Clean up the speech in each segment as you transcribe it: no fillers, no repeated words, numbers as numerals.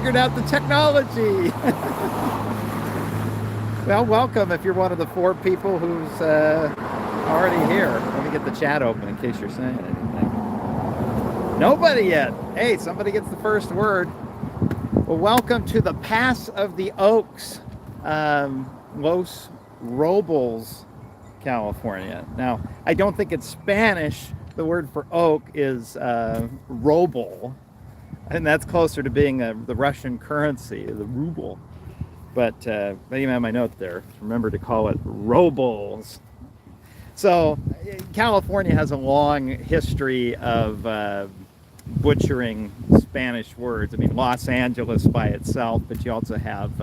figured out the technology. Well, welcome if you're one of the 4 people who's already here. Let me get the chat open in case you're saying anything. Nobody yet. Hey, somebody gets the first word. Well, welcome to the Pass of the Oaks, Los Robles, California. Now, I don't think it's Spanish. The word for oak is roble, and that's closer to being the Russian currency, the ruble. But I even have my note there. Remember to call it robles. So California has a long history of butchering Spanish words. I mean, Los Angeles by itself, but you also have,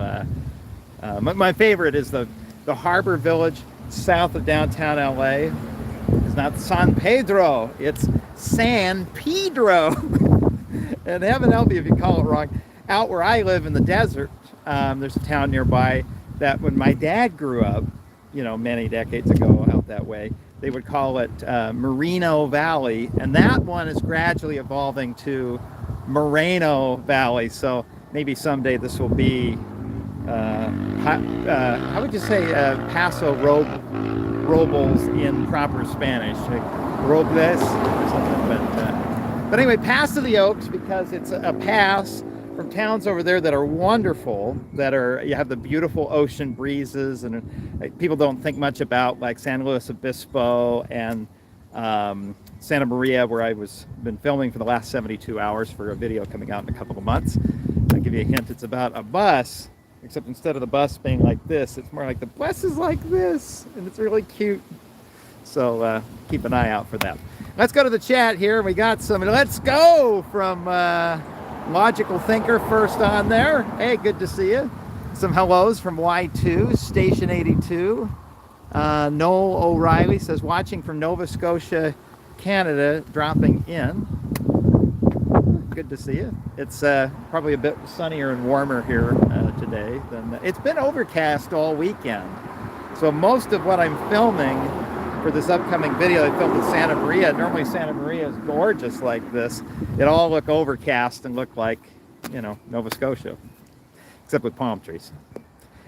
my favorite is the harbor village south of downtown LA. It's not San Pedro, it's San Pedro. And heaven help you if you call it wrong. Out where I live in the desert, there's a town nearby that when my dad grew up, you know, many decades ago out that way, they would call it Moreno Valley, and that one is gradually evolving to Moreno Valley. So maybe someday this will be, how would you say Paso Robles in proper Spanish? Like Robles or something. But anyway, Pass of the Oaks, because it's a pass from towns over there that are wonderful, you have the beautiful ocean breezes, and people don't think much about like San Luis Obispo and Santa Maria, where been filming for the last 72 hours for a video coming out in a couple of months. I'll give you a hint. It's about a bus, except instead of the bus being like this, it's more like the bus is like this, and it's really cute. So keep an eye out for that. Let's go to the chat here. We got some. Let's go from Logical Thinker first on there. Hey, good to see you. Some hellos from Y2, Station 82. Noel O'Reilly says, watching from Nova Scotia, Canada, dropping in. Good to see you. It's probably a bit sunnier and warmer here today. It's been overcast all weekend. So most of what I'm filming for this upcoming video, I filmed in Santa Maria. Normally Santa Maria is gorgeous like this. It all look overcast and look like, you know, Nova Scotia, except with palm trees.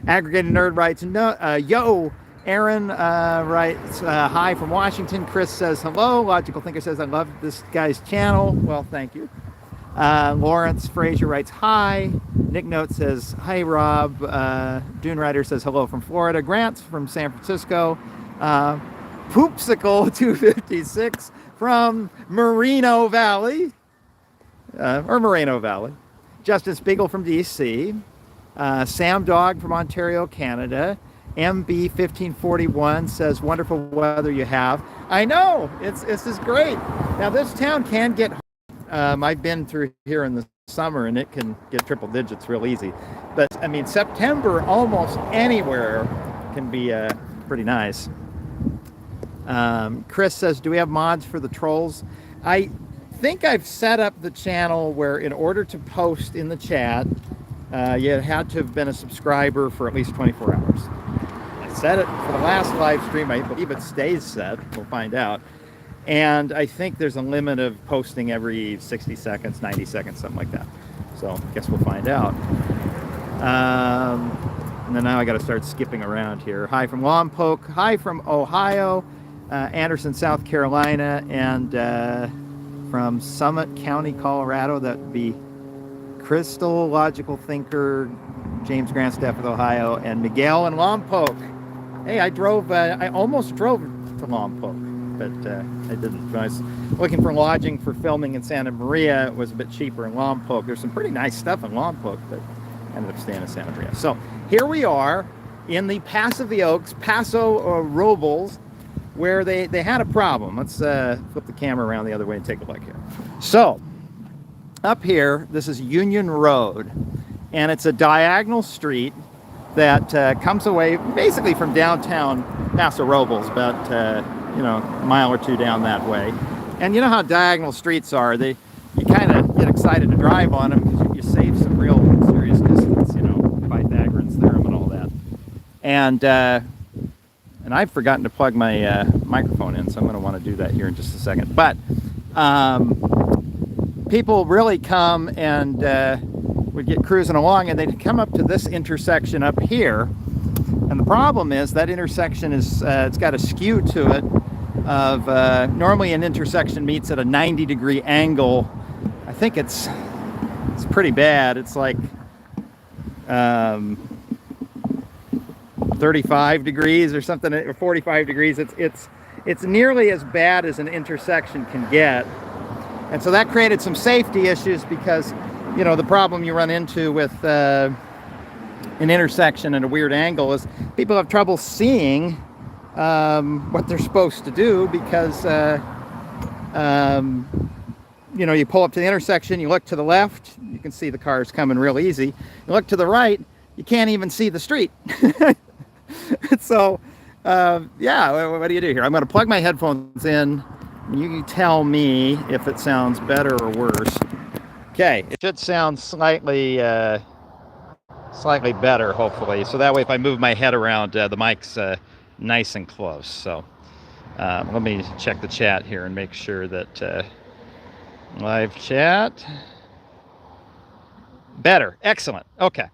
Aggregated Nerd writes, no, yo, Aaron writes, hi from Washington. Chris says hello. Logical Thinker says, I love this guy's channel. Well, thank you. Lawrence Frazier writes, hi. Nick Note says, hi, Rob. Dune Rider says hello from Florida. Grant's from San Francisco. Poopsicle 256 from Moreno Valley, or Moreno Valley. Justin Spiegel from DC. Sam Dog from Ontario, Canada. MB 1541 says, wonderful weather you have. I know, it's just great. Now this town can get hot. I've been through here in the summer and it can get triple digits real easy. But I mean, September almost anywhere can be pretty nice. Chris says, do we have mods for the trolls? I think I've set up the channel where in order to post in the chat, you had to have been a subscriber for at least 24 hours. I set it for the last live stream. I believe it stays set. We'll find out. And I think there's a limit of posting every 60 seconds, 90 seconds, something like that. So I guess we'll find out. And then now I got to start skipping around here. Hi from Lompoc. Hi from Ohio. Anderson, South Carolina, and from Summit County, Colorado. That would be Crystal, Logical Thinker, James Grandstaff of Ohio, and Miguel in Lompoc. Hey, I almost drove to Lompoc, but I didn't. When I was looking for lodging for filming in Santa Maria, it was a bit cheaper in Lompoc. There's some pretty nice stuff in Lompoc, but I ended up staying in Santa Maria. So here we are in the Pass of the Oaks, Paso Robles, where they had a problem. Let's flip the camera around the other way and take a look here. So up here, this is Union Road, and it's a diagonal street that comes away basically from downtown Paso Robles, about a mile or two down that way. And you know how diagonal streets are. You kind of get excited to drive on them because you save some real serious distance, Pythagorean's theorem and all that. And I've forgotten to plug my microphone in, so I'm going to want to do that here in just a second. But people really come and would get cruising along, and they'd come up to this intersection up here. And the problem is that intersection is, it's got a skew to it of, normally an intersection meets at a 90-degree angle. I think it's pretty bad. It's like 35 degrees or something, or 45 degrees. It's nearly as bad as an intersection can get. And so that created some safety issues because, you know, the problem you run into with an intersection at a weird angle is people have trouble seeing what they're supposed to do because, you know, you pull up to the intersection, you look to the left, you can see the cars coming real easy. You look to the right, you can't even see the street. So, yeah, what do you do here? I'm going to plug my headphones in. You tell me if it sounds better or worse. Okay, it should sound slightly better, hopefully. So that way, if I move my head around, the mic's nice and close. So let me check the chat here and make sure that live chat. Better. Excellent. Okay.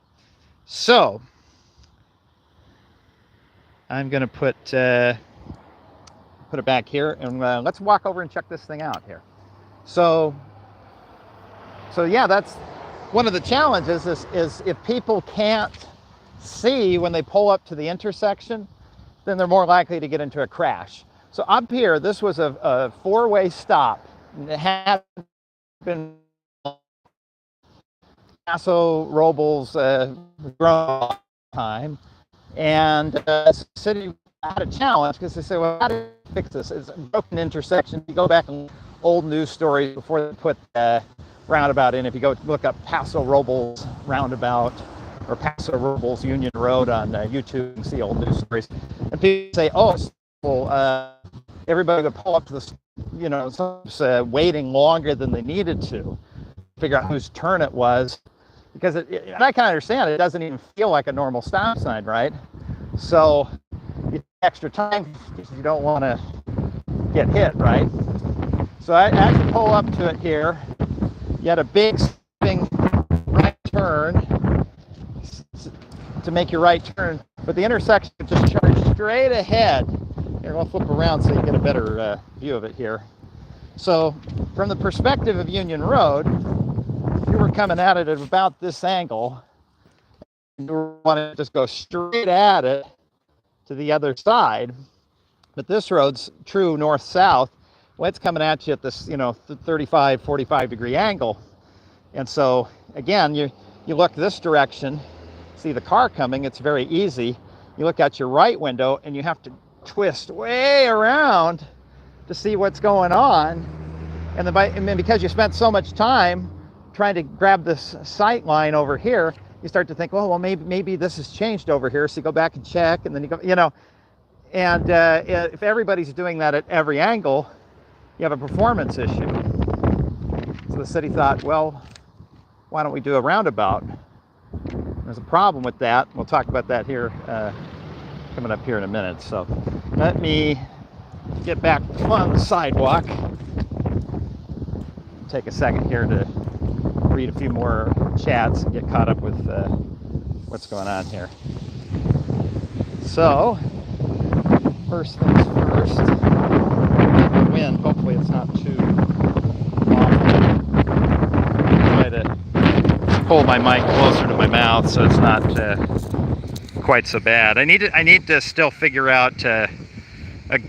So I'm going to put it back here, and let's walk over and check this thing out here. So yeah, that's one of the challenges is if people can't see when they pull up to the intersection, then they're more likely to get into a crash. So up here, this was a four-way stop. It had been Paso Robles grown time, and the city had a challenge because they said, well, how do you fix this? It's a broken intersection. You go back and old news stories before they put roundabout in. If you go look up Paso Robles Roundabout or Paso Robles Union Road on YouTube, you can see old news stories. And people say, oh, well, everybody would pull up to this, you know, waiting longer than they needed to figure out whose turn it was. Because and I can understand it doesn't even feel like a normal stop sign, right? So you take extra time because you don't want to get hit, right? So I actually pull up to it here. You had a big swing right turn to make your right turn, but the intersection just charged straight ahead. Here, I'll flip around so you get a better view of it here. So from the perspective of Union Road, you were coming at it at about this angle, and you want to just go straight at it to the other side. But this road's true north-south. Well, it's coming at you at this, you know, 35, 45 degree angle. And so, again, you look this direction, see the car coming, it's very easy. You look out your right window, and you have to twist way around to see what's going on. And then because you spent so much time trying to grab this sight line over here, you start to think, oh, well, maybe this has changed over here. So you go back and check, and then you go, you know, and if everybody's doing that at every angle, you have a performance issue. So the city thought, well, why don't we do a roundabout? There's a problem with that. We'll talk about that here, coming up here in a minute. So let me get back on the sidewalk. Take a second here to read a few more chats and get caught up with what's going on here. So, first things first, the wind, hopefully it's not too awful. Try to pull my mic closer to my mouth so it's not quite so bad. I need to still figure out a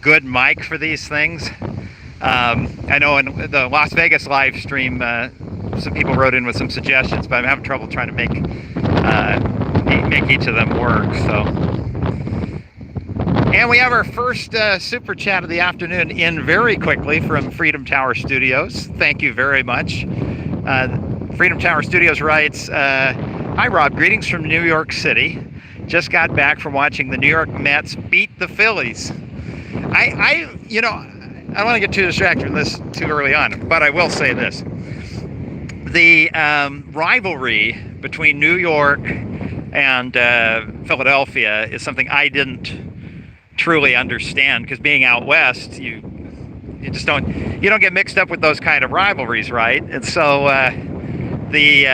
good mic for these things. I know in the Las Vegas live stream, some people wrote in with some suggestions, but I'm having trouble trying to make each of them work. So, and we have our first super chat of the afternoon in very quickly from Freedom Tower Studios. Thank you very much. Freedom Tower Studios writes, "Hi Rob, greetings from New York City. Just got back from watching the New York Mets beat the Phillies." I don't want to get too distracted from this too early on, but I will say this. The rivalry between New York and Philadelphia is something I didn't truly understand, because being out west, you don't get mixed up with those kind of rivalries, right? And so the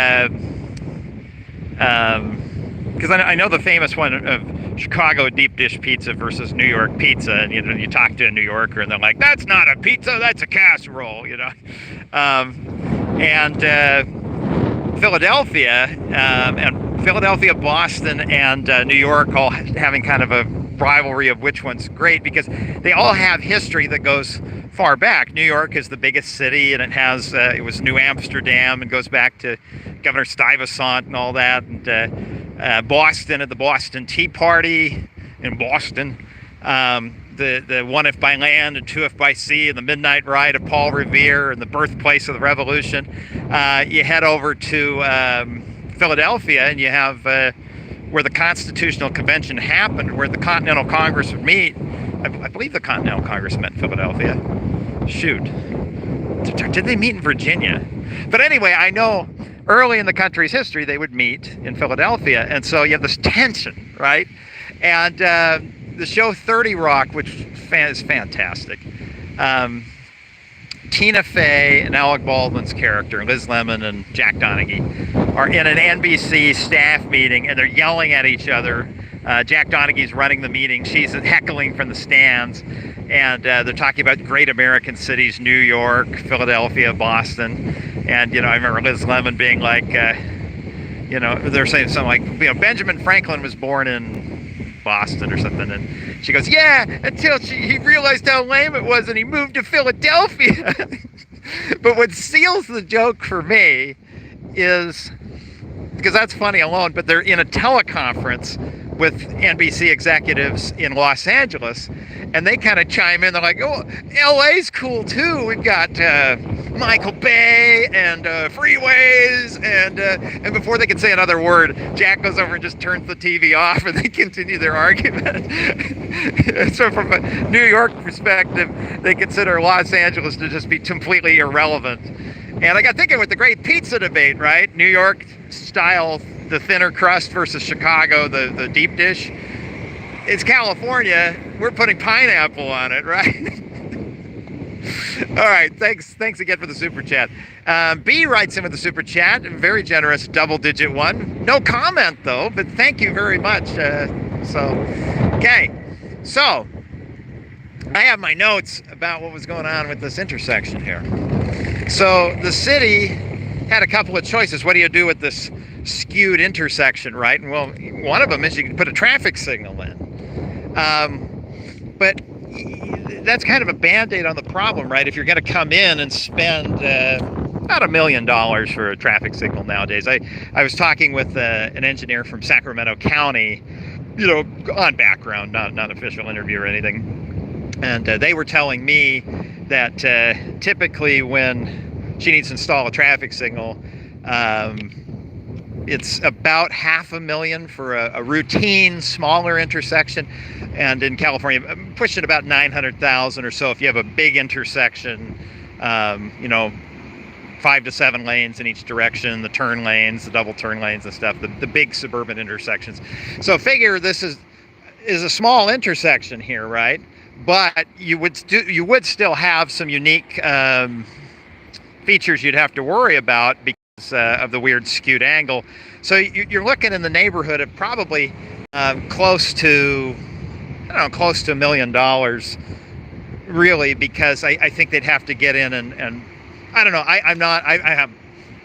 Because I know the famous one of Chicago deep dish pizza versus New York pizza, and you talk to a New Yorker and they're like, "That's not a pizza, that's a casserole," and Philadelphia, Boston, and New York all having kind of a rivalry of which one's great, because they all have history that goes far back. New York is the biggest city, and it was New Amsterdam and goes back to Governor Stuyvesant and all that, and Boston at the Boston Tea Party in Boston, the one if by land and two if by sea, and the midnight ride of Paul Revere, and the birthplace of the Revolution. You head over to Philadelphia, and you have where the Constitutional Convention happened, where the Continental Congress would meet. I believe the Continental Congress met in Philadelphia. Shoot. Did they meet in Virginia? But anyway, I know early in the country's history they would meet in Philadelphia, and so you have this tension, right? And the show 30 Rock, which is fantastic. Tina Fey and Alec Baldwin's character, Liz Lemon and Jack Donaghy, are in an NBC staff meeting, and they're yelling at each other. Jack Donaghy's running the meeting. She's heckling from the stands. And they're talking about great American cities, New York, Philadelphia, Boston. And, I remember Liz Lemon being like, they're saying something like, Benjamin Franklin was born in Boston or something. And she goes, yeah, until he realized how lame it was and he moved to Philadelphia. But what seals the joke for me is, because that's funny alone, but they're in a teleconference with NBC executives in Los Angeles, and they kind of chime in. They're like, "Oh, LA's cool too. We've got Michael Bay and freeways," and before they can say another word, Jack goes over and just turns the TV off, and they continue their argument. So from a New York perspective, they consider Los Angeles to just be completely irrelevant. And I got thinking with the great pizza debate, right? New York style, the thinner crust versus Chicago, the deep dish. It's California. We're putting pineapple on it, right? All right. Thanks again for the super chat. B writes in with the super chat. Very generous double-digit one. No comment, though, but thank you very much. Okay. So, I have my notes about what was going on with this intersection here. So, the city had a couple of choices. What do you do with this skewed intersection, right? And well, one of them is you can put a traffic signal in. But that's kind of a band-aid on the problem, right? If you're going to come in and spend about $1 million for a traffic signal nowadays. I was talking with an engineer from Sacramento County, on background, not official interview or anything. And they were telling me that typically when she needs to install a traffic signal, it's about $500,000 for a routine smaller intersection, and in California pushing about $900,000 or so if you have a big intersection, 5 to 7 lanes in each direction, the turn lanes, the double turn lanes and stuff, the big suburban intersections. So figure this is a small intersection here, right? But you would still have some unique features you'd have to worry about because of the weird skewed angle. So you're looking in the neighborhood of probably close to $1 million, really, because I think they'd have to get in and I don't know. I am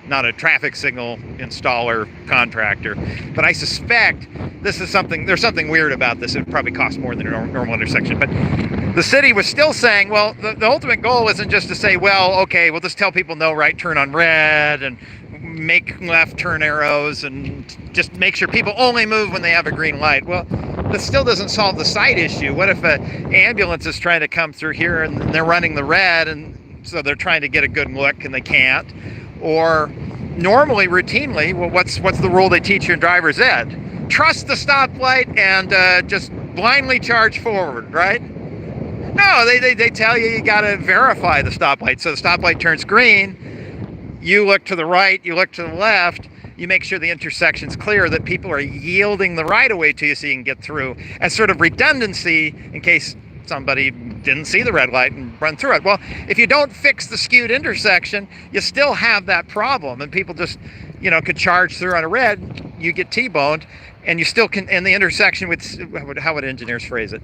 not a traffic signal installer contractor, but I suspect there's something weird about this. It would probably cost more than a normal intersection. But the city was still saying, well, the ultimate goal isn't just to say, well, okay, we'll just tell people no right turn on red and make left turn arrows and just make sure people only move when they have a green light. Well, that still doesn't solve the side issue. What if an ambulance is trying to come through here and they're running the red, and so they're trying to get a good look and they can't? Or normally, routinely, well, what's the rule they teach you in driver's ed? Trust the stoplight and just blindly charge forward, right? No, they tell you got to verify the stoplight. So the stoplight turns green, you look to the right, you look to the left, you make sure the intersection's clear, that people are yielding the right-of-way to you so you can get through, as sort of redundancy in case somebody didn't see the red light and run through it. Well, if you don't fix the skewed intersection, you still have that problem, and people just, could charge through on a red, you get T-boned, and you still can, and the intersection would, how would engineers phrase it?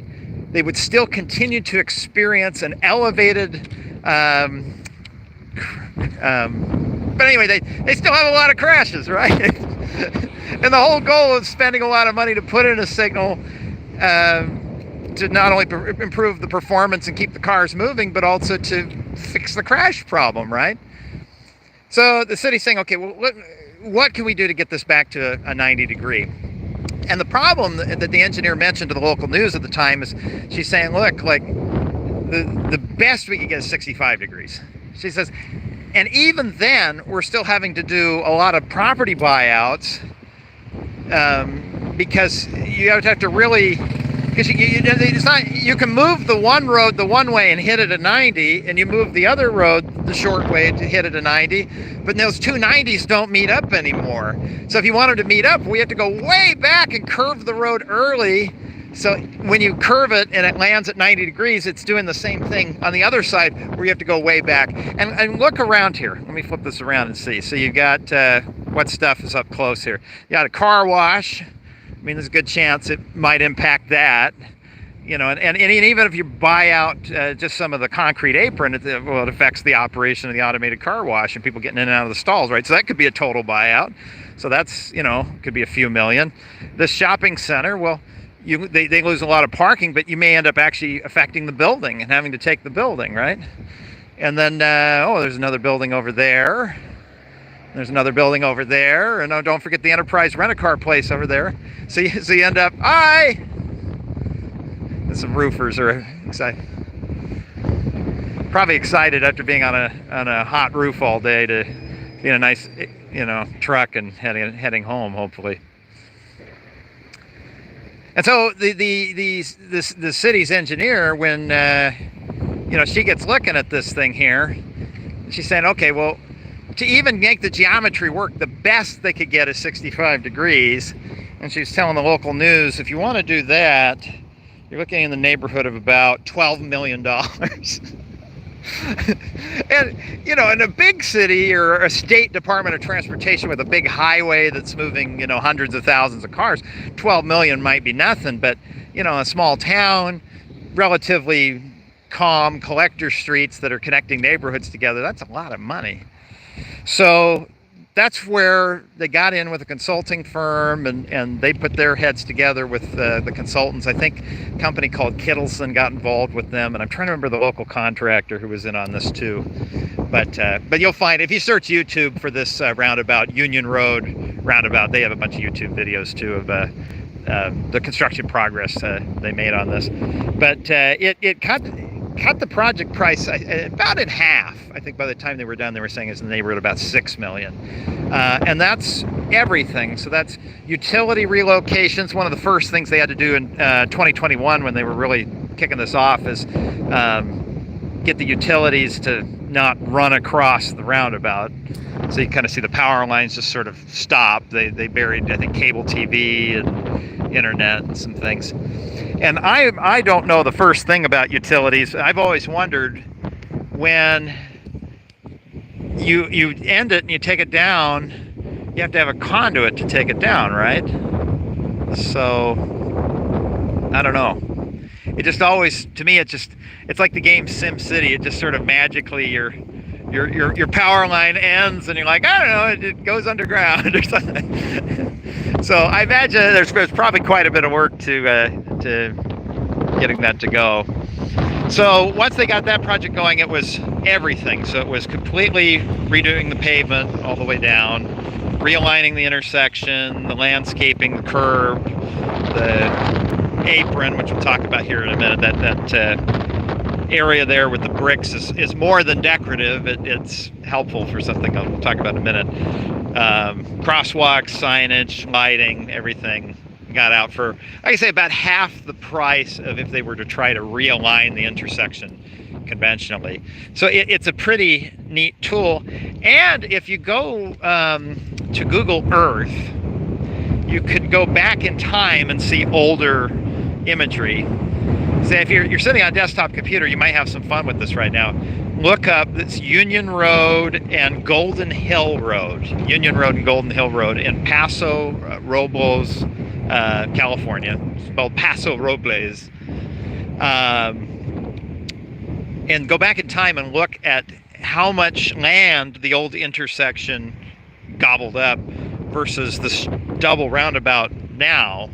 They would still continue to experience an elevated, but anyway, they still have a lot of crashes, right? And the whole goal of spending a lot of money to put in a signal to not only improve the performance and keep the cars moving, but also to fix the crash problem, right? So the city's saying, okay, well, what can we do to get this back to a 90 degree? And the problem that the engineer mentioned to the local news at the time is, she's saying, look, like the best we could get is 65 degrees. She says, and even then, we're still having to do a lot of property buyouts because you have to really, because it's not, you can move the one road the one way and hit it at 90, and you move the other road the short way to hit it at 90, but those two 90s don't meet up anymore. So if you wanted to meet up, we have to go way back and curve the road early. So when you curve it and it lands at 90 degrees, it's doing the same thing on the other side where you have to go way back. And look around here. Let me flip this around and see. So you got, what stuff is up close here? You got a car wash. I mean, there's a good chance it might impact that. And even if you buy out just some of the concrete apron, it affects the operation of the automated car wash and people getting in and out of the stalls, right? So that could be a total buyout. So that's, could be a few million. The shopping center, well, they lose a lot of parking, but you may end up actually affecting the building and having to take the building, right? And then, there's another building over there. There's another building over there. And don't forget the Enterprise Rent-A-Car place over there. So you end up, and some roofers are excited. Probably excited after being on a hot roof all day to be in a nice, truck and heading home, hopefully. And so the city's engineer, when she gets looking at this thing here, she's saying, okay, well, to even make the geometry work, the best they could get is 65 degrees. And she's telling the local news, if you want to do that, you're looking in the neighborhood of about $12 million. And, in a big city or a state department of transportation with a big highway that's moving, hundreds of thousands of cars, 12 million might be nothing. But, a small town, relatively calm collector streets that are connecting neighborhoods together, that's a lot of money. So that's where they got in with a consulting firm, and they put their heads together with the consultants. I think a company called Kittleson got involved with them, and I'm trying to remember the local contractor who was in on this too. But you'll find, if you search YouTube for this roundabout, Union Road Roundabout, they have a bunch of YouTube videos too of the construction progress they made on this. But it cut the project price about in half. I think by the time they were done, they were saying it's in the neighborhood about $6 million. And that's everything. So that's utility relocations. One of the first things they had to do in 2021 when they were really kicking this off is get the utilities to not run across the roundabout. So you kind of see the power lines just sort of stop. They buried, I think, cable TV and internet and some things. And I don't know the first thing about utilities. I've always wondered, when you end it and you take it down, you have to have a conduit to take it down, right? So I don't know. It just always, to me, it's like the game Sim City. It just sort of magically your power line ends and you're like, I don't know, it goes underground or something. So I imagine there's probably quite a bit of work to getting that to go. So once they got that project going, it was everything. So it was completely redoing the pavement all the way down, realigning the intersection, the landscaping, the curb, the apron, which we'll talk about here in a minute. That area there with the bricks is more than decorative. It's helpful for something I'll talk about in a minute. Crosswalks, signage, lighting, everything got out for, like I say, about half the price of if they were to try to realign the intersection conventionally. So it's a pretty neat tool. And if you go to Google Earth, you could go back in time and see older imagery. Say if you're sitting on a desktop computer, you might have some fun with this right now. look up this Union Road and Golden Hill Road. Union Road and Golden Hill Road in Paso Robles, California. It's spelled Paso Robles. And go back in time and look at how much land the old intersection gobbled up versus this double roundabout now.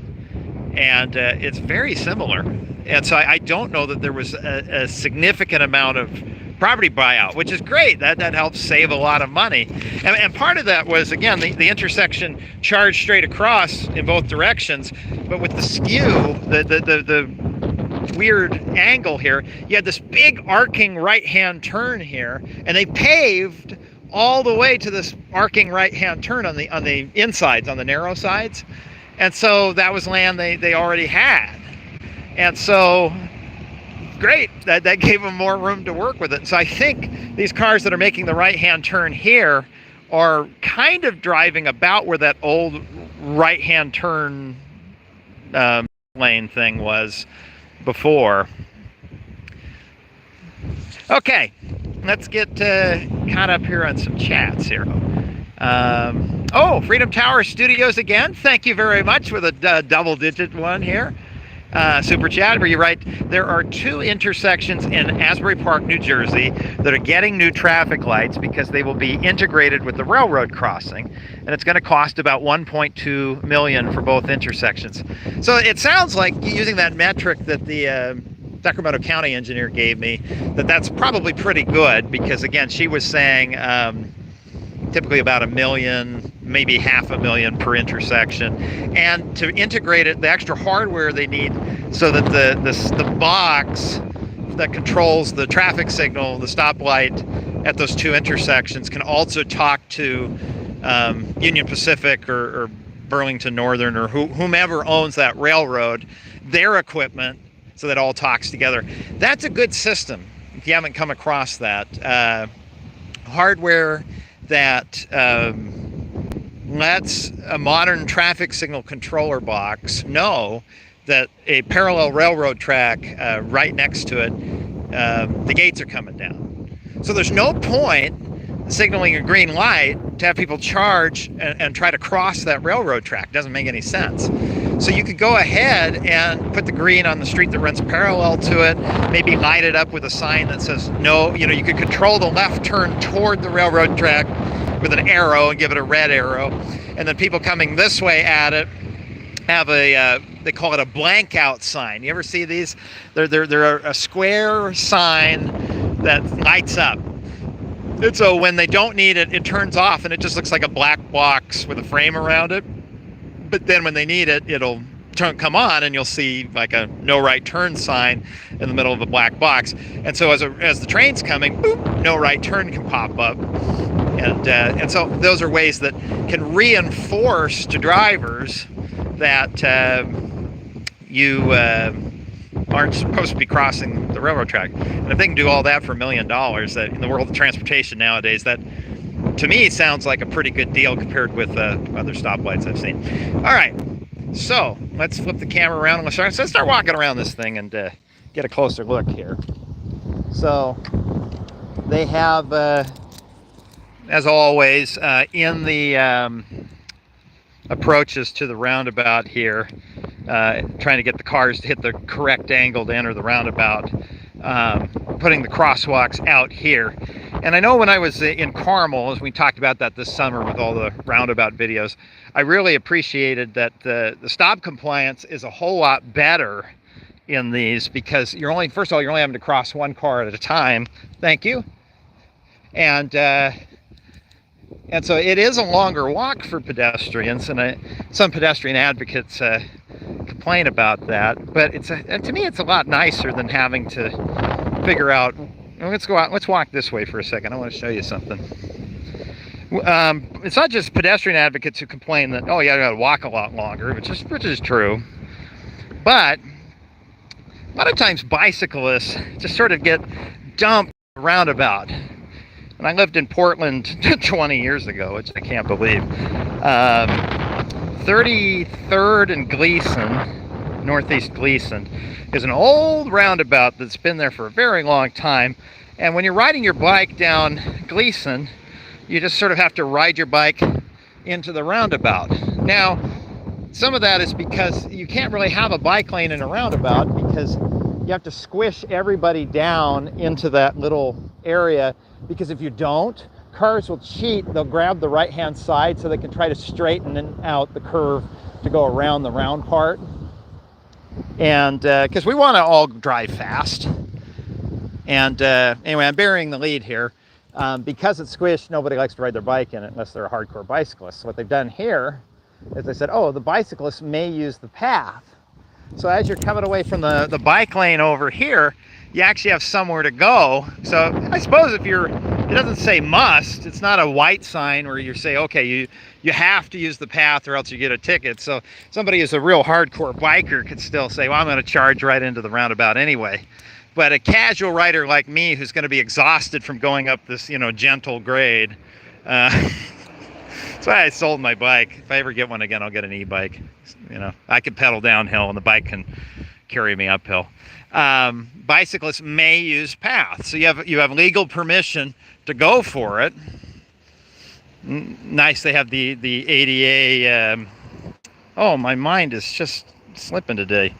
And it's very similar. And so I don't know that there was a significant amount of property buyout, which is great. That helps save a lot of money. And part of that was, again, the intersection charged straight across in both directions, but with the skew, the weird angle here, you had this big arcing right-hand turn here, and they paved all the way to this arcing right-hand turn on the insides, on the narrow sides. And so that was land they already had. And so, great, that gave them more room to work with it. So I think these cars that are making the right-hand turn here are kind of driving about where that old right-hand turn lane thing was before. Okay, let's get caught up here on some chats here. Oh, Freedom Tower Studios again. Thank you very much for the double-digit one here. Super chat, where you write, there are 2 intersections in Asbury Park, New Jersey that are getting new traffic lights because they will be integrated with the railroad crossing, and it's going to cost about $1.2 million for both intersections. So it sounds like, using that metric that the Sacramento County engineer gave me, that's probably pretty good, because again, she was saying typically about $1 million, maybe $500,000 per intersection, and to integrate it, the extra hardware they need so that the box that controls the traffic signal, the stoplight at those 2 intersections, can also talk to Union Pacific or Burlington Northern or whomever owns that railroad, their equipment, so that all talks together. That's a good system if you haven't come across that. Hardware that lets a modern traffic signal controller box know that a parallel railroad track right next to it, the gates are coming down. So there's no point signaling a green light to have people charge and try to cross that railroad track. It doesn't make any sense. So you could go ahead and put the green on the street that runs parallel to it, maybe light it up with a sign that says no. You know, you could control the left turn toward the railroad track with an arrow and give it a red arrow. And then people coming this way at it have a, they call it a blank out sign. You ever see these? They're a square sign that lights up. And so when they don't need it, it turns off and it just looks like a black box with a frame around it. But then when they need it, it'll come on, and you'll see like a no right turn sign in the middle of a black box. And so as the train's coming, boop, no right turn can pop up. And so those are ways that can reinforce to drivers that you aren't supposed to be crossing the railroad track. And if they can do all that for $1 million, that in the world of transportation nowadays, that to me sounds like a pretty good deal compared with other stoplights I've seen. All right, so let's flip the camera around and let's start walking around this thing and get a closer look here. So they have, as always, in the approaches to the roundabout here, trying to get the cars to hit the correct angle to enter the roundabout, putting the crosswalks out here. And I know when I was in Carmel, as we talked about that this summer with all the roundabout videos, I really appreciated that the stop compliance is a whole lot better in these, because first of all, you're only having to cross one car at a time. Thank you. And so it is a longer walk for pedestrians, and some pedestrian advocates complain about that. But to me, it's a lot nicer than having to figure out. Let's go out. Let's walk this way for a second. I want to show you something. It's not just pedestrian advocates who complain that, oh, yeah, I got to walk a lot longer, which is true. But a lot of times bicyclists just sort of get dumped roundabout. And I lived in Portland 20 years ago, which I can't believe. 33rd and Gleason, Northeast Gleason, is an old roundabout that's been there for a very long time. And when you're riding your bike down Gleason, you just sort of have to ride your bike into the roundabout. Now, some of that is because you can't really have a bike lane in a roundabout because you have to squish everybody down into that little area, because if you don't, cars will cheat. They'll grab the right-hand side so they can try to straighten out the curve to go around the round part. And because we want to all drive fast. And anyway, I'm burying the lead here. Because it's squished, nobody likes to ride their bike in it unless they're a hardcore bicyclist. So what they've done here is they said, oh, the bicyclists may use the path. So as you're coming away from the bike lane over here, you actually have somewhere to go. So I suppose if you're, it doesn't say must, it's not a white sign where you say, okay, you have to use the path or else you get a ticket. So somebody who's a real hardcore biker could still say, well, I'm going to charge right into the roundabout anyway. But a casual rider like me who's going to be exhausted from going up this, gentle grade, that's why I sold my bike. If I ever get one again, I'll get an e-bike. I can pedal downhill and the bike can carry me uphill. Bicyclists may use paths, so you have legal permission to go for it. Nice, they have the ADA. Oh, my mind is just slipping today.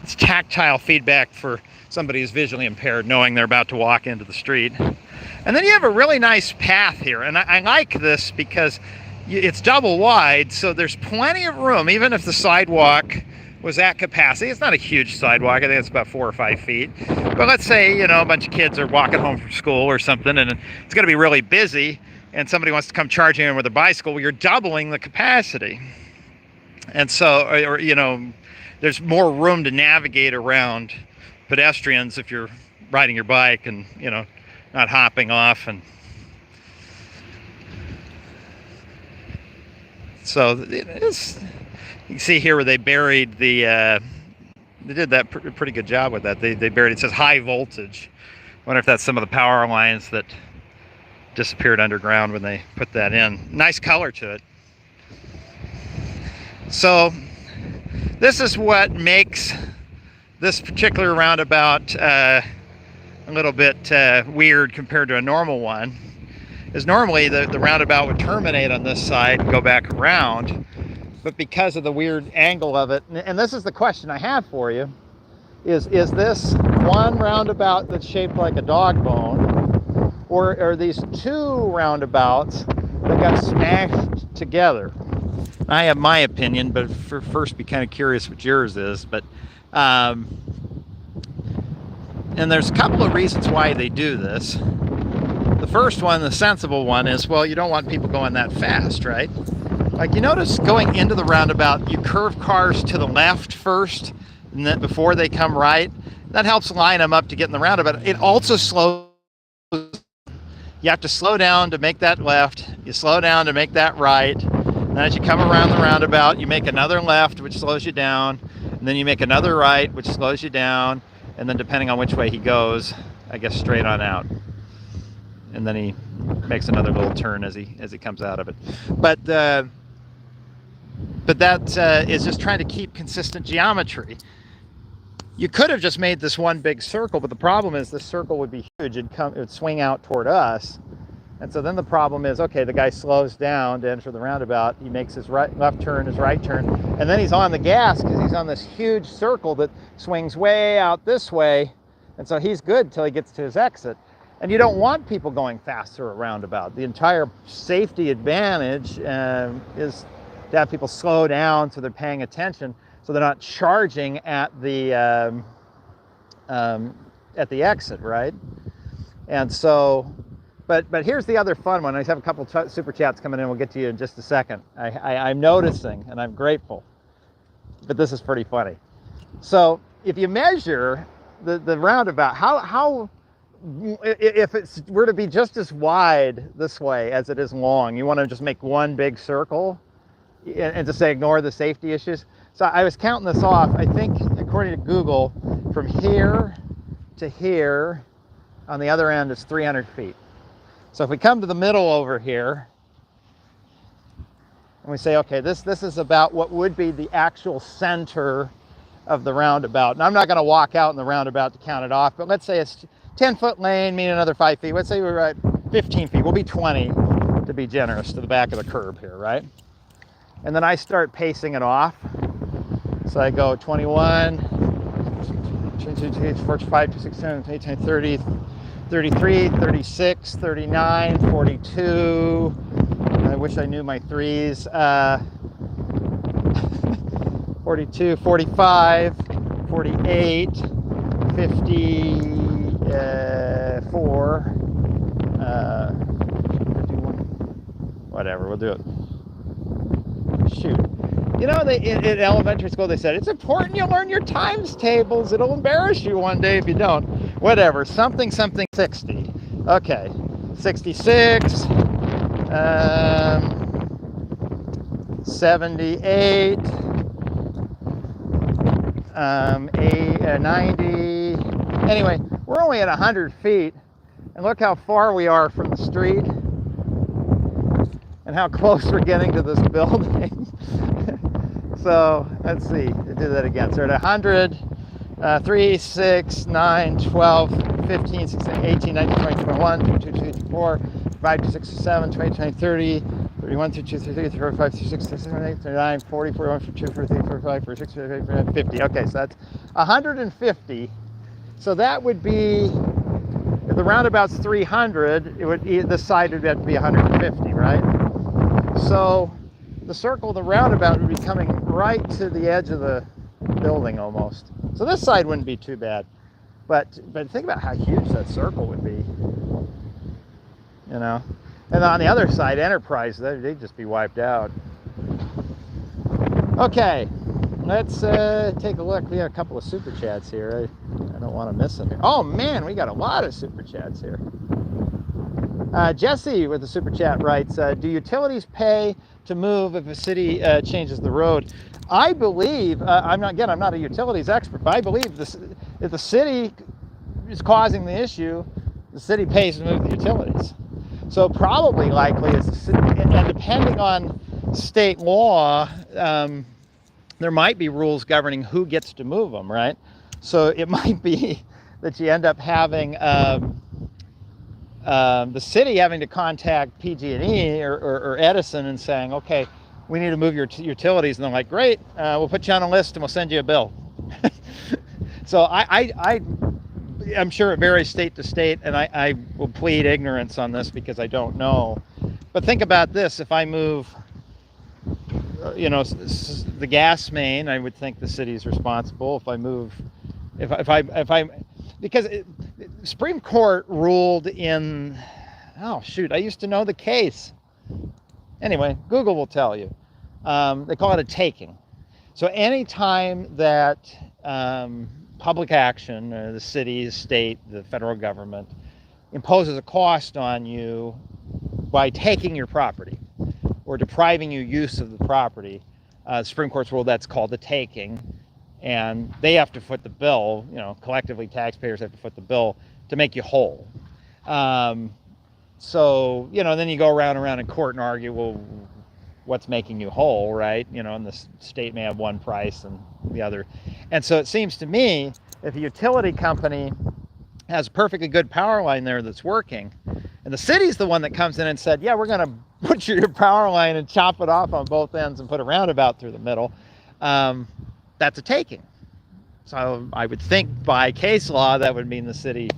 It's tactile feedback for somebody who's visually impaired, knowing they're about to walk into the street. And then you have a really nice path here, and I like this because it's double wide, so there's plenty of room, even if the sidewalk was at capacity. It's not a huge sidewalk. I think it's about 4 or 5 feet. But let's say, a bunch of kids are walking home from school or something, and it's going to be really busy, and somebody wants to come charging in with a bicycle. Well, you're doubling the capacity. And so, there's more room to navigate around pedestrians if you're riding your bike and, not hopping off. And so you can see here where they buried they did that pretty good job with that. They buried, it says high voltage. I wonder if that's some of the power lines that disappeared underground when they put that in. Nice color to it. So this is what makes this particular roundabout a little bit weird compared to a normal one. Is normally the roundabout would terminate on this side and go back around, but because of the weird angle of it, and this is the question I have for you, is this one roundabout that's shaped like a dog bone, or are these two roundabouts that got smashed together? I have my opinion, but first be kind of curious what yours is. But and there's a couple of reasons why they do this. The first one, the sensible one, is, well, you don't want people going that fast, right? Like, you notice going into the roundabout, you curve cars to the left first, and then before they come right. That helps line them up to get in the roundabout. It also slows. You have to slow down to make that left. You slow down to make that right. And as you come around the roundabout, you make another left, which slows you down. And then you make another right, which slows you down. And then depending on which way he goes, I guess straight on out. And then he makes another little turn as he comes out of it. But that is just trying to keep consistent geometry. You could have just made this one big circle, but the problem is this circle would be huge. It would swing out toward us. And so then the problem is, okay, the guy slows down to enter the roundabout. He makes his left turn, his right turn, and then he's on the gas because he's on this huge circle that swings way out this way. And so he's good until he gets to his exit. And you don't want people going fast through a roundabout. The entire safety advantage is to have people slow down so they're paying attention, so they're not charging at the exit, right? And so, but here's the other fun one. I have a couple super chats coming in. We'll get to you in just a second. I'm noticing, and I'm grateful, but this is pretty funny. So if you measure the roundabout, how if it were to be just as wide this way as it is long, you want to just make one big circle and just say ignore the safety issues. So I was counting this off. I think, according to Google, from here to here on the other end is 300 feet. So if we come to the middle over here and we say, okay, this is about what would be the actual center of the roundabout. And I'm not going to walk out in the roundabout to count it off, but let's say 10-foot lane, meaning another 5 feet. Let's say we're at 15 feet. We'll be 20 to be generous to the back of the curb here, right? And then I start pacing it off. So I go 21, 22, 45, 26, 27, 30, 33, 36, 39, 42. I wish I knew my threes. 42, 45, 48, 54, 51, whatever, we'll do it. Shoot. You know, in elementary school they said, it's important you learn your times tables. It'll embarrass you one day if you don't. Whatever, something 60. Okay, 66, 78, 90. Anyway, we're only at 100 feet, and look how far we are from the street and how close we're getting to this building. So let's see, do that again. So at 100, 3, 6, 9, 12, 15, 16, 18, 19, 20, 21, 22, 23, 24, 5, 6, 7, 20, 20, 30, 31, 32, 33, 34, 35, 36, 37, 38, 39, 40, 41, 42, 43, 45, 46, 47, 50. Okay, so that's 150. So that would be, if the roundabout's 300, it would, this side would have to be 150, right? So the circle of the roundabout would be coming right to the edge of the building almost. So this side wouldn't be too bad. But think about how huge that circle would be. You know? And on the other side, Enterprise, they'd just be wiped out. Okay, let's take a look. We got a couple of super chats here. I don't want to miss them here. Oh man, we got a lot of super chats here. Jesse with the super chat writes, do utilities pay to move if a city changes the road? I believe, I'm not a utilities expert, but I believe this, if the city is causing the issue, the city pays to move the utilities. So probably likely is the city, and depending on state law, there might be rules governing who gets to move them, right? So it might be that you end up having the city having to contact PG&E or Edison and saying, okay, we need to move your utilities. And they're like, great, we'll put you on a list and we'll send you a bill. So I'm sure it varies state to state, and I will plead ignorance on this because I don't know. But think about this, if I move, you know, the gas main, I would think the city is responsible. If I move, because Supreme Court ruled in, oh shoot, I used to know the case. Anyway, Google will tell you. They call it a taking. So anytime that public action, the city, the state, the federal government imposes a cost on you by taking your property or depriving you use of the property, Supreme Court's ruled that's called the taking. And they have to foot the bill, you know, collectively taxpayers have to foot the bill to make you whole. So, you know, then you go around in court and argue, well, what's making you whole, right? You know, and the state may have one price and the other. And so it seems to me, if a utility company has a perfectly good power line there that's working, and the city's the one that comes in and said, yeah, we're going to butcher your power line and chop it off on both ends and put a roundabout through the middle, that's a taking. So I would think by case law that would mean the city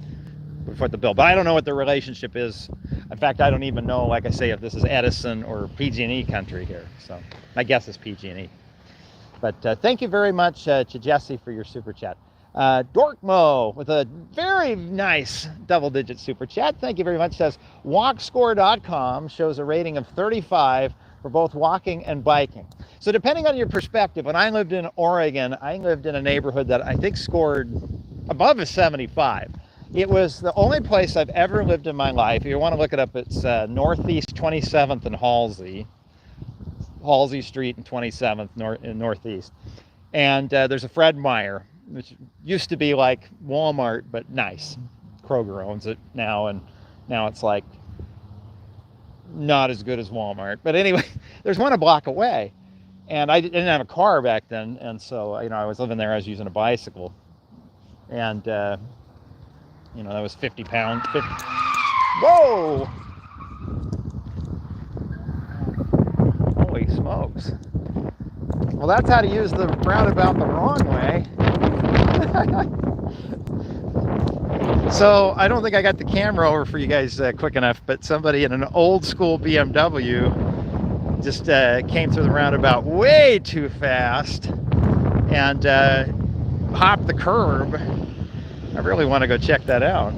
would foot the bill, but I don't know what the relationship is. In fact, I don't even know, like I say, if this is Edison or PG&E country here. So my guess is PG&E. But thank you very much to Jesse for your super chat. Dorkmo with a very nice double-digit super chat. Thank you very much. Says walkscore.com shows a rating of 35 for both walking and biking. So depending on your perspective, when I lived in Oregon, I lived in a neighborhood that I think scored above a 75. It was the only place I've ever lived in my life. If you want to look it up, it's Northeast 27th and Halsey Street and 27th in Northeast. And there's a Fred Meyer, which used to be like Walmart, but nice. Kroger owns it now, and now it's like not as good as Walmart. But anyway, there's one a block away. And I didn't have a car back then, and so, you know, I was living there, I was using a bicycle. And You know, that was 50 pounds. 50. Whoa! Holy smokes. Well, that's how to use the roundabout the wrong way. So I don't think I got the camera over for you guys quick enough, but somebody in an old school BMW just came through the roundabout way too fast and hopped the curb. I really want to go check that out.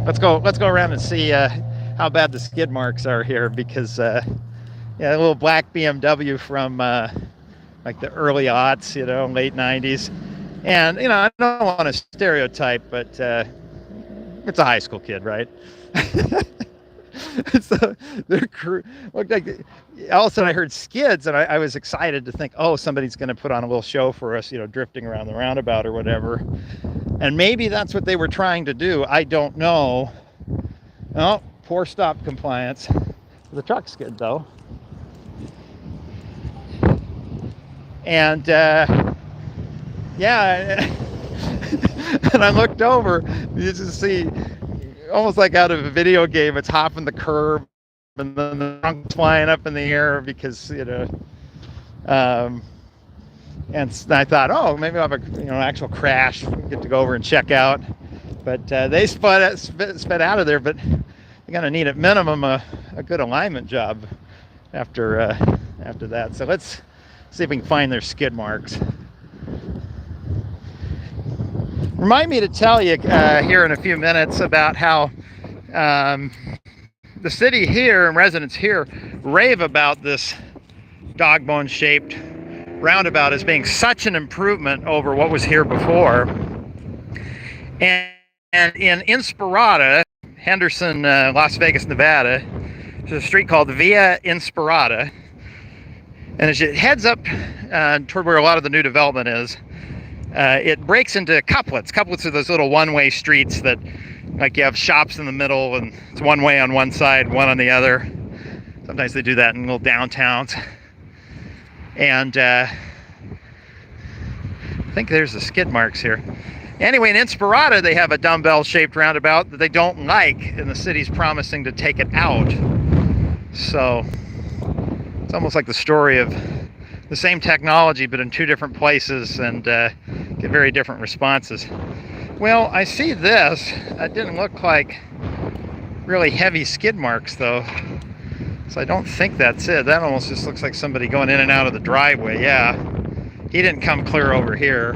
Let's go around and see how bad the skid marks are here, because yeah, a little black BMW from like the early aughts, you know, late 90s. And, you know, I don't want to stereotype, but it's a high school kid, right? So their crew looked like, all of a sudden I heard skids, and I was excited to think, oh, somebody's going to put on a little show for us, you know, drifting around the roundabout or whatever. And maybe that's what they were trying to do. I don't know. Oh, poor stop compliance. The truck skid, though. And yeah, and I looked over, you just see, almost like out of a video game, it's hopping the curb, and then the trunk's flying up in the air because, you know, and I thought, oh, maybe I'll have a, you know, actual crash, get to go over and check out. But they sped out of there, but you're gonna need at minimum a good alignment job after that. So let's see if we can find their skid marks. Remind me to tell you here in a few minutes about how the city here and residents here rave about this dog bone shaped roundabout as being such an improvement over what was here before. And in Inspirada, Henderson, Las Vegas, Nevada, there's a street called Via Inspirada. And as it heads up toward where a lot of the new development is, it breaks into couplets. Couplets are those little one-way streets that, like, you have shops in the middle and it's one way on one side, one on the other. Sometimes they do that in little downtowns. And I think there's the skid marks here. Anyway, in Inspirada, they have a dumbbell-shaped roundabout that they don't like, and the city's promising to take it out. So it's almost like the story of the same technology, but in two different places, and get very different responses. Well, I see this. It didn't look like really heavy skid marks, though. So I don't think that's it. That almost just looks like somebody going in and out of the driveway. Yeah, he didn't come clear over here.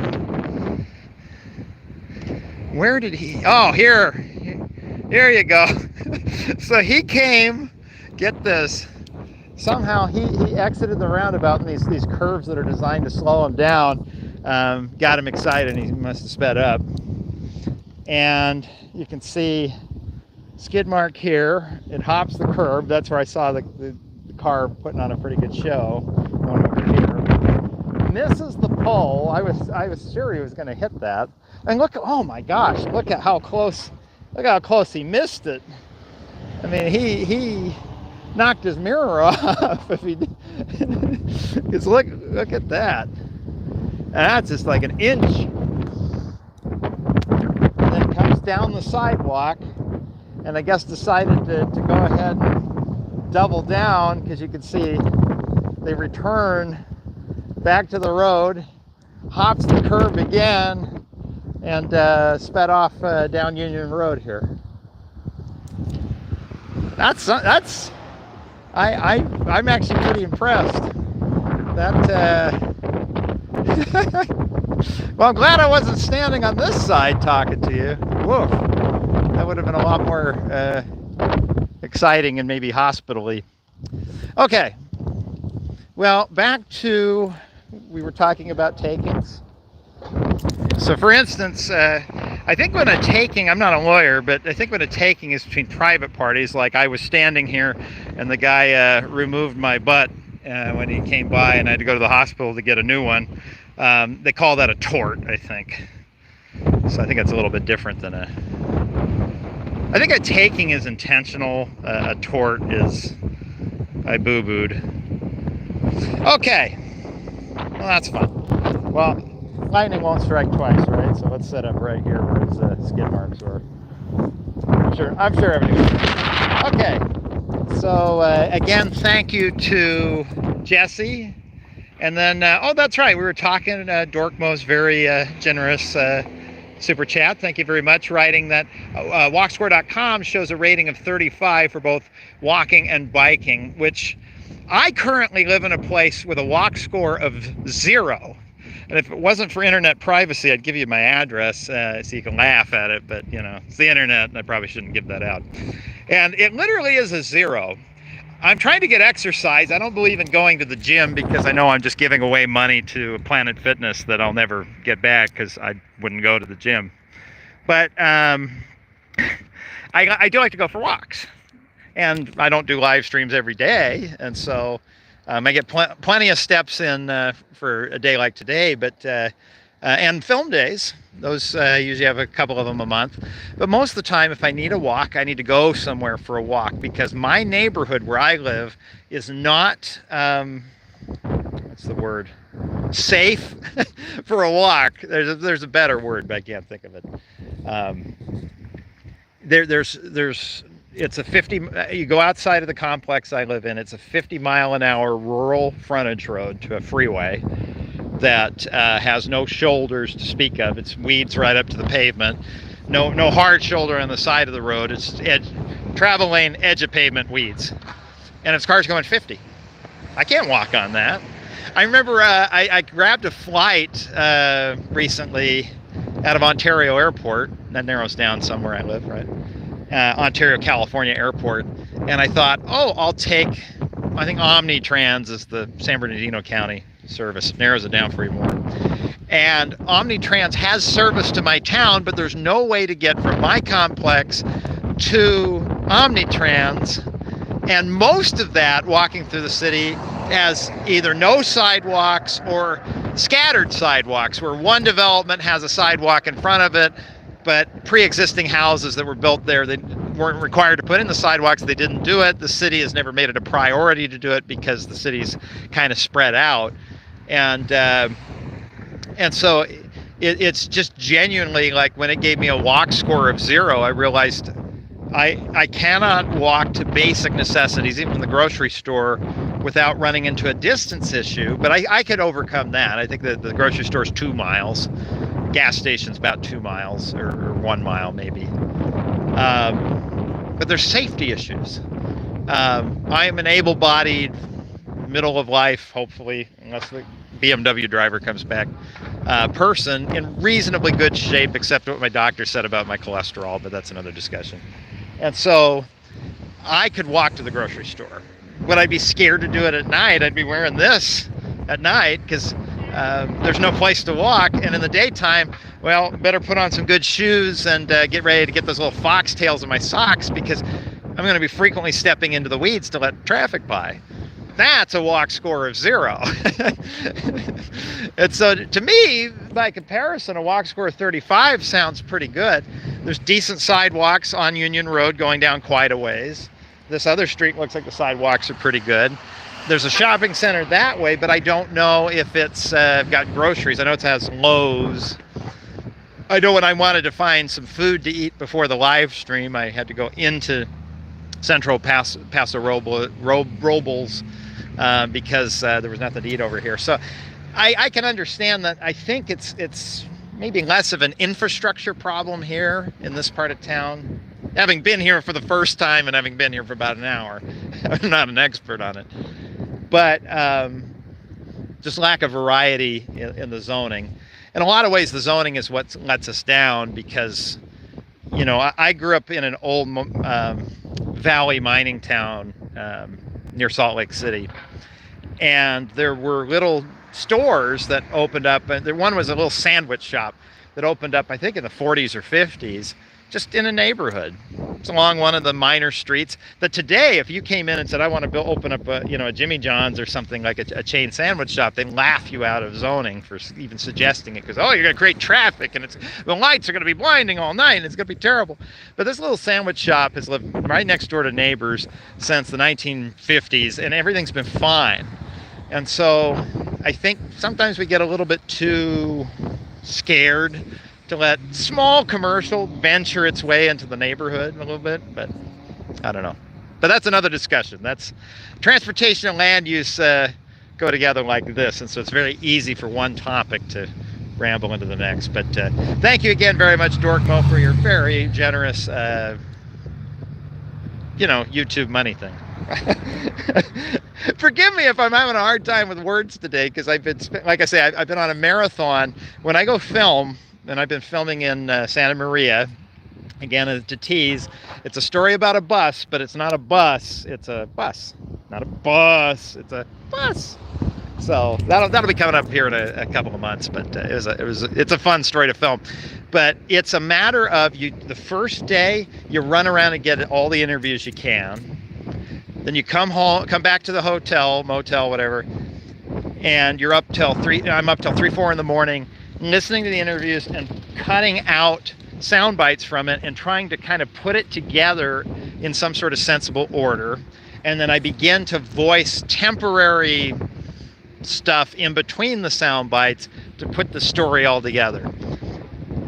Where did he? Oh, here. Here you go. So he came, get this. Somehow he exited the roundabout, and these curves that are designed to slow him down got him excited, and he must have sped up. And you can see skid mark here. It hops the curb. That's where I saw the car putting on a pretty good show going over here. And this is the pole. I was sure he was going to hit that. And look, oh my gosh, look at how close he missed it. I mean, he knocked his mirror off if he did. Because look at that. And that's just like an inch. And then it comes down the sidewalk, and I guess decided to go ahead and double down, because you can see they return back to the road, hops the curb again, and sped off down Union Road here. I'm actually pretty impressed. Well, I'm glad I wasn't standing on this side talking to you. Woof. That would have been a lot more exciting and maybe hospital-y. Okay. Well, back to, we were talking about takings. So for instance, I think when a taking, I'm not a lawyer, but I think when a taking is between private parties, like I was standing here and the guy removed my butt when he came by and I had to go to the hospital to get a new one. They call that a tort, I think. So I think that's a little bit different than I think a taking is intentional. A tort is, I boo-booed. Okay. Well, that's fun. Well, lightning won't strike twice, right? So let's set up right here where his skid marks were. I'm sure everything's okay. So again, thank you to Jesse. And then, oh, that's right, we were talking, Dorkmo's very generous super chat. Thank you very much. Writing that walkscore.com shows a rating of 35 for both walking and biking, which I currently live in a place with a walk score of 0. And if it wasn't for internet privacy, I'd give you my address so you can laugh at it. But, you know, it's the internet and I probably shouldn't give that out. And it literally is a 0. I'm trying to get exercise. I don't believe in going to the gym because I know I'm just giving away money to Planet Fitness that I'll never get back because I wouldn't go to the gym. But I do like to go for walks. And I don't do live streams every day. And so I get plenty of steps in for a day like today. But and film days. Those usually have a couple of them a month. But most of the time, if I need a walk, I need to go somewhere for a walk because my neighborhood where I live is not, what's the word? Safe for a walk. There's a better word, but I can't think of it. It's a 50, you go outside of the complex I live in, it's a 50-mile-an-hour rural frontage road to a freeway that has no shoulders to speak of. It's weeds right up to the pavement. No hard shoulder on the side of the road. It's travel lane, edge of pavement, weeds. And its car's going 50. I can't walk on that. I remember I grabbed a flight recently out of Ontario Airport. That narrows down somewhere I live, right? Ontario, California Airport. And I thought, oh, I'll take, I think Omnitrans is the San Bernardino County service, narrows it down for you more. And Omnitrans has service to my town, but there's no way to get from my complex to Omnitrans. And most of that walking through the city has either no sidewalks or scattered sidewalks, where one development has a sidewalk in front of it, but pre-existing houses that were built there, they weren't required to put in the sidewalks. They didn't do it. The city has never made it a priority to do it because the city's kind of spread out. And so it's just genuinely like when it gave me a walk score of 0, I realized I cannot walk to basic necessities, even from the grocery store, without running into a distance issue. But I could overcome that. I think that the grocery store is 2 miles. Gas station's about 2 miles or 1 mile maybe. But there's safety issues. I am an able-bodied, middle of life, hopefully, unless the BMW driver comes back, person in reasonably good shape, except what my doctor said about my cholesterol, but that's another discussion. And so I could walk to the grocery store. Would I be scared to do it at night? I'd be wearing this at night because there's no place to walk. And in the daytime, well, better put on some good shoes and get ready to get those little foxtails in my socks because I'm going to be frequently stepping into the weeds to let traffic by. That's a walk score of 0. And so to me, by comparison, a walk score of 35 sounds pretty good. There's decent sidewalks on Union Road going down quite a ways. This other street looks like the sidewalks are pretty good. There's a shopping center that way, but I don't know if it's got groceries. I know it has Lowe's. I know when I wanted to find some food to eat before the live stream, I had to go into Central Paso Robles because there was nothing to eat over here. So I can understand that. I think it's maybe less of an infrastructure problem here in this part of town. Having been here for the first time and having been here for about an hour, I'm not an expert on it. But just lack of variety in the zoning. In a lot of ways, the zoning is what lets us down because, you know, I grew up in an old valley mining town near Salt Lake City. And there were little stores that opened up. And one was a little sandwich shop that opened up, I think, in the 40s or 50s, just in a neighborhood. It's along one of the minor streets that today, if you came in and said, I want to open up a Jimmy John's or something like a chain sandwich shop, they'd laugh you out of zoning for even suggesting it because, oh, you're going to create traffic and the lights are going to be blinding all night and it's going to be terrible. But this little sandwich shop has lived right next door to neighbors since the 1950s and everything's been fine. And so I think sometimes we get a little bit too scared to let small commercial venture its way into the neighborhood a little bit, but I don't know. But that's another discussion. That's transportation and land use go together like this, and so it's very easy for one topic to ramble into the next. But thank you again very much, Dorkmo, for your very generous, YouTube money thing. Forgive me if I'm having a hard time with words today, because I've been, like I say, I've been on a marathon. When I go film, and I've been filming in Santa Maria, again, to tease, it's a story about a bus, but it's not a bus, it's a bus. Not a bus, it's a bus. So that'll be coming up here in a couple of months, but it's a fun story to film. But it's a matter of the first day you run around and get all the interviews you can. Then you come back to the hotel, motel, whatever, and you're up till 3. I'm up till 3, 4 in the morning, listening to the interviews and cutting out sound bites from it and trying to kind of put it together in some sort of sensible order. And then I begin to voice temporary stuff in between the sound bites to put the story all together.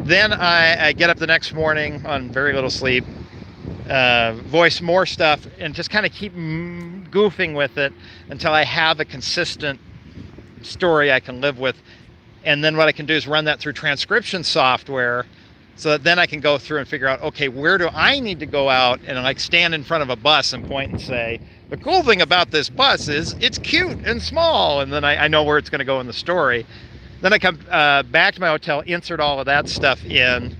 Then I get up the next morning on very little sleep, voice more stuff, and just kind of keep goofing with it until I have a consistent story I can live with. And then what I can do is run that through transcription software, so that then I can go through and figure out, okay, where do I need to go out and like stand in front of a bus and point and say, the cool thing about this bus is it's cute and small, and then I know where it's going to go in the story. Then I come back to my hotel, insert all of that stuff in,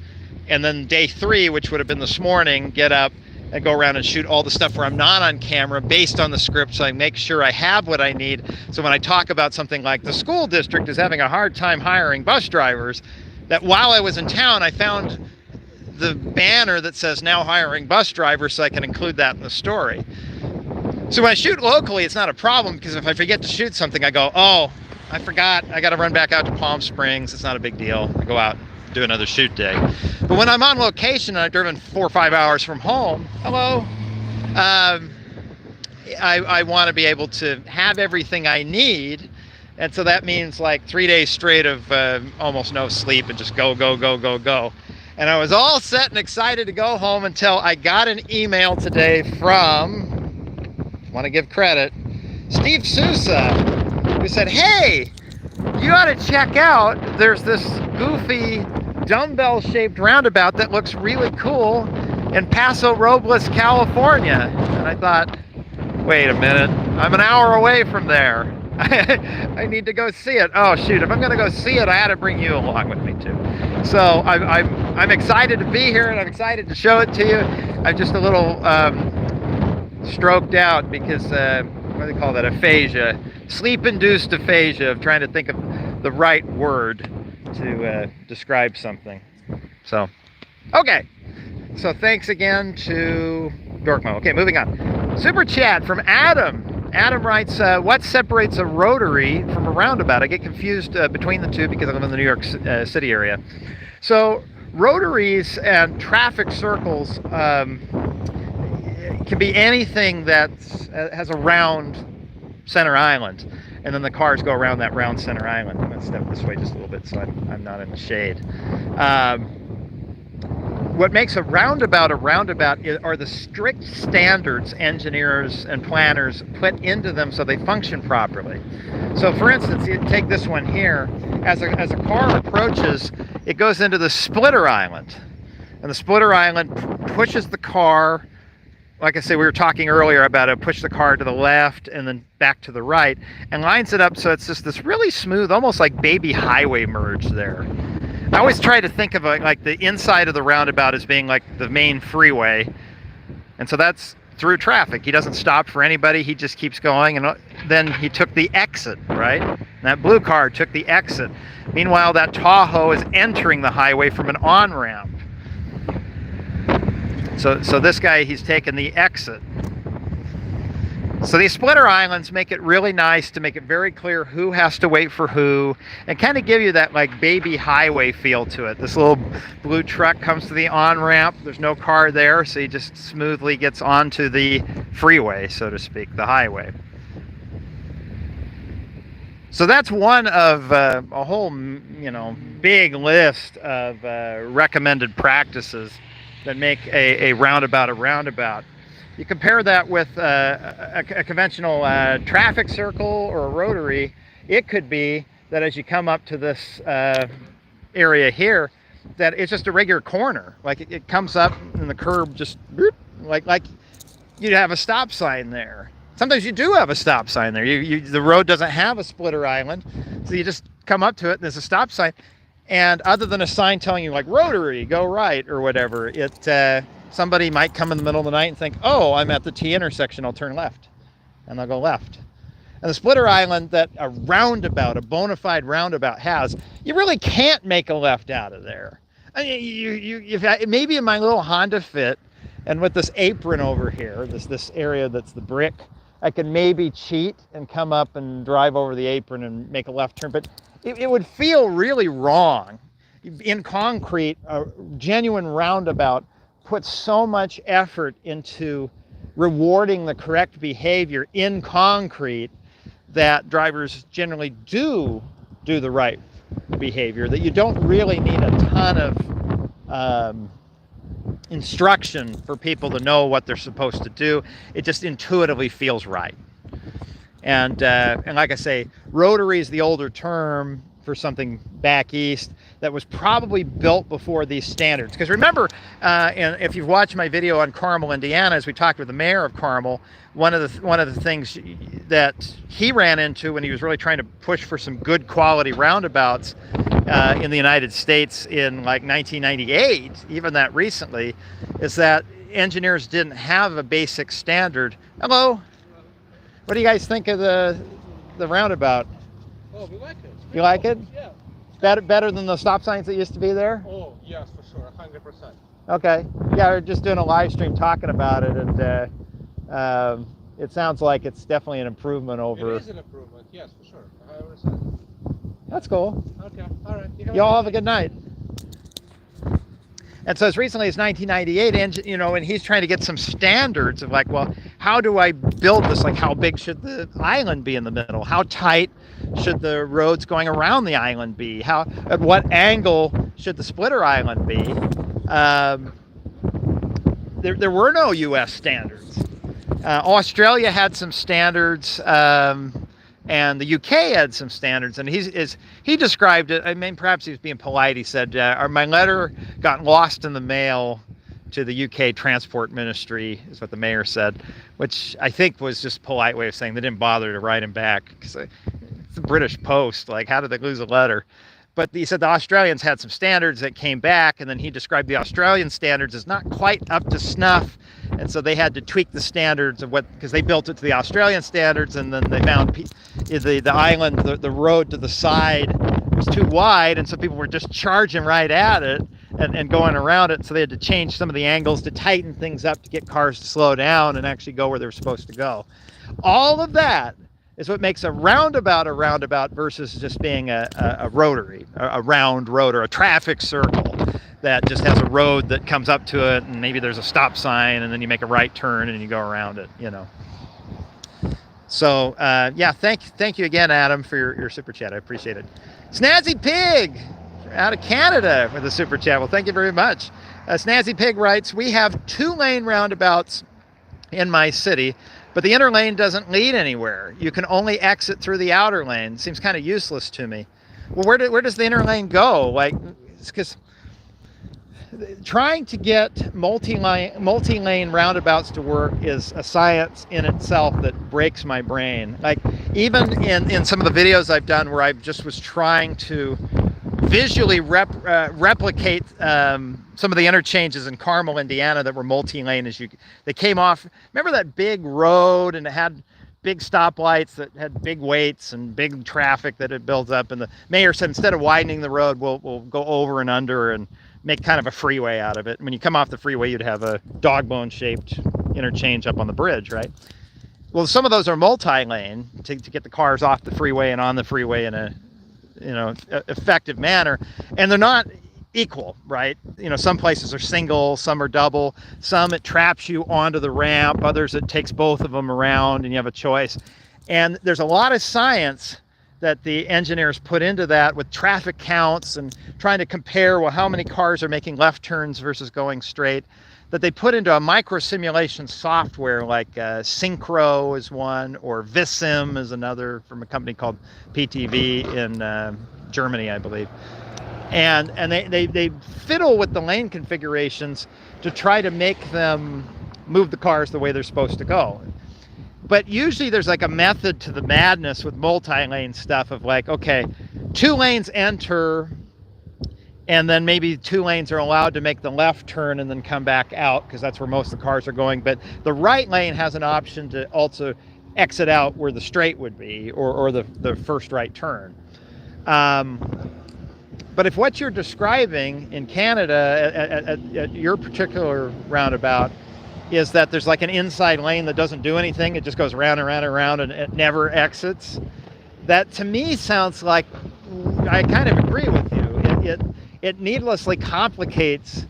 and then day 3, which would have been this morning, get up and go around and shoot all the stuff where I'm not on camera based on the script, so I make sure I have what I need. So when I talk about something like the school district is having a hard time hiring bus drivers, that while I was in town, I found the banner that says now hiring bus drivers, so I can include that in the story. So when I shoot locally, it's not a problem, because if I forget to shoot something, I go, oh, I forgot, I got to run back out to Palm Springs. It's not a big deal. I go out, do another shoot day. But when I'm on location and I've driven 4 or 5 hours from home, hello, I want to be able to have everything I need. And so that means like 3 days straight of almost no sleep and just go, go, go, go, go. And I was all set and excited to go home until I got an email today from, want to give credit, Steve Sousa, who said, hey, you ought to check out, there's this goofy dumbbell-shaped roundabout that looks really cool in Paso Robles, California. And I thought, wait a minute, I'm an hour away from there. I need to go see it. Oh shoot, if I'm gonna go see it, I had to bring you along with me too. So I'm excited to be here, and I'm excited to show it to you. I'm just a little stroked out because what do they call that, aphasia, sleep-induced aphasia of trying to think of the right word to describe something. So okay, so thanks again to Dorkmo. Okay, moving on. Super chat from Adam. Adam writes, what separates a rotary from a roundabout? I get confused between the two because I live in the New York City area. So rotaries and traffic circles can be anything that has a round center island, and then the cars go around that round center island. I'm going to step this way just a little bit so I'm not in the shade. What makes a roundabout are the strict standards engineers and planners put into them so they function properly. So for instance, you take this one here, as a car approaches, it goes into the splitter island. And the splitter island pushes the car, like I said, we were talking earlier about it, push the car to the left and then back to the right, and lines it up so it's just this really smooth, almost like baby highway merge there. I always try to think of like the inside of the roundabout as being like the main freeway, and so that's through traffic. He doesn't stop for anybody, he just keeps going, and then he took the exit, right? And that blue car took the exit. Meanwhile, that Tahoe is entering the highway from an on-ramp. So this guy, he's taken the exit. So these splitter islands make it really nice to make it very clear who has to wait for who, and kind of give you that like baby highway feel to it. This little blue truck comes to the on-ramp, there's no car there, so he just smoothly gets onto the freeway, so to speak, the highway. So that's one of a whole, big list of recommended practices that make a roundabout a roundabout. You compare that with a conventional traffic circle or a rotary. It could be that as you come up to this area here, that it's just a regular corner. Like it comes up and the curb just, like you'd have a stop sign there. Sometimes you do have a stop sign there. The road doesn't have a splitter island, so you just come up to it and there's a stop sign. And other than a sign telling you like rotary, go right or whatever, somebody might come in the middle of the night and think, oh, I'm at the T intersection, I'll turn left. And they'll go left. And the splitter island that a roundabout, a bona fide roundabout has, you really can't make a left out of there. I mean, maybe in my little Honda Fit, and with this apron over here, this area that's the brick, I could maybe cheat and come up and drive over the apron and make a left turn, but it would feel really wrong. In concrete, a genuine roundabout puts so much effort into rewarding the correct behavior in concrete that drivers generally do the right behavior, that you don't really need a ton of instruction for people to know what they're supposed to do. It just intuitively feels right. And like I say, rotary is the older term for something back east that was probably built before these standards. Because remember, and if you've watched my video on Carmel, Indiana, as we talked with the mayor of Carmel, one of the things that he ran into when he was really trying to push for some good quality roundabouts in the United States in like 1998, even that recently, is that engineers didn't have a basic standard. Hello. What do you guys think of the roundabout? Oh, we like it. You like it? Yeah. Better than the stop signs that used to be there? Oh, yes, for sure, 100%. Okay. Yeah, we're just doing a live stream talking about it, and it sounds like it's definitely an improvement over. It is an improvement, yes, for sure, 100%. That's cool. Okay, all right. Y'all have a good night. And so as recently as 1998, and he's trying to get some standards of like, well, how do I build this? Like, how big should the island be in the middle? How tight should the roads going around the island be? At what angle should the splitter island be? There were no U.S. standards. Australia had some standards, and the UK had some standards, and he described it. I mean, perhaps he was being polite. He said, my letter got lost in the mail to the UK Transport Ministry, is what the mayor said, which I think was just a polite way of saying they didn't bother to write him back, because it's the British Post. Like, how did they lose a letter? But he said the Australians had some standards that came back, and then he described the Australian standards as not quite up to snuff. And so they had to tweak the standards of because they built it to the Australian standards, and then they found the island, the road to the side was too wide, and so people were just charging right at it and going around it. So they had to change some of the angles to tighten things up to get cars to slow down and actually go where they were supposed to go. All of that is what makes a roundabout versus just being a rotary, a round road, or a traffic circle that just has a road that comes up to it, and maybe there's a stop sign, and then you make a right turn and you go around it, So yeah, thank you again, Adam, for your super chat. I appreciate it. Snazzy Pig out of Canada with a super chat. Well, thank you very much. Snazzy Pig writes, we have 2-lane roundabouts in my city, but the inner lane doesn't lead anywhere. You can only exit through the outer lane. Seems kind of useless to me. Well, where does the inner lane go? Like, because trying to get multi-lane roundabouts to work is a science in itself that breaks my brain. Like, even in some of the videos I've done where I just was trying to visually replicate some of the interchanges in Carmel, Indiana that were multi-lane, they came off. Remember that big road, and it had big stoplights that had big weights and big traffic that it builds up, and the mayor said instead of widening the road, we'll go over and under and make kind of a freeway out of it. When you come off the freeway, you'd have a dog bone shaped interchange up on the bridge, right? Well, some of those are multi-lane to get the cars off the freeway and on the freeway in a effective manner, and they're not equal, right? Some places are single, some are double, some it traps you onto the ramp, others it takes both of them around and you have a choice. And there's a lot of science that the engineers put into that with traffic counts and trying to compare, well, how many cars are making left turns versus going straight, that they put into a micro simulation software like Synchro is one, or Vissim is another, from a company called PTV in Germany, I believe. And they fiddle with the lane configurations to try to make them move the cars the way they're supposed to go. But usually there's like a method to the madness with multi-lane stuff of like, okay, 2 lanes enter, and then maybe 2 lanes are allowed to make the left turn and then come back out because that's where most of the cars are going. But the right lane has an option to also exit out where the straight would be, or the first right turn. But if what you're describing in Canada at your particular roundabout is that there's like an inside lane that doesn't do anything, it just goes around and around and around and it never exits, that to me sounds like, I kind of agree with you. It needlessly complicates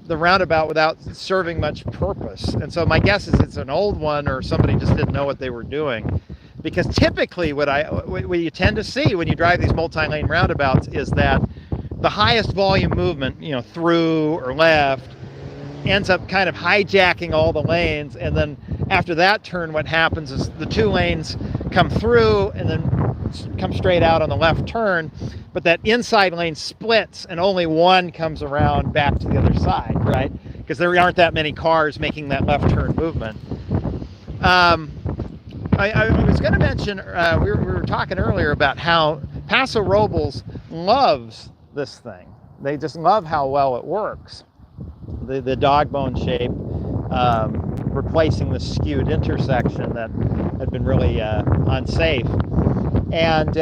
the roundabout without serving much purpose. And so my guess is it's an old one, or somebody just didn't know what they were doing. Because typically what you tend to see when you drive these multi-lane roundabouts is that the highest volume movement, you know, through or left, ends up kind of hijacking all the lanes, and then after that turn what happens is the 2 lanes come through and then come straight out on the left turn, but that inside lane splits and only one comes around back to the other side, right? Because there aren't that many cars making that left turn movement. I was going to mention, we were talking earlier about how Paso Robles loves this thing. They just love how well it works. The dog bone shape, replacing the skewed intersection that had been really unsafe. And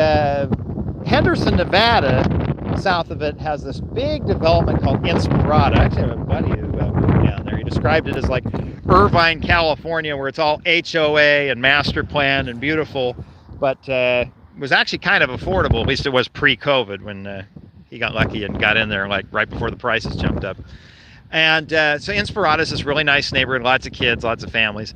Henderson, Nevada, south of it, has this big development called Inspirada. Actually, I have a buddy who moved down there. He described it as like Irvine, California, where it's all HOA and master plan and beautiful, but was actually kind of affordable. At least it was pre-COVID, when he got lucky and got in there like right before the prices jumped up. And so Inspirada is this really nice neighborhood, lots of kids, lots of families.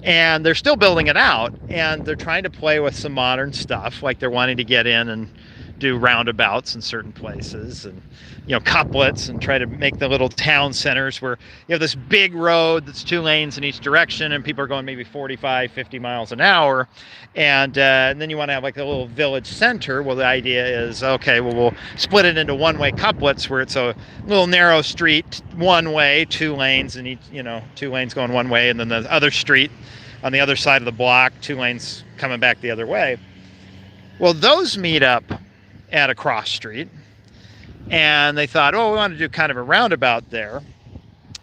And they're still building it out, and they're trying to play with some modern stuff, like they're wanting to get in and do roundabouts in certain places, and, you know, couplets, and try to make the little town centers where you have this big road that's 2 lanes in each direction and people are going maybe 45, 50 miles an hour. And then you want to have like a little village center. Well, the idea is, okay, well, we'll split it into one-way couplets where it's a little narrow street, one way, 2 lanes, and each, you know, 2 lanes going one way, and then the other street on the other side of the block, 2 lanes coming back the other way. Well, those meet up at a cross street, and they thought, oh, we want to do kind of a roundabout there.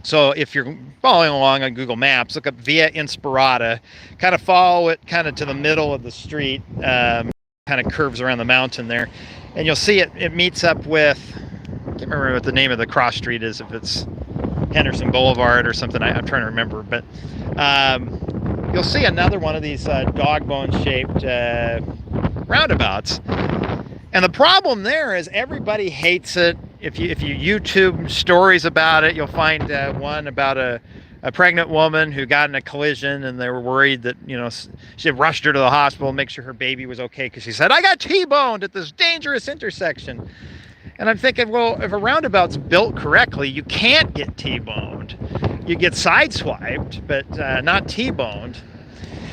So if you're following along on Google Maps, look up Via Inspirada, kind of follow it kind of to the middle of the street, kind of curves around the mountain there, and you'll see it meets up with, I can't remember what the name of the cross street is, if it's Henderson Boulevard or something, I'm trying to remember, but you'll see another one of these dog bone shaped roundabouts. And the problem there is everybody hates it. If you YouTube stories about it, you'll find one about a pregnant woman who got in a collision, and they were worried that, you know, she had rushed her to the hospital and make sure her baby was okay, because she said, I got T-boned at this dangerous intersection. And I'm thinking, well, if a roundabout's built correctly, you can't get T-boned. You get sideswiped, but not T-boned.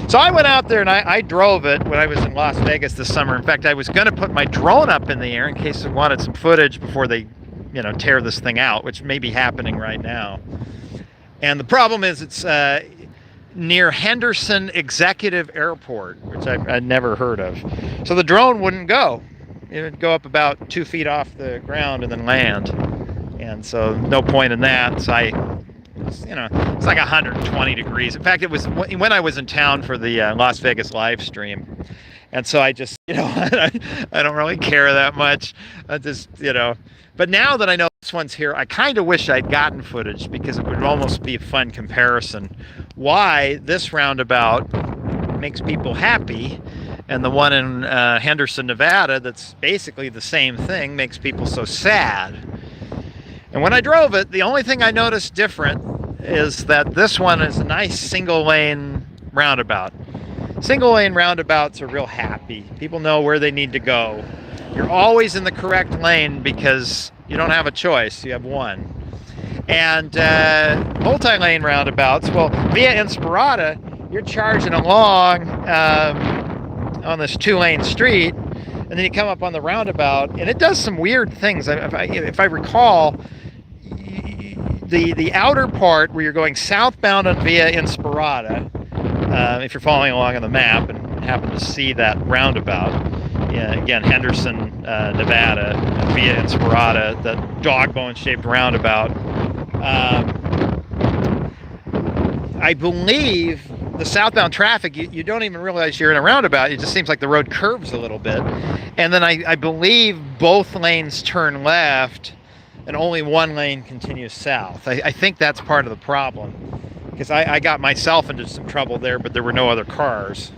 So I went out there and I drove it when I was in Las Vegas this summer. In fact, I was going to put my drone up in the air in case I wanted some footage before they, you know, tear this thing out, which may be happening right now. And the problem is it's near Henderson Executive Airport, which I'd never heard of. So the drone wouldn't go. It would go up about 2 feet off the ground and then land. And so no point in that. So you know, it's like 120 degrees. In fact, it was when I was in town for the Las Vegas live stream. And so I just, you know, I don't really care that much. I just, you know, but now that I know this one's here, I kind of wish I'd gotten footage, because it would almost be a fun comparison. Why this roundabout makes people happy, and the one in Henderson, Nevada, that's basically the same thing, makes people so sad. And when I drove it, the only thing I noticed different is that this one is a nice single lane roundabout. Single lane roundabouts are real happy. People know where they need to go. You're always in the correct lane because you don't have a choice. You have one. And multi-lane roundabouts, well, via Inspirata, you're charging along on this 2-lane street, and then you come up on the roundabout, and it does some weird things. If I recall, the outer part where you're going southbound on via Inspirata, if you're following along on the map and happen to see that roundabout, again, Henderson, Nevada, via Inspirata, the dog bone shaped roundabout. I believe the southbound traffic, you don't even realize you're in a roundabout. It just seems like the road curves a little bit. And then I believe both lanes turn left and only one lane continues south. I think that's part of the problem, because I got myself into some trouble there, but there were no other cars.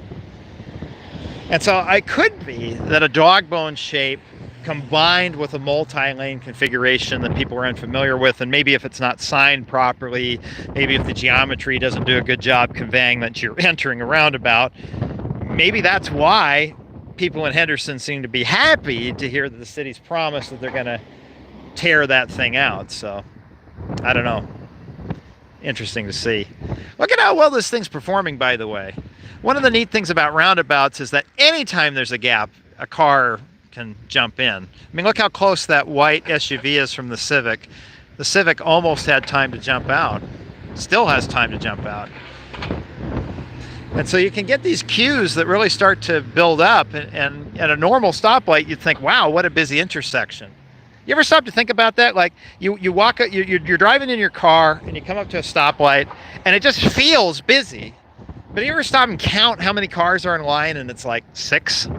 And so I could be that a dog bone shape combined with a multi-lane configuration that people are unfamiliar with, and maybe if it's not signed properly, maybe if the geometry doesn't do a good job conveying that you're entering a roundabout, maybe that's why people in Henderson seem to be happy to hear that the city's promised that they're going to tear that thing out. So I don't know. Interesting to see. Look at how well this thing's performing, by the way. One of the neat things about roundabouts is that anytime there's a gap, a car can jump in. I mean, look how close that white SUV is from the Civic. The Civic almost had time to jump out. Still has time to jump out. And so you can get these queues that really start to build up, and at a normal stoplight you'd think, wow, what a busy intersection. You ever stop to think about that? Like you walk, you're driving in your car and you come up to a stoplight and it just feels busy. But you ever stop and count how many cars are in line and it's like 6?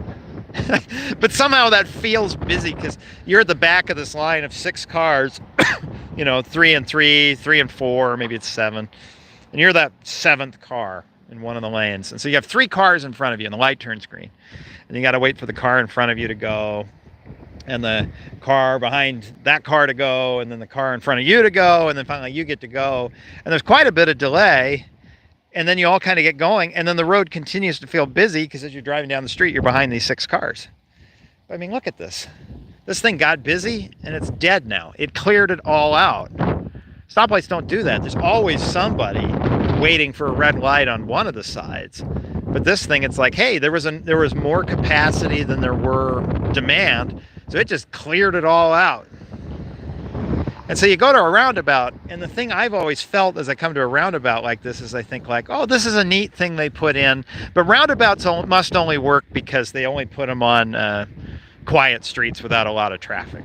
But somehow that feels busy because you're at the back of this line of 6 cars, 3 and 3, 3 and 4, maybe it's 7. And you're that 7th car in one of the lanes. And so you have 3 cars in front of you and the light turns green. And you got to wait for the car in front of you to go, and the car behind that car to go, and then the car in front of you to go, and then finally you get to go. And there's quite a bit of delay. And then you all kind of get going, and then the road continues to feel busy because as you're driving down the street, you're behind these 6 cars. I mean, look at this. This thing got busy, and it's dead now. It cleared it all out. Stoplights don't do that. There's always somebody waiting for a red light on one of the sides. But this thing, it's like, hey, there was more capacity than there were demand, so it just cleared it all out. And so you go to a roundabout, and the thing I've always felt as I come to a roundabout like this is I think like, oh, this is a neat thing they put in. But roundabouts must only work because they only put them on quiet streets without a lot of traffic.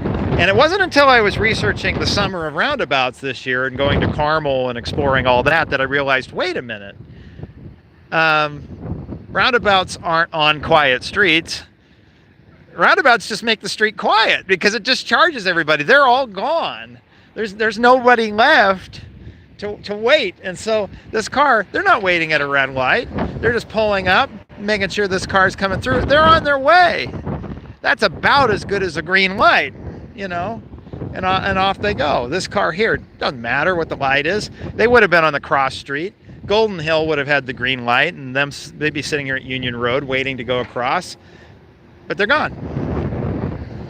And it wasn't until I was researching the summer of roundabouts this year and going to Carmel and exploring all that I realized, wait a minute. Roundabouts aren't on quiet streets. Roundabouts just make the street quiet because it just charges everybody. They're all gone. There's nobody left to wait. And so this car, they're not waiting at a red light. They're just pulling up, making sure this car's coming through. They're on their way. That's about as good as a green light, and off they go. This car here, doesn't matter what the light is. They would have been on the cross street. Golden Hill would have had the green light, and they'd be sitting here at Union Road waiting to go across. But they're gone.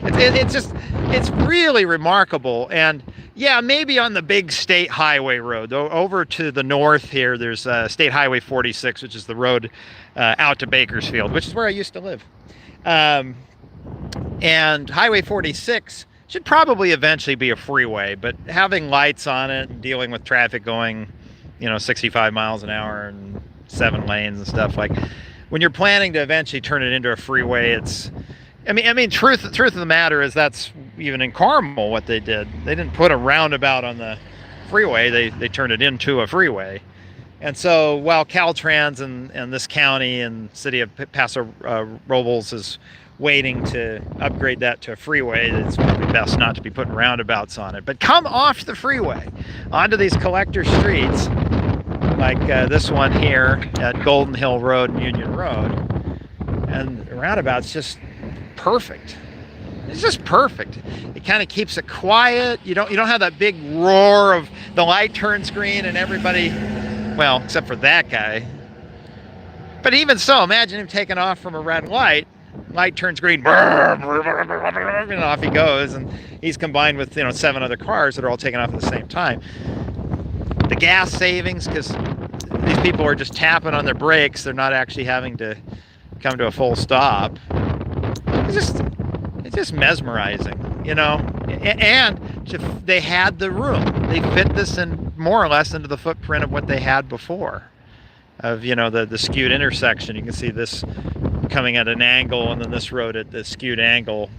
It's really remarkable. And yeah, maybe on the big state highway road over to the north here, there's State Highway 46, which is the road out to Bakersfield, which is where I used to live. And Highway 46 should probably eventually be a freeway, but having lights on it and dealing with traffic going, 65 miles an hour and 7 lanes and stuff, like when you're planning to eventually turn it into a freeway, truth of the matter is that's even in Carmel what they did. They didn't put a roundabout on the freeway. They turned it into a freeway. And so while Caltrans and this county and city of Paso Robles is waiting to upgrade that to a freeway, it's probably best not to be putting roundabouts on it. But come off the freeway onto these collector streets like this one here at Golden Hill Road and Union Road, and the roundabout's just perfect. It's just perfect. It kind of keeps it quiet. You don't have that big roar of the light turns green and everybody, well, except for that guy, But even so, imagine him taking off from a red light. Light turns green, and off he goes, and he's combined with 7 other cars that are all taking off at the same time. The gas savings, because these people are just tapping on their brakes, they're not actually having to come to a full stop. It's just mesmerizing, And they had the room. They fit this in more or less into the footprint of what they had before. Of the skewed intersection. You can see this coming at an angle, and then this road at the skewed angle.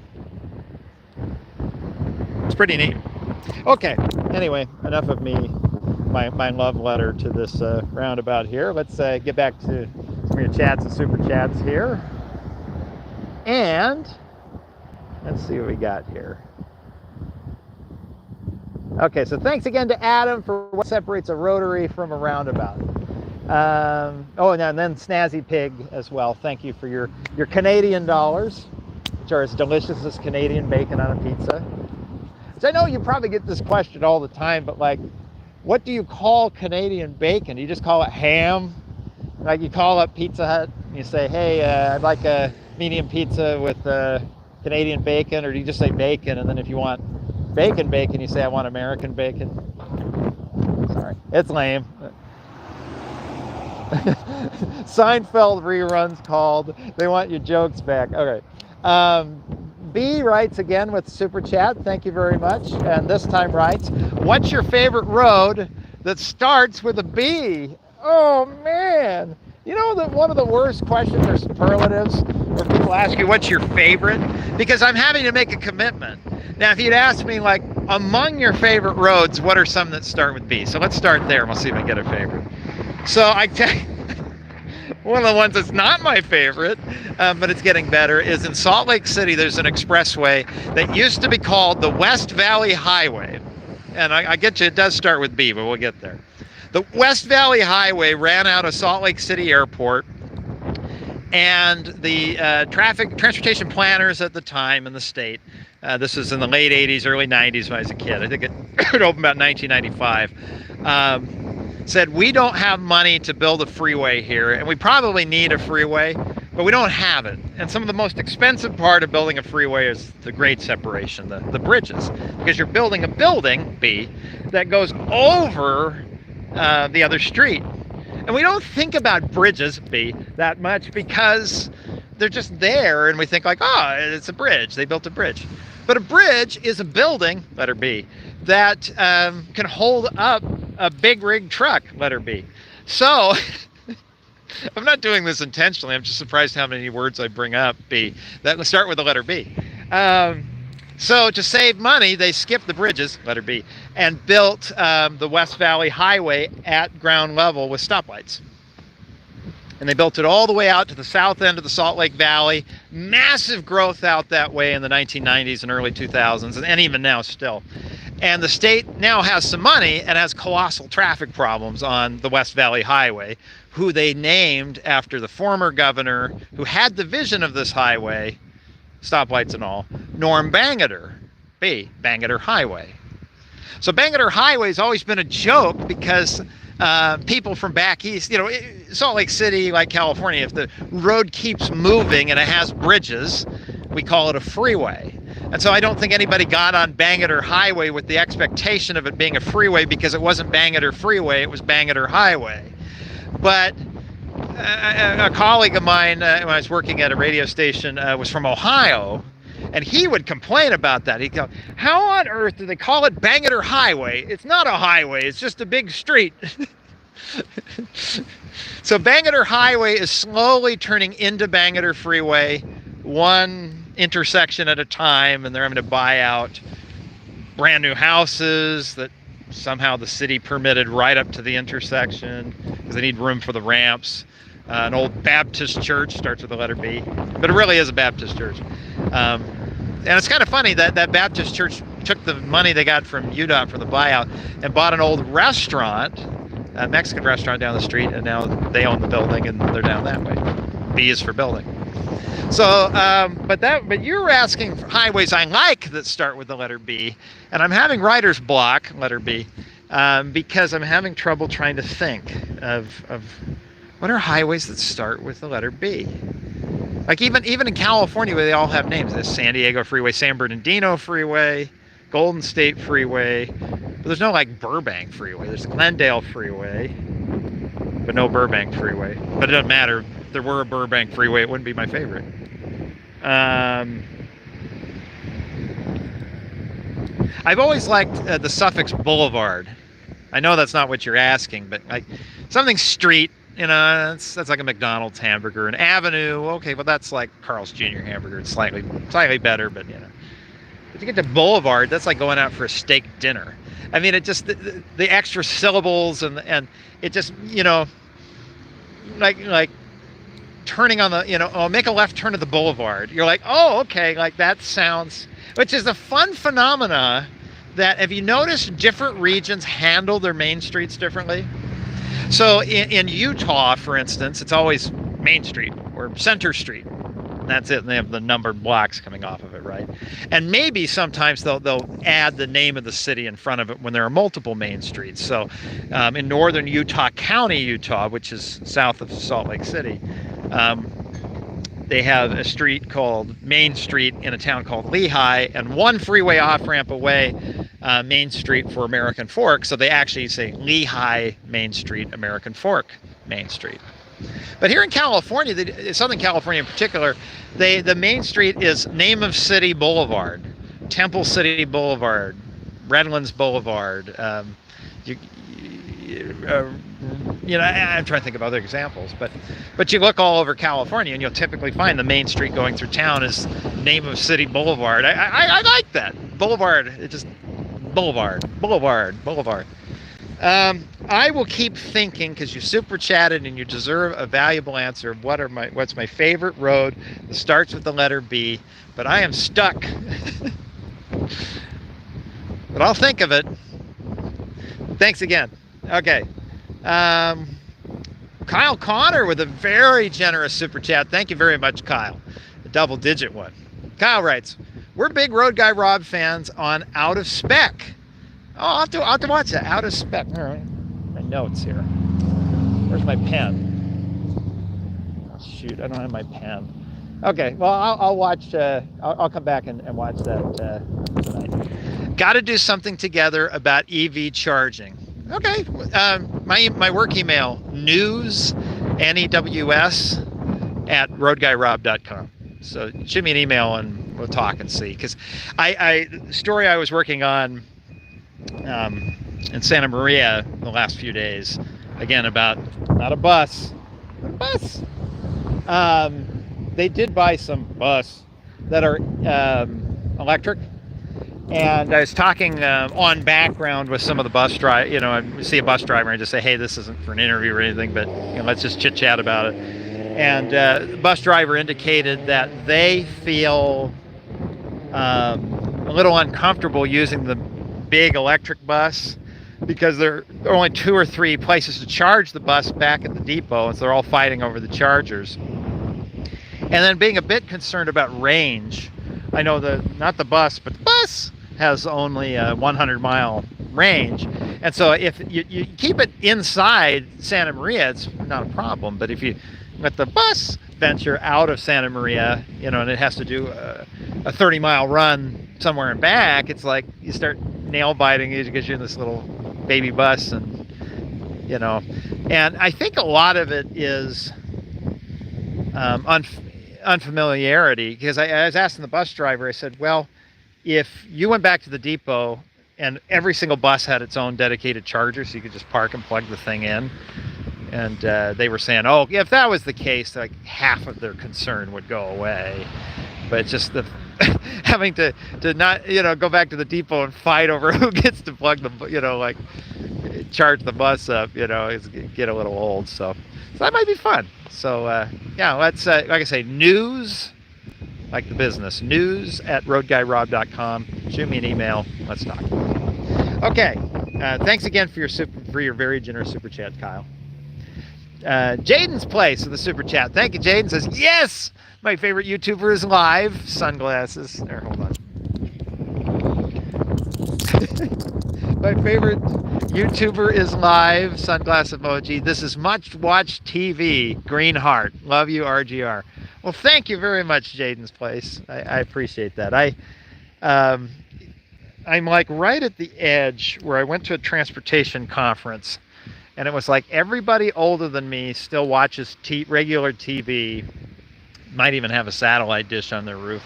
It's pretty neat. Okay, anyway, enough of me, my love letter to this roundabout here. Let's get back to some of your chats and super chats here. And let's see what we got here. Okay, so thanks again to Adam for what separates a rotary from a roundabout. And then Snazzy Pig as well. Thank you for your Canadian dollars, which are as delicious as Canadian bacon on a pizza. So I know you probably get this question all the time, but like, what do you call Canadian bacon? Do you just call it ham? Like you call up Pizza Hut and you say, hey, I'd like a medium pizza with Canadian bacon, or do you just say bacon? And then if you want bacon, you say, I want American bacon. Sorry, it's lame. Seinfeld reruns called. They want your jokes back. Okay. B writes again with super chat. Thank you very much. And this time writes, what's your favorite road that starts with a B? Oh man. You know that one of the worst questions are superlatives, where people ask you what's your favorite, because I'm having to make a commitment. Now, if you'd ask me, like, among your favorite roads, what are some that start with B? So let's start there and we'll see if I get a favorite. So I tell you, one of the ones that's not my favorite, but it's getting better, is in Salt Lake City. There's an expressway that used to be called the West Valley Highway. And I get you, it does start with B, but we'll get there. The West Valley Highway ran out of Salt Lake City Airport, and the transportation planners at the time in the state, this was in the late 80s, early 90s when I was a kid, I think it opened about 1995, said, we don't have money to build a freeway here, and we probably need a freeway, but we don't have it. And some of the most expensive part of building a freeway is the grade separation, the bridges, because you're building a building, B, that goes over the other street. And we don't think about bridges, B, that much because they're just there, and we think like, oh, it's a bridge. They built a bridge. But a bridge is a building, letter B, that can hold up a big rig truck, letter B. So, I'm not doing this intentionally. I'm just surprised how many words I bring up, B, that start with the letter B. So to save money, they skipped the bridges, letter B, and built the West Valley Highway at ground level with stoplights. And they built it all the way out to the south end of the Salt Lake Valley. Massive growth out that way in the 1990s and early 2000s, and even now still. And the state now has some money and has colossal traffic problems on the West Valley Highway, who they named after the former governor who had the vision of this highway, stoplights and all, Norm Bangerter, B, Bangerter Highway. So Bangerter Highway has always been a joke because people from back east, Salt Lake City, like California, if the road keeps moving and it has bridges, we call it a freeway. And so I don't think anybody got on Bangerter Highway with the expectation of it being a freeway, because it wasn't Bangerter Freeway, it was Bangerter Highway. But a colleague of mine, when I was working at a radio station, was from Ohio, and he would complain about that. He'd go, how on earth do they call it Bangerter Highway? It's not a highway, it's just a big street. So Bangerter Highway is slowly turning into Bangerter Freeway, one intersection at a time, and they're having to buy out brand new houses that somehow the city permitted right up to the intersection because they need room for the ramps. An old Baptist church starts with the letter B, but it really is a Baptist church. And it's kind of funny that that Baptist church took the money they got from UDOT for the buyout and bought an old restaurant, a Mexican restaurant down the street, and now they own the building and they're down that way. B is for building. So, but you were asking for highways I like that start with the letter B, and I'm having writer's block, letter B, because I'm having trouble trying to think of What are highways that start with the letter B? Like even in California, where they all have names. There's San Diego Freeway, San Bernardino Freeway, Golden State Freeway. But there's no like Burbank Freeway. There's the Glendale Freeway, but no Burbank Freeway. But it doesn't matter. If there were a Burbank Freeway, it wouldn't be my favorite. I've always liked the suffix boulevard. I know that's not what you're asking, but like something street, you know, that's like a McDonald's hamburger. An avenue, okay, well that's like Carl's Jr. hamburger. It's slightly better, but you know. If you get to boulevard, that's like going out for a steak dinner. I mean, it just the extra syllables and it just, you know, like turning on the, you know, oh, make a left turn at the boulevard. You're like, oh, okay, like that sounds, which is a fun phenomena that, if you notice, different regions handle their main streets differently. So in Utah, for instance, it's always Main Street or Center Street. And that's it. And they have the numbered blocks coming off of it, right? And maybe sometimes they'll add the name of the city in front of it when there are multiple main streets. So in northern Utah County, Utah, which is south of Salt Lake City, they have a street called Main Street in a town called Lehigh, and one freeway off-ramp away, Main Street for American Fork. So they actually say Lehigh Main Street, American Fork Main Street. But here in California, Southern California in particular, the Main Street is Name of City Boulevard, Temple City Boulevard, Redlands Boulevard. You know, I'm trying to think of other examples, but you look all over California and you'll typically find the main street going through town is Name of City Boulevard. I like that. Boulevard, it just, Boulevard. I will keep thinking, because you super chatted and you deserve a valuable answer of what's my favorite road that starts with the letter B, but I am stuck. But I'll think of it. Thanks again. Okay. Kyle Connor with a very generous super chat. Thank you very much, Kyle. A double-digit one. Kyle writes, we're big Road Guy Rob fans on Out of Spec. Oh, I'll have to watch that. Out of Spec. All right. My notes here. Where's my pen? Oh, shoot, I don't have my pen. Okay, well, I'll watch, I'll come back and watch that tonight. Got to do something together about EV charging. Okay, my work email, news, N-E-W-S, at roadguyrob.com. So shoot me an email and we'll talk and see. Because the story I was working on in Santa Maria the last few days, again, about not a bus, but a bus. They did buy some bus that are electric. And I was talking on background with some of the bus drive. You know, I see a bus driver and I just say, hey, this isn't for an interview or anything, but you know, let's just chit chat about it. And the bus driver indicated that they feel a little uncomfortable using the big electric bus because there are only 2 or 3 places to charge the bus back at the depot, and so they're all fighting over the chargers. And then being a bit concerned about range, I know not the bus, but the bus has only a 100-mile range. And so if you keep it inside Santa Maria, it's not a problem. But if you let the bus venture out of Santa Maria, you know, and it has to do a 30-mile run somewhere and back, it's like you start nail biting it because you're in this little baby bus, and you know. And I think a lot of it is unfamiliarity, because I was asking the bus driver, I said, well, if you went back to the depot and every single bus had its own dedicated charger so you could just park and plug the thing in, and they were saying, oh, if that was the case, like half of their concern would go away. But it's just the having to not, you know, go back to the depot and fight over who gets to plug the, you know, like charge the bus up, you know, it's get a little old. So that might be fun. So yeah, let's like I say, news, like the business, news at roadguyrob.com. Shoot me an email. Let's talk. Okay, thanks again for your very generous super chat, Kyle. Jaden's Place with the super chat. Thank you, Jaden. Says, yes, my favorite YouTuber is live. Sunglasses. There, hold on. My favorite YouTuber is live. Sunglass emoji. This is much watched TV. Green heart. Love you, RGR. Well, thank you very much, Jaden's Place. I appreciate that. I'm like right at the edge where I went to a transportation conference, and it was like everybody older than me still watches regular TV, might even have a satellite dish on their roof,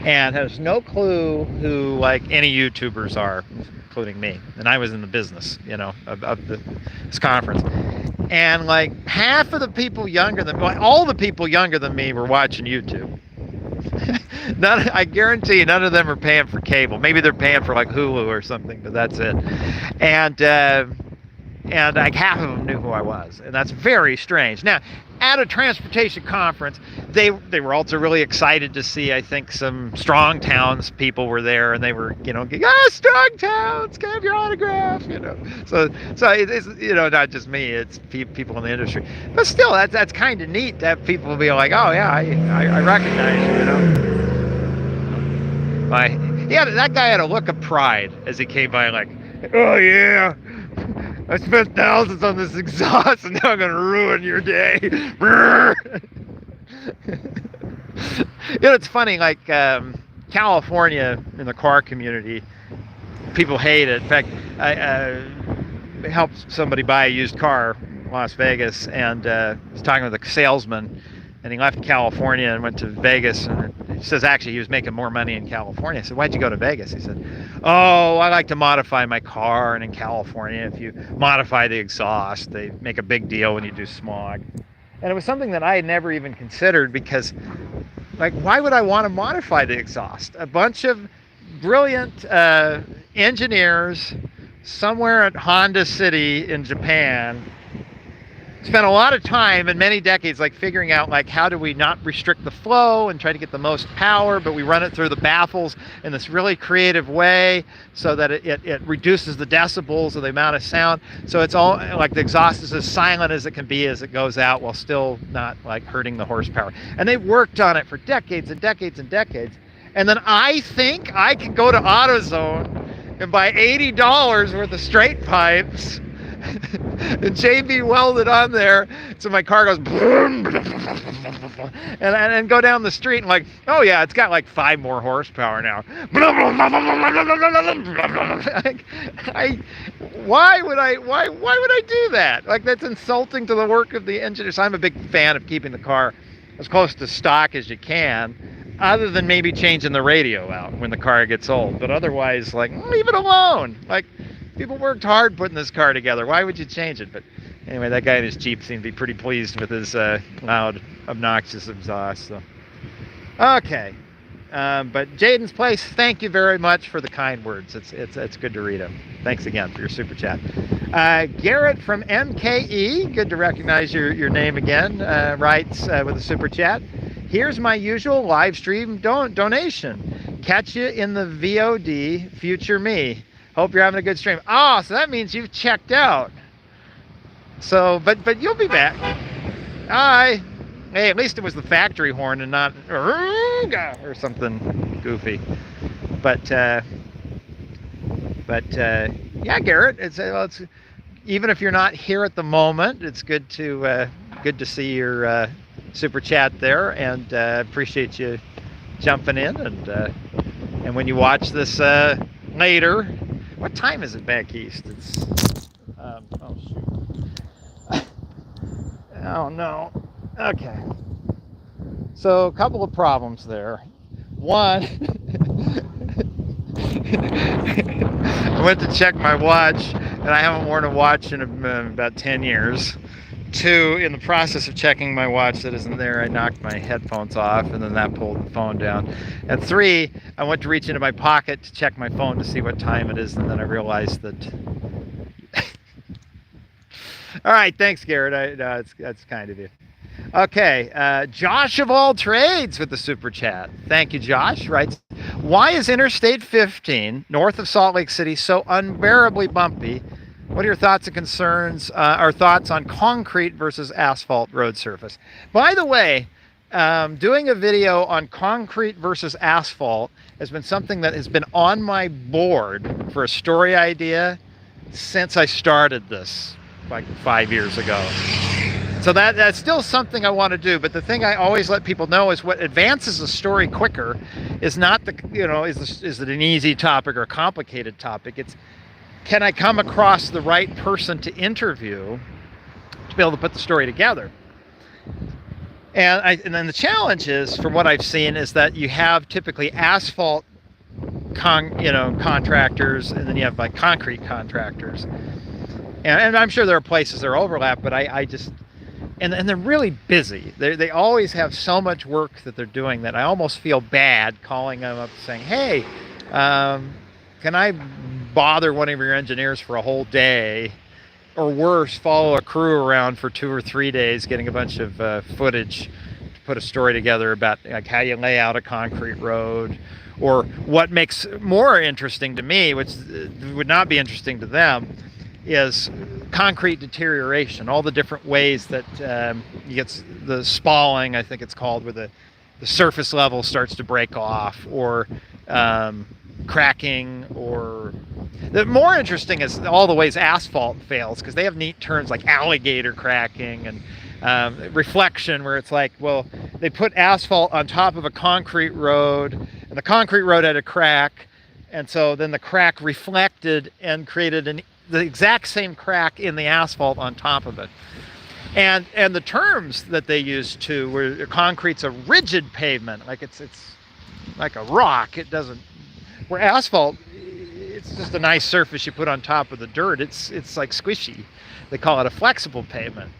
and has no clue who like any YouTubers are, including me. And I was in the business, you know, of this conference. And like half of the people younger than, well, all the people younger than me were watching YouTube. I guarantee you, none of them are paying for cable. Maybe they're paying for like Hulu or something, but that's it. And like half of them knew who I was, and that's very strange. Now, at a transportation conference, they were also really excited to see, I think, some Strong Towns people were there, and they were, you know, Strong Towns, can I have your autograph, you know. So it's, you know, not just me, it's people in the industry. But still, that's kind of neat to have people be like, oh yeah, I recognize you, you know. That guy had a look of pride as he came by, like, oh yeah, I spent thousands on this exhaust and now I'm gonna ruin your day. You know, it's funny, like California in the car community, people hate it. In fact, I helped somebody buy a used car in Las Vegas, and was talking with a salesman, and he left California and went to Vegas, and he says actually he was making more money in California. I said, why'd you go to Vegas? He said, oh, I like to modify my car, and in California, if you modify the exhaust, they make a big deal when you do smog. And it was something that I had never even considered, because like, why would I want to modify the exhaust? A bunch of brilliant engineers somewhere at Honda City in Japan spent a lot of time and many decades like figuring out like how do we not restrict the flow and try to get the most power, but we run it through the baffles in this really creative way so that it reduces the decibels or the amount of sound. So it's all like the exhaust is as silent as it can be as it goes out while still not like hurting the horsepower. And they worked on it for decades and decades and decades. And then I think I can go to AutoZone and buy $80 worth of straight pipes and JB welded on there, so my car goes and go down the street and like, oh yeah, it's got like 5 more horsepower now. Why would I do that? Like, that's insulting to the work of the engineers. I'm a big fan of keeping the car as close to stock as you can, other than maybe changing the radio out when the car gets old. But otherwise, like, leave it alone. Like, people worked hard putting this car together. Why would you change it? But anyway, that guy in his Jeep seemed to be pretty pleased with his loud, obnoxious exhaust. So, okay. But Jaden's Place, thank you very much for the kind words. It's good to read them. Thanks again for your super chat. Garrett from MKE, good to recognize your name again, writes with a super chat. Here's my usual live stream donation. Catch you in the VOD, future me. Hope you're having a good stream. Oh, so that means you've checked out. So, but you'll be back. Hi. Hey, at least it was the factory horn and not or something goofy. But yeah, Garrett, it's even if you're not here at the moment, it's good to see your super chat there, and appreciate you jumping in. And when you watch this later. What time is it back east? It's, oh shoot. Oh no. Okay. So a couple of problems there. One, I went to check my watch, and I haven't worn a watch in about 10 years. 2, in the process of checking my watch that isn't there, I knocked my headphones off, and then that pulled the phone down. And 3, I went to reach into my pocket to check my phone to see what time it is, and then I realized that... All right, thanks, Garrett. That's kind of you. Okay, Josh of all trades with the super chat. Thank you, Josh. Writes, why is Interstate 15 north of Salt Lake City so unbearably bumpy? What are your thoughts and concerns, or thoughts on concrete versus asphalt road surface? By the way, doing a video on concrete versus asphalt has been something that has been on my board for a story idea since I started this like 5 years ago. So that's still something I want to do, but the thing I always let people know is what advances a story quicker is not the, is it an easy topic or a complicated topic? It's, can I come across the right person to interview to be able to put the story together? And then the challenge is, from what I've seen, is that you have typically asphalt contractors, and then you have like concrete contractors. And I'm sure there are places there overlap, but I just, and they're really busy. They always have so much work that they're doing that I almost feel bad calling them up saying, hey, can I bother one of your engineers for a whole day? Or worse, follow a crew around for 2 or 3 days getting a bunch of footage to put a story together about like how you lay out a concrete road. Or what makes more interesting to me, which would not be interesting to them, is concrete deterioration, all the different ways that you get the spalling, I think it's called, where the surface level starts to break off, or cracking, or the more interesting is all the ways asphalt fails, because they have neat terms like alligator cracking and reflection, where it's like, well, they put asphalt on top of a concrete road, and the concrete road had a crack, and so then the crack reflected and created the exact same crack in the asphalt on top of it. And the terms that they use too, where concrete's a rigid pavement, like it's like a rock. It doesn't, where asphalt, it's just a nice surface you put on top of the dirt. It's like squishy. They call it a flexible pavement.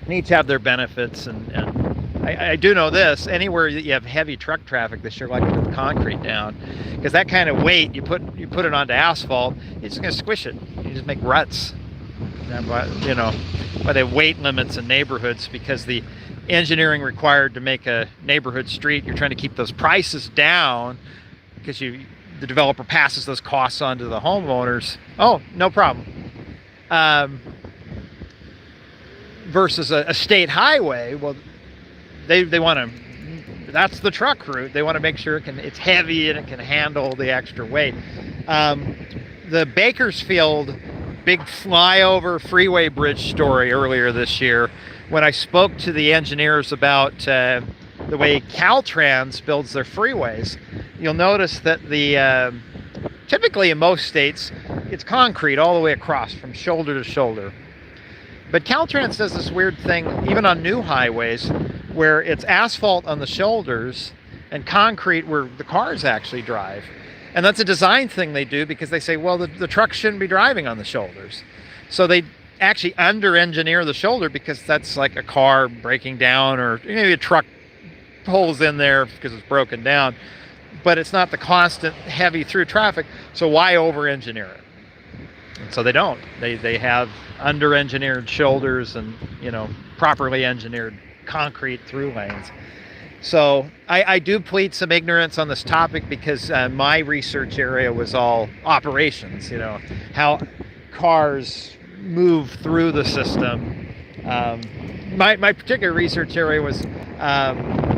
And each have their benefits, and I do know this, anywhere that you have heavy truck traffic, they sure like to put the concrete down, because that kind of weight, you put it onto asphalt, you're just going to squish it. You just make ruts. And by the weight limits in neighborhoods, because the engineering required to make a neighborhood street, you're trying to keep those prices down, because the developer passes those costs on to the homeowners. Oh, no problem. Versus a state highway, well, they want to, that's the truck route. They want to make sure it's heavy and it can handle the extra weight. The Bakersfield big flyover freeway bridge story earlier this year, when I spoke to the engineers about the way Caltrans builds their freeways, you'll notice that typically in most states, it's concrete all the way across from shoulder to shoulder. But Caltrans does this weird thing, even on new highways, where it's asphalt on the shoulders and concrete where the cars actually drive. And that's a design thing they do, because they say, well, the trucks shouldn't be driving on the shoulders. So they actually under-engineer the shoulder, because that's like a car breaking down, or maybe a truck pulls in there because it's broken down. But it's not the constant heavy through traffic, so why over-engineer it? And so they don't. They have under-engineered shoulders and, properly engineered concrete through lanes. So I do plead some ignorance on this topic, because my research area was all operations, how cars move through the system. My particular research area was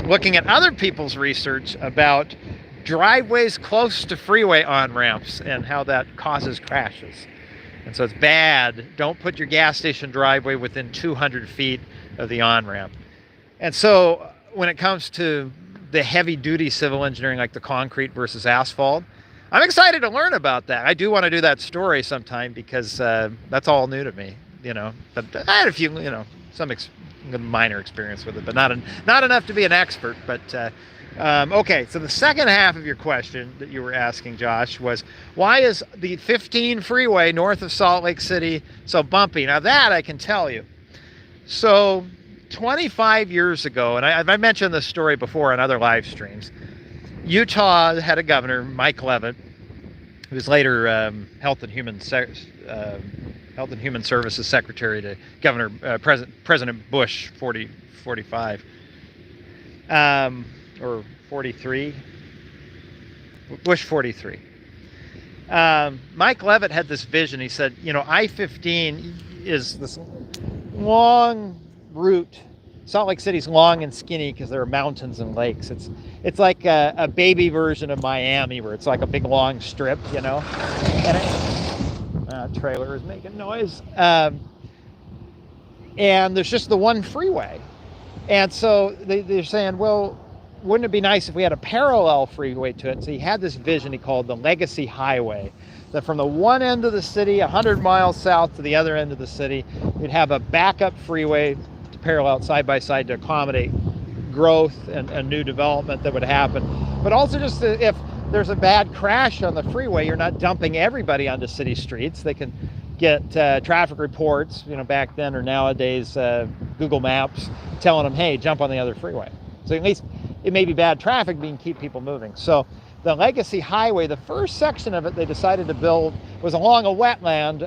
looking at other people's research about driveways close to freeway on-ramps and how that causes crashes. And so it's bad. Don't put your gas station driveway within 200 feet of the on-ramp. And so when it comes to the heavy-duty civil engineering, like the concrete versus asphalt, I'm excited to learn about that. I do want to do that story sometime, because that's all new to me, But I had a few, some minor experience with it, but not enough to be an expert. But okay, so the second half of your question that you were asking, Josh, was why is the 15 freeway north of Salt Lake City so bumpy? Now that I can tell you. So 25 years ago, and I mentioned this story before on other live streams, Utah had a governor, Mike Leavitt, who was later Health and Human Services Secretary to President Bush 45. Or 43, Bush 43. Mike Leavitt had this vision. He said, I-15 is this long route Salt Lake City's long and skinny because there are mountains and lakes. It's like a baby version of Miami, where it's like a big long strip, you know. And trailer is making noise. And there's just the one freeway. And so they're saying, well, wouldn't it be nice if we had a parallel freeway to it? So he had this vision he called the Legacy Highway, that from the one end of the city, 100 miles south, to the other end of the city, you'd have a backup freeway to parallel side by side to accommodate growth and new development that would happen. But also just if there's a bad crash on the freeway, you're not dumping everybody onto city streets. They can get traffic reports, you know, back then or nowadays, Google Maps telling them, hey, jump on the other freeway. So at least it may be bad traffic, but you can keep people moving. So the Legacy Highway, the first section of it they decided to build was along a wetland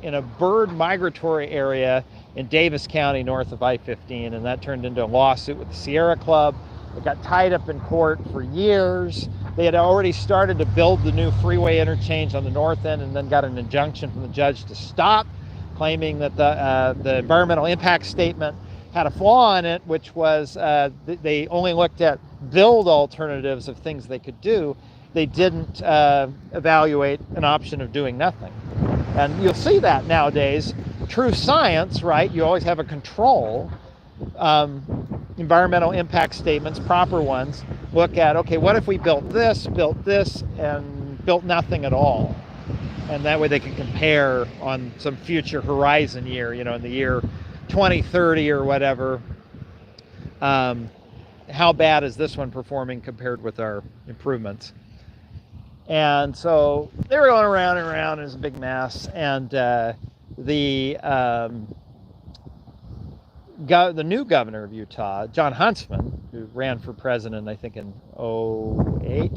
in a bird migratory area in Davis County, north of I-15, and that turned into a lawsuit with the Sierra Club. It got tied up in court for years. They had already started to build the new freeway interchange on the north end, and then got an injunction from the judge to stop, claiming that the environmental impact statement had a flaw in it, which was they only looked at build alternatives of things they could do. They didn't evaluate an option of doing nothing. And you'll see that nowadays. True science, right? You always have a control. Environmental impact statements, proper ones, look at, okay, what if we built this, and built nothing at all? And that way they can compare on some future horizon year, you know, in the year 2030 or whatever, how bad is this one performing compared with our improvements? And so they were going around and around. It was a big mess. And the new governor of Utah, John Huntsman, who ran for president, I think in 2008,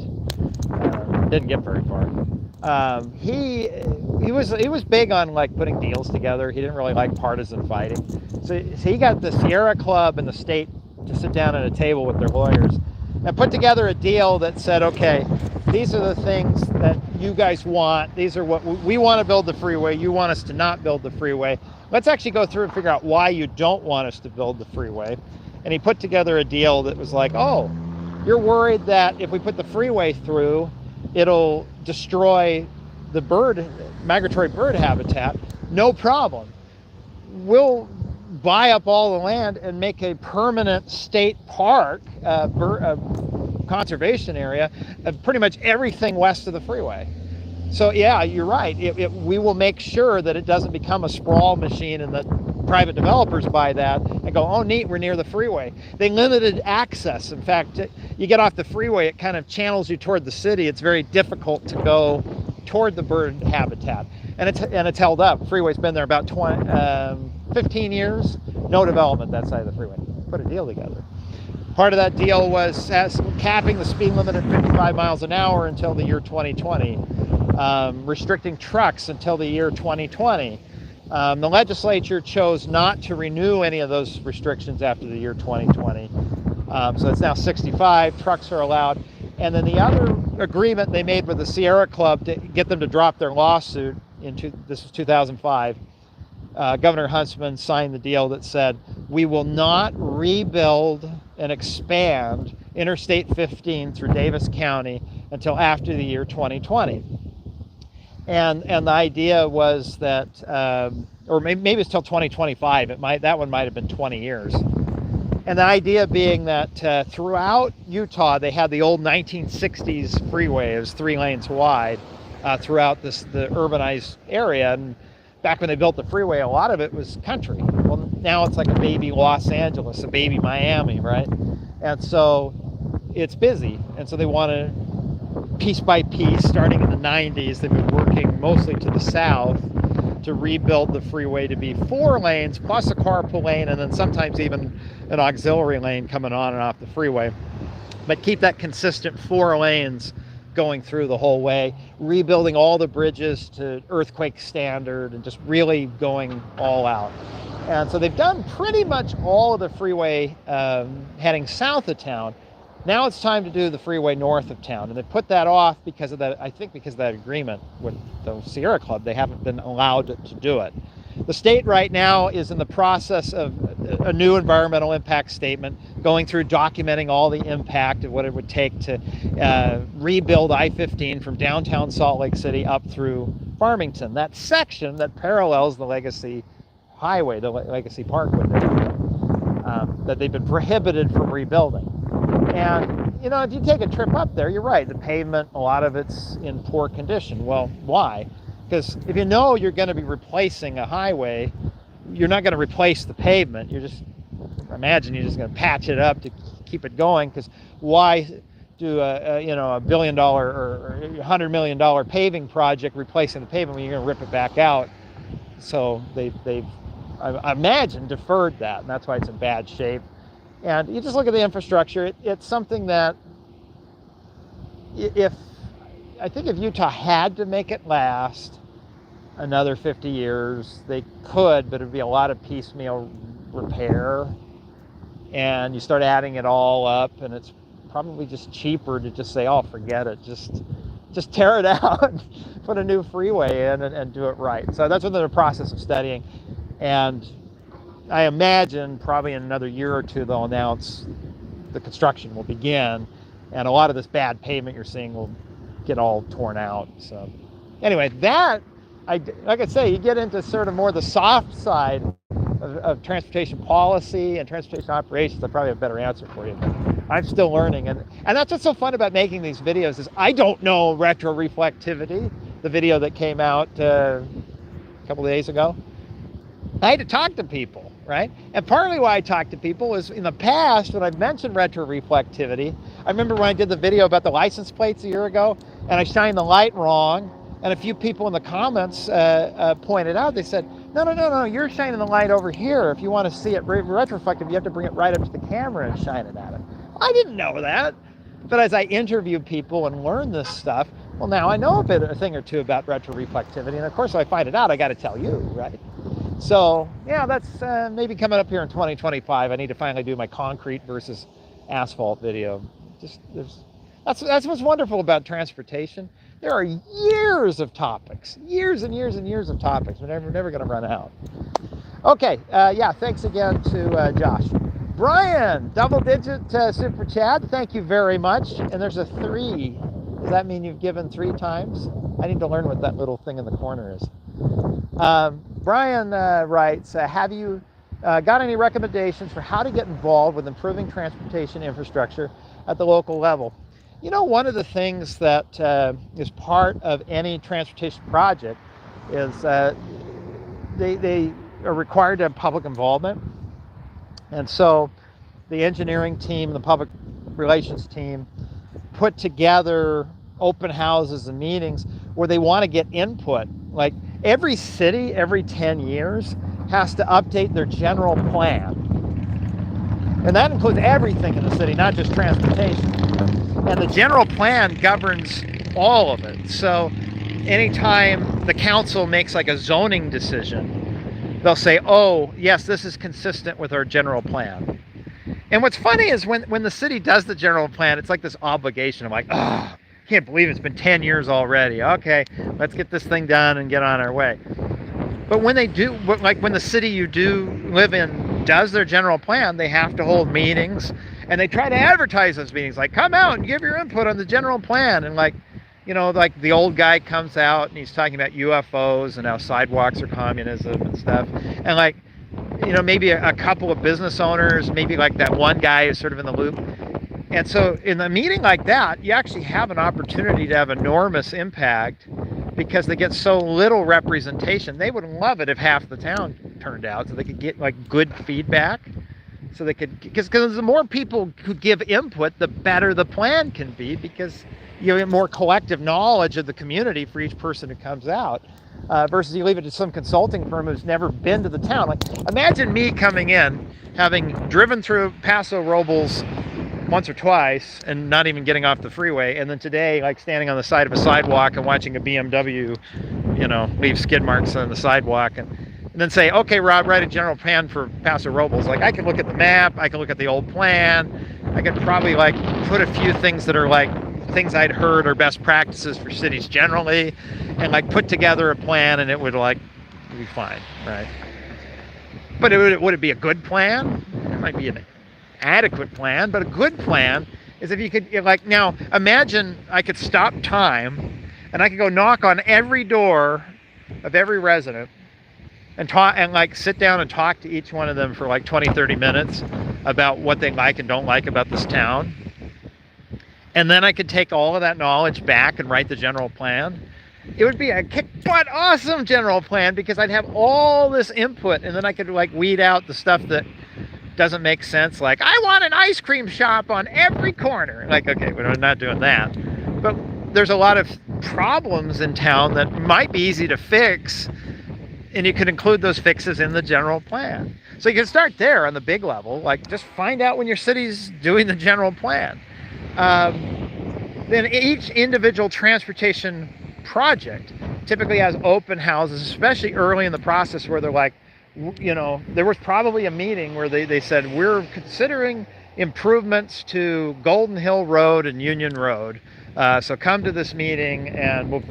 didn't get very far. He was big on like putting deals together. He didn't really like partisan fighting. So he got the Sierra Club and the state to sit down at a table with their lawyers and put together a deal that said, okay, these are the things that you guys want. These are what we want to build the freeway. You want us to not build the freeway. Let's actually go through and figure out why you don't want us to build the freeway. And he put together a deal that was like, oh, you're worried that if we put the freeway through, it'll destroy the migratory bird habitat. No problem. We'll buy up all the land and make a permanent state park, conservation area, of pretty much everything west of the freeway. So yeah, you're right. We will make sure that it doesn't become a sprawl machine and that private developers buy that and go, oh neat, we're near the freeway. They limited access. In fact, you get off the freeway, it kind of channels you toward the city. It's very difficult to go toward the bird habitat. And it's held up. Freeway's been there about 15 years. No development that side of the freeway. Put a deal together. Part of that deal was capping the speed limit at 55 miles an hour until the year 2020. Restricting trucks until the year 2020. The legislature chose not to renew any of those restrictions after the year 2020. So it's now 65, trucks are allowed. And then the other agreement they made with the Sierra Club to get them to drop their lawsuit, this was 2005, Governor Huntsman signed the deal that said, we will not rebuild and expand Interstate 15 through Davis County until after the year 2020. And the idea was that, or maybe it's till 2025. That one might have been 20 years. And the idea being that throughout Utah, they had the old 1960s freeway. It was 3 lanes wide throughout the urbanized area. And back when they built the freeway, a lot of it was country. Well, now it's like a baby Los Angeles, a baby Miami, right? And so it's busy. And so they want to, piece by piece, starting in the 90s, they've been working mostly to the south to rebuild the freeway to be 4 lanes plus a carpool lane, and then sometimes even an auxiliary lane coming on and off the freeway. But keep that consistent 4 lanes going through the whole way, rebuilding all the bridges to earthquake standard and just really going all out. And so they've done pretty much all of the freeway heading south of town. Now it's time to do the freeway north of town, and they put that off because of that. I think because of that agreement with the Sierra Club, they haven't been allowed to do it. The state right now is in the process of a new environmental impact statement, going through documenting all the impact of what it would take to rebuild I-15 from downtown Salt Lake City up through Farmington. That section that parallels the Legacy Highway, the Legacy Parkway, that they've been prohibited from rebuilding. And, you know, if you take a trip up there, you're right, the pavement, a lot of it's in poor condition. Well, why? Because if you know you're going to be replacing a highway, you're not going to replace the pavement. You're just, imagine you're just going to patch it up to keep it going, because why do a $1 billion or $100 million paving project replacing the pavement when you're going to rip it back out? So they've I imagine deferred that, and that's why it's in bad shape. And you just look at the infrastructure, it's something that I think if Utah had to make it last another 50 years, they could, but it would be a lot of piecemeal repair. And you start adding it all up, and it's probably just cheaper to just say, oh, forget it. Just tear it out, put a new freeway in, and do it right. So that's what they're in the process of studying. And I imagine probably in another year or two, they'll announce the construction will begin, and a lot of this bad pavement you're seeing will get all torn out. So anyway, like I say, you get into sort of more the soft side of transportation policy and transportation operations. I probably have a better answer for you, but I'm still learning. And that's what's so fun about making these videos is I don't know retroreflectivity, the video that came out a couple of days ago. I had to talk to people, right? And partly why I talked to people is in the past, when I mentioned retroreflectivity, I remember when I did the video about the license plates a year ago, and I shined the light wrong, and a few people in the comments pointed out, they said, no, you're shining the light over here. If you want to see it retroreflective, you have to bring it right up to the camera and shine it at it. I didn't know that. But as I interview people and learn this stuff, well, now I know a thing or two about retroreflectivity, and of course, if I find it out, I got to tell you, right? So yeah, that's maybe coming up here in 2025. I need to finally do my concrete versus asphalt video. That's what's wonderful about transportation. There are years of topics, years and years and years of topics. We're never going to run out. Okay, yeah, thanks again to Josh. Brian, double-digit super chat. Thank you very much. And there's a 3. Does that mean you've given 3 times? I need to learn what that little thing in the corner is. Brian writes, have you got any recommendations for how to get involved with improving transportation infrastructure at the local level? You know, one of the things that is part of any transportation project is they are required to have public involvement. And so the engineering team, the public relations team put together open houses and meetings where they want to get input. Like every city, every 10 years has to update their general plan. And that includes everything in the city, not just transportation. And the general plan governs all of it. So anytime the council makes like a zoning decision, they'll say, oh, yes, this is consistent with our general plan. And what's funny is when the city does the general plan, it's like this obligation. I'm like, oh, can't believe it's been 10 years already. Okay, let's get this thing done and get on our way. But when they do, like when the city you do live in does their general plan, they have to hold meetings, and they try to advertise those meetings, like come out and give your input on the general plan. And like, you know, like the old guy comes out and he's talking about UFOs and how sidewalks are communism and stuff. And like, you know, maybe a couple of business owners, maybe like that one guy is sort of in the loop. And so in a meeting like that, you actually have an opportunity to have enormous impact because they get so little representation. They would love it if half the town turned out so they could get like good feedback. So they could, because the more people who give input, the better the plan can be, because you get more collective knowledge of the community for each person who comes out. Versus you leave it to some consulting firm who's never been to the town. Like, imagine me coming in, having driven through Paso Robles once or twice and not even getting off the freeway, and then today, like standing on the side of a sidewalk and watching a BMW, you know, leave skid marks on the sidewalk, and then say, okay, Rob, write a general plan for Paso Robles. Like, I can look at the map, I can look at the old plan, I could probably like put a few things that are like things I'd heard are best practices for cities generally, and like put together a plan, and it would like be fine, right? But would it be a good plan? It might be an adequate plan, but a good plan is if you could, like, now imagine I could stop time and I could go knock on every door of every resident and talk and like sit down and talk to each one of them for like 20-30 minutes about what they like and don't like about this town. And then I could take all of that knowledge back and write the general plan. It would be a kick-butt awesome general plan because I'd have all this input, and then I could like weed out the stuff that doesn't make sense. Like, I want an ice cream shop on every corner. Like, okay, we're not doing that. But there's a lot of problems in town that might be easy to fix, and you could include those fixes in the general plan. So you can start there on the big level, like just find out when your city's doing the general plan. Then each individual transportation project typically has open houses, especially early in the process where they're like, you know, there was probably a meeting where they said, we're considering improvements to Golden Hill Road and Union Road. So come to this meeting and we'll,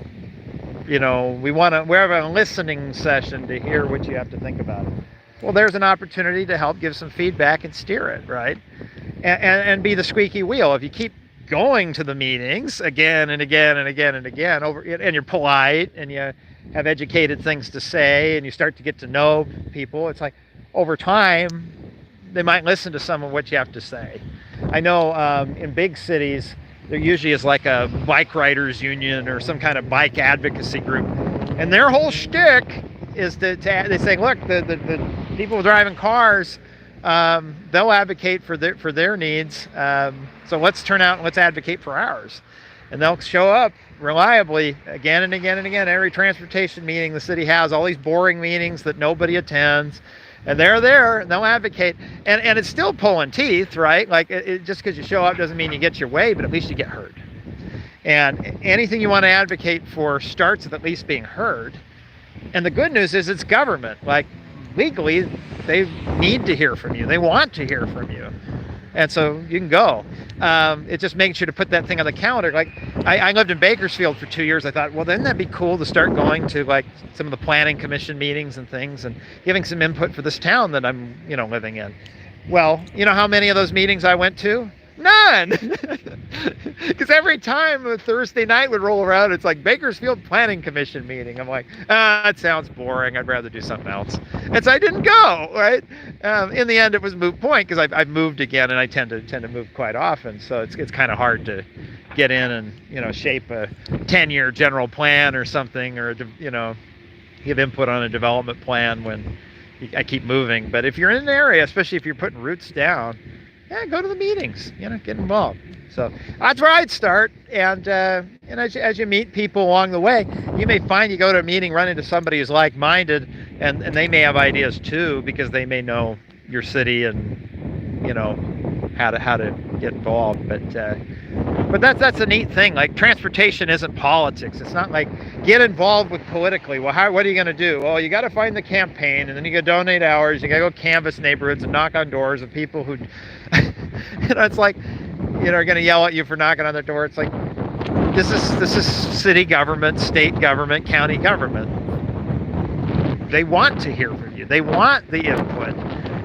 you know, we have a listening session to hear what you have to think about it. Well, there's an opportunity to help give some feedback and steer it, right? And be the squeaky wheel. If you keep going to the meetings again and again and again and again, and you're polite and you have educated things to say and you start to get to know people, it's like over time they might listen to some of what you have to say. I know in big cities there usually is like a bike riders union or some kind of bike advocacy group, and their whole shtick is they say, look, the people driving cars, they'll advocate for their needs, so let's turn out and let's advocate for ours. And they'll show up reliably again and again and again. Every transportation meeting the city has, all these boring meetings that nobody attends, and they're there and they'll advocate. And it's still pulling teeth, right? Like just because you show up doesn't mean you get your way, but at least you get heard. And anything you want to advocate for starts with at least being heard. And the good news is it's government. Like legally, they need to hear from you. They want to hear from you. And so you can go. It just makes sure to put that thing on the calendar. Like I lived in Bakersfield for 2 years. I thought, well, then that'd be cool to start going to like some of the planning commission meetings and things and giving some input for this town that I'm, you know, living in. Well, you know how many of those meetings I went to? None. Because every time a Thursday night would roll around, it's like Bakersfield Planning Commission meeting. I'm like, it sounds boring. I'd rather do something else. And so I didn't go, right? In the end, it was a moot point because I've moved again, and I tend to move quite often. So it's kind of hard to get in and, you know, shape a 10-year general plan or something, or, you know, give input on a development plan when I keep moving. But if you're in an area, especially if you're putting roots down, yeah, go to the meetings, you know, get involved. So that's where I'd start. And as you meet people along the way, you may find you go to a meeting, run into somebody who's like-minded, and they may have ideas too, because they may know your city and, you know, how to get involved. But that's a neat thing. Like, transportation isn't politics. It's not like get involved with politically. Well, what are you going to do? Well, you got to find the campaign, and then you got to donate hours. You got to go canvass neighborhoods and knock on doors of people who, you know, it's like, you know, are going to yell at you for knocking on their door. It's like, this is city government, state government, county government. They want to hear from you. They want the input.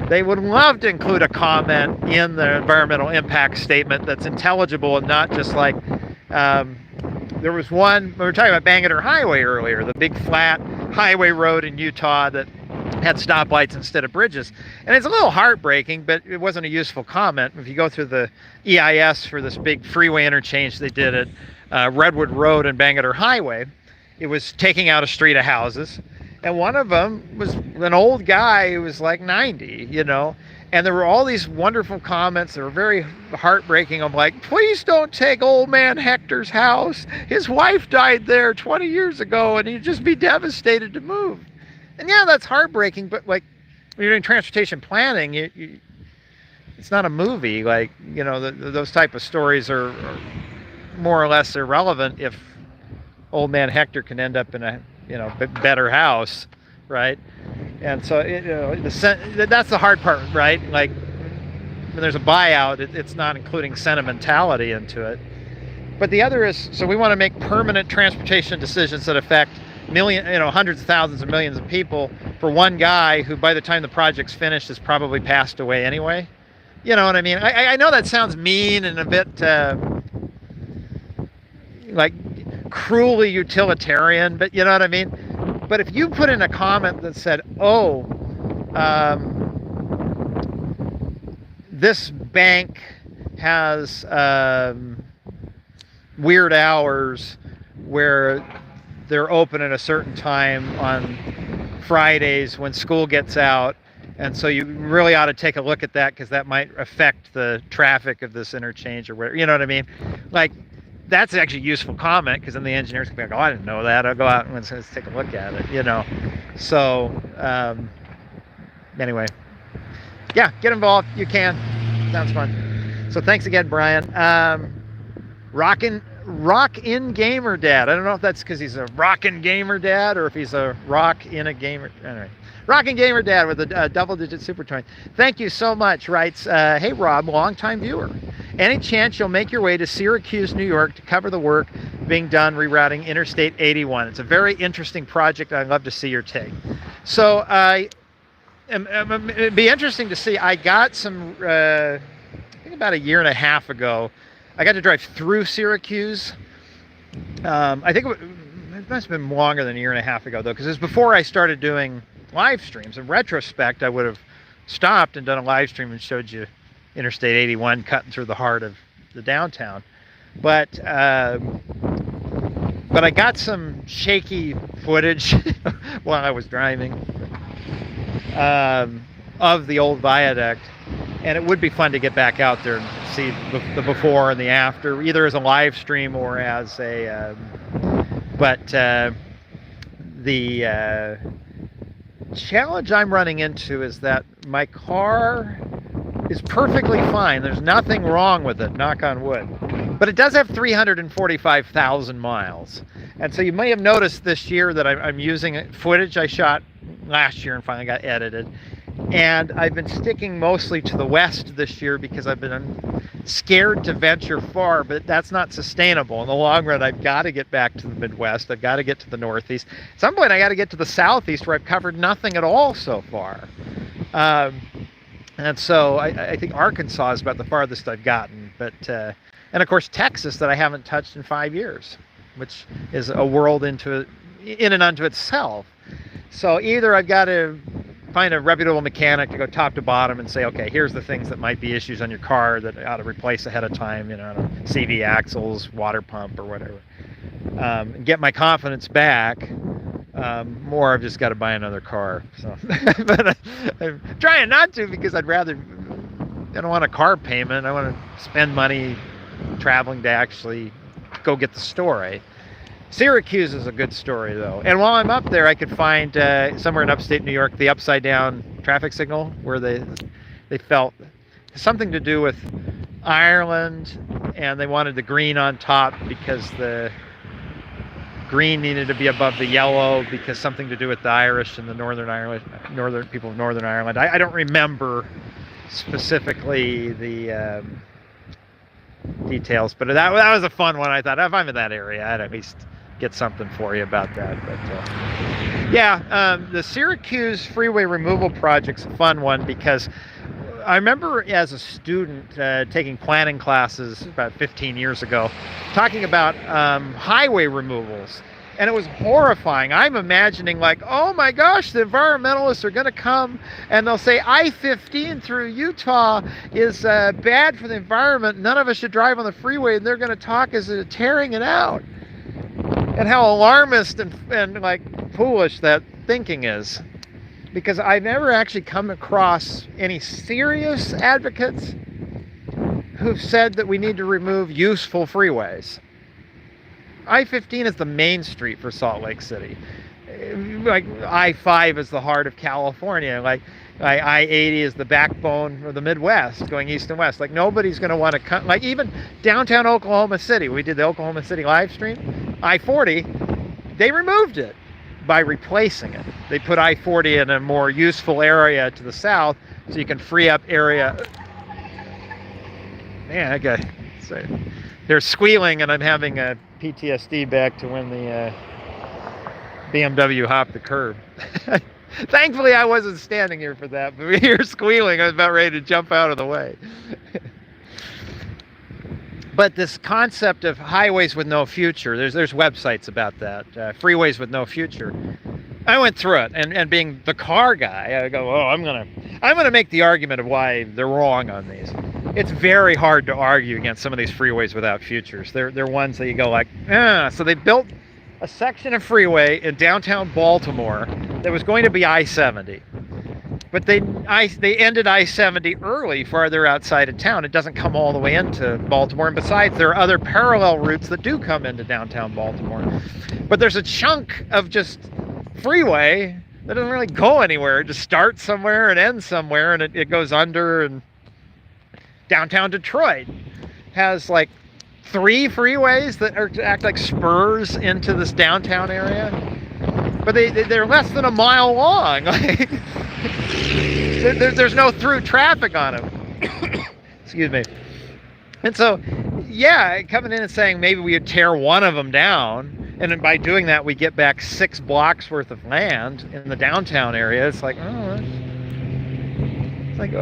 They would love to include a comment in the environmental impact statement that's intelligible and not just like, there was one, we were talking about Bangerter Highway earlier, the big flat highway road in Utah that had stoplights instead of bridges. And it's a little heartbreaking, but it wasn't a useful comment. If you go through the EIS for this big freeway interchange they did at Redwood Road and Bangerter Highway, it was taking out a street of houses. And one of them was an old guy who was like 90, you know, and there were all these wonderful comments that were very heartbreaking. I'm like, please don't take old man Hector's house. His wife died there 20 years ago and he'd just be devastated to move. And yeah, that's heartbreaking, but like when you're doing transportation planning, it's not a movie. Like, you know, those type of stories are more or less irrelevant if old man Hector can end up in a, you know, better house, right? And so, you know, that's the hard part, right? Like when there's a buyout, it's not including sentimentality into it. But the other is, so we want to make permanent transportation decisions that affect hundreds of thousands of millions of people for one guy who, by the time the project's finished, has probably passed away anyway. You know what I mean? I know that sounds mean and a bit like cruelly utilitarian, but you know what I mean? But if you put in a comment that said, oh, this bank has weird hours where they're open at a certain time on Fridays when school gets out, and so you really ought to take a look at that because that might affect the traffic of this interchange or whatever. You know what I mean? Like, that's actually a useful comment because then the engineers can be like, oh, I didn't know that. I'll go out and let's take a look at it, you know. So anyway, yeah, get involved. You can. Sounds fun. So thanks again, Brian. Rock-in gamer dad. I don't know if that's because he's a rockin' gamer dad or if he's a rock-in a gamer. Anyway, rockin' gamer dad with a double-digit super coin. Thank you so much. Writes, hey Rob, longtime viewer. Any chance you'll make your way to Syracuse, New York to cover the work being done rerouting Interstate 81? It's a very interesting project. I'd love to see your take. So it'd be interesting to see. I got some, I think about a year and a half ago, I got to drive through Syracuse. I think it must have been longer than a year and a half ago, though, because it was before I started doing live streams. In retrospect, I would have stopped and done a live stream and showed you Interstate 81 cutting through the heart of the downtown. But I got some shaky footage while I was driving of the old viaduct. And it would be fun to get back out there and see the before and the after, either as a live stream or as a. The challenge I'm running into is that my car is perfectly fine. There's nothing wrong with it, knock on wood. But it does have 345,000 miles. And so you may have noticed this year that I'm using footage I shot last year and finally got edited. And I've been sticking mostly to the west this year because I've been scared to venture far, but that's not sustainable. In the long run, I've got to get back to the Midwest. I've got to get to the Northeast. At some point, I got to get to the Southeast where I've covered nothing at all so far. And so I think Arkansas is about the farthest I've gotten. But and of course, Texas that I haven't touched in 5 years, which is a world in and unto itself. So either I've got to find a reputable mechanic to go top to bottom and say, okay, here's the things that might be issues on your car that I ought to replace ahead of time, you know, CV axles, water pump or whatever. And get my confidence back, or I've just got to buy another car. So, but I'm trying not to because I don't want a car payment. I want to spend money traveling to actually go get the story. Syracuse is a good story, though. And while I'm up there, I could find somewhere in upstate New York the upside down traffic signal where they felt something to do with Ireland, and they wanted the green on top because the green needed to be above the yellow because something to do with the Irish and the northern people of Northern Ireland. I don't remember specifically the details, but that was a fun one. I thought if I'm in that area, I'd at least get something for you about that. But the Syracuse freeway removal project's a fun one because I remember as a student taking planning classes about 15 years ago, talking about highway removals. And it was horrifying. I'm imagining like, oh my gosh, the environmentalists are going to come and they'll say I-15 through Utah is bad for the environment. None of us should drive on the freeway, and they're going to talk as tearing it out. And how alarmist and like foolish that thinking is. Because I've never actually come across any serious advocates who've said that we need to remove useful freeways. I-15 is the main street for Salt Lake City. Like I-5 is the heart of California. Like I-80 is the backbone of the Midwest, going east and west. Like nobody's going to want to come. Like even downtown Oklahoma City, we did the Oklahoma City live stream. I-40, they removed it by replacing it. They put I-40 in a more useful area to the south, so you can free up area. Man, that guy. They're squealing, and I'm having a PTSD back to when the BMW hopped the curb. Thankfully, I wasn't standing here for that. But you're squealing. I was about ready to jump out of the way. But this concept of highways with no future, there's websites about that. Freeways with no future. I went through it, and being the car guy, I go, oh, I'm gonna make the argument of why they're wrong on these. It's very hard to argue against some of these freeways without futures. They're ones that you go like, So they built a section of freeway in downtown Baltimore that was going to be I-70. But they ended I-70 early, farther outside of town. It doesn't come all the way into Baltimore. And besides, there are other parallel routes that do come into downtown Baltimore. But there's a chunk of just freeway that doesn't really go anywhere. It just starts somewhere and ends somewhere, and it goes under. And downtown Detroit has like 3 freeways that act like spurs into this downtown area. But they're less than a mile long. Like, there's no through traffic on them. Excuse me. And so, yeah, coming in and saying maybe we would tear one of them down, and then by doing that we get back 6 blocks worth of land in the downtown area. It's like, oh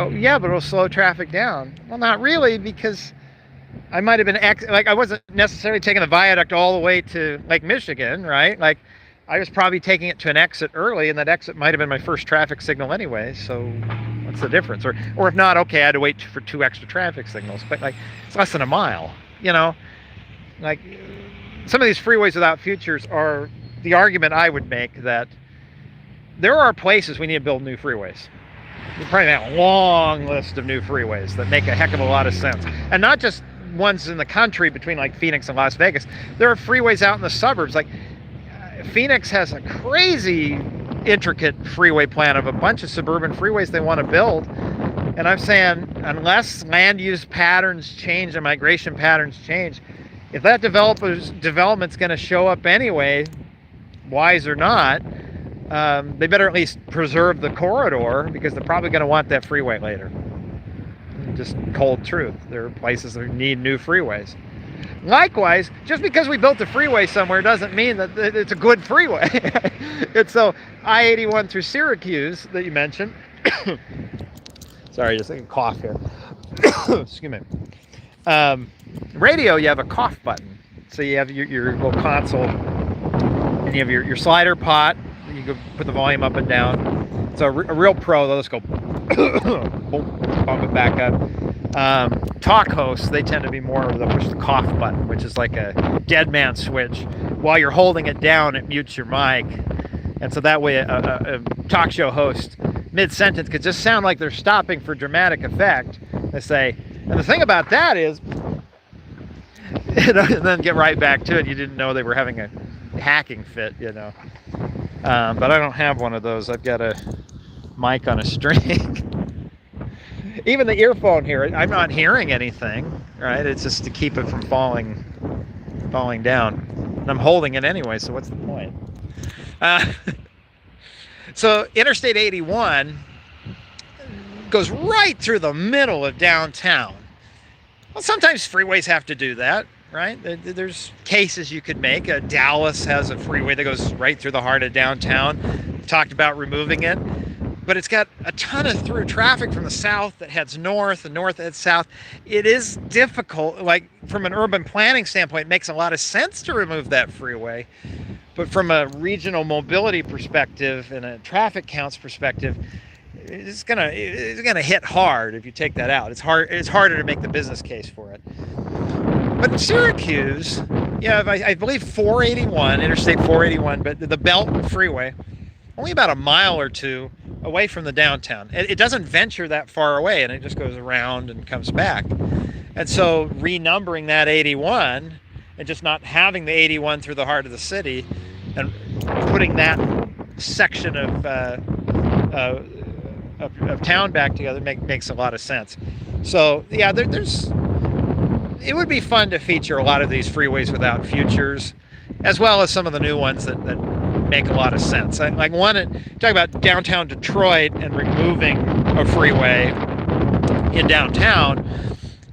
yeah, but it'll slow traffic down. Well, not really, because I might have been I wasn't necessarily taking the viaduct all the way to Lake Michigan, right? Like, I was probably taking it to an exit early, and that exit might have been my first traffic signal anyway, so what's the difference? Or if not, okay, I had to wait for 2 extra traffic signals, but like, it's less than a mile, you know? Like, some of these freeways without futures are the argument I would make that there are places we need to build new freeways. There's probably a long list of new freeways that make a heck of a lot of sense. And not just ones in the country between like Phoenix and Las Vegas. There are freeways out in the suburbs. Like, Phoenix has a crazy intricate freeway plan of a bunch of suburban freeways they want to build. And I'm saying, unless land use patterns change and migration patterns change, if that development's going to show up anyway, wise or not, they better at least preserve the corridor, because they're probably going to want that freeway later. Just cold truth. There are places that need new freeways. Likewise, just because we built a freeway somewhere doesn't mean that it's a good freeway. It's so I-81 through Syracuse that you mentioned. Sorry, just a cough here. Excuse me. Radio, you have a cough button. So you have your little console, and you have your slider pot. You can put the volume up and down. So a real pro, they'll just go bump it back up. Talk hosts, they tend to be more of the push the cough button, which is like a dead man switch. While you're holding it down, it mutes your mic. And so that way a talk show host mid-sentence could just sound like they're stopping for dramatic effect. They say, and the thing about that is, and then get right back to it. You didn't know they were having a hacking fit, you know. But I don't have one of those. I've got a mic on a string. Even the earphone here, I'm not hearing anything, right? It's just to keep it from falling down. And I'm holding it anyway, so what's the point? So Interstate 81 goes right through the middle of downtown. Well, sometimes freeways have to do that, right? There's cases you could make. Dallas has a freeway that goes right through the heart of downtown. We've talked about removing it. But it's got a ton of through traffic from the south that heads north and north heads south. It is difficult, like from an urban planning standpoint, it makes a lot of sense to remove that freeway. But from a regional mobility perspective and a traffic counts perspective, it's gonna hit hard if you take that out. It's harder to make the business case for it. But in Syracuse, yeah, I believe 481, Interstate 481, but the Belt Freeway, only about a mile or two away from the downtown. It doesn't venture that far away, and it just goes around and comes back. And so renumbering that 81 and just not having the 81 through the heart of the city and putting that section of town back together makes a lot of sense. So yeah, it would be fun to feature a lot of these freeways without futures, as well as some of the new ones that make a lot of sense. Like talk about downtown Detroit and removing a freeway in downtown.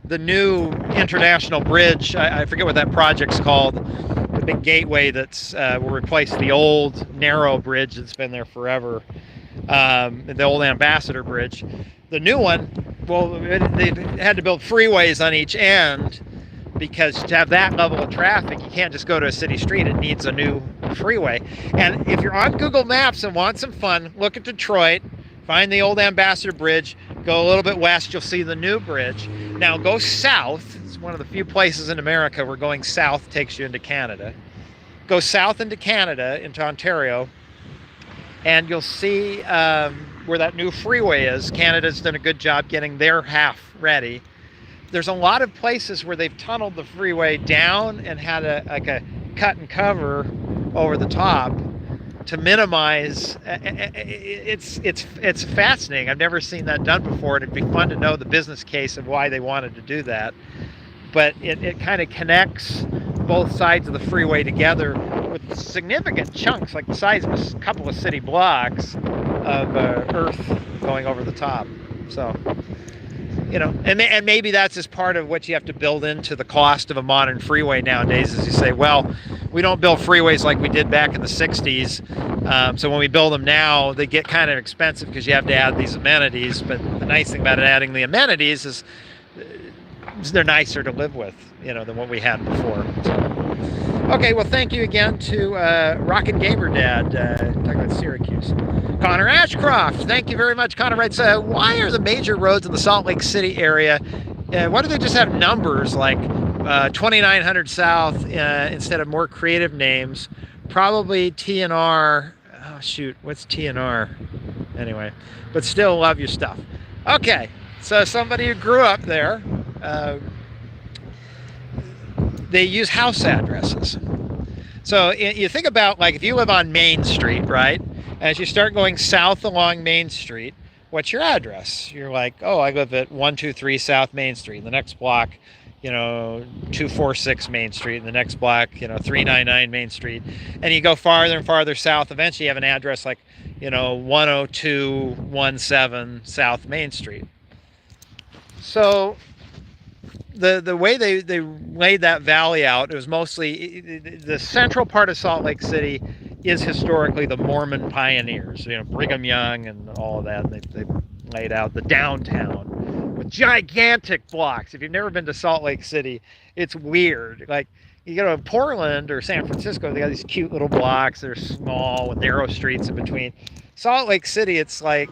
The new international bridge, I forget what that project's called, the big gateway that's will replace the old narrow bridge that's been there forever. the old Ambassador Bridge. The new one, well, they had to build freeways on each end, because to have that level of traffic, you can't just go to a city street. It needs a new freeway. And if you're on Google Maps and want some fun, look at Detroit, find the old Ambassador Bridge, go a little bit west, you'll see the new bridge. Now go south. It's one of the few places in America where going south takes you into Canada. Go south into Canada, into Ontario, and you'll see where that new freeway is. Canada's done a good job getting their half ready. There's a lot of places where they've tunneled the freeway down and had a cut and cover over the top to minimize. It's fascinating. I've never seen that done before, and it'd be fun to know the business case of why they wanted to do that. But it kind of connects both sides of the freeway together with significant chunks, like the size of a couple of city blocks of earth going over the top. So, you know, and maybe that's just part of what you have to build into the cost of a modern freeway nowadays, is you say, well, we don't build freeways like we did back in the 60s. So when we build them now, they get kind of expensive because you have to add these amenities. But the nice thing about adding the amenities is they're nicer to live with, you know, than what we had before. So, okay, well, thank you again to Rockin' Gamer Dad, talking about Syracuse. Connor Ashcroft, thank you very much. Connor writes, why are the major roads in the Salt Lake City area, why do they just have numbers like 2900 South instead of more creative names? Probably T&R, oh shoot, what's T&R? Anyway, but still love your stuff. Okay, so somebody who grew up there, they use house addresses. So you think about, like, if you live on Main Street, right? As you start going south along Main Street, what's your address? You're like, oh, I live at 123 South Main Street. The next block, you know, 246 Main Street. And the next block, you know, 399 Main Street. And you go farther and farther south. Eventually you have an address like, you know, 10217 South Main Street. So the way they laid that valley out, it was mostly the central part of Salt Lake City is historically the Mormon pioneers, you know, Brigham Young and all of that. They laid out the downtown with gigantic blocks. If you've never been to Salt Lake City, it's weird. Like, you go to Portland or San Francisco, they got these cute little blocks. They're small with narrow streets in between. Salt Lake City, it's like,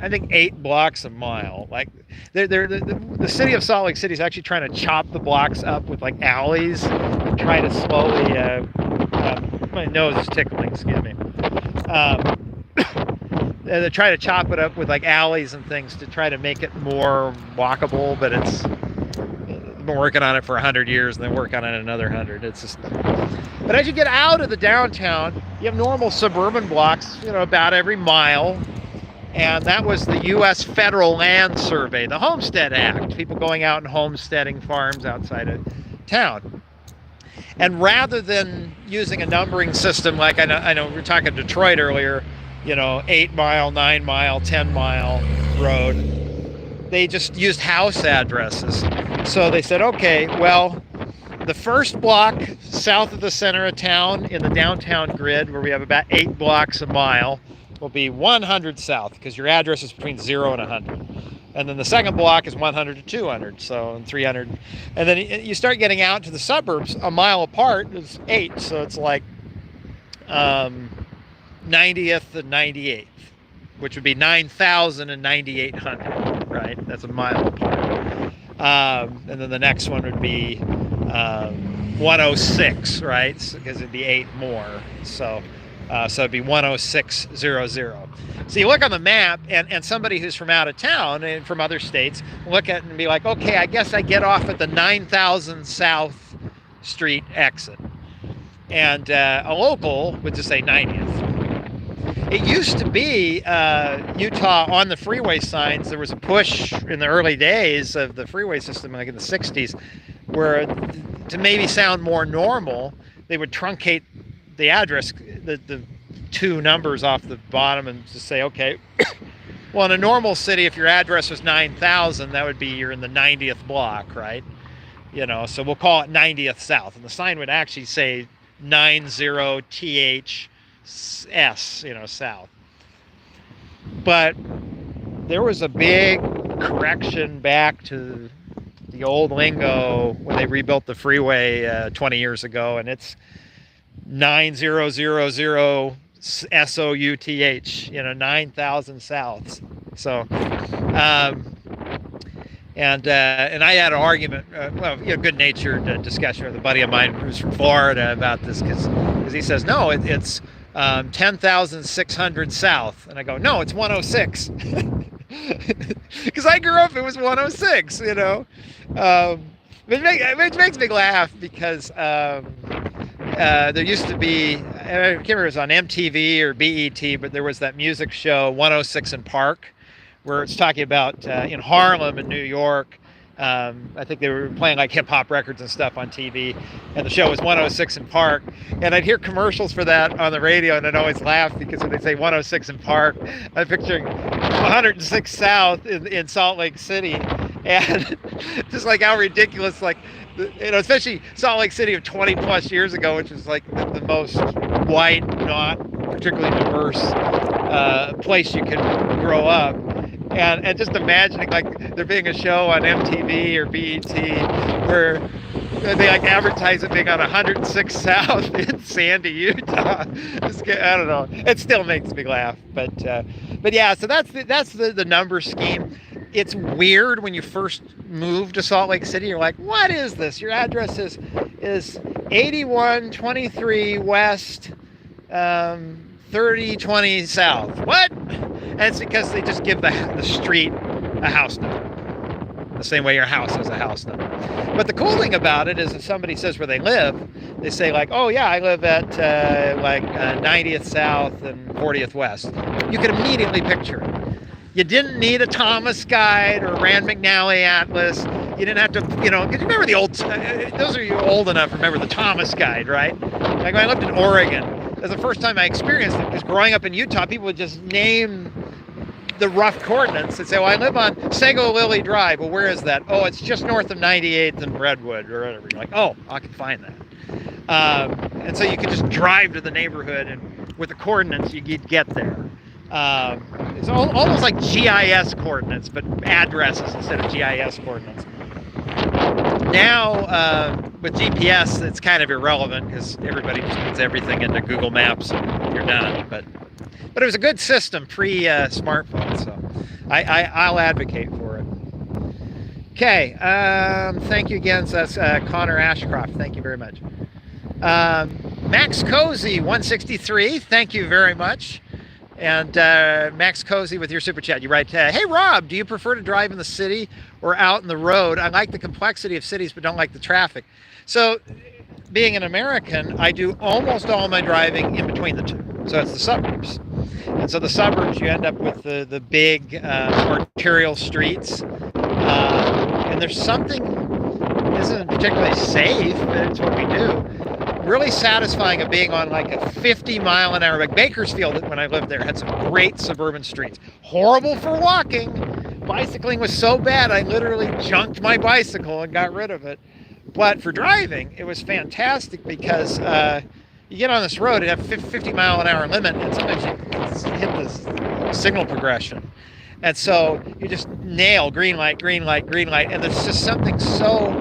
I think 8 blocks a mile. Like, the city of Salt Lake City is actually trying to chop the blocks up with like alleys and try to slowly. My nose is tickling. Excuse me. They try to chop it up with like alleys and things to try to make it more walkable. But it's been working on it for 100 years, and then work on it another 100. It's just. But as you get out of the downtown, you have normal suburban blocks, you know, about every mile. And that was the U.S. Federal Land Survey, the Homestead Act, people going out and homesteading farms outside of town. And rather than using a numbering system like I know we were talking Detroit earlier, you know, 8 mile, 9 mile, 10 mile road, they just used house addresses. So they said, okay, well, the first block south of the center of town in the downtown grid, where we have about 8 blocks a mile, will be 100 south, because your address is between 0 and 100. And then the second block is 100 to 200, so 300. And then you start getting out to the suburbs, a mile apart is 8, so it's like 90th and 98th, which would be 9,000 and 9,800, right? That's a mile apart. And then the next one would be 106, right? Because it'd be 8 more, so it'd be 10600. So you look on the map, and somebody who's from out of town and from other states look at it and be like, okay, I guess I get off at the 9,000 South Street exit. And a local would just say 90th. It used to be Utah on the freeway signs. There was a push in the early days of the freeway system, like in the 60s, where to maybe sound more normal, they would truncate the address, the 2 numbers off the bottom, and just say, okay, well, in a normal city, if your address was 9,000, that would be you're in the 90th block, right? You know, so we'll call it 90th South, and the sign would actually say 90THS, you know, South. But there was a big correction back to the old lingo when they rebuilt the freeway 20 years ago, and it's 9000 SOUTH, 9,000 souths. So, and I had an argument, good-natured discussion with a buddy of mine who's from Florida about this, because he says, no, it's 10,600 south, and I go, no, it's 106, because I grew up, it was 106, which makes me laugh, because there used to be, I can't remember if it was on MTV or BET, but there was that music show 106 in Park, where it's talking about in Harlem in New York. I think they were playing like hip hop records and stuff on TV, and the show was 106 in Park. And I'd hear commercials for that on the radio, and I'd always laugh, because when they say 106 in Park, I'm picturing 106 South in Salt Lake City, and just like how ridiculous, like, especially Salt Lake City of 20 plus years ago, which was like the most white, not particularly diverse place you could grow up. And just imagining like there being a show on MTV or BET where they like advertise it being on 106 South in Sandy, Utah. I don't know. It still makes me laugh, but yeah. So that's the number scheme. It's weird when you first move to Salt Lake City. You're like, what is this? Your address is 8123 West, 3020 South. What? And it's because they just give the street a house number, the same way your house has a house number. But the cool thing about it is if somebody says where they live, they say like, oh yeah, I live at 90th South and 40th West. You can immediately picture it. You didn't need a Thomas guide or a Rand McNally atlas. You didn't have to, because you remember the old, those of you old enough remember the Thomas guide, right? Like when I lived in Oregon, that's the first time I experienced it, because growing up in Utah, people would just name the rough coordinates and say, well, I live on Sago Lily Drive. Well, where is that? Oh, it's just north of 98th and Redwood or whatever. You're like, oh, I can find that. And so you could just drive to the neighborhood, and with the coordinates, you'd get there. It's almost like GIS coordinates, but addresses instead of GIS coordinates. Now, with GPS, it's kind of irrelevant because everybody just puts everything into Google Maps and you're done. But it was a good system pre-smartphone, so I'll advocate for it. Okay, thank you again. So that's Connor Ashcroft. Thank you very much. Max Cozy, 163. Thank you very much. And Max Cozy with your super chat, you write, hey Rob, do you prefer to drive in the city or out in the road? I like the complexity of cities but don't like the traffic. So being an American, I do almost all my driving in between the two. So it's the suburbs. And so the suburbs, you end up with the big arterial streets. And there's something, isn't particularly safe, but it's what we do. Really satisfying of being on like a 50-mile-an-hour, like Bakersfield, when I lived there, had some great suburban streets. Horrible for walking. Bicycling was so bad, I literally junked my bicycle and got rid of it. But for driving, it was fantastic because you get on this road, it have 50-mile-an-hour limit, and sometimes you hit this signal progression. And so you just nail green light, green light, green light, and there's just something so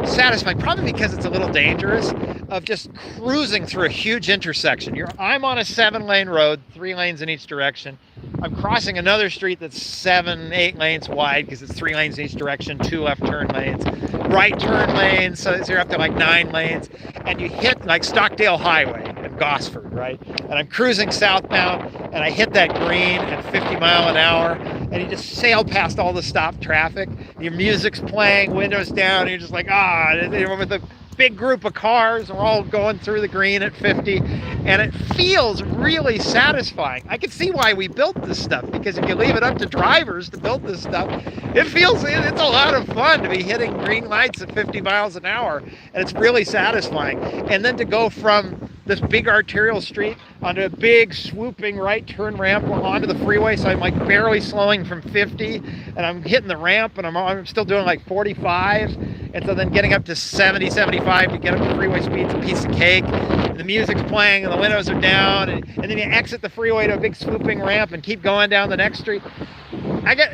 satisfying, probably because it's a little dangerous, of just cruising through a huge intersection. I'm on a 7-lane road, 3 lanes in each direction. I'm crossing another street that's 7, 8 lanes wide because it's 3 lanes in each direction, 2 left turn lanes, right turn lanes, so you're up to like 9 lanes, and you hit like Stockdale Highway in Gosford, right? And I'm cruising southbound, and I hit that green at 50 mile an hour, and you just sail past all the stopped traffic. Your music's playing, windows down, and you're just like, with a big group of cars, and we're all going through the green at 50, and it feels really satisfying. I can see why we built this stuff, because if you leave it up to drivers to build this stuff, it's a lot of fun to be hitting green lights at 50 miles an hour, and it's really satisfying. And then to go from this big arterial street onto a big swooping right turn ramp onto the freeway, so I'm like barely slowing from 50, and I'm hitting the ramp, and I'm still doing like 45, And so then getting up to 70, 75 to get up to freeway speed's a piece of cake. And the music's playing and the windows are down. And then you exit the freeway to a big swooping ramp and keep going down the next street. I get,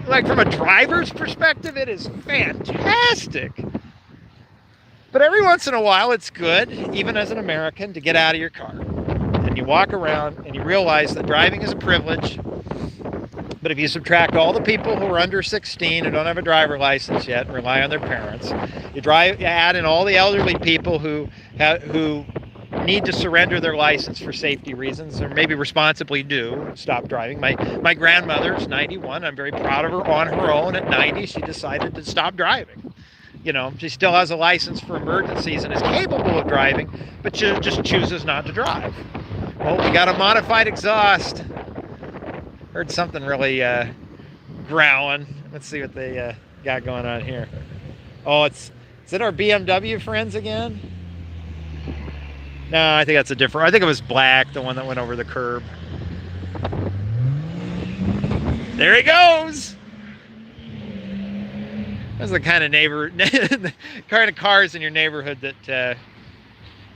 like, from a driver's perspective, it is fantastic. But every once in a while, it's good, even as an American, to get out of your car. And you walk around and you realize that driving is a privilege. But if you subtract all the people who are under 16 who don't have a driver license yet and rely on their parents, you add in all the elderly people who need to surrender their license for safety reasons, or maybe responsibly do stop driving. My grandmother's 91. I'm very proud of her. On her own at 90, she decided to stop driving. You know, she still has a license for emergencies and is capable of driving, but she just chooses not to drive. Well, we got a modified exhaust. Heard something really growling. Let's see what they got going on here. Oh, is it our BMW friends again? No, I think that's a different. I think it was black, the one that went over the curb. There he goes. That's the kind of cars in your neighborhood that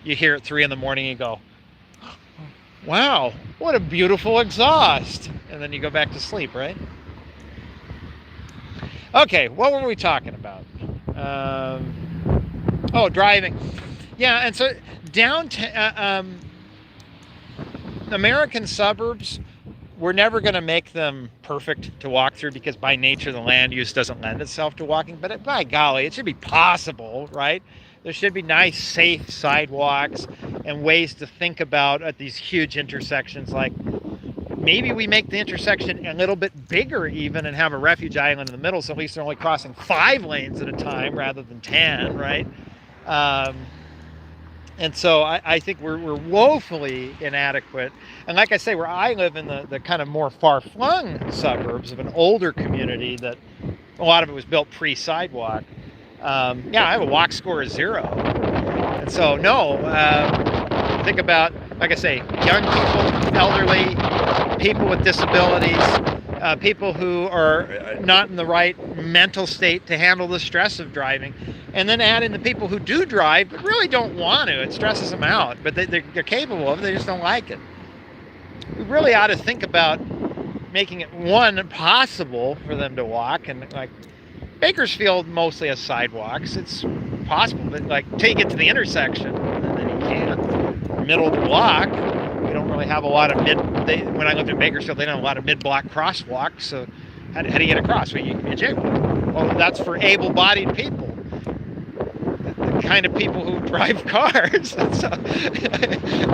you hear at 3 in the morning. You go, wow, what a beautiful exhaust. And then you go back to sleep, right? Okay, what were we talking about? Driving. Yeah, and so downtown, American suburbs, we're never going to make them perfect to walk through because by nature the land use doesn't lend itself to walking. But by golly, it should be possible, right? There should be nice, safe sidewalks and ways to think about at these huge intersections. Like maybe we make the intersection a little bit bigger even and have a refuge island in the middle, so at least they're only crossing 5 lanes at a time rather than 10, right? And so I think we're woefully inadequate. And like I say, where I live in the kind of more far-flung suburbs of an older community that a lot of it was built pre-sidewalk, I have a walk score of 0. And so, think about, like I say, young people, elderly, people with disabilities, people who are not in the right mental state to handle the stress of driving, and then add in the people who do drive but really don't want to. It stresses them out, but they're capable of it, they just don't like it. We really ought to think about making it, one, possible for them to walk, and like Bakersfield mostly has sidewalks. It's possible, but like till you get to the intersection, and then you can't. Middle of the block, we don't really have a lot of when I lived in Bakersfield, they don't have a lot of mid-block crosswalks, so how do you get across? Well, you jaywalk. Well, that's for able-bodied people. The kind of people who drive cars. So,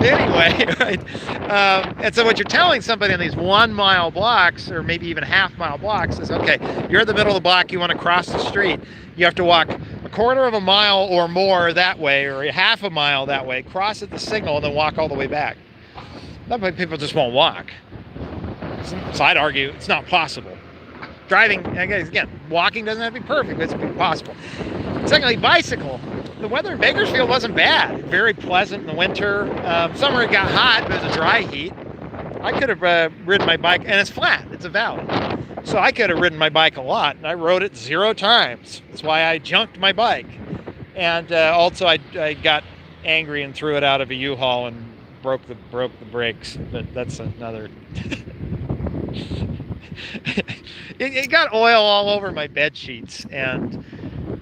anyway, right? And so what you're telling somebody on these 1 mile blocks, or maybe even half-mile blocks, is, okay, you're in the middle of the block, you want to cross the street, you have to walk a quarter of a mile or more that way, or a half a mile that way, cross at the signal, and then walk all the way back. That way people just won't walk. So I'd argue it's not possible. Driving, again, walking doesn't have to be perfect, but it's possible. Secondly, bicycle. The weather in Bakersfield wasn't bad. Very pleasant in the winter. Summer it got hot, but it was a dry heat. I could have ridden my bike, and it's flat. It's a valley. So I could have ridden my bike a lot, and I rode it 0 times. That's why I junked my bike. And also I got angry and threw it out of a U-Haul and broke the brakes. But that's another... It got oil all over my bed sheets, and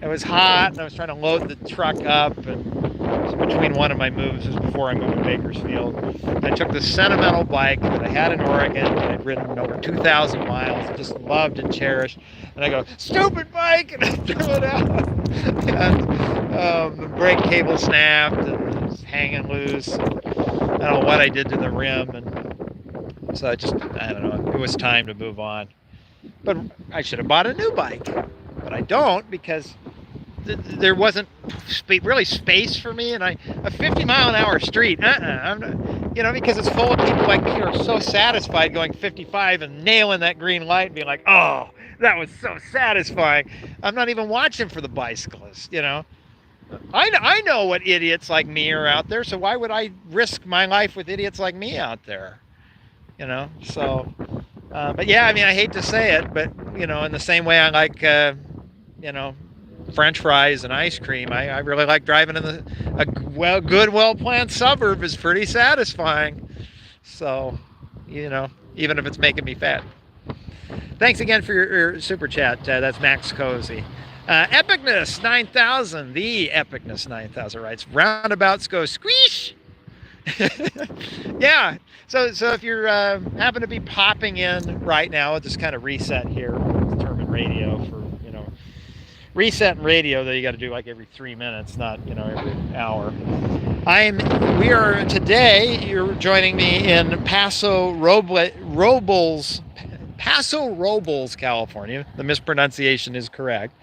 it was hot, and I was trying to load the truck up, and it was between one of my moves. It was before I moved to Bakersfield. I took this sentimental bike that I had in Oregon, that I'd ridden over 2,000 miles, and just loved and cherished, and I go, stupid bike, and I threw it out, and the brake cable snapped, and it was hanging loose. I don't know what I did to the rim, and so I don't know, it was time to move on. But I should have bought a new bike, but I don't, because there wasn't really space for me, and a 50-mile-an-hour street, I'm not, because it's full of people like me who are so satisfied going 55 and nailing that green light and being like, oh, that was so satisfying. I'm not even watching for the bicyclists, I know what idiots like me are out there, so why would I risk my life with idiots like me out there? So... but yeah, I hate to say it, but, in the same way I like, French fries and ice cream. I really like driving in a good, well-planned suburb is pretty satisfying. So, you know, even if it's making me fat. Thanks again for your super chat. That's Max Cozy. Epicness 9000, the Epicness 9000 writes, roundabouts go squish. Yeah. So if you're happen to be popping in right now, I'll just kind of reset here. Determine radio for, you know, reset radio that you got to do like every 3 minutes, not, you know, every hour. You're joining me in Paso Robles, California. The mispronunciation is correct.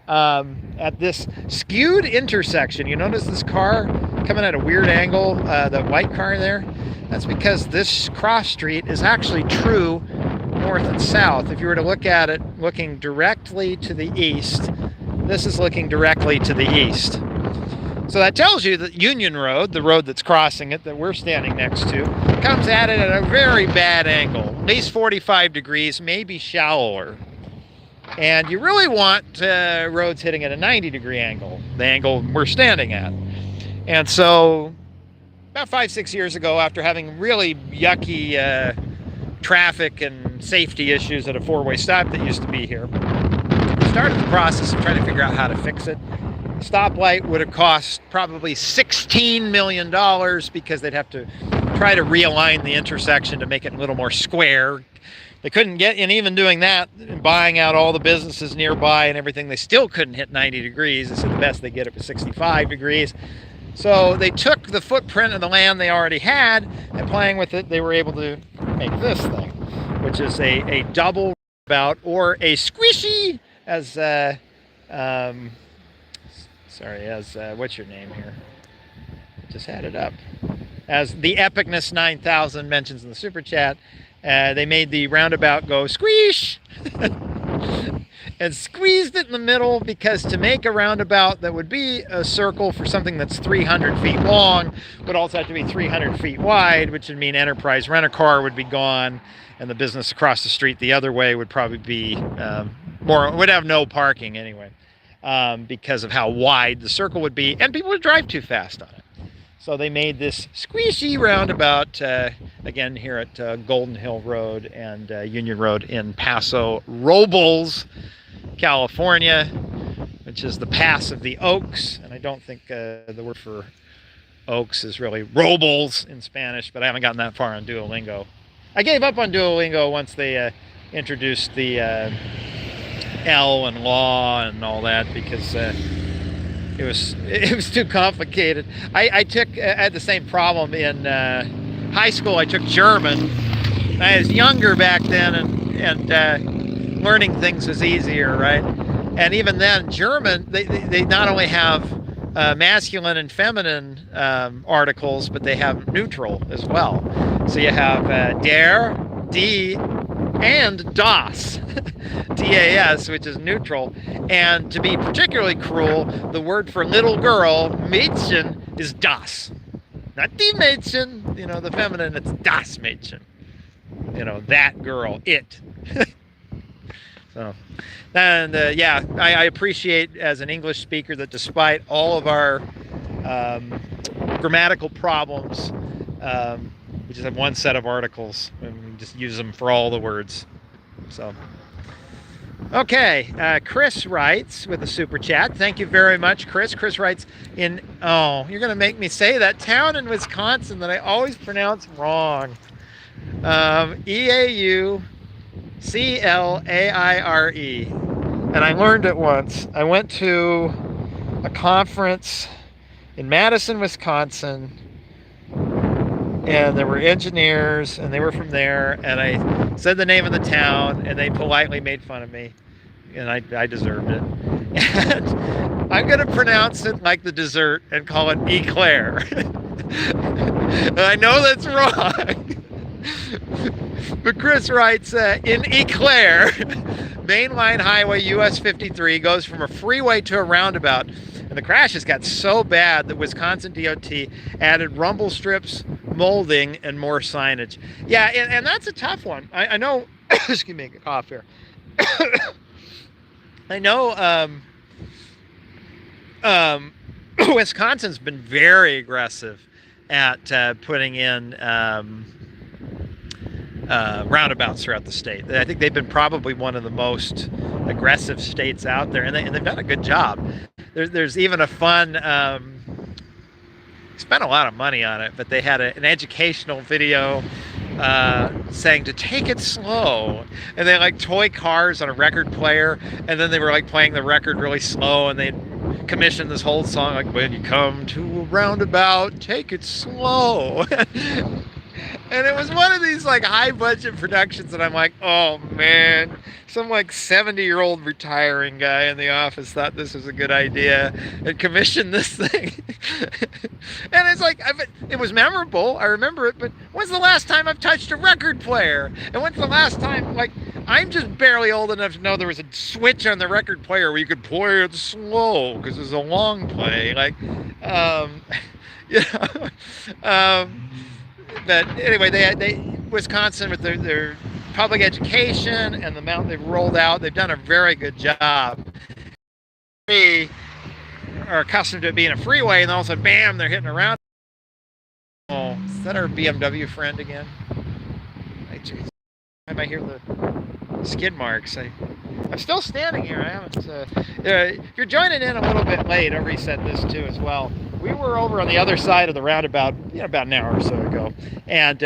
At this skewed intersection. You notice this car coming at a weird angle, the white car there? That's because this cross street is actually true north and south. If you were to look at it looking directly to the east, this is looking directly to the east. So that tells you that Union Road, the road that's crossing it that we're standing next to, comes at it at a very bad angle, at least 45 degrees, maybe shallower. And you really want roads hitting at a 90-degree angle, the angle we're standing at. And so about 5-6 years ago, after having really yucky traffic and safety issues at a four-way stop that used to be here, we started the process of trying to figure out how to fix it. Stoplight would have cost probably $16 million because they'd have to try to realign the intersection to make it a little more square. They couldn't get, and even doing that, buying out all the businesses nearby and everything, they still couldn't hit 90 degrees. They said the best they get it was 65 degrees. So they took the footprint of the land they already had, and playing with it, they were able to make this thing, which is a double roundabout, or a squishy, as what's your name here? I just had it up. As the Epicness 9000 mentions in the super chat, they made the roundabout go squish and squeezed it in the middle, because to make a roundabout that would be a circle for something that's 300 feet long would also have to be 300 feet wide, which would mean Enterprise Rent-A-Car would be gone, and the business across the street the other way would probably be would have no parking anyway, because of how wide the circle would be, and people would drive too fast on it. So they made this squishy roundabout, again, here at Golden Hill Road and Union Road in Paso Robles, California, which is the pass of the Oaks. And I don't think the word for Oaks is really Robles in Spanish, but I haven't gotten that far on Duolingo. I gave up on Duolingo once they introduced the L and law and all that, because it was too complicated. I had the same problem in high school. I took German. I was younger back then, and learning things was easier, right? And even then, German, they not only have masculine and feminine articles, but they have neutral as well. So you have der, die, and das, D-A-S, which is neutral. And to be particularly cruel, the word for little girl, Mädchen, is das. Not die Mädchen, you know, the feminine, it's das Mädchen. You know, that girl, it. So, and yeah, I appreciate as an English speaker that despite all of our grammatical problems, we just have one set of articles and we just use them for all the words. So, okay, Chris writes with a super chat. Thank you very much, Chris. Chris writes in, oh, you're going to make me say that town in Wisconsin that I always pronounce wrong. E-A-U-C-L-A-I-R-E. And I learned it once. I went to a conference in Madison, Wisconsin, and there were engineers, and they were from there, and I said the name of the town, and they politely made fun of me, and I deserved it. And I'm going to pronounce it like the dessert and call it Eau Clare. I know that's wrong. But Chris writes, in Eau Clare, mainline highway US 53 goes from a freeway to a roundabout, and the crashes got so bad that Wisconsin DOT added rumble strips, molding, and more signage. Yeah, and that's a tough one. I know, excuse me, a cough here. I know Wisconsin's been very aggressive at putting in roundabouts throughout the state. I think they've been probably one of the most aggressive states out there, and they've done a good job. There's even a fun, spent a lot of money on it, but they had an educational video saying to take it slow, and they like toy cars on a record player, and then they were like playing the record really slow, and they commissioned this whole song like, when you come to a roundabout, take it slow. And it was one of these like high budget productions, and I'm like, oh man, some like 70-year-old retiring guy in the office thought this was a good idea and commissioned this thing. And it's like, it was memorable, I remember it, but when's the last time I've touched a record player? And when's the last time, like, I'm just barely old enough to know there was a switch on the record player where you could play it slow because it was a long play, like, you know, but anyway, they Wisconsin with their public education and the amount they've rolled out, they've done a very good job. We are accustomed to it being a freeway, and all of a sudden, bam, they're hitting around. Oh, is that our BMW friend again? I might hear the skid marks. I'm still standing here. I haven't. If you're joining in a little bit late, I'll reset this too as well. We were over on the other side of the roundabout, about an hour or so ago, and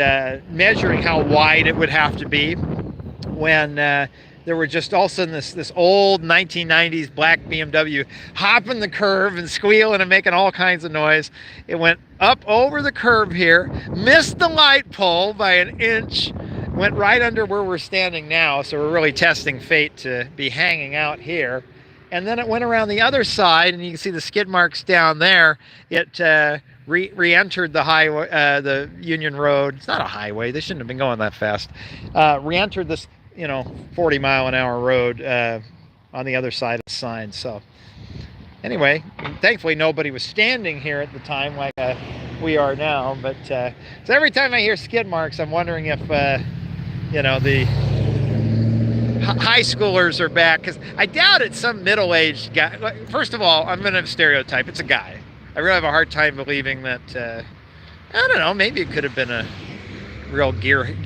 measuring how wide it would have to be when there were just all of a sudden this old 1990s black BMW hopping the curve and squealing and making all kinds of noise. It went up over the curb here, missed the light pole by an inch, went right under where we're standing now, so we're really testing fate to be hanging out here. And then it went around the other side, and you can see the skid marks down there. It re-entered the highway, the Union Road. It's not a highway. They shouldn't have been going that fast. Re-entered this, 40-mile-an-hour road on the other side of the sign. So anyway, thankfully nobody was standing here at the time like we are now. But so every time I hear skid marks, I'm wondering if the high schoolers are back, because I doubt it's some middle-aged guy. First of all, I'm going to stereotype. It's a guy. I really have a hard time believing that, I don't know, maybe it could have been a real gearhead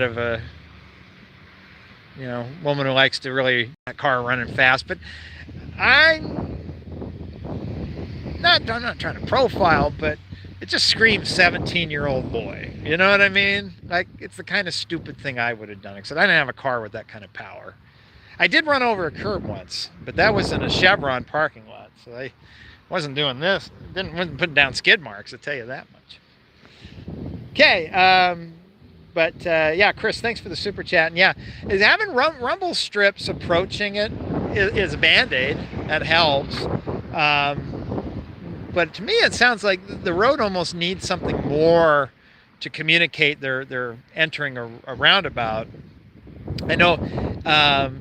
of a, woman who likes to really a car running fast. But I'm not trying to profile, but it just screams 17-year-old boy. You know what I mean? Like, it's the kind of stupid thing I would have done, except I didn't have a car with that kind of power. I did run over a curb once, but that was in a Chevron parking lot, so I wasn't doing this. Wasn't putting down skid marks, I'll tell you that much. Okay, yeah, Chris, thanks for the super chat. And yeah, is having rumble strips approaching it is a Band-Aid. That helps. But to me, it sounds like the road almost needs something more to communicate they're entering a roundabout. I know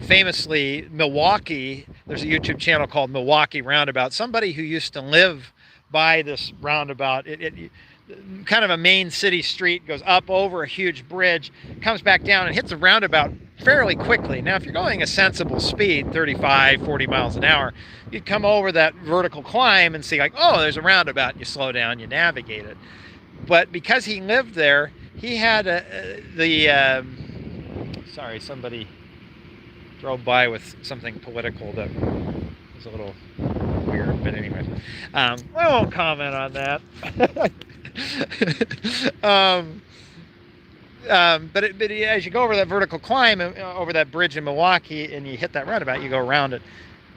famously Milwaukee, there's a YouTube channel called Milwaukee Roundabout. Somebody who used to live by this roundabout, it kind of a main city street, goes up over a huge bridge, comes back down and hits a roundabout fairly quickly. Now, if you're going a sensible speed, 35, 40 miles an hour, you'd come over that vertical climb and see like, oh, there's a roundabout, and you slow down, you navigate it. But because he lived there, he had sorry, somebody drove by with something political that was a little weird, but anyway, I won't comment on that. But as you go over that vertical climb, over that bridge in Milwaukee, and you hit that roundabout, you go around it.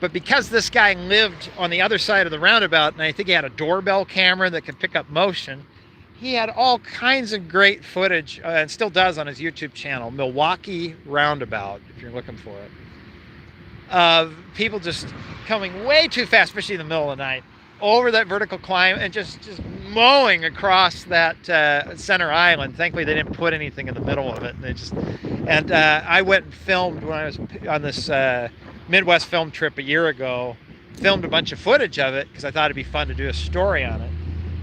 But because this guy lived on the other side of the roundabout, and I think he had a doorbell camera that could pick up motion, he had all kinds of great footage, and still does on his YouTube channel, Milwaukee Roundabout, if you're looking for it, of people just coming way too fast, especially in the middle of the night, over that vertical climb and just mowing across that center island. Thankfully, they didn't put anything in the middle of it. And I went and filmed when I was on this Midwest film trip a year ago, filmed a bunch of footage of it because I thought it'd be fun to do a story on it.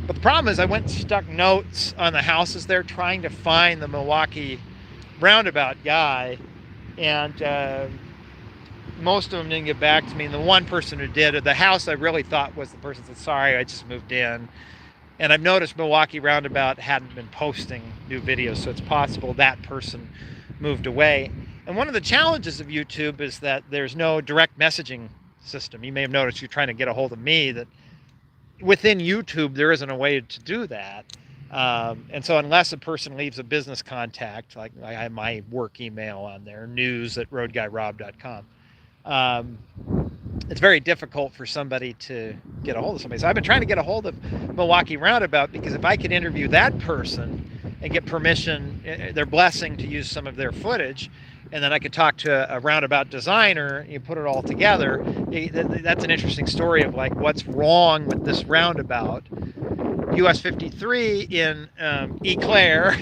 But the problem is I went and stuck notes on the houses there trying to find the Milwaukee Roundabout guy, and most of them didn't get back to me. And the one person who did, the house I really thought was the person said, sorry, I just moved in. And I've noticed Milwaukee Roundabout hadn't been posting new videos, so it's possible that person moved away. And one of the challenges of YouTube is that there's no direct messaging system. You may have noticed, you're trying to get a hold of me, that within YouTube there isn't a way to do that. And so unless a person leaves a business contact, like I have my work email on there, news@roadguyrob.com, it's very difficult for somebody to get a hold of somebody. So I've been trying to get a hold of Milwaukee Roundabout, because if I could interview that person and get permission, their blessing to use some of their footage, and then I could talk to a roundabout designer, you put it all together, that's an interesting story of like what's wrong with this roundabout. US 53 in Eau Clare,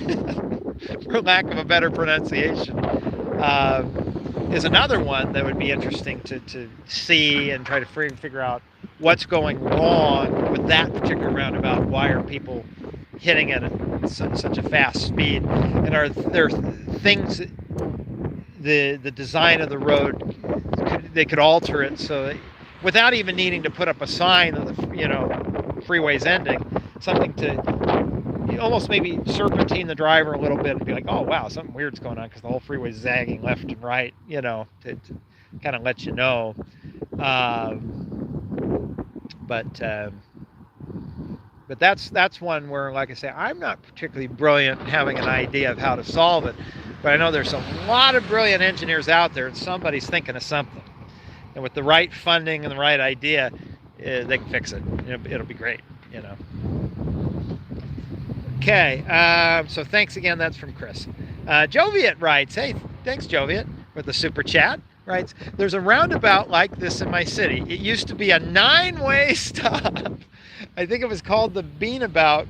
for lack of a better pronunciation, is another one that would be interesting to see and try to figure out what's going wrong with that particular roundabout. Why are people hitting it at such a fast speed? And are there things that the design of the road, they could alter it so that, without even needing to put up a sign that the freeway's ending, something to almost maybe serpentine the driver a little bit and be like, oh wow, something weird's going on because the whole freeway's zagging left and right, to kind of let you know. But that's one where, like I say, I'm not particularly brilliant in having an idea of how to solve it, but I know there's a lot of brilliant engineers out there, and somebody's thinking of something. And with the right funding and the right idea, they can fix it. It'll be great, Okay, so thanks again. That's from Chris. Joviet writes, hey, thanks Joviet, with the super chat. Writes, there's a roundabout like this in my city. It used to be a 9-way stop. I think it was called the Beanabout.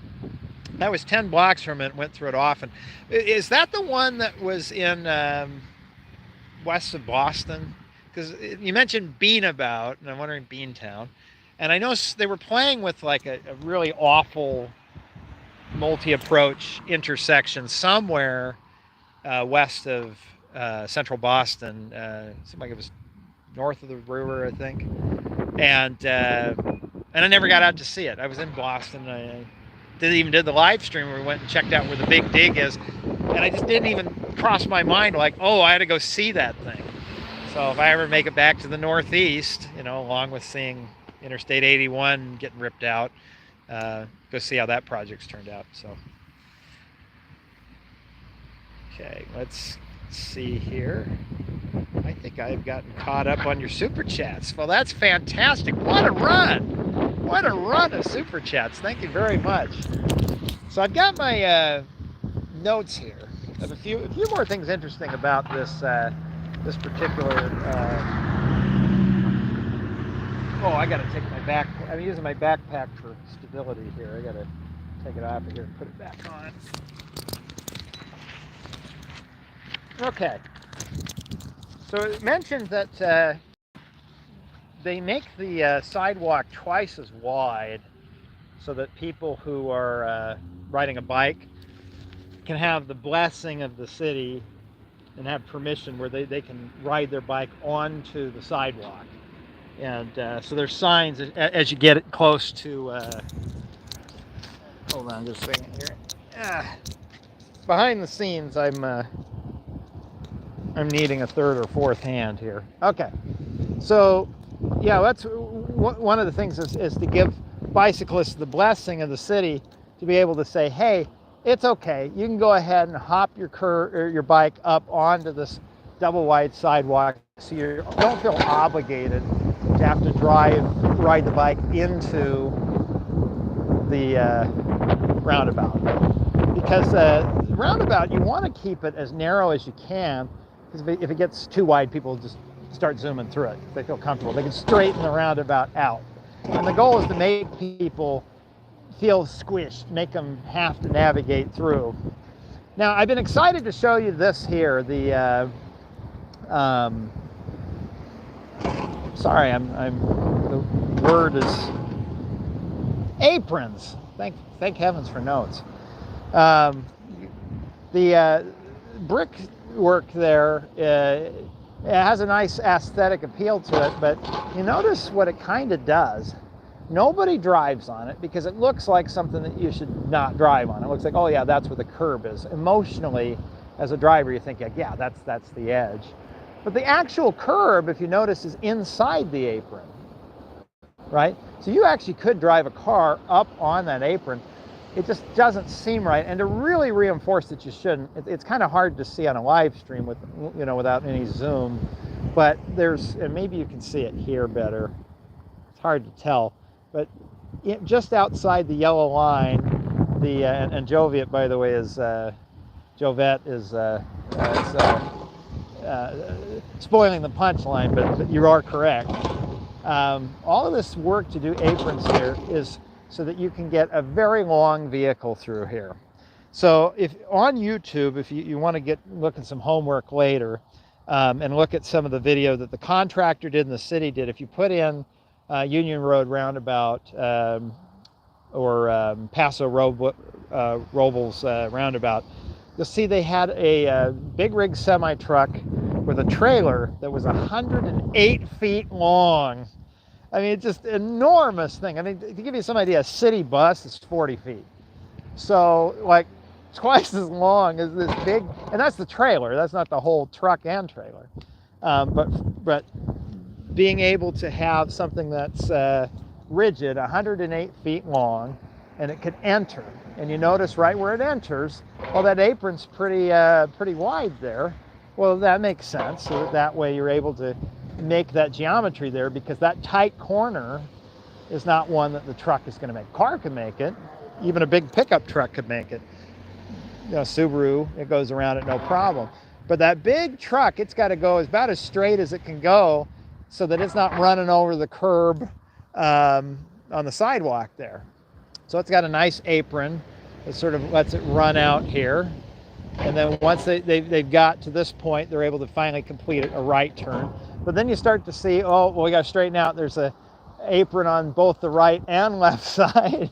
That was 10 blocks from it, went through it often. Is that the one that was in west of Boston? Because you mentioned Beanabout, and I'm wondering Beantown. And I know they were playing with like a really awful multi-approach intersection somewhere west of central Boston. Seemed like it was north of the river, I think. And I never got out to see it. I was in Boston. I did the live stream where we went and checked out where the big dig is, and I just didn't even cross my mind like, oh, I had to go see that thing. So if I ever make it back to the Northeast, along with seeing Interstate 81 getting ripped out, go see how that project's turned out. So, okay, let's see here. I think I've gotten caught up on your super chats. Well, that's fantastic. What a run! What a run of super chats. Thank you very much. So I've got my notes here. I have a few more things interesting about this this particular. I got to take my back. I'm using my backpack for stability here. I got to take it off of here and put it back on. Okay. So it mentioned that they make the sidewalk twice as wide so that people who are riding a bike can have the blessing of the city and have permission where they can ride their bike onto the sidewalk. And so there's signs as you get it close to, hold on just a second here. Behind the scenes, I'm needing a third or fourth hand here. Okay, so yeah, that's one of the things is to give bicyclists the blessing of the city to be able to say, hey, it's okay. You can go ahead and hop your bike up onto this double wide sidewalk, so you don't feel obligated to have to ride the bike into the roundabout. Because the roundabout, you want to keep it as narrow as you can, because if it gets too wide, people just start zooming through it. They feel comfortable. They can straighten the roundabout out. And the goal is to make people feel squished, make them have to navigate through. Now, I've been excited to show you this here, the the word is aprons. Thank heavens for notes. The brickwork there It has a nice aesthetic appeal to it, but you notice what it kind of does. Nobody drives on it because it looks like something that you should not drive on. It looks like, oh yeah, that's where the curb is. Emotionally, as a driver, you think, yeah, that's the edge. But the actual curb, if you notice, is inside the apron, right? So you actually could drive a car up on that apron. It just doesn't seem right. And to really reinforce that you shouldn't, it's kind of hard to see on a live stream with, without any zoom. But and maybe you can see it here better. It's hard to tell. But just outside the yellow line, and Joviet, by the way, is Jovette is spoiling the punchline, but you are correct. All of this work to do aprons here is so that you can get a very long vehicle through here. So if on YouTube, if you want to look at some homework later, and look at some of the video that the contractor did and the city did, if you put in Union Road Roundabout or Paso Robles Roundabout, you'll see they had a big rig semi-truck with a trailer that was 108 feet long. I mean, it's just an enormous thing. I mean, to give you some idea, a city bus is 40 feet. So, like, twice as long as this big, and that's the trailer. That's not the whole truck and trailer. But being able to have something that's rigid, 108 feet long, and it could enter. And you notice right where it enters, well, that apron's pretty wide there. Well, that makes sense. So that way you're able to make that geometry there, because that tight corner is not one that the truck is going to make. Car can make it. Even a big pickup truck could make it. Subaru, it goes around it no problem. But that big truck, it's got to go about as straight as it can go so that it's not running over the curb on the sidewalk there. So it's got a nice apron that sort of lets it run out here. And then once they've got to this point, they're able to finally complete a right turn. But then you start to see, oh, well, we got to straighten out. There's an apron on both the right and left side.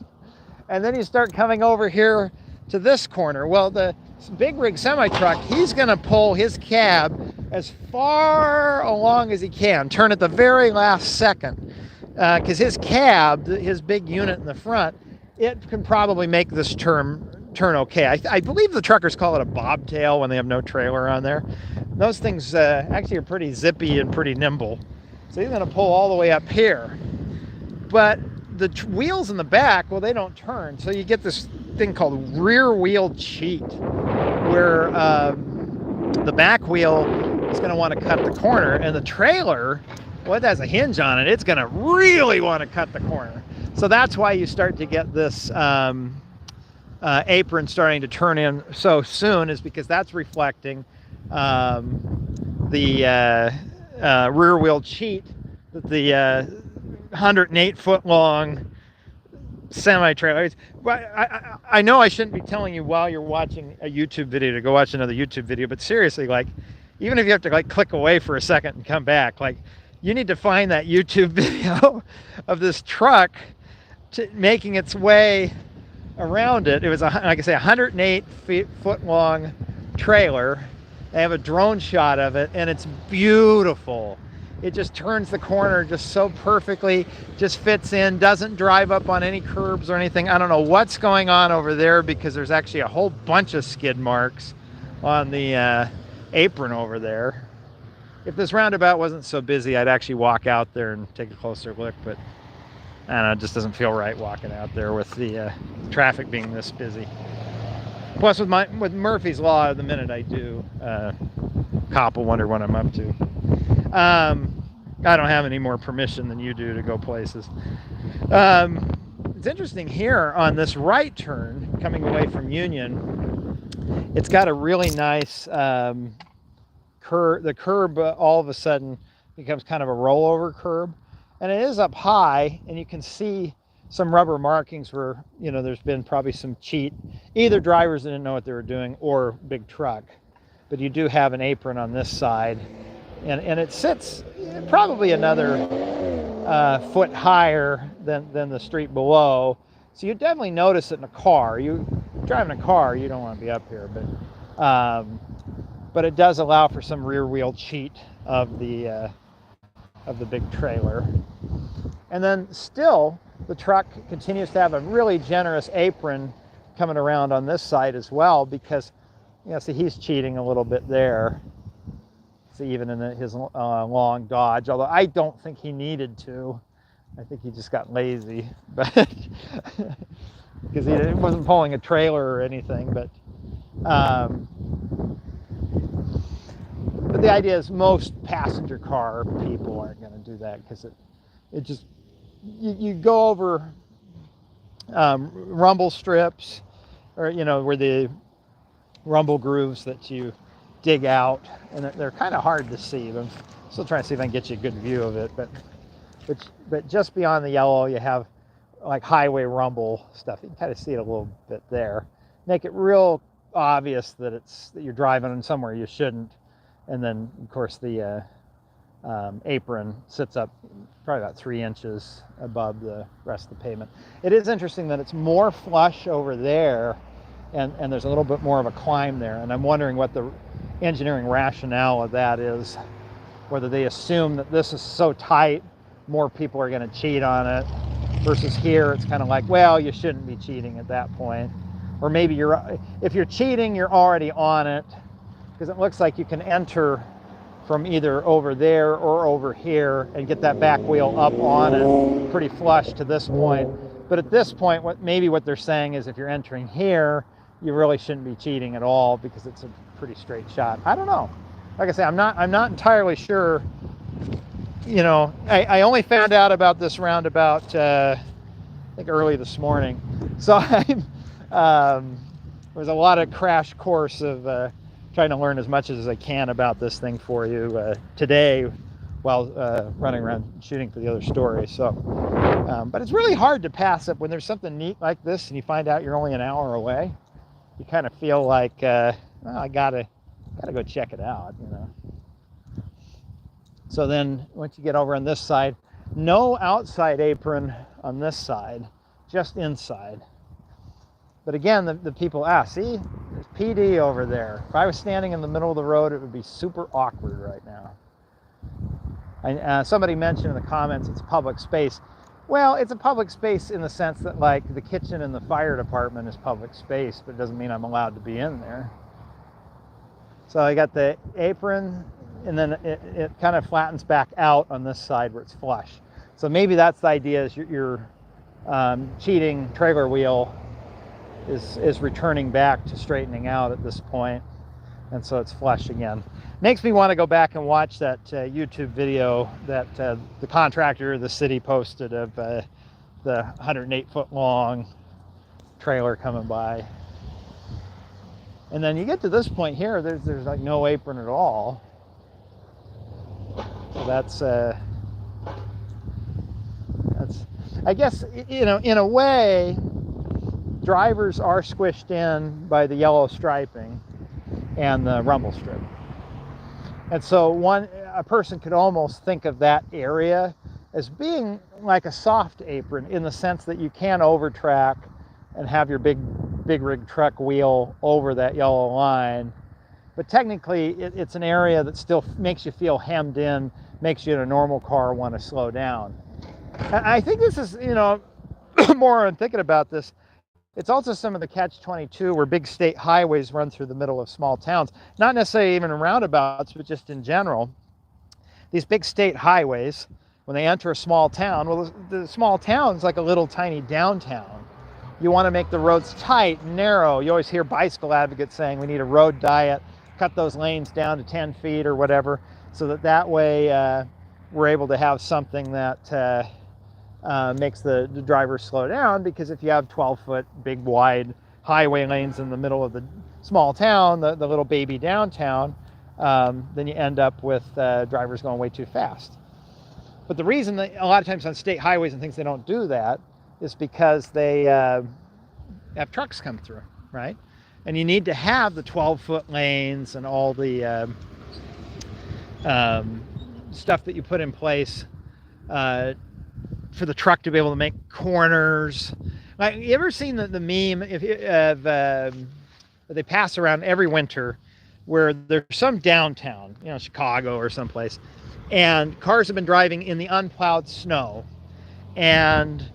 And then you start coming over here to this corner. Well, the big rig semi-truck, he's going to pull his cab as far along as he can, turn at the very last second. Because his cab, his big unit in the front, it can probably make this turn okay. I believe the truckers call it a bobtail when they have no trailer on there. Those things actually are pretty zippy and pretty nimble. So he's going to pull all the way up here. But the wheels in the back, well, they don't turn. So you get this thing called rear wheel cheat, where the back wheel is going to want to cut the corner, and the trailer, well, it has a hinge on it. It's going to really want to cut the corner. So that's why you start to get this apron starting to turn in so soon, is because that's reflecting the rear wheel cheat that the 108 foot long semi-trailer. I know I shouldn't be telling you while you're watching a YouTube video to go watch another YouTube video, but seriously, like, even if you have to like click away for a second and come back, like, you need to find that YouTube video of this truck making its way around it. It was, like I say, 108 foot long trailer. They have a drone shot of it, and it's beautiful. It just turns the corner just so perfectly, just fits in, doesn't drive up on any curbs or anything. I don't know what's going on over there, because there's actually a whole bunch of skid marks on the apron over there. If this roundabout wasn't so busy, I'd actually walk out there and take a closer look, but I don't know, it just doesn't feel right walking out there with the traffic being this busy. Plus, with Murphy's Law, the minute I do, cop will wonder what I'm up to. I don't have any more permission than you do to go places. It's interesting here on this right turn coming away from Union, it's got a really nice curb. The curb all of a sudden becomes kind of a rollover curb, and it is up high, and you can see some rubber markings where, there's been probably some cheat. Either drivers didn't know what they were doing or big truck. But you do have an apron on this side, and it sits probably another foot higher than the street below. So you definitely notice it in a car. You driving a car, you don't want to be up here, but but it does allow for some rear wheel cheat of the big trailer. And then still, the truck continues to have a really generous apron coming around on this side as well, because, you know, see, he's cheating a little bit there. See, even in his long Dodge, although I don't think he needed to. I think he just got lazy, but because he wasn't pulling a trailer or anything. But the idea is most passenger car people aren't going to do that, because it just you go over rumble strips, or, you know, where the rumble grooves that you dig out, and they're kind of hard to see. I'm still trying to see if I can get you a good view of it, but just beyond the yellow, you have like highway rumble stuff. You can kind of see it a little bit there. Make it real obvious that that you're driving in somewhere you shouldn't. And then, of course, the apron sits up probably about 3 inches above the rest of the pavement. It is interesting that it's more flush over there, and there's a little bit more of a climb there. And I'm wondering what the engineering rationale of that is, whether they assume that this is so tight, more people are going to cheat on it, versus here it's kind of like, well, you shouldn't be cheating at that point. Or maybe if you're cheating, you're already on it, because it looks like you can enter from either over there or over here and get that back wheel up on it pretty flush to this point. But at this point, maybe what they're saying is if you're entering here, you really shouldn't be cheating at all, because it's a pretty straight shot. I don't know. Like I say, I'm not entirely sure. You know, I only found out about this roundabout I think early this morning, so there was a lot of crash course of trying to learn as much as I can about this thing for you today, while running around shooting for the other story. So, but it's really hard to pass up when there's something neat like this, and you find out you're only an hour away. You kind of feel like, well, I gotta go check it out, you know. So then, once you get over on this side, no outside apron on this side, just inside. But again, the people ask, see, there's PD over there. If I was standing in the middle of the road, it would be super awkward right now. Somebody mentioned in the comments it's public space. Well, it's a public space in the sense that, like, the kitchen and the fire department is public space, but it doesn't mean I'm allowed to be in there. So I got the apron, and then it kind of flattens back out on this side where it's flush. So maybe that's the idea, is your cheating trailer wheel is returning back to straightening out at this point, and so it's flush again. Makes me want to go back and watch that YouTube video that the contractor, the city, posted of the 108-foot long trailer coming by. And then you get to this point here, there's like no apron at all. So that's I guess, you know, in a way, drivers are squished in by the yellow striping and the rumble strip. And so a person could almost think of that area as being like a soft apron, in the sense that you can overtrack and have your big rig truck wheel over that yellow line. But technically, it's an area that still makes you feel hemmed in, makes you in a normal car want to slow down. And I think this is, you know, more I'm thinking about this, it's also some of the catch-22 where big state highways run through the middle of small towns. Not necessarily even in roundabouts, but just in general. These big state highways, when they enter a small town, well, the small town's like a little tiny downtown. You want to make the roads tight and narrow. You always hear bicycle advocates saying we need a road diet, cut those lanes down to 10 feet or whatever, so that way we're able to have something that makes the driver slow down. Because if you have 12-foot big wide highway lanes in the middle of the small town, the little baby downtown, then you end up with drivers going way too fast. But the reason that a lot of times on state highways and things they don't do that is because they have trucks come through, right? And you need to have the 12-foot lanes and all the stuff that you put in place for the truck to be able to make corners. Like, you ever seen the meme that they pass around every winter where there's some downtown, you know, Chicago or someplace, and cars have been driving in the unplowed snow, and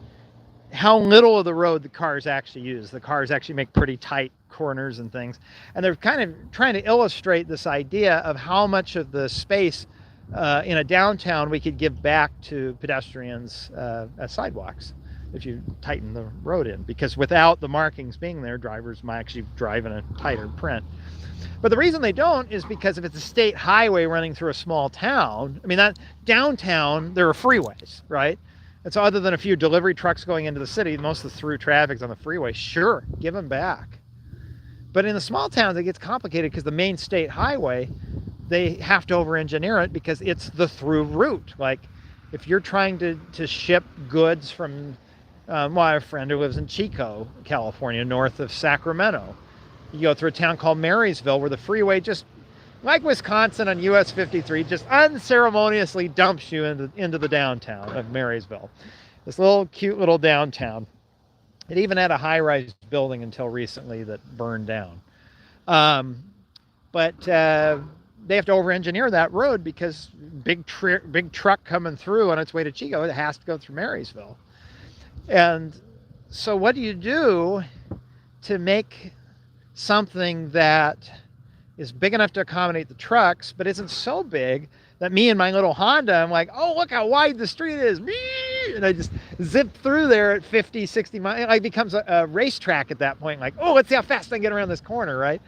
how little of the road the cars actually use. The cars actually make pretty tight corners and things. And they're kind of trying to illustrate this idea of how much of the space in a downtown we could give back to pedestrians as sidewalks if you tighten the road in. Because without the markings being there, drivers might actually drive in a tighter print. But the reason they don't is because if it's a state highway running through a small town, I mean, that downtown, there are freeways, right? And so other than a few delivery trucks going into the city, most of the through traffic's on the freeway. Sure, give them back. But in the small towns, it gets complicated because the main state highway, they have to over-engineer it because it's the through route. Like if you're trying to ship goods from, well, I have a friend who lives in Chico, California, north of Sacramento. You go through a town called Marysville where the freeway just, like Wisconsin on US 53, just unceremoniously dumps you into the downtown of Marysville. This little cute little downtown. It even had a high-rise building until recently that burned down. But they have to over-engineer that road because big truck coming through on its way to Chico, it has to go through Marysville. And so what do you do to make something that is big enough to accommodate the trucks, but isn't so big that me and my little Honda, I'm like, oh, look how wide the street is. And I just zip through there at 50, 60 miles. It like becomes a racetrack at that point. Like, oh, let's see how fast I can get around this corner, right?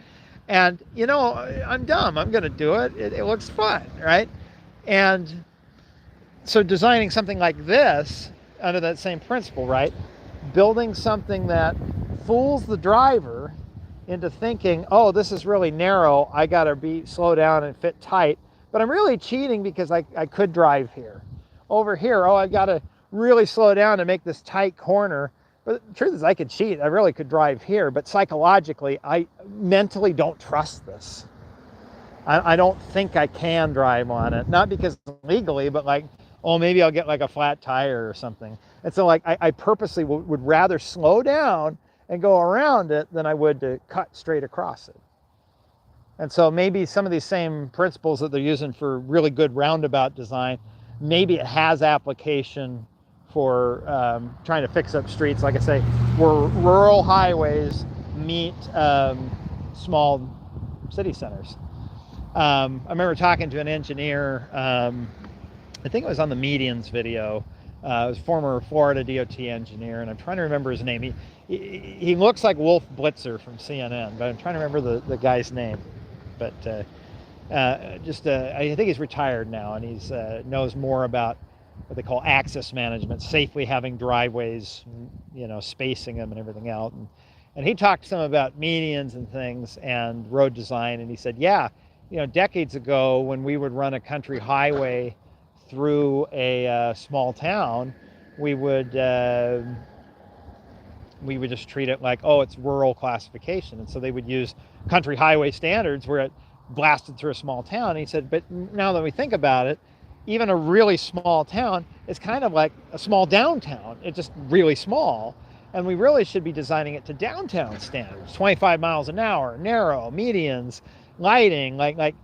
And, you know, I'm dumb. I'm going to do it. It looks fun, right? And so designing something like this under that same principle, right? Building something that fools the driver into thinking, oh, this is really narrow. I got to slow down and fit tight. But I'm really cheating because I could drive here. Over here, oh, I've got to really slow down to make this tight corner. But the truth is I could cheat. I really could drive here. But psychologically, I mentally don't trust this. I don't think I can drive on it. Not because legally, but like, oh, maybe I'll get like a flat tire or something. And so like I purposely would rather slow down and go around it than I would to cut straight across it. And so maybe some of these same principles that they're using for really good roundabout design, maybe it has application for trying to fix up streets, like I say, where rural highways meet small city centers. I remember talking to an engineer, I think it was on the Medians video. It was a former Florida DOT engineer, and I'm trying to remember his name. He looks like Wolf Blitzer from CNN, but I'm trying to remember the guy's name. But I think he's retired now, and he's knows more about what they call access management, safely having driveways, you know, spacing them and everything else. And he talked some about medians and things and road design, and he said, yeah, you know, decades ago when we would run a country highway through a small town, we would just treat it like, oh, it's rural classification. And so they would use country highway standards where it blasted through a small town. And he said, but now that we think about it, even a really small town is kind of like a small downtown. It's just really small. And we really should be designing it to downtown standards, 25 miles an hour, narrow, medians, lighting, like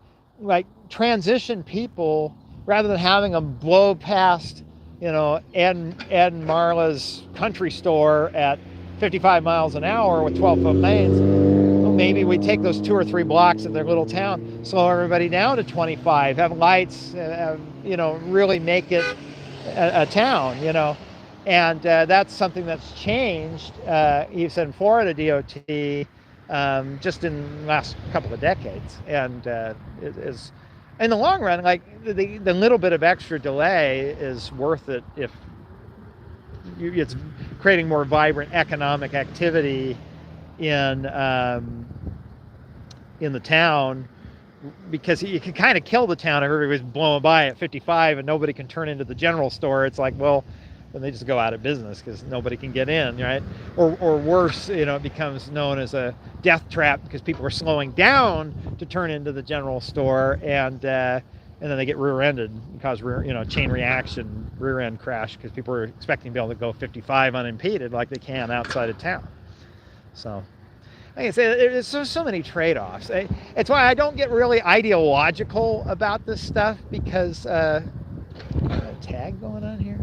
transition people rather than having them blow past, you know, Ed and Marla's country store at 55 miles an hour with 12-foot lanes. Well, maybe we take those 2 or 3 blocks of their little town, slow everybody down to 25, have lights, you know, really make it a town, you know. And that's something that's changed, he said, in Florida DOT just in the last couple of decades. And it is, in the long run, like the little bit of extra delay is worth it if it's creating more vibrant economic activity in the town, because you can kind of kill the town if everybody's blowing by at 55 and nobody can turn into the general store. It's like, well, then they just go out of business because nobody can get in, right? Or worse, you know, it becomes known as a death trap because people are slowing down to turn into the general store, and then they get rear-ended and cause chain reaction, rear-end crash, because people are expecting to be able to go 55 unimpeded like they can outside of town. So, like I say, there's so many trade-offs. It's why I don't get really ideological about this stuff, because a tag going on here.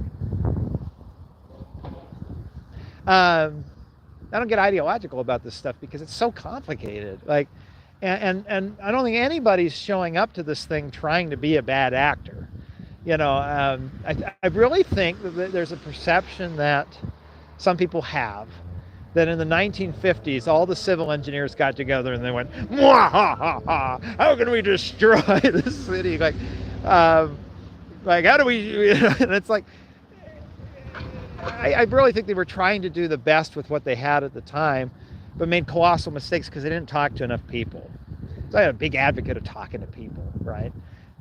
I don't get ideological about this stuff because it's so complicated. Like, and I don't think anybody's showing up to this thing trying to be a bad actor. You know, I really think that there's a perception that some people have, that in the 1950s, all the civil engineers got together and they went, "Mwahaha, how can we destroy this city?" Like how do we, and it's like, I really think they were trying to do the best with what they had at the time, but made colossal mistakes because they didn't talk to enough people. So I'm a big advocate of talking to people, right?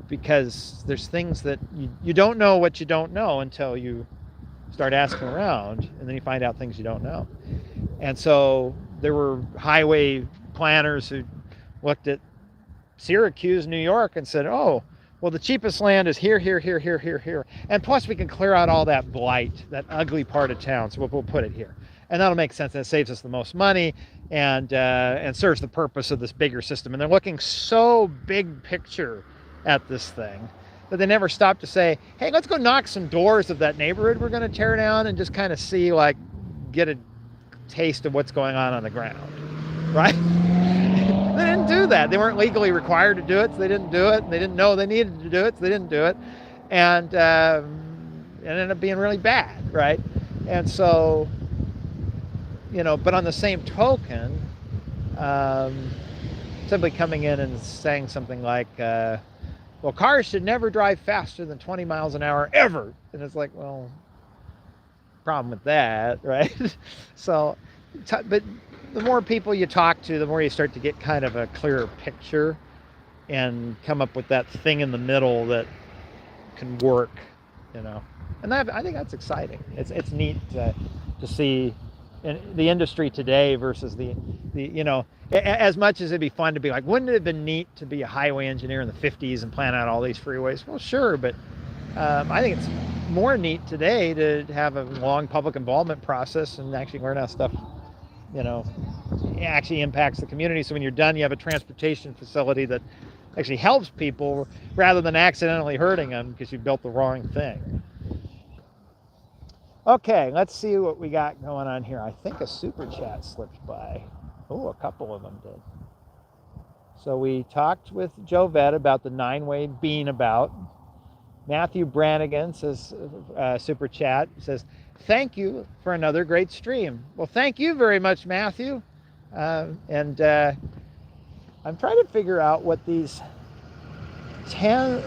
Because there's things that you don't know what you don't know until you start asking around, and then you find out things you don't know. And so there were highway planners who looked at Syracuse, New York, and said, "Oh, well, the cheapest land is here, here, here, here, here, here. And plus we can clear out all that blight, that ugly part of town, so we'll put it here. And that'll make sense, and it saves us the most money, and serves the purpose of this bigger system." And they're looking so big picture at this thing that they never stop to say, "Hey, let's go knock some doors of that neighborhood we're going to tear down and just kind of see, like, get a taste of what's going on the ground," right? They didn't do that. They weren't legally required to do it, so they didn't do it. And they didn't know they needed to do it, so they didn't do it. And it ended up being really bad, right? And so, you know, but on the same token, simply coming in and saying something like, "Well, cars should never drive faster than 20 miles an hour ever." And it's like, well, problem with that, right? So, but the more people you talk to, the more you start to get kind of a clearer picture and come up with that thing in the middle that can work, you know. And that, I think that's exciting. It's neat to see in the industry today versus the you know, as much as it'd be fun to be like, wouldn't it have been neat to be a highway engineer in the 50s and plan out all these freeways? Well, sure, but I think it's more neat today to have a long public involvement process and actually learn how stuff, you know, actually impacts the community. So when you're done, you have a transportation facility that actually helps people rather than accidentally hurting them because you built the wrong thing. Okay, let's see what we got going on here. I think a super chat slipped by. Oh, a couple of them did. So we talked with Joe Vett about the 9-way beanabout. Matthew Brannigan says, super chat, says, "Thank you for another great stream." Well, thank you very much, Matthew. And I'm trying to figure out what these 10,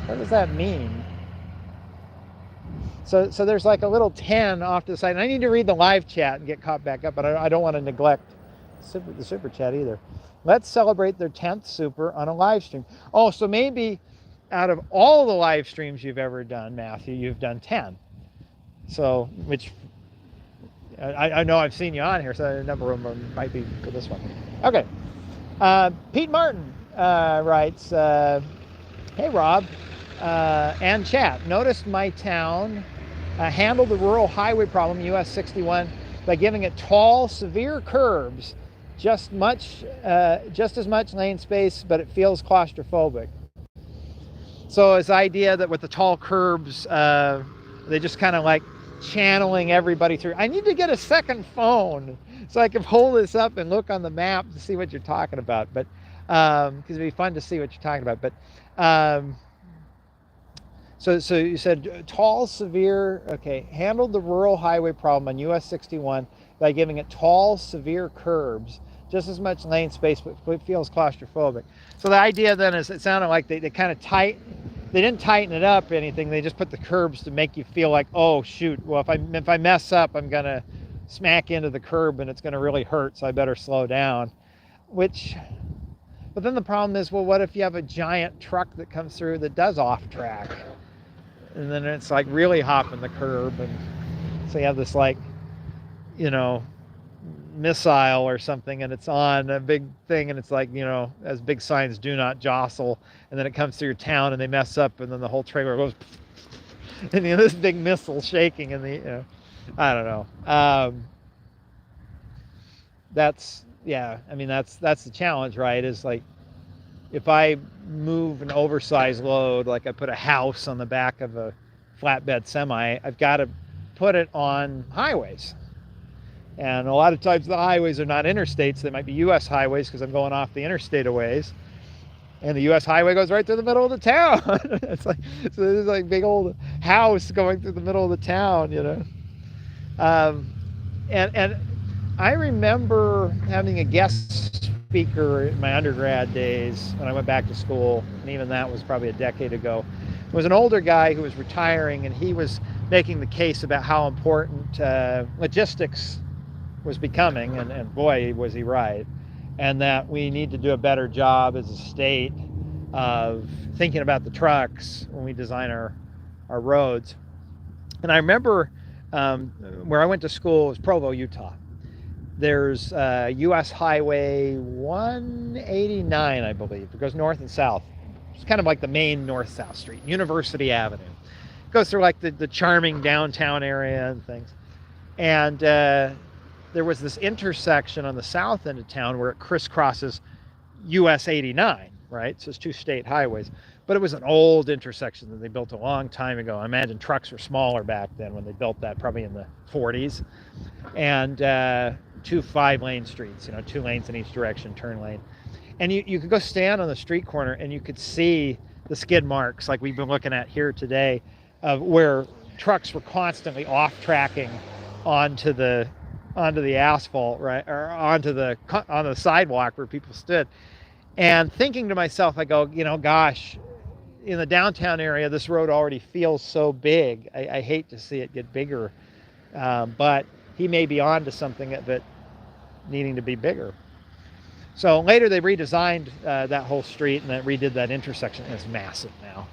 what does that mean? So there's like a little 10 off to the side. And I need to read the live chat and get caught back up, but I don't want to neglect the super chat either. Let's celebrate their 10th super on a live stream. Oh, so maybe out of all the live streams you've ever done, Matthew, you've done 10. So, which I know I've seen you on here, so a number of them might be for this one. Okay. Pete Martin writes, "Hey, Rob and chat. Noticed my town handled the rural highway problem, US 61, by giving it tall, severe curbs, just as much lane space, but it feels claustrophobic." So his idea that with the tall curbs, they just kind of like channeling everybody through. I need to get a second phone so I can hold this up and look on the map to see what you're talking about. But because it'd be fun to see what you're talking about. But so you said tall, severe. Okay, handled the rural highway problem on US 61 by giving it tall, severe curbs, just as much lane space, but it feels claustrophobic. So the idea then is, it sounded like they kind of they didn't tighten it up or anything. They just put the curbs to make you feel like, oh shoot, well if I mess up, I'm gonna smack into the curb and it's gonna really hurt, so I better slow down. But then the problem is, well, what if you have a giant truck that comes through that does off track? And then it's like really hopping the curb, and so you have this, like, you know, missile or something, and it's on a big thing, and it's like, you know, as big signs, "Do not jostle," and then it comes through your town and they mess up, and then the whole trailer goes and, you know, this big missile shaking in the, you know, I don't know. That's yeah, I mean, that's the challenge, right? Is like, if I move an oversized load, like I put a house on the back of a flatbed semi, I've got to put it on highways. And a lot of times the highways are not interstates. They might be U.S. highways because I'm going off the interstate a ways. And the U.S. highway goes right through the middle of the town. It's like, so there's like big old house going through the middle of the town, you know. And I remember having a guest speaker in my undergrad days when I went back to school, and even that was probably a decade ago. It was an older guy who was retiring, and he was making the case about how important logistics was becoming, and boy, was he right, and that we need to do a better job as a state of thinking about the trucks when we design our roads. And I remember where I went to school was Provo, Utah. There's U.S. Highway 189, I believe. It goes north and south. It's kind of like the main north-south street, University Avenue. It goes through like the charming downtown area and things. And there was this intersection on the south end of town where it crisscrosses US 89, right? So it's two state highways. But it was an old intersection that they built a long time ago. I imagine trucks were smaller back then when they built that, probably in the 40s. And two 5-lane streets, you know, 2 lanes in each direction, turn lane. And you could go stand on the street corner and you could see the skid marks like we've been looking at here today, of where trucks were constantly off-tracking onto the asphalt, right, or on the sidewalk where people stood. And thinking to myself, I go, you know, gosh, in the downtown area, this road already feels so big. I hate to see it get bigger, but he may be on to something that needing to be bigger. So later they redesigned that whole street and then redid that intersection. And it's massive now.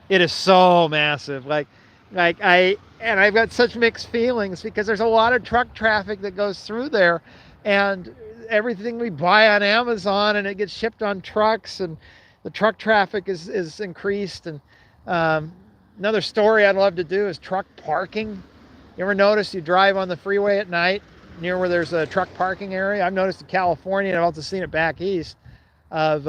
It is so massive. And I've got such mixed feelings because there's a lot of truck traffic that goes through there, and everything we buy on Amazon and it gets shipped on trucks, and the truck traffic is increased. And another story I'd love to do is truck parking. You ever notice you drive on the freeway at night near where there's a truck parking area? I've noticed in California, and I've also seen it back east, of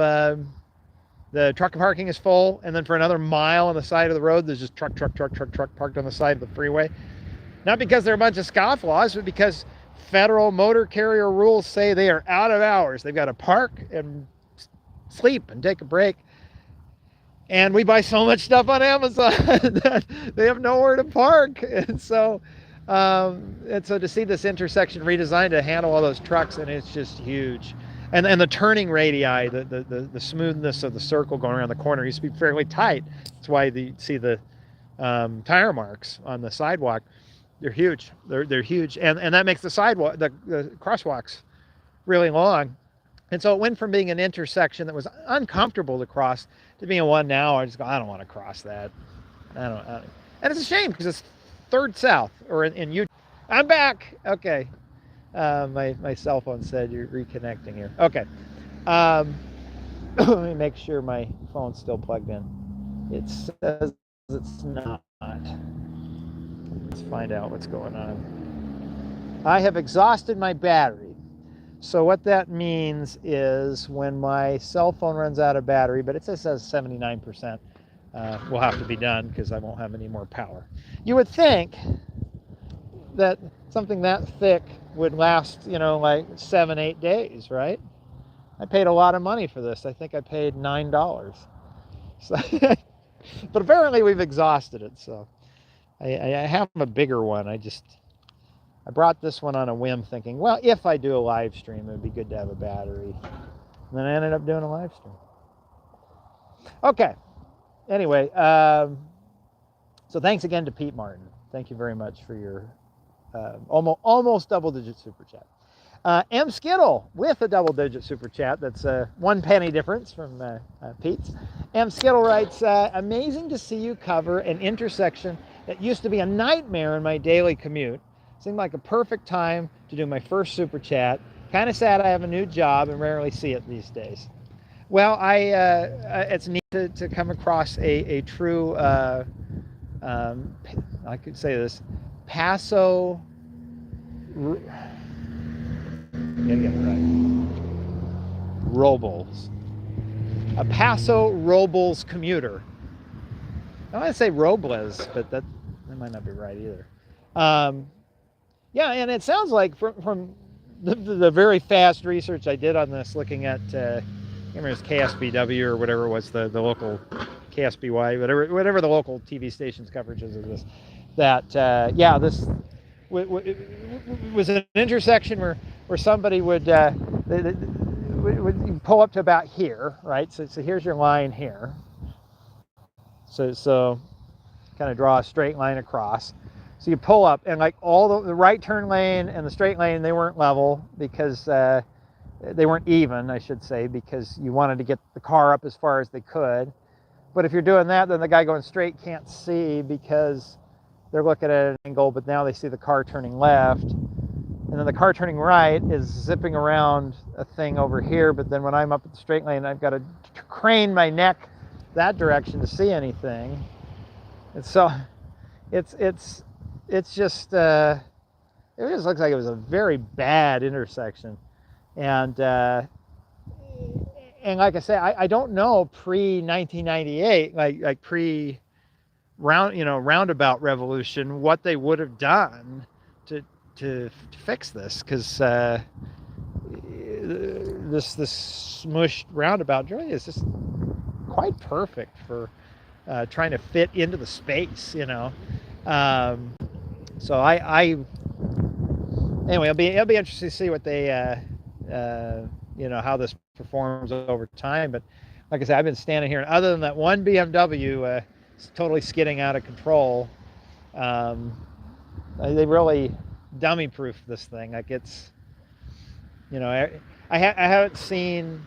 the truck parking is full, and then for another mile on the side of the road, there's just truck parked on the side of the freeway. Not because they're a bunch of scofflaws, but because federal motor carrier rules say they are out of hours. They've got to park and sleep and take a break. And we buy so much stuff on Amazon that they have nowhere to park. And so to see this intersection redesigned to handle all those trucks, and it's just huge. And the turning radii, the smoothness of the circle going around the corner used to be fairly tight. That's why you see the tire marks on the sidewalk. They're huge. They're huge, and that makes the sidewalk, the crosswalks, really long. And so it went from being an intersection that was uncomfortable to cross to being one now. I just go, I don't want to cross that. I don't. And it's a shame because it's 3rd South or in Utah. I'm back. Okay. My cell phone said you're reconnecting here. Okay. Let me make sure my phone's still plugged in. It says it's not. Let's find out what's going on. I have exhausted my battery. So what that means is when my cell phone runs out of battery, but it says 79%, will have to be done because I won't have any more power. You would think that something that thick would last, you know, like 7-8 days, right? I paid a lot of money for this. I think I paid $9. So, but apparently we've exhausted it. So I have a bigger one. I brought this one on a whim thinking, well, if I do a live stream, it would be good to have a battery. And then I ended up doing a live stream. Okay. Anyway, so thanks again to Pete Martin. Thank you very much for your almost double-digit super chat. M. Skittle with a double-digit super chat. That's 1 penny difference from Pete's. M. Skittle writes, amazing to see you cover an intersection that used to be a nightmare in my daily commute. Seemed like a perfect time to do my first super chat. Kind of sad I have a new job and rarely see it these days. Well, it's neat to come across a true, I could say this, Paso Gotta get it right. Robles. A Paso Robles commuter. I want to say Robles, but that might not be right either. Yeah, and it sounds like from the very fast research I did on this, looking at, I can't remember if it was KSBW or whatever was the local, KSBY, whatever the local TV station's coverage is of this, that, yeah, this was an intersection where somebody would pull up to about here, right? So here's your line here. So kind of draw a straight line across. So you pull up, and like all the right turn lane and the straight lane, they weren't level because they weren't even, I should say, because you wanted to get the car up as far as they could. But if you're doing that, then the guy going straight can't see because they're looking at an angle, but now they see the car turning left. And then the car turning right is zipping around a thing over here, but then when I'm up at the straight lane, I've got to crane my neck that direction to see anything. And so it's just, it just looks like it was a very bad intersection. And like I say, I don't know pre-1998, like roundabout revolution, what they would have done to fix this, because this smooshed roundabout really is just quite perfect for trying to fit into the space, So anyway, it'll be interesting to see what they how this performs over time. But like I said, I've been standing here, and other than that one BMW totally skidding out of control, they really dummy-proof this thing. Like it's, I haven't seen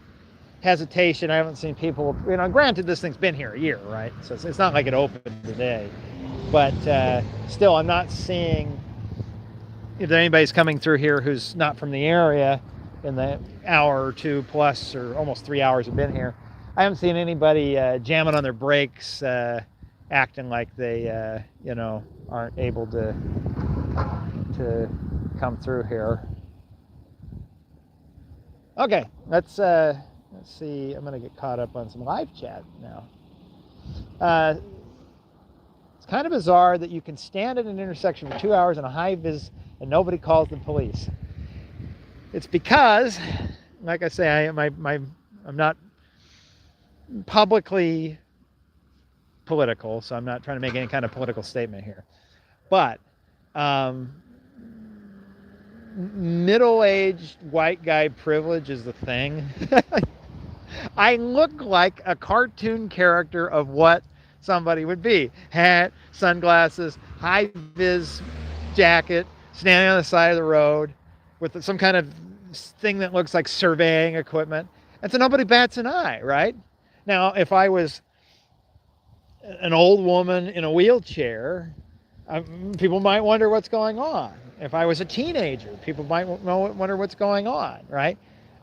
hesitation. I haven't seen people, granted this thing's been here a year, right? So it's not like it opened today, but still, I'm not seeing, if anybody's coming through here who's not from the area in the hour or two plus, or almost 3 hours have been here, I haven't seen anybody jamming on their brakes, acting like they, aren't able to come through here. Okay, let's see. I'm going to get caught up on some live chat now. It's kind of bizarre that you can stand at an intersection for 2 hours in a high vis and nobody calls the police. It's because, like I say, I'm not publicly political, so I'm not trying to make any kind of political statement here. But middle-aged white guy privilege is the thing. I look like a cartoon character of what somebody would be. Hat, sunglasses, high-vis jacket, standing on the side of the road with some kind of thing that looks like surveying equipment. And so nobody bats an eye, right? Now, if I was an old woman in a wheelchair, people might wonder what's going on. If I was a teenager, people might wonder what's going on, right?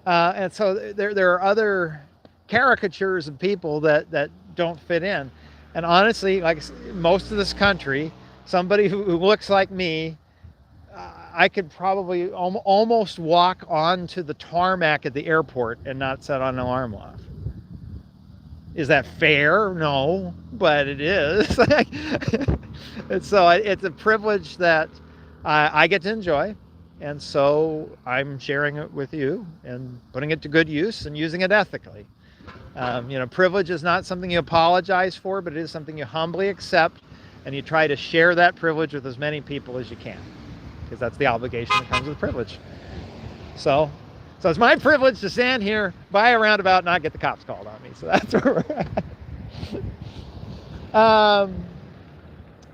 And so there are other caricatures of people that don't fit in. And honestly, like most of this country, somebody who looks like me, I could probably almost walk onto the tarmac at the airport and not set an alarm off. Is that fair? No, but it is. And so it's a privilege that I get to enjoy. And so I'm sharing it with you and putting it to good use and using it ethically. Privilege is not something you apologize for, but it is something you humbly accept, and you try to share that privilege with as many people as you can, because that's the obligation that comes with privilege. So it's my privilege to stand here by a roundabout and not get the cops called on me. So that's where we're at.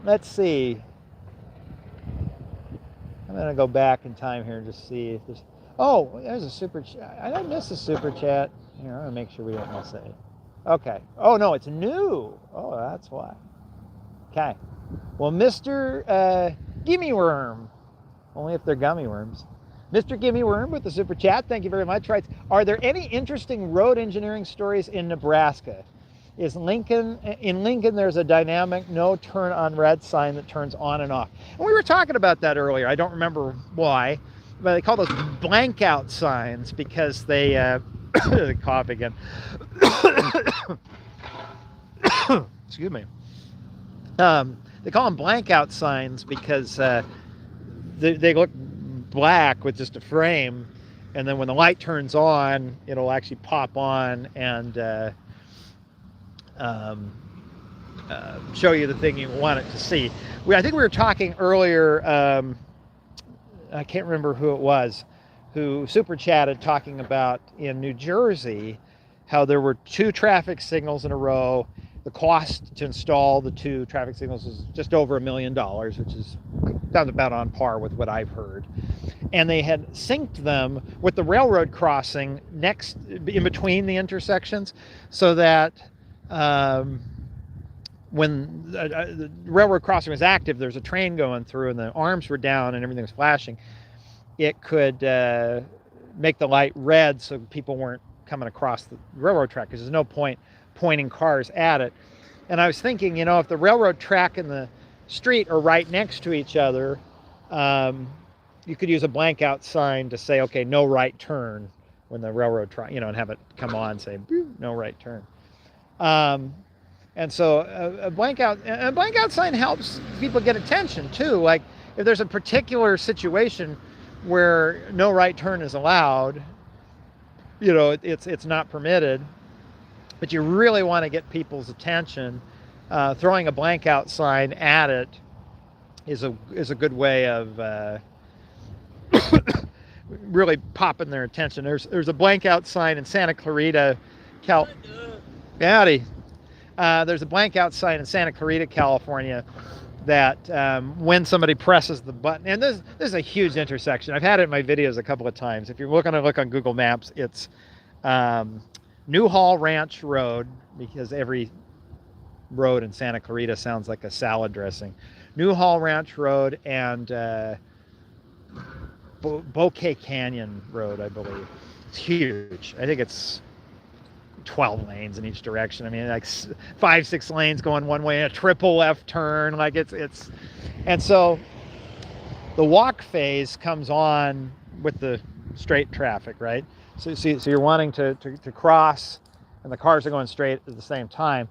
Let's see. I'm going to go back in time here and just see if there's... Oh, there's a super chat. I don't miss a super chat. Here, I'm going to make sure we don't miss it. Okay. Oh, no, it's new. Oh, that's why. Okay. Well, Mr. Gimme Worm, only if they're gummy worms. Mr. Gimme Worm with the super chat, thank you very much, writes, are there any interesting road engineering stories in Nebraska? In Lincoln, there's a dynamic no turn on red sign that turns on and off. And we were talking about that earlier. I don't remember why, but they call those blank out signs because they cough again. Excuse me. They call them blank out signs because they look black with just a frame, and then when the light turns on, it'll actually pop on and show you the thing you want it to see. I think we were talking earlier, I can't remember who it was, who super chatted talking about in New Jersey how there were 2 traffic signals in a row. The cost to install the 2 traffic signals was just over $1 million, which is sounds about on par with what I've heard. And they had synced them with the railroad crossing next, in between the intersections, so that when the railroad crossing was active, there's a train going through and the arms were down and everything was flashing, it could make the light red so people weren't coming across the railroad track, because there's no point pointing cars at it. And I was thinking, if the railroad track and the street are right next to each other, you could use a blank out sign to say, okay, no right turn when the railroad and have it come on, say, no right turn. And so a blank out sign helps people get attention too. Like if there's a particular situation where no right turn is allowed, it's not permitted, but you really want to get people's attention, throwing a blank out sign at it is a good way of really popping their attention. There's a blank out sign in Santa Clarita, Howdy. There's a blank out sign in Santa Clarita, California, that when somebody presses the button, and this is a huge intersection. I've had it in my videos a couple of times. If you're looking to look on Google Maps, it's Newhall Ranch Road, because every road in Santa Clarita sounds like a salad dressing. Newhall Ranch Road and Bouquet Canyon Road, I believe. It's huge. I think it's 12 lanes in each direction. I mean, like 5-6 lanes going one way and a triple left turn. Like it's, and so the walk phase comes on with the straight traffic, right? So you're wanting to cross, and the cars are going straight at the same time.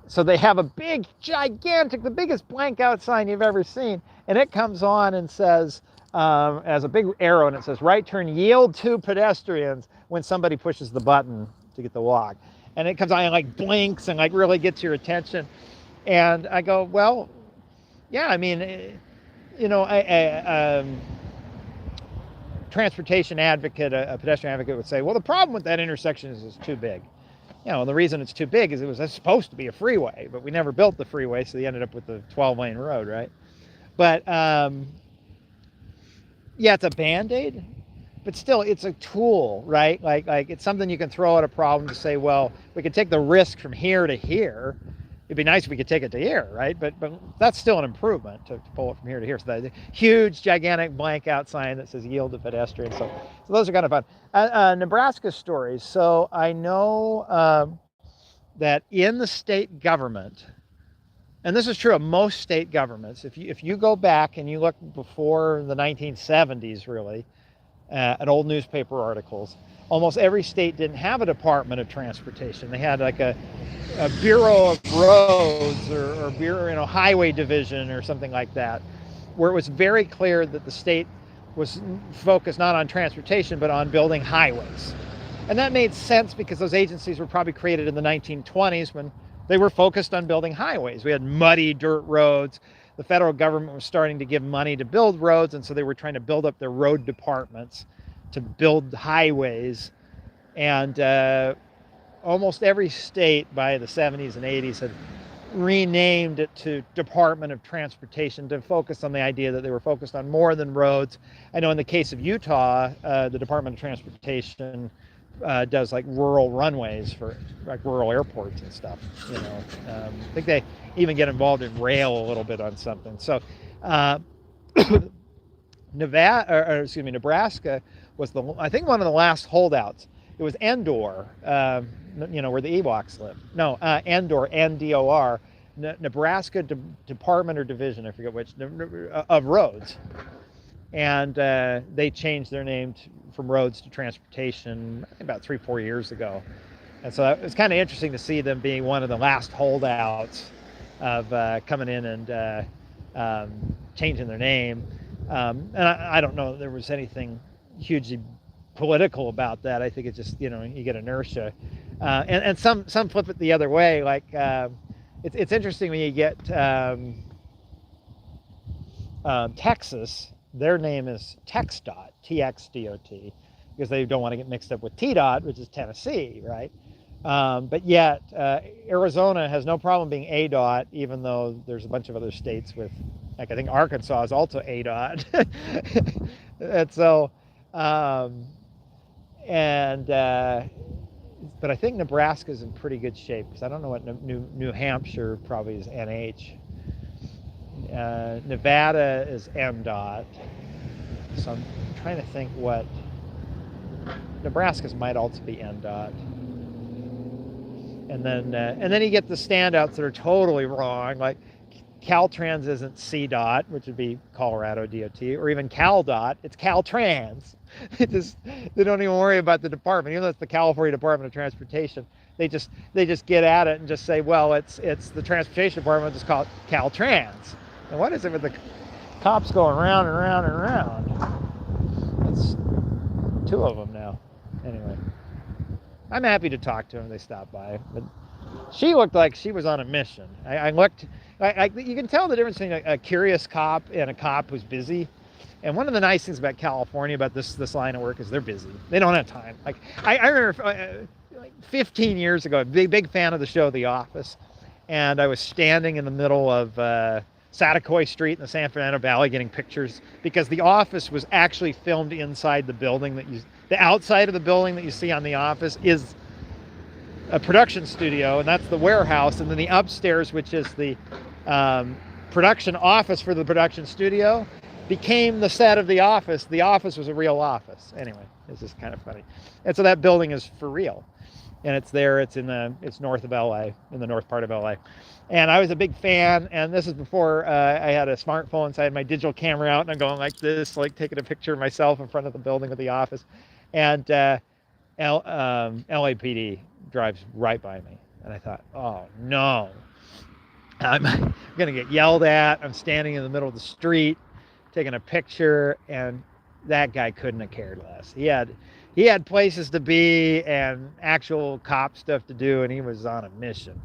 So they have a big, gigantic, the biggest blank out sign you've ever seen, and it comes on and says, as a big arrow, and it says, right turn, yield to pedestrians, when somebody pushes the button to get the walk. And it comes on and like blinks and like really gets your attention. And I go, well, yeah, I mean, transportation advocate, a pedestrian advocate would say, well, the problem with that intersection is it's too big. The reason it's too big is it was supposed to be a freeway, but we never built the freeway, so they ended up with the 12-lane road, right? But yeah, it's a Band-Aid, but still, it's a tool, right? Like it's something you can throw at a problem to say, well, we could take the risk from here to here. It'd be nice if we could take it to here, right? But that's still an improvement to pull it from here to here. So the huge, gigantic blank out sign that says yield to pedestrians. So those are kind of fun. Nebraska Stories. So I know that in the state government, and this is true of most state governments, if you go back and you look before the 1970s, really, at old newspaper articles, almost every state didn't have a Department of Transportation. They had like a Bureau of Roads or Bureau, Highway Division or something like that, where it was very clear that the state was focused not on transportation, but on building highways. And that made sense because those agencies were probably created in the 1920s when they were focused on building highways. We had muddy dirt roads. The federal government was starting to give money to build roads, and so they were trying to build up their road departments to build highways. And almost every state by the 70s and 80s had renamed it to Department of Transportation to focus on the idea that they were focused on more than roads. I know in the case of Utah, the Department of Transportation does like rural runways for like rural airports and stuff. I think they even get involved in rail a little bit on something. So Nebraska was I think one of the last holdouts. It was Endor, where the Ewoks live. No, Endor, N-D-O-R, Nebraska Department or Division, I forget which, of Roads. and they changed their name from roads to transportation about 3-4 years ago. And so it was kind of interesting to see them being one of the last holdouts of coming in and changing their name. And I don't know that there was anything hugely political about that. I think it's just, you get inertia. And some flip it the other way. Like it's interesting when you get Texas, their name is TxDOT, TxDOT, because they don't want to get mixed up with TDOT, which is Tennessee, right? But yet Arizona has no problem being ADOT, even though there's a bunch of other states with, like I think Arkansas is also ADOT. And so, but I think Nebraska's in pretty good shape, because I don't know what New Hampshire probably is NH. Nevada is MDOT. So I'm trying to think what Nebraska's might also be MDOT. And then you get the standouts that are totally wrong, like Caltrans isn't CDOT, which would be Colorado DOT, or even CalDOT, it's Caltrans. They don't even worry about the department, even though it's the California Department of Transportation. They just get at it and just say, well, it's the transportation department, just call it Caltrans. And what is it with the cops going round and round and round? It's 2 of them now. Anyway, I'm happy to talk to them. They stopped by, but she looked like she was on a mission. You can tell the difference between a curious cop and a cop who's busy. And one of the nice things about California, about this line of work, is they're busy. They don't have time. Like I remember like 15 years ago, big fan of the show The Office, and I was standing in the middle of Satakoy Street in the San Fernando Valley getting pictures, because The Office was actually filmed inside the building the outside of the building that you see on The Office is a production studio, and that's the warehouse, and then the upstairs, which is the production office for the production studio, became the set of The Office. The Office was a real office. Anyway, this is kind of funny. And so that building is for real, and it's there. It's north of LA, in the north part of LA. And I was a big fan, and this is before I had a smartphone, so I had my digital camera out, and I'm going like this, like taking a picture of myself in front of the building of The Office. And LAPD drives right by me, and I thought, oh no, I'm gonna get yelled at. I'm standing in the middle of the street taking a picture, and that guy couldn't have cared less. He had places to be and actual cop stuff to do, and he was on a mission.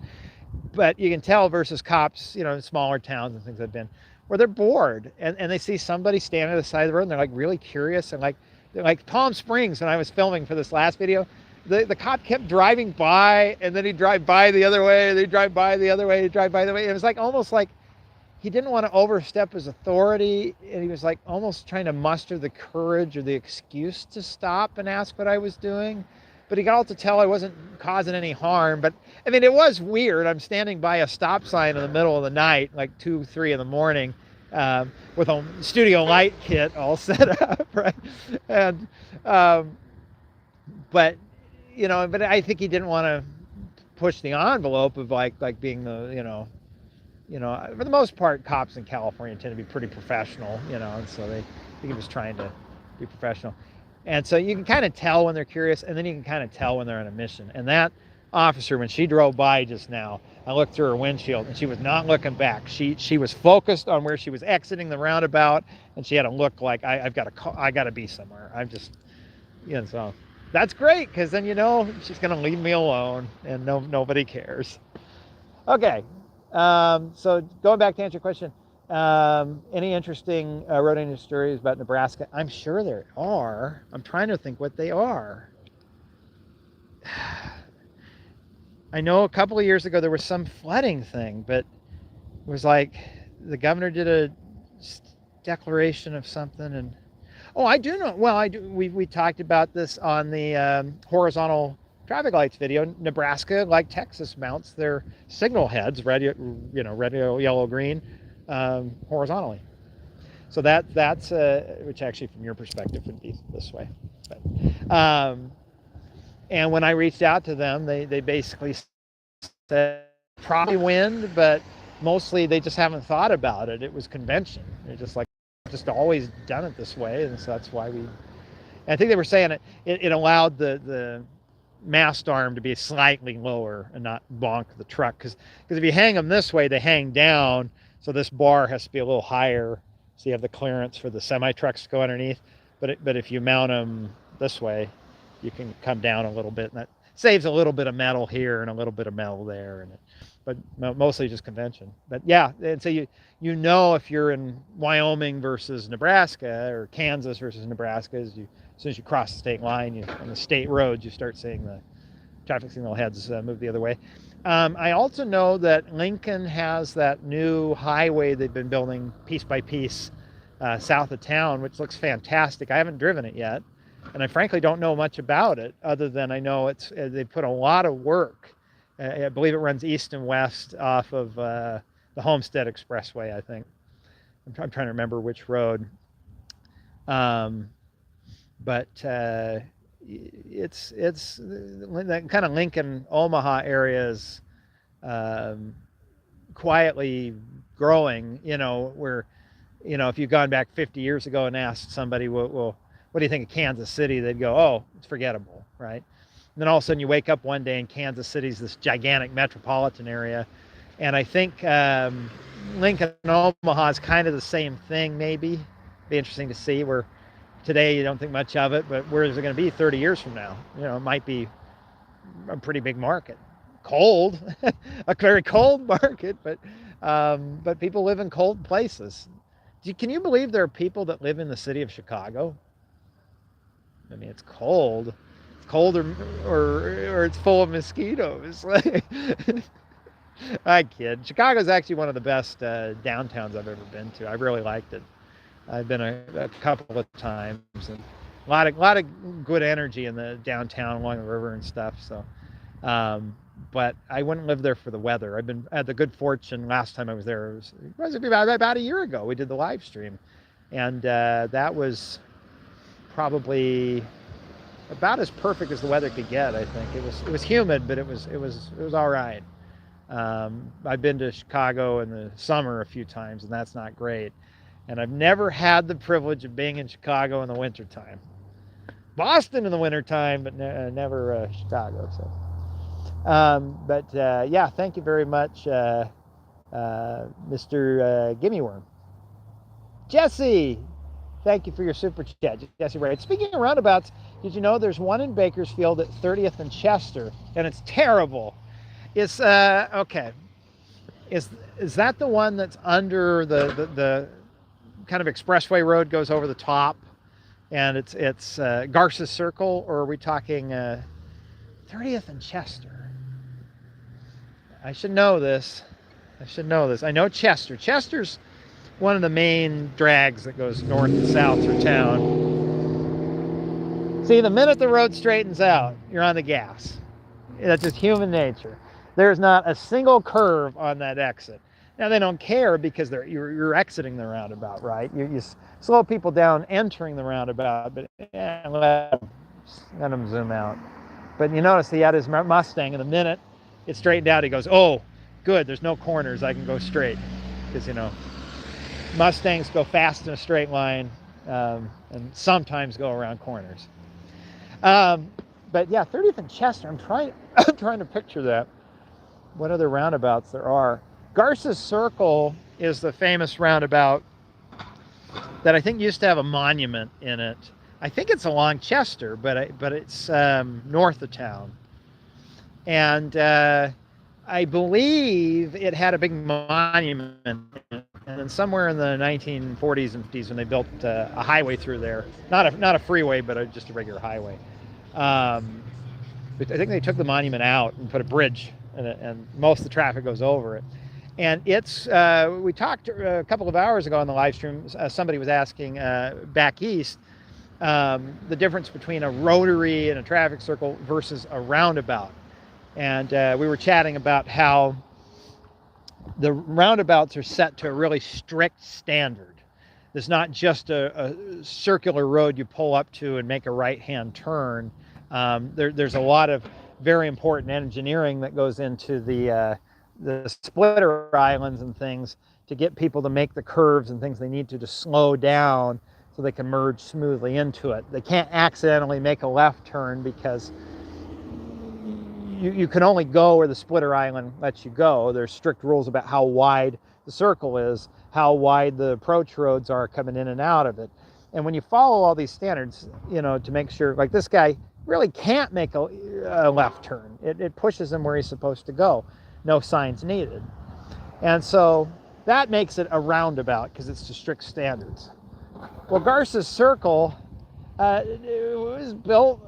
But you can tell versus cops, in smaller towns and things I've been, where they're bored and they see somebody standing at the side of the road, and they're like really curious, and like Palm Springs, when I was filming for this last video, the cop kept driving by, and then he'd drive by the other way, they'd drive by the other way, he'd drive by the way. It was like almost like he didn't want to overstep his authority, and he was like almost trying to muster the courage or the excuse to stop and ask what I was doing. But he got all to tell I wasn't causing any harm. But I mean, it was weird. I'm standing by a stop sign in the middle of the night, like 2, 3 in the morning, with a studio light kit all set up, right? And but I think he didn't want to push the envelope of like being the for the most part, cops in California tend to be pretty professional, and so I think he was trying to be professional. And so you can kind of tell when they're curious, and then you can kind of tell when they're on a mission. And that officer, when she drove by just now, I looked through her windshield, and she was not looking back. She was focused on where she was exiting the roundabout, and she had a look like I got to be somewhere. I'm just, so that's great, because then she's going to leave me alone, and nobody cares. Okay, so going back to answer your question. Any interesting road industry stories about Nebraska? I'm sure there are. I'm trying to think what they are. I know a couple of years ago there was some flooding thing, but it was like the governor did a declaration of something, and I do know. Well, I do. We talked about this on the horizontal traffic lights video. Nebraska, like Texas, mounts their signal heads, red, yellow, green, horizontally. So that's which actually from your perspective would be this way. But, and when I reached out to them, they basically said probably wind, but mostly they just haven't thought about it. It was convention. They're just like just always done it this way, and so that's why we. I think they were saying it allowed the mast arm to be slightly lower and not bonk the truck, because if you hang them this way, they hang down, so this bar has to be a little higher, so you have the clearance for the semi trucks to go underneath. But if you mount them this way, you can come down a little bit, and that saves a little bit of metal here and a little bit of metal there, but mostly just convention. But yeah, and so you if you're in Wyoming versus Nebraska, or Kansas versus Nebraska, as soon as you cross the state line, on the state roads, you start seeing the traffic signal heads move the other way. I also know that Lincoln has that new highway they've been building piece by piece south of town, which looks fantastic. I haven't driven it yet, and I frankly don't know much about it, other than I know they put a lot of work. I believe it runs east and west off of the Homestead Expressway, I think. I'm trying to remember which road. But it's that kind of Lincoln, Omaha area is quietly growing, where, if you've gone back 50 years ago and asked somebody, well, what do you think of Kansas City? They'd go, oh, it's forgettable, right? And then all of a sudden you wake up one day and Kansas City's this gigantic metropolitan area. And I think Lincoln and Omaha is kind of the same thing, maybe. Be interesting to see, where today you don't think much of it, but where is it going to be 30 years from now? It might be a pretty big market. Cold, a very cold market, but people live in cold places. Can you believe there are people that live in the city of Chicago? I mean, it's cold. It's cold, or it's full of mosquitoes. I kid. Chicago's actually one of the best downtowns I've ever been to. I really liked it. I've been a couple of times, and a lot of good energy in the downtown along the river and stuff. So, but I wouldn't live there for the weather. I had the good fortune last time I was there. It was about a year ago. We did the live stream, and that was probably about as perfect as the weather could get. I think it was humid, but it was all right. I've been to Chicago in the summer a few times, and that's not great. And I've never had the privilege of being in Chicago in the wintertime. Boston in the wintertime, but never Chicago. So, yeah, thank you very much, Mr. Gimmeworm. Jesse, thank you for your super chat. Jesse Wright. Speaking of roundabouts, did you know there's one in Bakersfield at 30th and Chester, and it's terrible. It's okay. Is that the one that's under the kind of expressway road goes over the top, and it's Garces Circle, or are we talking 30th and Chester? I should know this. I know Chester. Chester's one of the main drags that goes north and south through town. See, the minute the road straightens out, you're on the gas. That's just human nature. There's not a single curve on that exit. Now, they don't care because you're exiting the roundabout, right? You slow people down entering the roundabout, but let them zoom out. But you notice he had his Mustang, and the minute it straightened out, he goes, oh, good, there's no corners, I can go straight. Because, Mustangs go fast in a straight line, and sometimes go around corners. But yeah, 30th and Chester, I'm trying to picture that. What other roundabouts there are? Garces Circle is the famous roundabout that I think used to have a monument in it. I think it's along Chester, but it's north of town. And I believe it had a big monument in it. And then somewhere in the 1940s and 50s, when they built a highway through there, not a freeway, but just a regular highway. But I think they took the monument out and put a bridge, and most of the traffic goes over it. And it's, we talked a couple of hours ago on the live stream, somebody was asking back east, the difference between a rotary and a traffic circle versus a roundabout. And we were chatting about how the roundabouts are set to a really strict standard. There's not just a circular road you pull up to and make a right-hand turn. There's a lot of very important engineering that goes into the splitter islands and things to get people to make the curves and things they need to slow down so they can merge smoothly into it. They can't accidentally make a left turn because you can only go where the splitter island lets you go. There's strict rules about how wide the circle is, how wide the approach roads are coming in and out of it. And when you follow all these standards, you know, to make sure, like this guy really can't make a left turn. It pushes him where he's supposed to go. No signs needed. And so that makes it a roundabout because it's to strict standards. Well, Garza's Circle, it was built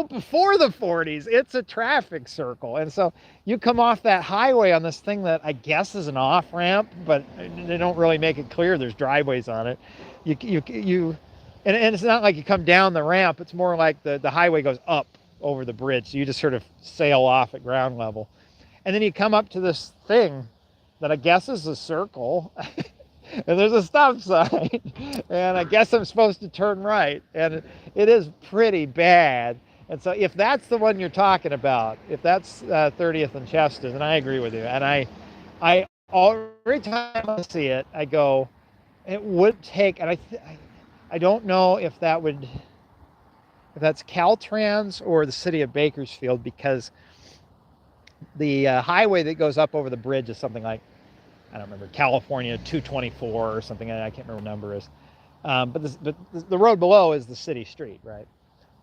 before the 40s. It's a traffic circle. And so you come off that highway on this thing that I guess is an off-ramp, but they don't really make it clear there's driveways on it. And it's not like you come down the ramp. It's more like the highway goes up over the bridge. So you just sort of sail off at ground level. And then you come up to this thing that I guess is a circle. And there's a stop sign. And I guess I'm supposed to turn right. And it is pretty bad. And so if that's the one you're talking about, if that's 30th and Chester, then I agree with you. And I every time I see it, I go, it would take, and I don't know if that's Caltrans or the city of Bakersfield, because the highway that goes up over the bridge is something like, I don't remember, California 224 or something. I can't remember what the number is. But the road below is the city street, right?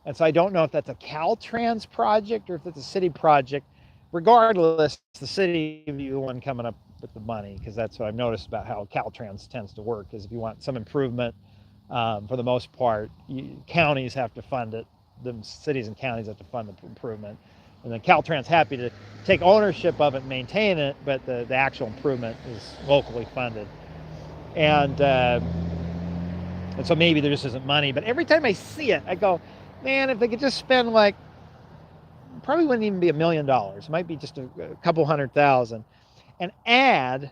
And so I don't know if that's a Caltrans project or if it's a city project. Regardless, the city will be the one coming up with the money, because that's what I've noticed about how Caltrans tends to work, is if you want some improvement, for the most part, counties have to fund it. The cities and counties have to fund the improvement. And then Caltrans happy to take ownership of it and maintain it, but the actual improvement is locally funded. And so maybe there just isn't money. But every time I see it, I go, man, if they could just spend like, probably wouldn't even be $1 million. It might be just a couple $100,000. And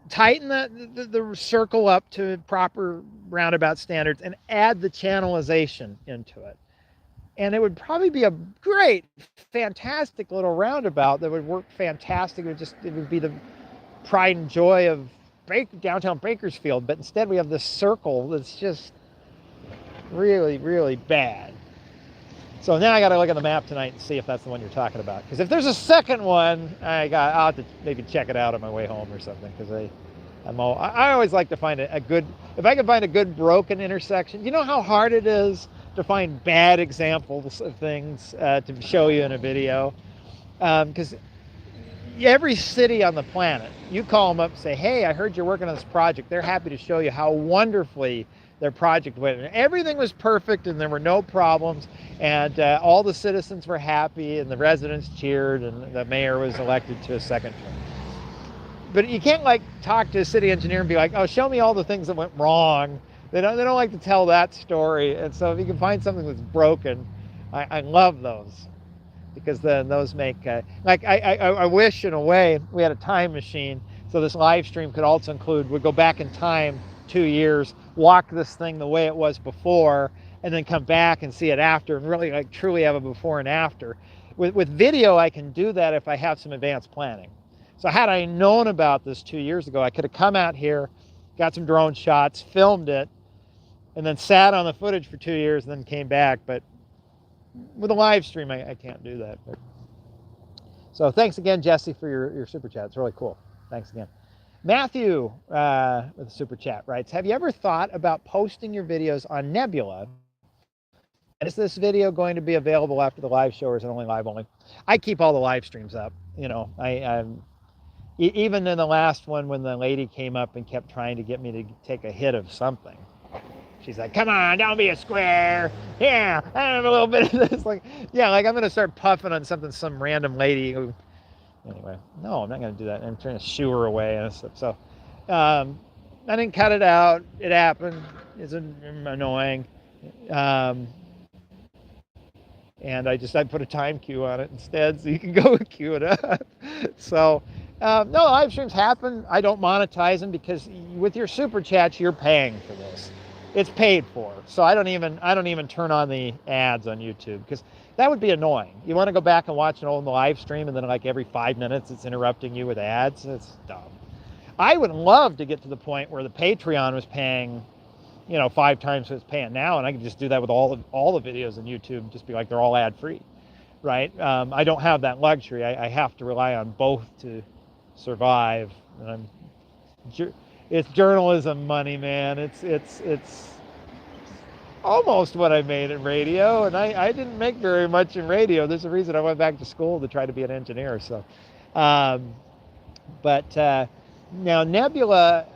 tighten the circle up to proper roundabout standards and add the channelization into it. And it would probably be a great, fantastic little roundabout that would work fantastic. It would be the pride and joy of downtown Bakersfield. But instead we have this circle that's just really, really bad. So now I got to look at the map tonight and see if that's the one you're talking about. Because if there's a second one, I'll have to maybe check it out on my way home or something. Because I always like to find a good, if I can find a good broken intersection. You know how hard it is to find bad examples of things to show you in a video? Because every city on the planet, you call them up and say, hey, I heard you're working on this project. They're happy to show you how wonderfully their project went. And everything was perfect and there were no problems, and all the citizens were happy and the residents cheered and the mayor was elected to a second term. But you can't like talk to a city engineer and be like, oh, show me all the things that went wrong. They don't like to tell that story. And so if you can find something that's broken, I love those, because then those make like I wish in a way we had a time machine so this live stream could also include, we'd go back in time 2 years, walk this thing the way it was before, and then come back and see it after, and really like truly have a before and after. With video, I can do that if I have some advanced planning. So had I known about this 2 years ago, I could have come out here, got some drone shots, filmed it, and then sat on the footage for 2 years and then came back. But with a live stream, I can't do that. But, so thanks again, Jesse, for your super chat. It's really cool. Thanks again. Matthew with a super chat writes, have you ever thought about posting your videos on Nebula? And is this video going to be available after the live show, or is it only live only? I keep all the live streams up. You know, even in the last one when the lady came up and kept trying to get me to take a hit of something. She's like, come on, don't be a square. Yeah, I have a little bit of this. Like, yeah, like I'm going to start puffing on something, some random lady who, anyway, no, I'm not going to do that. I'm trying to shoo her away and stuff. So I didn't cut it out. It happened. It's annoying. And I put a time cue on it instead, so you can go and cue it up. So no, live streams happen. I don't monetize them because with your super chats, you're paying for this. It's paid for. So I don't even turn on the ads on YouTube, because that would be annoying. You want to go back and watch an old live stream, and then like every 5 minutes it's interrupting you with ads. It's dumb. I would love to get to the point where the Patreon was paying, 5 times what it's paying now, and I could just do that with all the videos on YouTube, just be like they're all ad-free, right? I don't have that luxury. I have to rely on both to survive. And it's journalism money, man. It's almost what I made in radio, and I didn't make very much in radio. There's a reason I went back to school to try to be an engineer. So, but now Nebula,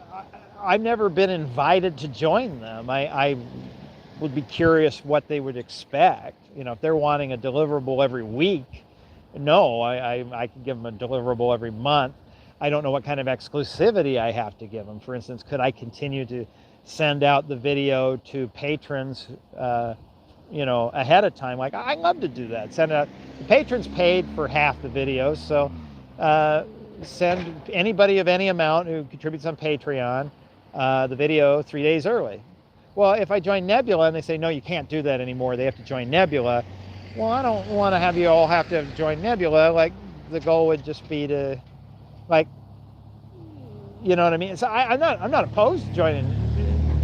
I've never been invited to join them. I would be curious what they would expect. If they're wanting a deliverable every week, no, I could give them a deliverable every month. I don't know what kind of exclusivity I have to give them. For instance, could I continue to send out the video to patrons, ahead of time? Like, I love to do that. Send out. The patrons paid for half the videos, so send anybody of any amount who contributes on Patreon the video 3 days early. Well, if I join Nebula and they say, no, you can't do that anymore, they have to join Nebula. Well, I don't want to have you all have to join Nebula. Like, the goal would just be to, like, you know what I mean? So I'm not opposed to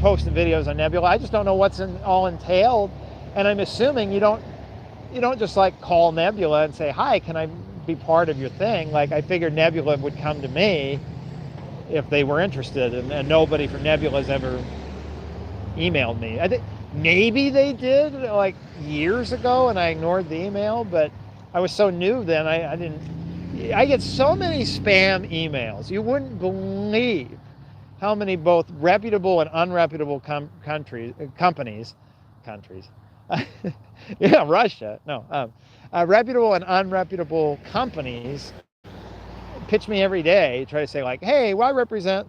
posting videos on Nebula. I just don't know what's all entailed, and I'm assuming you don't just like call Nebula and say, hi, can I be part of your thing? Like, I figured Nebula would come to me if they were interested, and nobody from Nebula has ever emailed me. I think maybe they did like years ago and I ignored the email, but I was so new then I didn't. I get so many spam emails. You wouldn't believe how many both reputable and unreputable companies, yeah, Russia, no, reputable and unreputable companies pitch me every day, try to say like, hey, well, I represent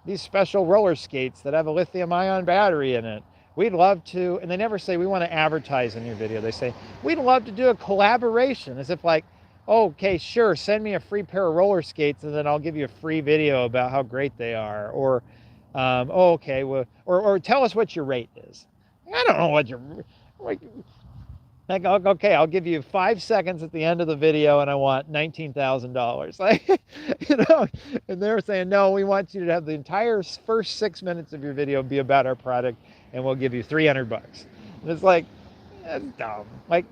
these special roller skates that have a lithium-ion battery in it. We'd love to, and they never say, we want to advertise in your video. They say, we'd love to do a collaboration, as if like, oh, okay, sure, send me a free pair of roller skates and then I'll give you a free video about how great they are. Or, oh, okay, well, or tell us what your rate is. I don't know what your, like, okay, I'll give you 5 seconds at the end of the video and I want $19,000. Like, and they're saying, no, we want you to have the entire first 6 minutes of your video be about our product and we'll give you $300. And it's like, that's dumb. Like,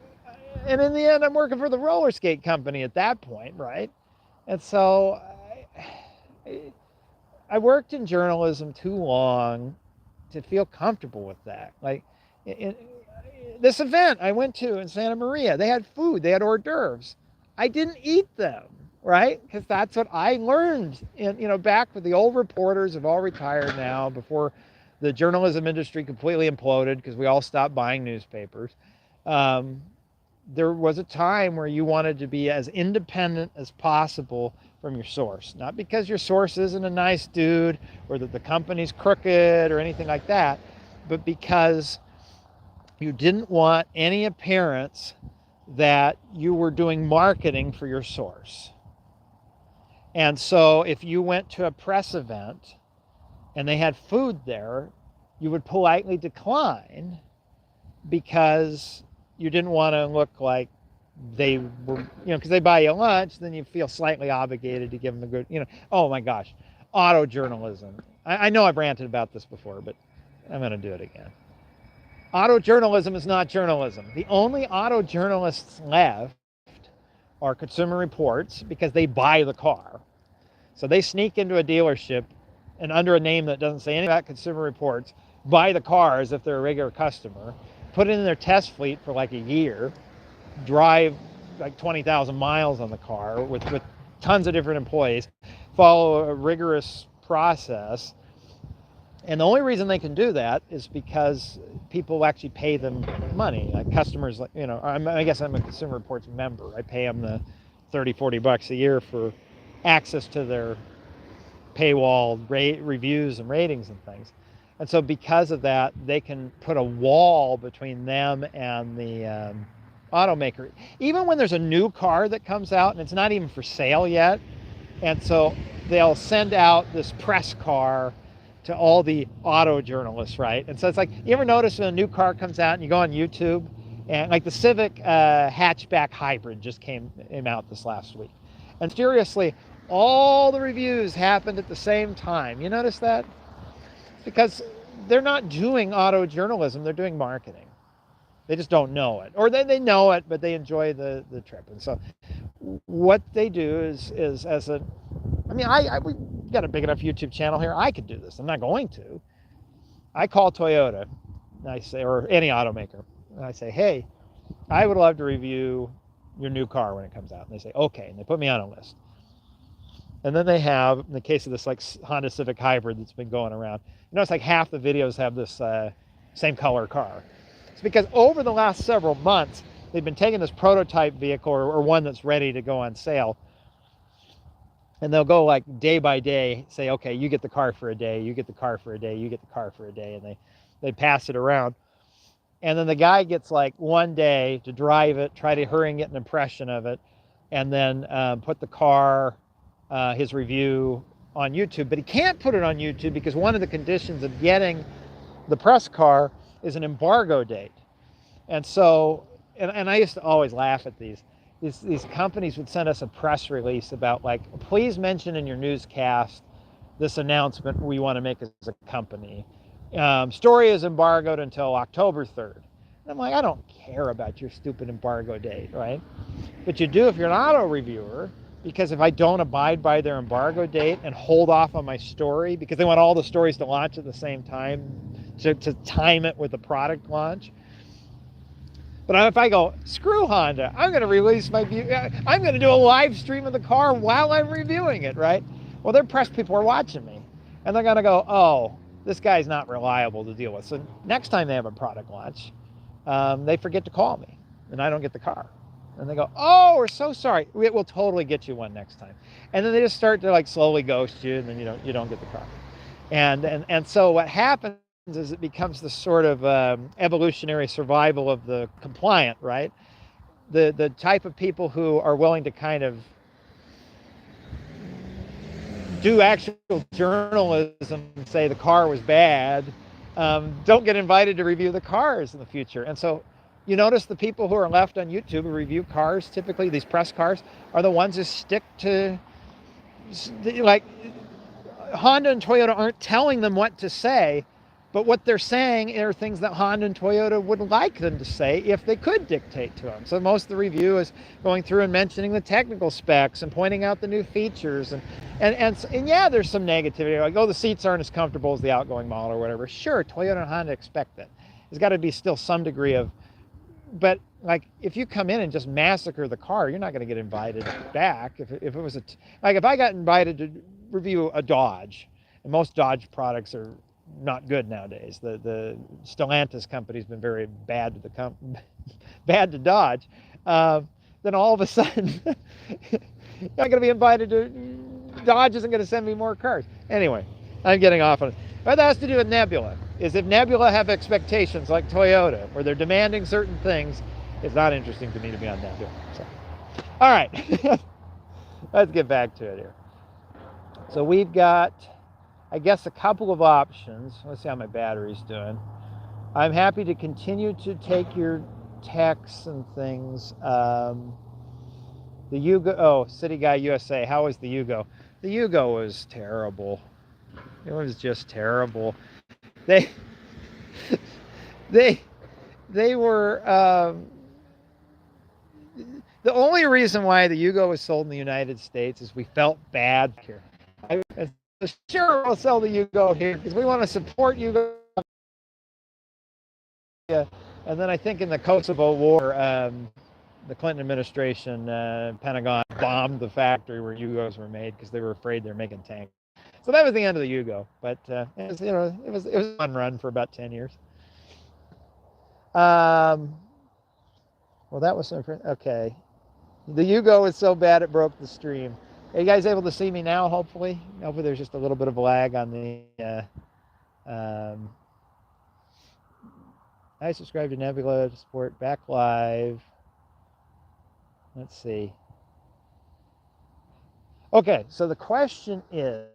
and in the end, I'm working for the roller skate company at that point, right? And so I worked in journalism too long to feel comfortable with that. Like, this event I went to in Santa Maria, they had food, they had hors d'oeuvres. I didn't eat them, right? Because that's what I learned back with the old reporters have all retired now, before the journalism industry completely imploded because we all stopped buying newspapers. There was a time where you wanted to be as independent as possible from your source. Not because your source isn't a nice dude or that the company's crooked or anything like that, but because you didn't want any appearance that you were doing marketing for your source. And so if you went to a press event and they had food there, you would politely decline because you didn't want to look like they were, because they buy you lunch, then you feel slightly obligated to give them a good, oh my gosh, auto journalism. I know I've ranted about this before, but I'm going to do it again. Auto journalism is not journalism. The only auto journalists left are Consumer Reports because they buy the car. So they sneak into a dealership and under a name that doesn't say anything about Consumer Reports, buy the car as if they're a regular customer, put it in their test fleet for like a year, drive like 20,000 miles on the car with tons of different employees, follow a rigorous process. And the only reason they can do that is because people actually pay them money, like customers, like, I guess I'm a Consumer Reports member. I pay them the $30-40 a year for access to their paywall reviews and ratings and things. And so because of that, they can put a wall between them and the automaker. Even when there's a new car that comes out and it's not even for sale yet, and so they'll send out this press car to all the auto journalists, right? And so it's like, you ever notice when a new car comes out and you go on YouTube, and like the Civic hatchback hybrid just came out this last week. And seriously, all the reviews happened at the same time. You notice that? Because they're not doing auto journalism, they're doing marketing. They just don't know it. Or they know it, but they enjoy the trip. And so what they do is as a, I mean, we got a big enough YouTube channel here. I could do this. I'm not going to. I call Toyota, and I say, or any automaker, and I say, hey, I would love to review your new car when it comes out. And they say, okay, and they put me on a list. And then they have, in the case of this like Honda Civic Hybrid that's been going around, you know, it's like half the videos have this same color car. It's because over the last several months, they've been taking this prototype vehicle or one that's ready to go on sale, and they'll go like day by day, say, okay, you get the car for a day, you get the car for a day, you get the car for a day, and they pass it around. And then the guy gets like one day to drive it, try to hurry and get an impression of it, and then put the car, his review on YouTube. But he can't put it on YouTube because one of the conditions of getting the press car is an embargo date. And so, and I used to always laugh at these companies would send us a press release about like, please mention in your newscast this announcement we want to make as a company. Story is embargoed until October 3rd. And I'm like, I don't care about your stupid embargo date, right? But you do if you're an auto reviewer, because if I don't abide by their embargo date and hold off on my story, because they want all the stories to launch at the same time, to time it with the product launch. But if I go, screw Honda, I'm going to release my view, I'm going to do a live stream of the car while I'm reviewing it, right? Well, their press people are watching me, and they're going to go, oh, this guy's not reliable to deal with. So next time they have a product launch, they forget to call me, and I don't get the car. And they go, oh, we're so sorry. We'll totally get you one next time. And then they just start to like slowly ghost you, and then you don't get the car. And so what happens is it becomes the sort of evolutionary survival of the compliant, right? The type of people who are willing to kind of do actual journalism and say the car was bad, don't get invited to review the cars in the future. And so you notice the people who are left on YouTube who review cars, typically these press cars, are the ones who stick to, like, Honda and Toyota aren't telling them what to say, but what they're saying are things that Honda and Toyota would like them to say if they could dictate to them. So most of the review is going through and mentioning the technical specs and pointing out the new features. And yeah, there's some negativity, like, oh, the seats aren't as comfortable as the outgoing model or whatever. Sure, Toyota and Honda expect that. There's got to be still some degree of, but like, if you come in and just massacre the car, you're not going to get invited back. If it was like, if I got invited to review a Dodge, and most Dodge products are not good nowadays. The Stellantis company's been very bad to bad to Dodge. Then all of a sudden, you're not going to be invited to. Dodge isn't going to send me more cars. Anyway, I'm getting off on it. But that has to do with Nebula. Is if Nebula have expectations like Toyota, where they're demanding certain things, it's not interesting to me to be on Nebula. So, all right, let's get back to it here. So we've got, I guess, a couple of options. Let's see how my battery's doing. I'm happy to continue to take your texts and things. The Yugo, oh, City Guy USA, how was the Yugo? The Yugo was terrible. It was just terrible. They were, the only reason why the Yugo was sold in the United States is we felt bad here. Sure, we'll sell the Yugo here because we want to support Yugo. Yeah. And then I think in the Kosovo War, the Clinton administration, Pentagon bombed the factory where Yugos were made because they were afraid they're making tanks. So that was the end of the Yugo. But it was, you know, it was a fun run for about 10 years. Well, that was okay. The Yugo is so bad it broke the stream. Are you guys able to see me now, hopefully? Hopefully there's just a little bit of a lag on the... I subscribe to Nebula to support back live. Let's see. Okay, so the question is,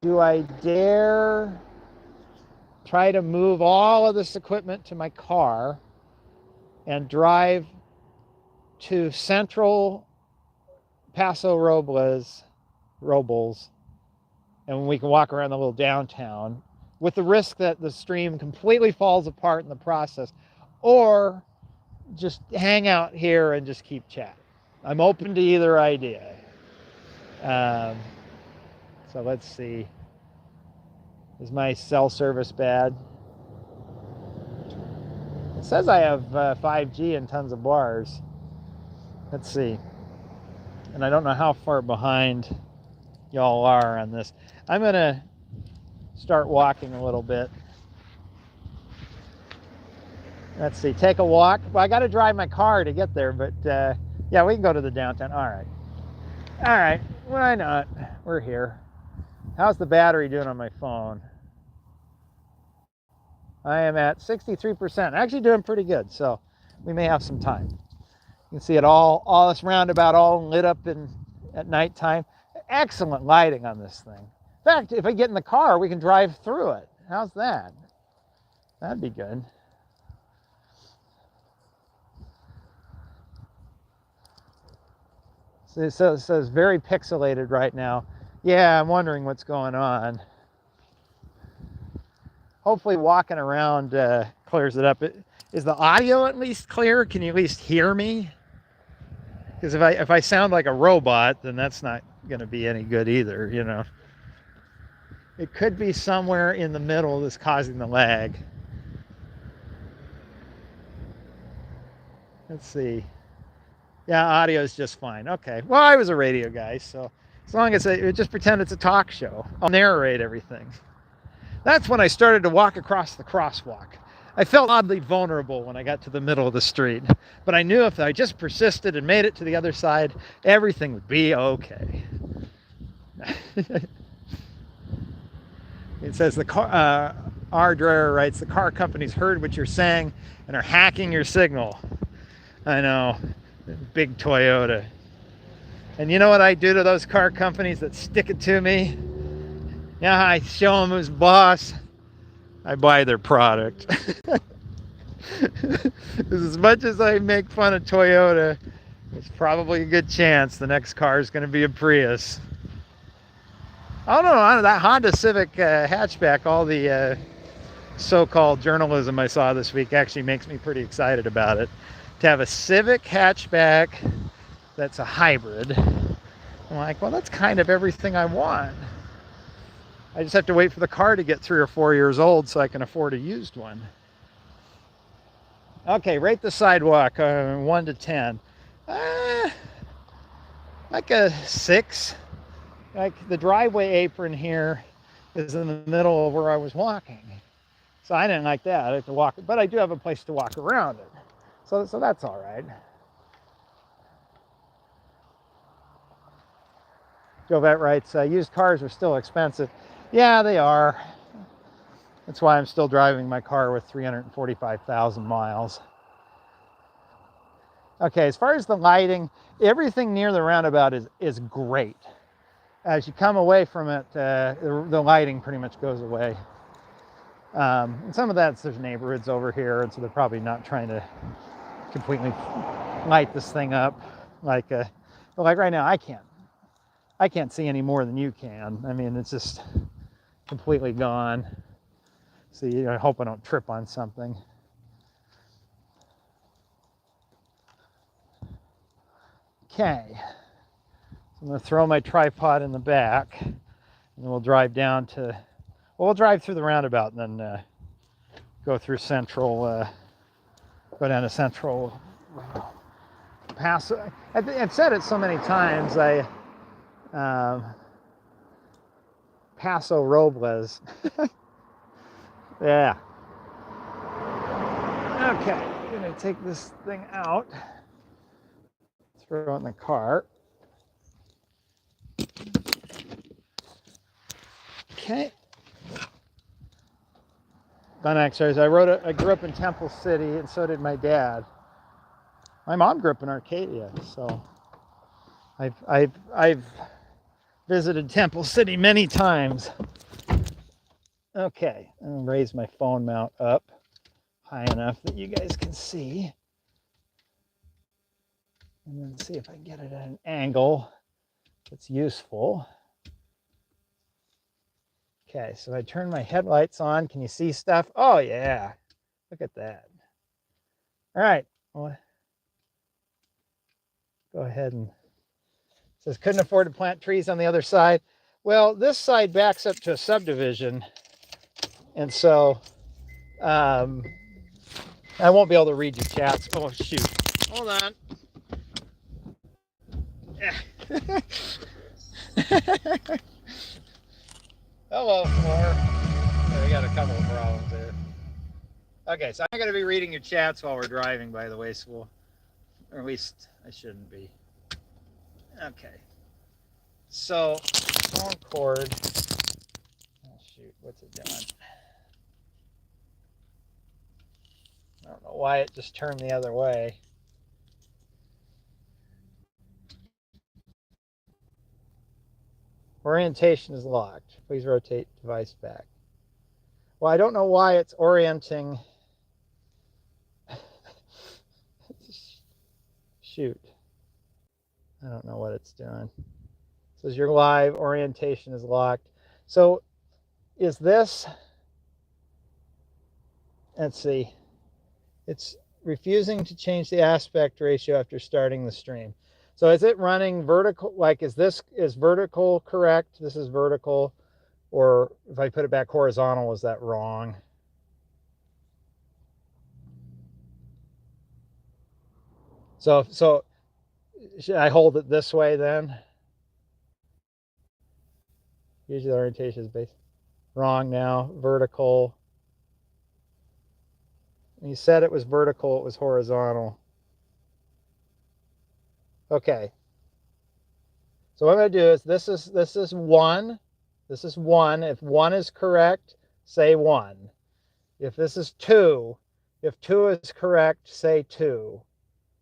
do I dare try to move all of this equipment to my car and drive to central Paso Robles Robles, and we can walk around the little downtown with the risk that the stream completely falls apart in the process, or just hang out here and just keep chatting. I'm open to either idea. So let's see. Is my cell service bad? It says I have 5G and tons of bars. Let's see. And I don't know how far behind y'all are on this. I'm gonna start walking a little bit. Let's see, take a walk. Well, I gotta drive my car to get there, but yeah, we can go to the downtown. All right, why not? We're here. How's the battery doing on my phone? I am at 63%, actually doing pretty good, so we may have some time. You can see it all this roundabout all lit up at nighttime. Excellent lighting on this thing. In fact, if I get in the car, we can drive through it. How's that? That'd be good. So it says very pixelated right now. Yeah, I'm wondering what's going on. Hopefully walking around clears it up. Is the audio at least clear? Can you at least hear me? Because if I sound like a robot, then that's not going to be any good either, you know. It could be somewhere in the middle that's causing the lag. Let's see. Yeah, audio is just fine. Okay. Well, I was a radio guy, so as long as just pretend it's a talk show, I'll narrate everything. That's when I started to walk across the crosswalk. I felt oddly vulnerable when I got to the middle of the street, but I knew if I just persisted and made it to the other side, everything would be okay. It says R. Dreher writes, the car companies heard what you're saying and are hacking your signal. I know, big Toyota. And you know what I do to those car companies that stick it to me? Yeah, I show them who's boss. I buy their product. As much as I make fun of Toyota, there's probably a good chance the next car is going to be a Prius. I don't know, that Honda Civic hatchback, all the so-called journalism I saw this week actually makes me pretty excited about it. To have a Civic hatchback that's a hybrid, I'm like, well, that's kind of everything I want. I just have to wait for the car to get 3 or 4 years old so I can afford a used one. Okay, rate the sidewalk 1 to 10. Like a 6. Like the driveway apron here is in the middle of where I was walking. So I didn't like that. I have to walk, but I do have a place to walk around it. So that's all right. Jovette writes, used cars are still expensive. Yeah, they are. That's why I'm still driving my car with 345,000 miles. Okay, as far as the lighting, everything near the roundabout is great. As you come away from it, the lighting pretty much goes away. And some of that's, there's neighborhoods over here, and so they're probably not trying to completely light this thing up. Like right now, I can't see any more than you can. I mean, it's just completely gone. See, I hope I don't trip on something. Okay, so I'm going to throw my tripod in the back, and then we'll drive down to, well, we'll drive through the roundabout and then go through Central, go down to Central Paso. I've said it so many times, Paso Robles. Yeah. Okay, I'm going to take this thing out, throw it in the car. Okay. Fun exercise. I grew up in Temple City, and so did my dad. My mom grew up in Arcadia, so I've visited Temple City many times. Okay, I'm gonna raise my phone mount up high enough that you guys can see. And then see if I can get it at an angle that's useful. Okay, so I turn my headlights on. Can you see stuff? Oh yeah, look at that. All right, well, go ahead and, it says couldn't afford to plant trees on the other side. Well, this side backs up to a subdivision, and so I won't be able to read your chats. Oh shoot, hold on. Hello, floor. Oh, we got a couple of problems there. Okay, so I'm going to be reading your chats while we're driving, by the way, so we'll, or at least I shouldn't be. Okay. So, phone cord. Oh, shoot, what's it doing? I don't know why it just turned the other way. Orientation is locked. Please rotate device back. Well, I don't know why it's orienting. Shoot. I don't know what it's doing. It says you're live, orientation is locked. So is this, let's see, it's refusing to change the aspect ratio after starting the stream. So is it running vertical, like is vertical correct? This is vertical, or if I put it back horizontal, is that wrong? So should I hold it this way then? Usually the orientation is based. Wrong now, vertical. When you said it was vertical, it was horizontal. Okay. So what I'm going to do is this is 1. This is 1. If 1 is correct, say 1. If this is 2, if 2 is correct, say 2.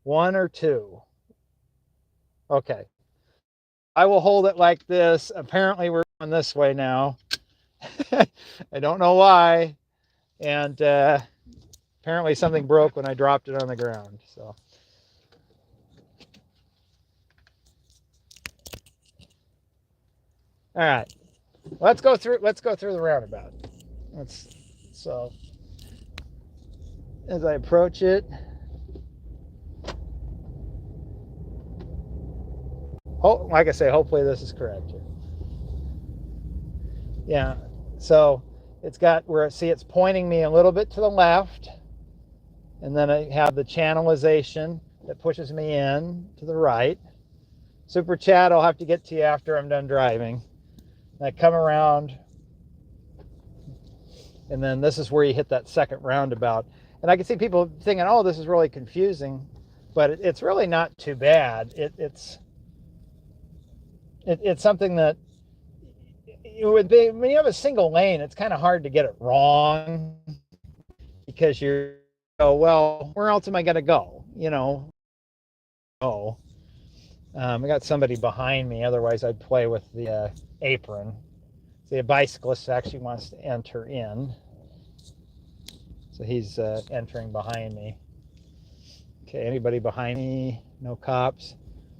1 or 2. Okay. I will hold it like this. Apparently we're going this way now. I don't know why. And apparently something broke when I dropped it on the ground. So. All right. Let's go through the roundabout. So as I approach it, like I say, hopefully this is correct here. Yeah, so it's got where, see, it's pointing me a little bit to the left, and then I have the channelization that pushes me in to the right. Super chat, I'll have to get to you after I'm done driving. And I come around, and then this is where you hit that second roundabout. And I can see people thinking, oh, this is really confusing, but it's really not too bad. It's something that when you have a single lane, it's kind of hard to get it wrong, because you're, oh, well, where else am I going to go? You know, I got somebody behind me. Otherwise, I'd play with the apron. See, a bicyclist actually wants to enter in. So he's entering behind me. Okay, anybody behind me? No cops.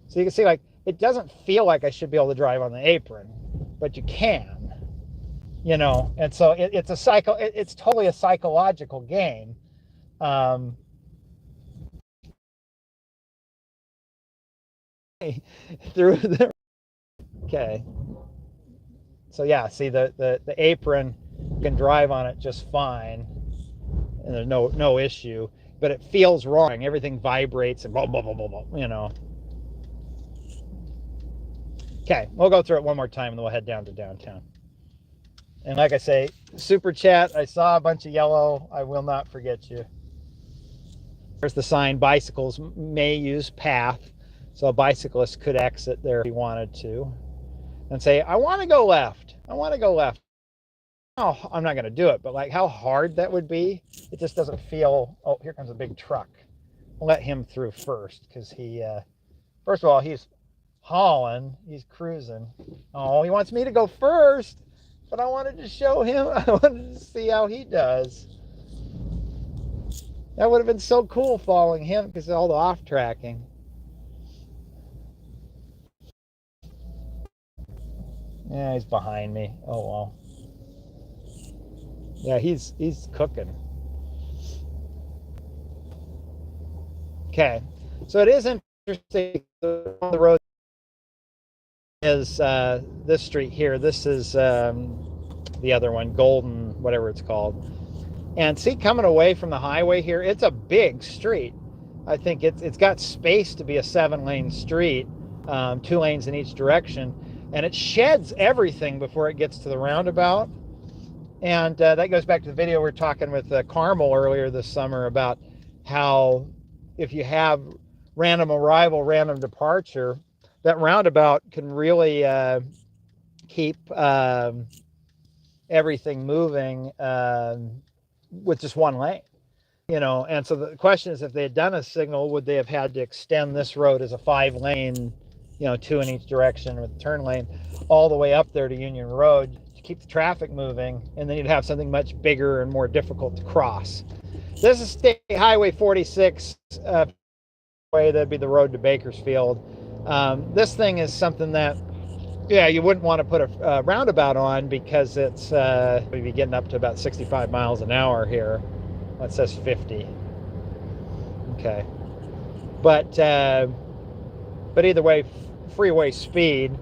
So you can see, like, it doesn't feel like I should be able to drive on the apron, but you can, you know. And so it's a cycle. It's totally a psychological game. Through the, okay. So yeah, see the apron, you can drive on it just fine, and there's no issue. But it feels wrong. Everything vibrates and blah blah blah blah blah. You know. Okay, we'll go through it one more time and then we'll head down to downtown. And like I say, super chat, I saw a bunch of yellow. I will not forget you. There's the sign, bicycles may use path. So a bicyclist could exit there if he wanted to. And say, I want to go left. I want to go left. Oh, I'm not going to do it, but like how hard that would be. It just doesn't feel, oh, here comes a big truck. I'll let him through first, because he, first of all, he's hauling, he's cruising. Oh, he wants me to go first, but I wanted to show him, I wanted to see how he does. That would have been so cool following him, because of all the off tracking. Yeah, he's behind me. Oh well. Yeah, he's cooking. Okay, so it is interesting. The road is this street here. This is the other one, Golden, whatever it's called. And see, coming away from the highway here, it's a big street. I think it's got space to be a 7-lane street, 2 lanes in each direction, and it sheds everything before it gets to the roundabout. And that goes back to the video we were talking with Carmel earlier this summer about how if you have random arrival, random departure, that roundabout can really keep everything moving with just 1 lane, you know. And so the question is, if they had done a signal, would they have had to extend this road as a 5-lane, you know, 2 in each direction with a turn lane all the way up there to Union Road to keep the traffic moving, and then you'd have something much bigger and more difficult to cross. This is State Highway 46 way, that'd be the road to Bakersfield. This thing is something that, yeah, you wouldn't want to put a roundabout on because it's we'd be getting up to about 65 miles an hour here. That says 50. Okay, but either way, freeway speed.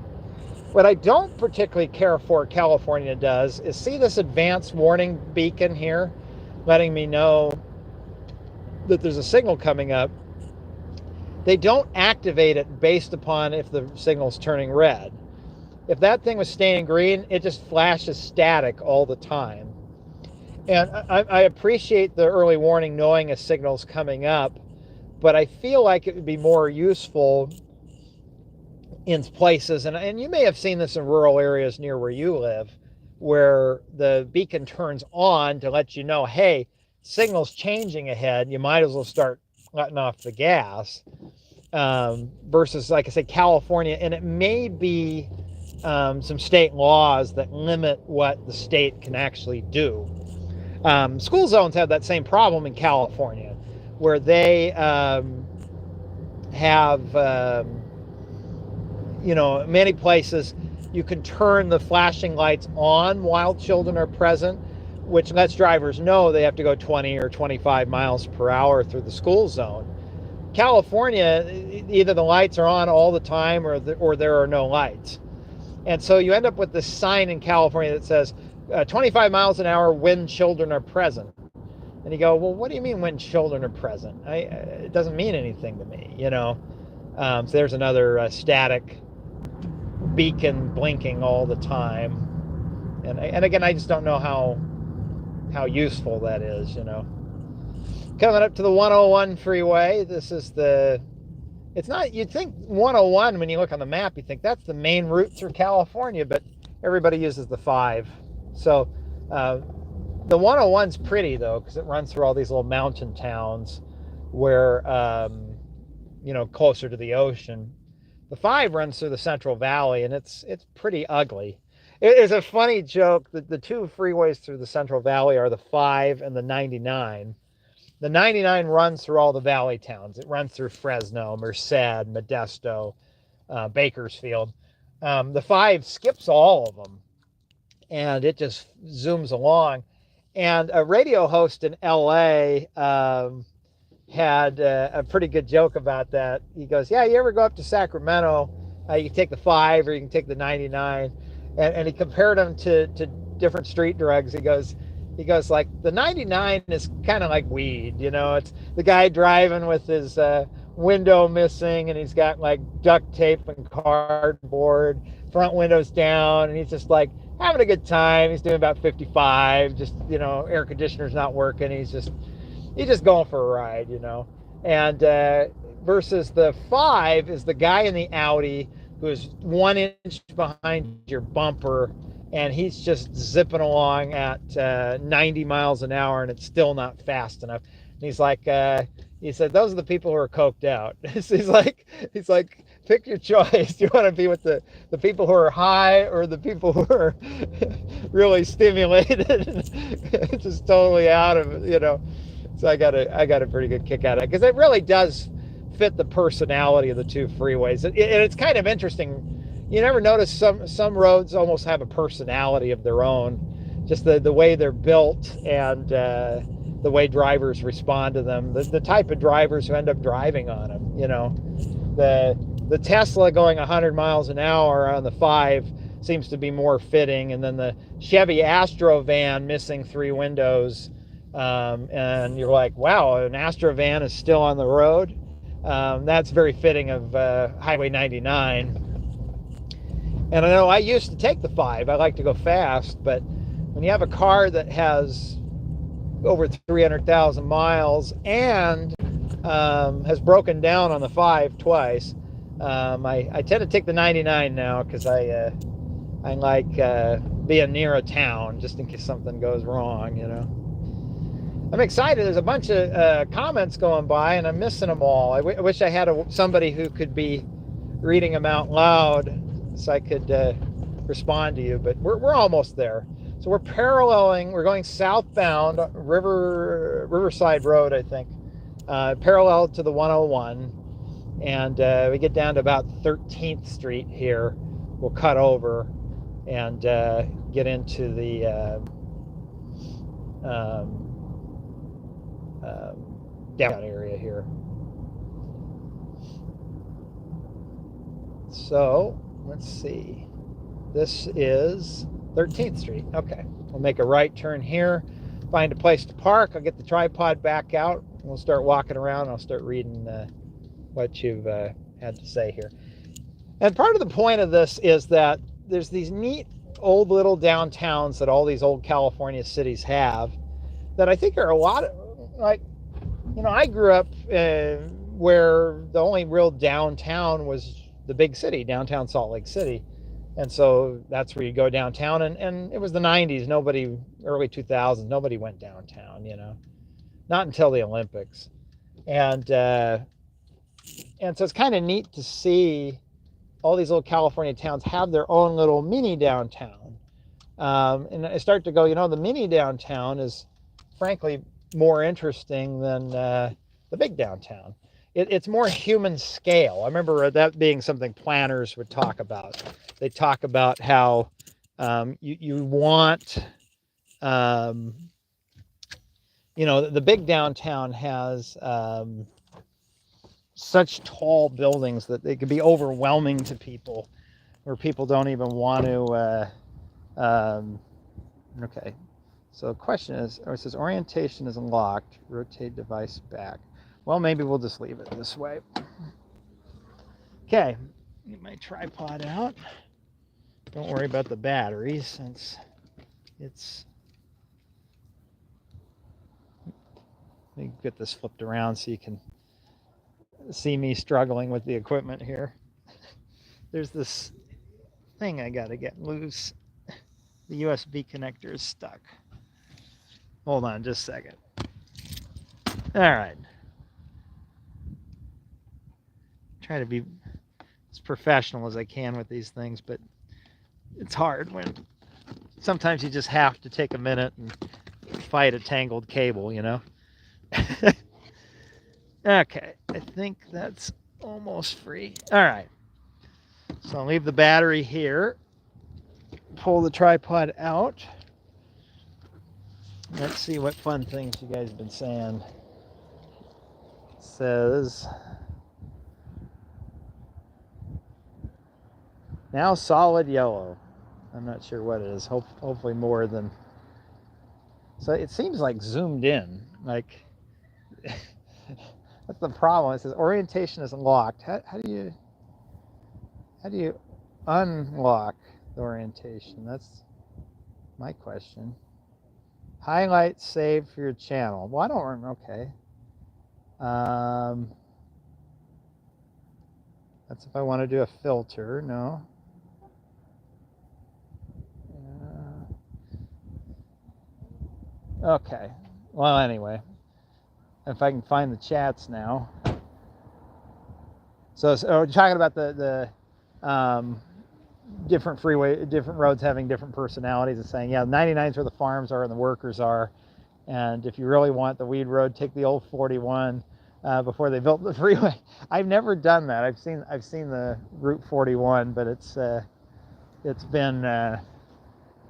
What I don't particularly care for, California does, is see this advanced warning beacon here, letting me know that there's a signal coming up. They don't activate it based upon if the signal's turning red. If that thing was staying green, it just flashes static all the time. And I appreciate the early warning knowing a signal's coming up, but I feel like it would be more useful in places, and you may have seen this in rural areas near where you live, where the beacon turns on to let you know, hey, signal's changing ahead, you might as well start letting off the gas, versus, like I said, California. And it may be some state laws that limit what the state can actually do. School zones have that same problem in California, where they have you know, many places you can turn the flashing lights on while children are present, which lets drivers know they have to go 20 or 25 miles per hour through the school zone. California, either the lights are on all the time or there are no lights. And so you end up with this sign in California that says 25 miles an hour when children are present. And you go, well, what do you mean when children are present? It doesn't mean anything to me, you know. So there's another static beacon blinking all the time. And again, I just don't know how useful that is, you know. Coming up to the 101 freeway, this is it's not, you'd think 101, when you look on the map, you think that's the main route through California, but everybody uses the 5. So the 101's pretty, though, because it runs through all these little mountain towns where, you know, closer to the ocean. The 5 runs through the Central Valley, and it's pretty ugly. It's a funny joke that the 2 freeways through the Central Valley are the 5 and the 99. The 99 runs through all the valley towns. It runs through Fresno, Merced, Modesto, Bakersfield. The 5 skips all of them, and it just zooms along. And a radio host in LA had a pretty good joke about that. He goes, yeah, you ever go up to Sacramento, you can take the 5 or you can take the 99. And he compared them to different street drugs. He goes, like, the 99 is kind of like weed, you know. It's the guy driving with his window missing, and he's got like duct tape and cardboard, front windows down, and he's just like having a good time. He's doing about 55, just, you know, air conditioner's not working. He's just going for a ride, you know. And versus the 5 is the guy in the Audi who is 1 inch behind your bumper, and he's just zipping along at 90 miles an hour, and it's still not fast enough. And he's like, he said, those are the people who are coked out. he's like, pick your choice. Do you want to be with the people who are high, or the people who are really stimulated, just totally out of it, you know? So I got a pretty good kick out of it, because it really does fit the personality of the 2 freeways. And it's kind of interesting. You never notice some roads almost have a personality of their own. just the way they're built and the way drivers respond to them, the type of drivers who end up driving on them. You know, the Tesla going 100 miles an hour on the 5 seems to be more fitting, and then the Chevy Astro van missing 3 windows, and you're like, wow, an Astro van is still on the road. That's very fitting of Highway 99. And I know I used to take the 5. I like to go fast, but when you have a car that has over 300,000 miles and has broken down on the 5 twice, I tend to take the 99 now, because I like being near a town just in case something goes wrong, you know. I'm excited. There's a bunch of comments going by, and I'm missing them all. I wish I had somebody who could be reading them out loud so I could respond to you, but we're almost there. So we're paralleling, we're going southbound Riverside Road, I think, parallel to the 101, and we get down to about 13th Street here. We'll cut over and get into the downtown area here. So let's see, this is 13th Street. Okay, we'll make a right turn here, find a place to park. I'll get the tripod back out. We'll start walking around. I'll start reading what you've had to say here. And part of the point of this is that there's these neat old little downtowns that all these old California cities have that I think are a lot of, like, you know, I grew up where the only real downtown was the big city, downtown Salt Lake City. And so that's where you go downtown. And it was the 90s. Early 2000s, nobody went downtown, you know, not until the Olympics. And so it's kind of neat to see all these little California towns have their own little mini downtown. And I start to go, you know, the mini downtown is frankly more interesting than the big downtown. It's more human scale. I remember that being something planners would talk about. They talk about how you want, you know, the big downtown has such tall buildings that they could be overwhelming to people, where people don't even want to. Okay, so the question is, it says orientation is unlocked. Rotate device back. Well, maybe we'll just leave it this way. Okay, get my tripod out. Don't worry about the battery since it's... Let me get this flipped around so you can see me struggling with the equipment here. There's this thing I gotta get loose. The USB connector is stuck. Hold on just a second. All right. Try to be as professional as I can with these things, but it's hard when sometimes you just have to take a minute and fight a tangled cable, you know. Okay, I think that's almost free. All right, so I'll leave the battery here, pull the tripod out. Let's see what fun things you guys have been saying. It says, now solid yellow. I'm not sure what it is. Hopefully more than. So it seems like zoomed in. Like that's the problem. It says orientation is unlocked. How do you unlock the orientation? That's my question. Highlight save for your channel. Well, I don't remember. Okay. That's if I want to do a filter. No. Okay. Well, anyway, if I can find the chats now. So we're talking about the different roads having different personalities, and saying, yeah, 99's where the farms are and the workers are. And if you really want the weed road, take the old 41 before they built the freeway. I've never done that. I've seen the Route 41, but it's been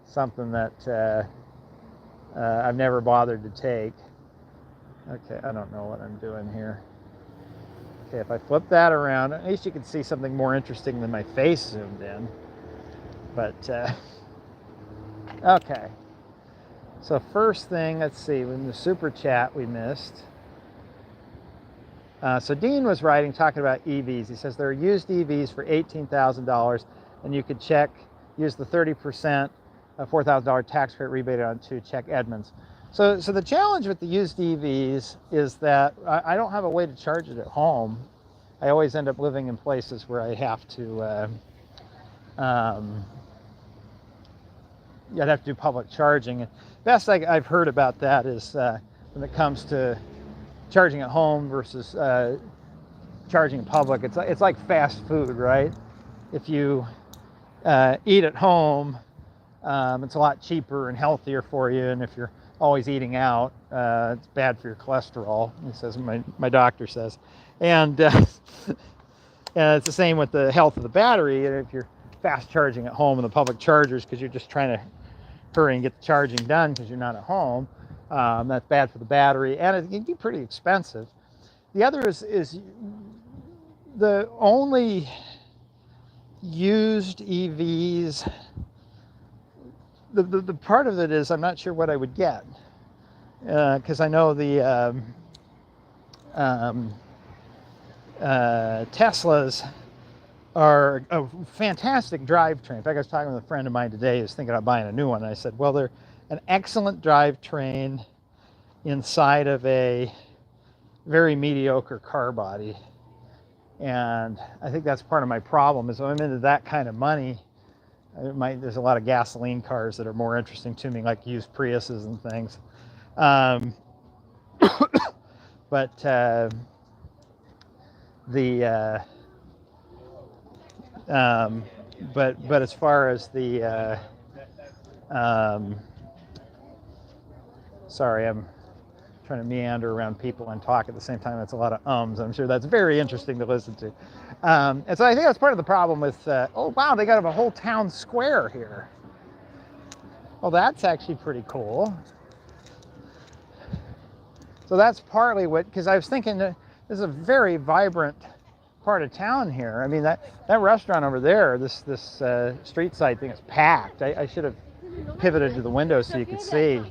something that I've never bothered to take. Okay, I don't know what I'm doing here. Okay, if I flip that around, at least you can see something more interesting than my face zoomed in. But, okay. So first thing, let's see, in the super chat we missed. So Dean was writing, talking about EVs. He says there are used EVs for $18,000, and you could use the 30% $4,000 tax credit rebate on to check Edmunds. So the challenge with the used EVs is that I don't have a way to charge it at home. I always end up living in places where I have to, you'd have to do public charging. And best I've heard about that is when it comes to charging at home versus charging in public. It's like fast food, right? If you eat at home, it's a lot cheaper and healthier for you, and if you're always eating out, it's bad for your cholesterol, he says, my doctor says. And it's the same with the health of the battery. And if you're fast charging at home in the public chargers because you're just trying to hurry and get the charging done because you're not at home, that's bad for the battery, and it can be pretty expensive. The other is the only used EVs, the part of it is I'm not sure what I would get, because I know the Teslas are a fantastic drivetrain. In fact, I was talking with a friend of mine today who's thinking about buying a new one, and I said, well, they're an excellent drivetrain inside of a very mediocre car body. And I think that's part of my problem is when I'm into that kind of money, there's a lot of gasoline cars that are more interesting to me, like used Priuses and things. But as far as the sorry, I'm trying to meander around people and talk at the same time. That's a lot of ums. I'm sure that's very interesting to listen to. And so I think that's part of the problem with, oh wow, they got a whole town square here. Well, that's actually pretty cool. So that's partly what, because I was thinking that this is a very vibrant part of town here. I mean, that restaurant over there, this street side thing is packed. I should have pivoted to the window so you could see.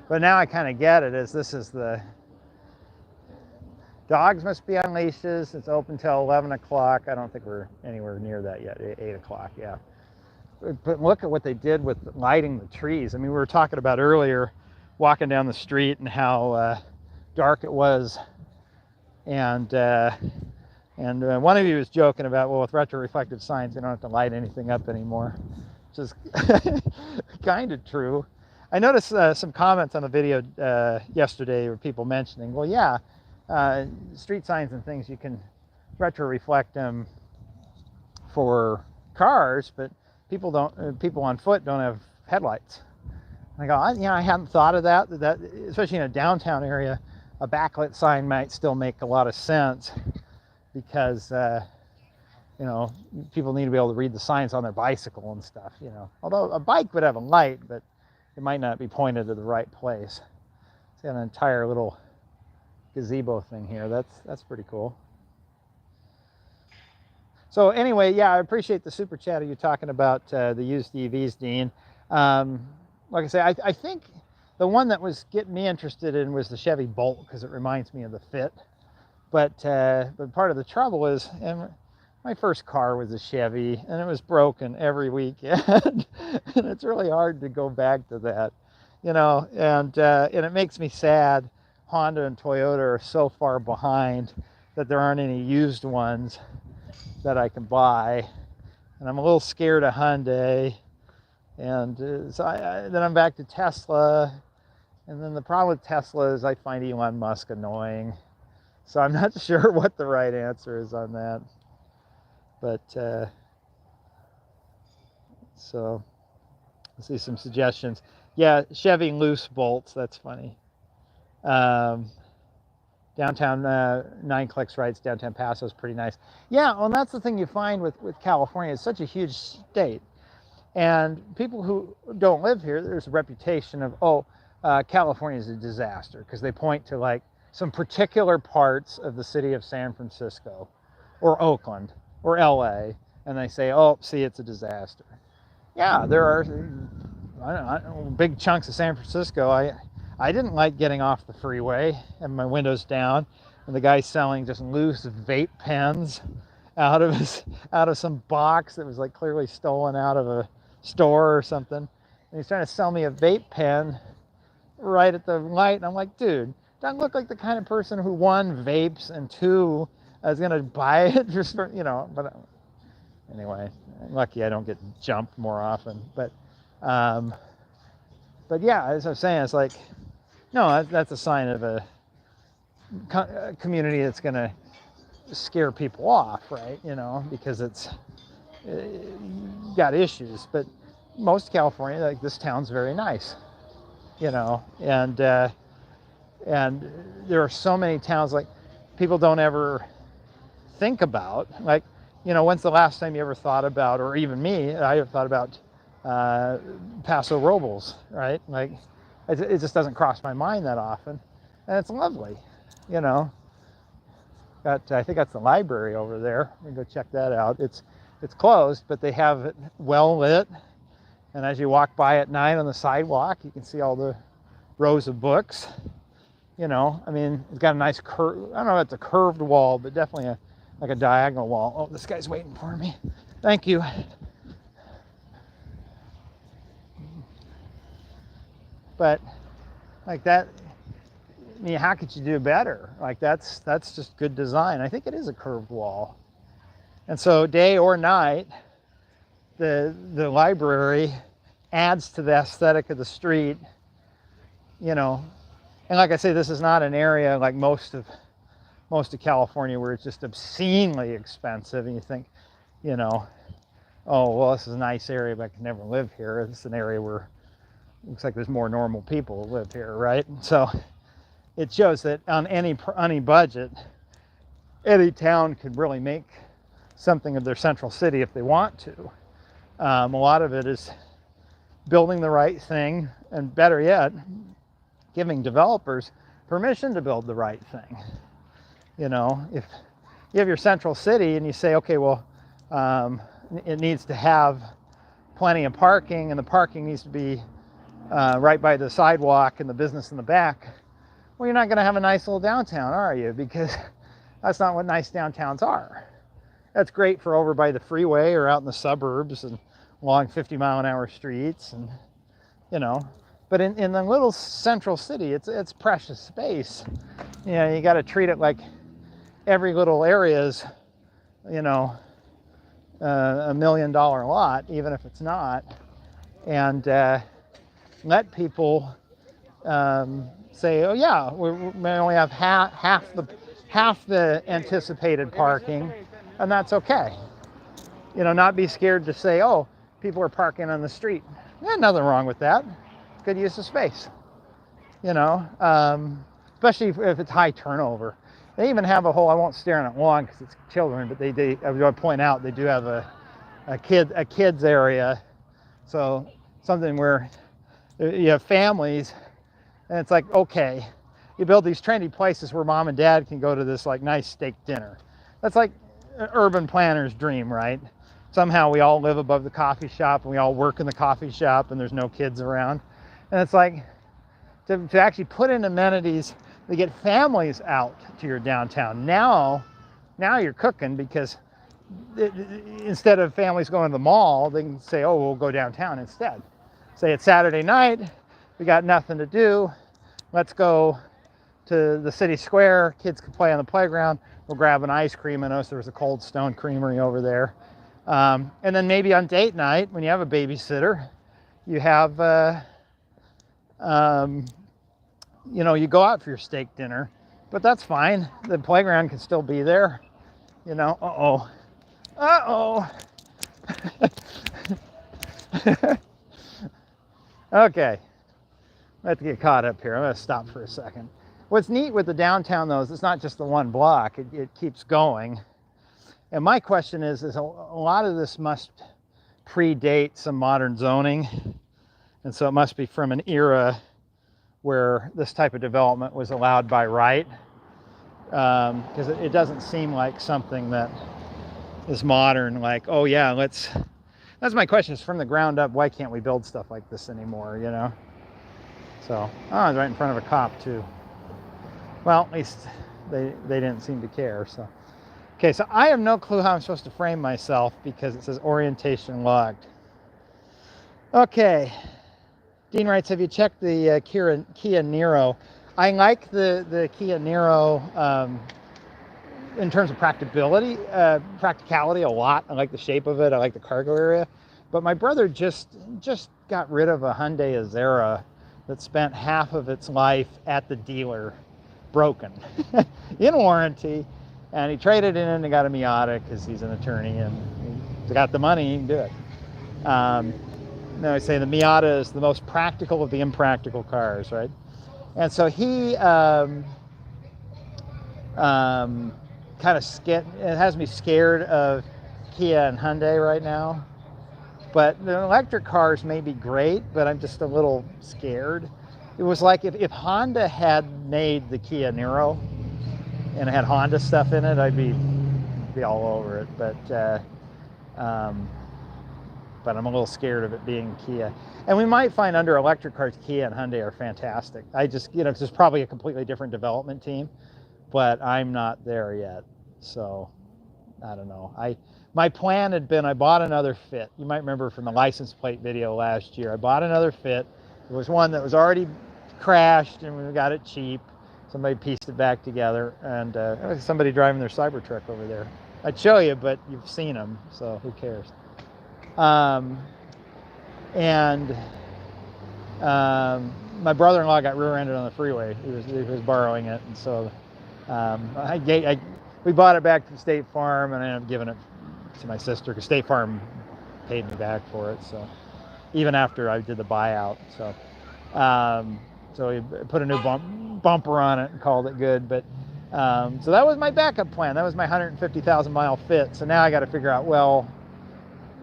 But now I kind of get it, as this is the dogs must be on leashes. It's open till 11 o'clock. I don't think we're anywhere near that yet, 8 o'clock, yeah. But look at what they did with lighting the trees. I mean, we were talking about earlier, walking down the street and how dark it was. And one of you was joking about, well, with retroreflective signs, you don't have to light anything up anymore, which is kind of true. I noticed some comments on the video yesterday where people mentioning, well, yeah, street signs and things, you can retro-reflect them for cars, but people on foot don't have headlights. And I go, I hadn't thought of that, especially in a downtown area, a backlit sign might still make a lot of sense because, people need to be able to read the signs on their bicycle and stuff, Although a bike would have a light, but it might not be pointed to the right place. It's got an entire little gazebo thing here. That's pretty cool. So anyway, yeah, I appreciate the super chat of you talking about the used EVs, Dean. Like I say, I think the one that was getting me interested in was the Chevy Bolt because it reminds me of the Fit. But part of the trouble is, and my first car was a Chevy, and it was broken every weekend, and it's really hard to go back to that, and it makes me sad. Honda and Toyota are so far behind that there aren't any used ones that I can buy, and I'm a little scared of Hyundai, and then I'm back to Tesla, and then the problem with Tesla is I find Elon Musk annoying, so I'm not sure what the right answer is on that. But so let's see some suggestions. Yeah, Chevy loose bolts. That's funny. Downtown 9 clicks writes downtown Paso is pretty nice. Yeah, well, that's the thing you find with California. It's such a huge state, and people who don't live here, there's a reputation of, oh, California is a disaster because they point to like some particular parts of the city of San Francisco or Oakland or LA, and they say, oh, see, it's a disaster. Yeah, there are big chunks of San Francisco. I didn't like getting off the freeway and my windows down, and the guy selling just loose vape pens out of some box that was like clearly stolen out of a store or something. And he's trying to sell me a vape pen right at the light, and I'm like, dude, doesn't look like the kind of person who, one, vapes, and two, is gonna buy it just for, you know. But anyway, I'm lucky I don't get jumped more often. But yeah, as I was saying, it's like, no, that's a sign of a community that's gonna scare people off, right? You know, because it's got issues. But most California, like this town's very nice, you know, and there are so many towns like people don't ever think about, like, you know, when's the last time you ever thought about, or even me, I have thought about Paso Robles, right? Like, it just doesn't cross my mind that often, and it's lovely, you know. I think that's the library over there. You can go check that out. It's closed, but they have it well lit, and as you walk by at night on the sidewalk, you can see all the rows of books. You know, I mean, it's got a nice curve. I don't know if it's a curved wall, but definitely like a diagonal wall. Oh, this guy's waiting for me. Thank you. But like that, I mean, how could you do better? Like that's just good design. I think it is a curved wall. And so day or night, the library adds to the aesthetic of the street, you know. And like I say, this is not an area like most of California where it's just obscenely expensive and you think, you know, oh, well, this is a nice area, but I can never live here. This is an area where it looks like there's more normal people who live here, right? And so it shows that on any budget, any town could really make something of their central city if they want to. A lot of it is building the right thing, and better yet, giving developers permission to build the right thing. You know, if you have your central city and you say, okay, well, it needs to have plenty of parking, and the parking needs to be right by the sidewalk and the business in the back, well, you're not going to have a nice little downtown, are you? Because that's not what nice downtowns are. That's great for over by the freeway or out in the suburbs and along 50-mile-an-hour streets, and you know. But in the little central city, it's precious space. You know, you got to treat it like every little area is, you know, $1 million lot, even if it's not, and let people say, oh yeah, we only have half the anticipated parking, and that's okay. You know, not be scared to say, oh, people are parking on the street. There's nothing wrong with that. Good use of space, you know, especially if it's high turnover. They even have a whole, I won't stare on it long because it's children, but they I would point out they do have a kids area. So something where you have families, and it's like, okay, you build these trendy places where mom and dad can go to this like nice steak dinner. That's like an urban planner's dream, right? Somehow we all live above the coffee shop and we all work in the coffee shop and there's no kids around. And it's like, to actually put in amenities to get families out to your downtown. Now you're cooking, because instead of families going to the mall, they can say, oh, we'll go downtown instead. Say it's Saturday night, we got nothing to do, let's go to the city square, kids can play on the playground, we'll grab an ice cream. I noticed there was a Cold Stone Creamery over there. And then maybe on date night, when you have a babysitter, you have you know, you go out for your steak dinner, but that's fine. The playground can still be there, you know. Okay, let's get caught up here. I'm gonna stop for a second. What's neat with the downtown, though, is it's not just the one block. It keeps going. And my question is a lot of this must predate some modern zoning, and so it must be from an era where this type of development was allowed by right, because it doesn't seem like something that is modern, like, oh yeah, that's my question, is from the ground up, why can't we build stuff like this anymore, you know? So, oh, it's right in front of a cop too. Well, at least they didn't seem to care, so. Okay, so I have no clue how I'm supposed to frame myself because it says orientation logged. Okay, Dean writes, have you checked the Kia Niro? I like the Kia Niro in terms of practicality a lot. I like the shape of it. I like the cargo area. But my brother just got rid of a Hyundai Azera that spent half of its life at the dealer broken in warranty. And he traded it in and got a Miata because he's an attorney and he's got the money, he can do it. Now I say the Miata is the most practical of the impractical cars, right? And so he kind of it has me scared of Kia and Hyundai right now. But the electric cars may be great, but I'm just a little scared. It was like if Honda had made the Kia Niro and it had Honda stuff in it, I'd be all over it. But I'm a little scared of it being Kia. And we might find under electric cars, Kia and Hyundai are fantastic. I just, it's just probably a completely different development team, but I'm not there yet. So I don't know. My plan had been, I bought another Fit. You might remember from the license plate video last year. I bought another Fit. It was one that was already crashed and we got it cheap. Somebody pieced it back together, and somebody driving their Cybertruck over there. I'd show you, but you've seen them, so who cares? My brother-in-law got rear-ended on the freeway. He was borrowing it, and so we bought it back from State Farm, and I ended up giving it to my sister because State Farm paid me back for it. So even after I did the buyout, so we put a new bumper on it and called it good. But so that was my backup plan. That was my 150,000 mile Fit. So now I got to figure out, well,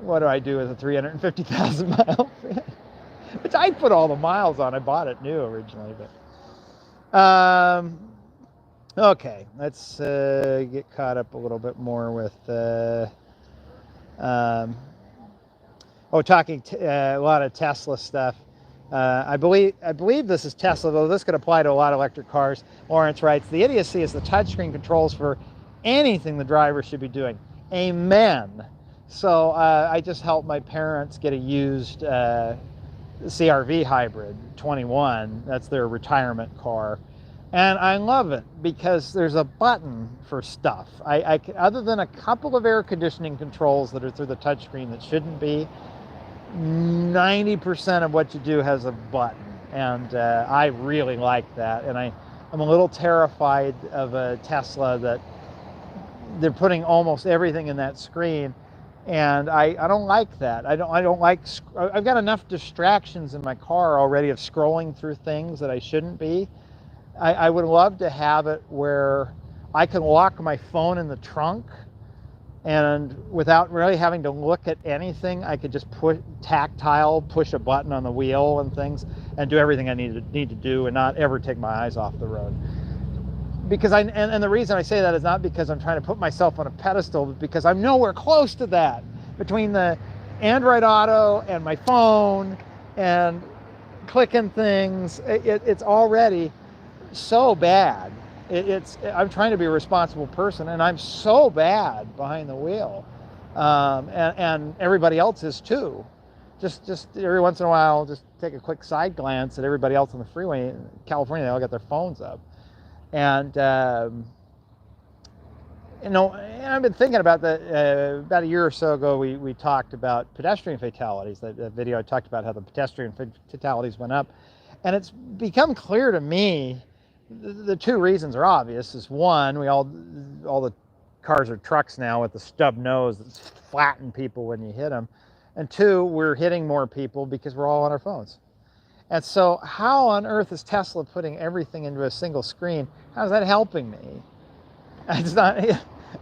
what do I do with a 350,000 mile Fit? Which I put all the miles on. I bought it new originally, but okay, let's get caught up a little bit more with talking a lot of Tesla stuff. I believe this is Tesla, though this could apply to a lot of electric cars. Lawrence writes, the idiocy is the touchscreen controls for anything the driver should be doing. Amen. So I just helped my parents get a used CRV hybrid 21. That's their retirement car. And I love it because there's a button for stuff. I other than a couple of air conditioning controls that are through the touchscreen that shouldn't be, 90% of what you do has a button. And I really like that. And I'm a little terrified of a Tesla that they're putting almost everything in that screen. And I don't like that. I don't like, I've got enough distractions in my car already of scrolling through things that I shouldn't be. I would love to have it where I can lock my phone in the trunk and without really having to look at anything, I could just push a button on the wheel and things and do everything I need to do and not ever take my eyes off the road. Because and the reason I say that is not because I'm trying to put myself on a pedestal, but because I'm nowhere close to that. Between the Android Auto and my phone and clicking things, it's already so bad. I'm trying to be a responsible person, and I'm so bad behind the wheel, and everybody else is too. Just every once in a while, just take a quick side glance at everybody else on the freeway. In California, they all got their phones up, and I've been thinking about that. About a year or so ago, we talked about pedestrian fatalities. That video I talked about how the pedestrian fatalities went up, and it's become clear to me. The two reasons are obvious. Is one, all the cars are trucks now with the stub nose that's flatten people when you hit them, and two, we're hitting more people because we're all on our phones. And so, how on earth is Tesla putting everything into a single screen? How's that helping me? It's not.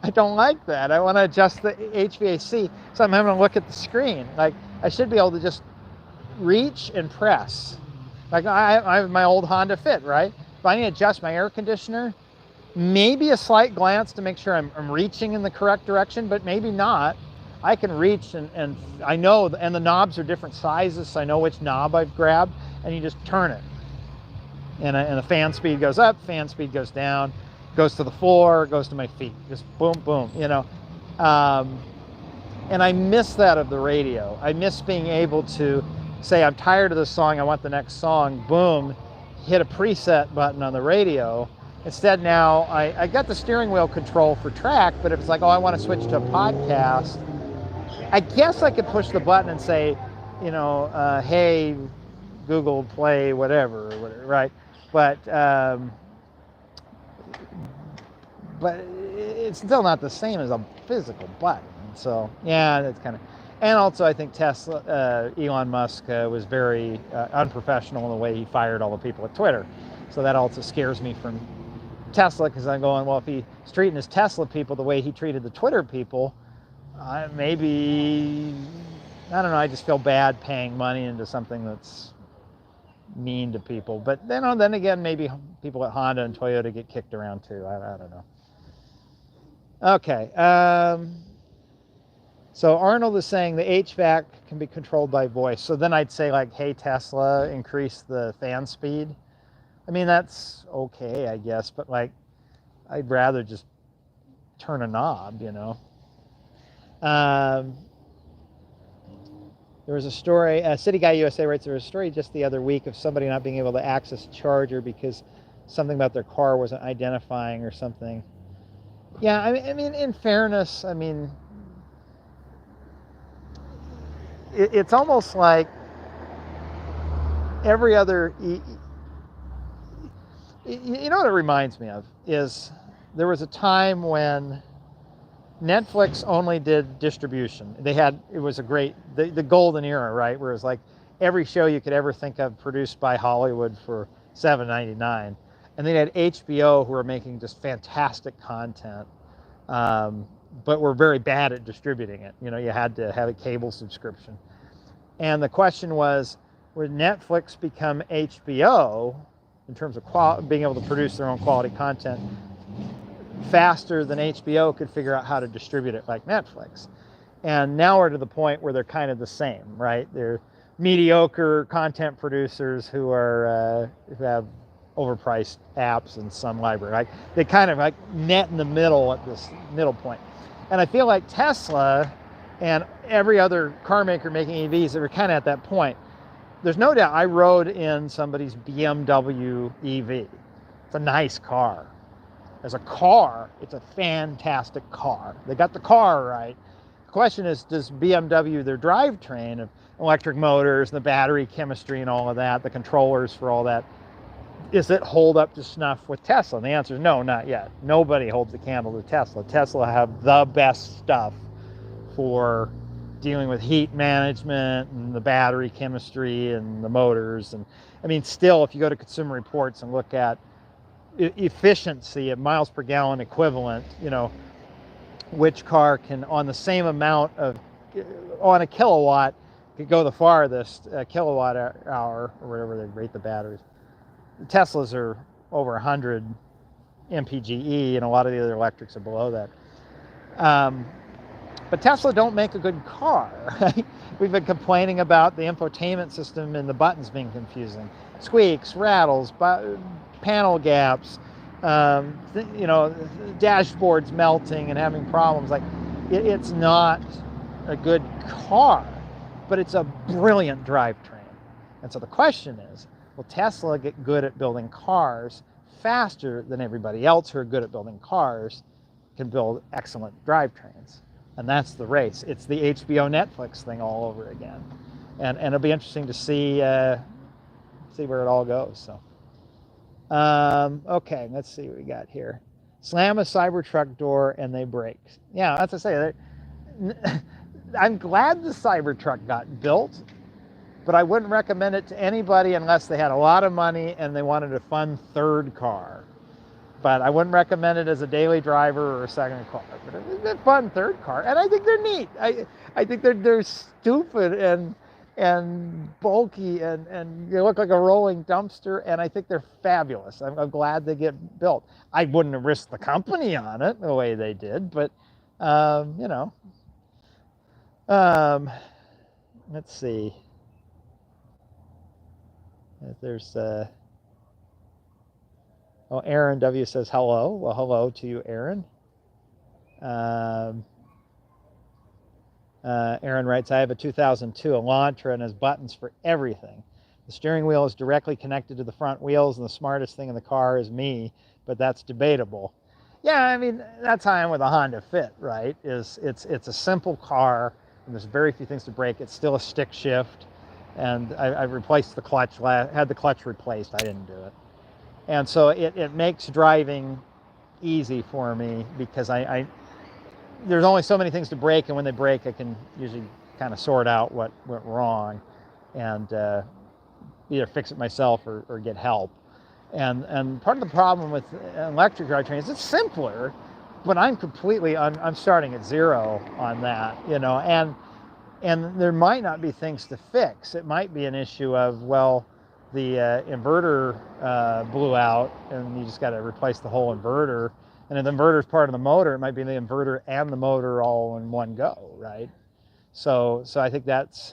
I don't like that. I want to adjust the HVAC, so I'm having to look at the screen. Like I should be able to just reach and press. Like I have my old Honda Fit, right? If I need to adjust my air conditioner, maybe a slight glance to make sure I'm reaching in the correct direction, but maybe not. I can reach and I know, and the knobs are different sizes, so I know which knob I've grabbed, and you just turn it. And the fan speed goes up, fan speed goes down, goes to the floor, goes to my feet. Just boom, boom, you know. And I miss that of the radio. I miss being able to say, I'm tired of this song, I want the next song, boom, hit a preset button on the radio. Instead now, I got the steering wheel control for track, but if it's like, oh, I want to switch to a podcast, I guess I could push the button and say, you know, hey, Google play whatever, right? But it's still not the same as a physical button. So yeah, that's kind of, and also I think Tesla, Elon Musk was very unprofessional in the way he fired all the people at Twitter. So that also scares me from Tesla, because I'm going, well, if he's treating his Tesla people the way he treated the Twitter people, maybe, I don't know, I just feel bad paying money into something that's mean to people. But then again, maybe people at Honda and Toyota get kicked around too. I don't know. Okay. So Arnold is saying the HVAC can be controlled by voice. So then I'd say like, hey, Tesla, increase the fan speed. I mean, that's okay, I guess, but like, I'd rather just turn a knob, you know. There was a story, City Guy USA writes, there was a story just the other week of somebody not being able to access a charger because something about their car wasn't identifying or something. Yeah, I mean, in fairness, I mean, it's almost like every other, you know what it reminds me of is there was a time when Netflix only did distribution. It was a great, the golden era, right? Where it was like every show you could ever think of produced by Hollywood for $7.99. And they had HBO, who were making just fantastic content, but were very bad at distributing it. You know, you had to have a cable subscription. And the question was, would Netflix become HBO in terms of being able to produce their own quality content faster than HBO could figure out how to distribute it like Netflix? And now we're to the point where they're kind of the same, right? They're mediocre content producers who have overpriced apps and some library. Like they kind of like net in the middle at this middle point. And I feel like Tesla and every other car maker making EVs, they were kind of at that point. There's no doubt I rode in somebody's BMW EV. It's a nice car. As a car, it's a fantastic car. They got the car right. The question is, does BMW, their drivetrain of electric motors, the battery chemistry and all of that, the controllers for all that, is it hold up to snuff with Tesla? And the answer is no, not yet. Nobody holds the candle to Tesla. Tesla have the best stuff for dealing with heat management and the battery chemistry and the motors. And I mean, still, if you go to Consumer Reports and look at efficiency at miles per gallon equivalent, you know, which car can, on the same amount of, on a kilowatt, could go the farthest, kilowatt hour, or whatever they rate the batteries. The Teslas are over 100 mpge, and a lot of the other electrics are below that. But Tesla don't make a good car. We've been complaining about the infotainment system and the buttons being confusing. Squeaks, rattles, panel gaps, you know, dashboards melting and having problems. Like, it's not a good car, but it's a brilliant drivetrain. And so the question is, will Tesla get good at building cars faster than everybody else who are good at building cars can build excellent drivetrains? And that's the race. It's the HBO Netflix thing all over again. And it'll be interesting to see where it all goes. So, okay, let's see what we got here. Slam a Cybertruck door and they break. Yeah, that's to say. I'm glad the Cybertruck got built, but I wouldn't recommend it to anybody unless they had a lot of money and they wanted a fun third car. But I wouldn't recommend it as a daily driver or a second car. But it's a fun third car, and I think they're neat. I think they're stupid, and and bulky, and they look like a rolling dumpster, and I think they're fabulous. I'm glad they get built. I wouldn't have risked the company on it the way they did, but you know, let's see. There's oh, Aaron W says hello. Well, hello to you, Aaron. Aaron writes, I have a 2002 Elantra and has buttons for everything. The steering wheel is directly connected to the front wheels, and the smartest thing in the car is me, but that's debatable. Yeah, I mean, that's how I am with a Honda Fit, right? It's a simple car, and there's very few things to break. It's still a stick shift, and I replaced the clutch, had the clutch replaced. I didn't do it. And so it makes driving easy for me because there's only so many things to break, and when they break, I can usually kind of sort out what went wrong and either fix it myself or get help. And part of the problem with an electric drivetrain is it's simpler, but I'm starting at zero on that, you know, and there might not be things to fix. It might be an issue of, well, the inverter blew out and you just got to replace the whole inverter. And if the inverter is part of the motor, it might be the inverter and the motor all in one go, right? So I think that's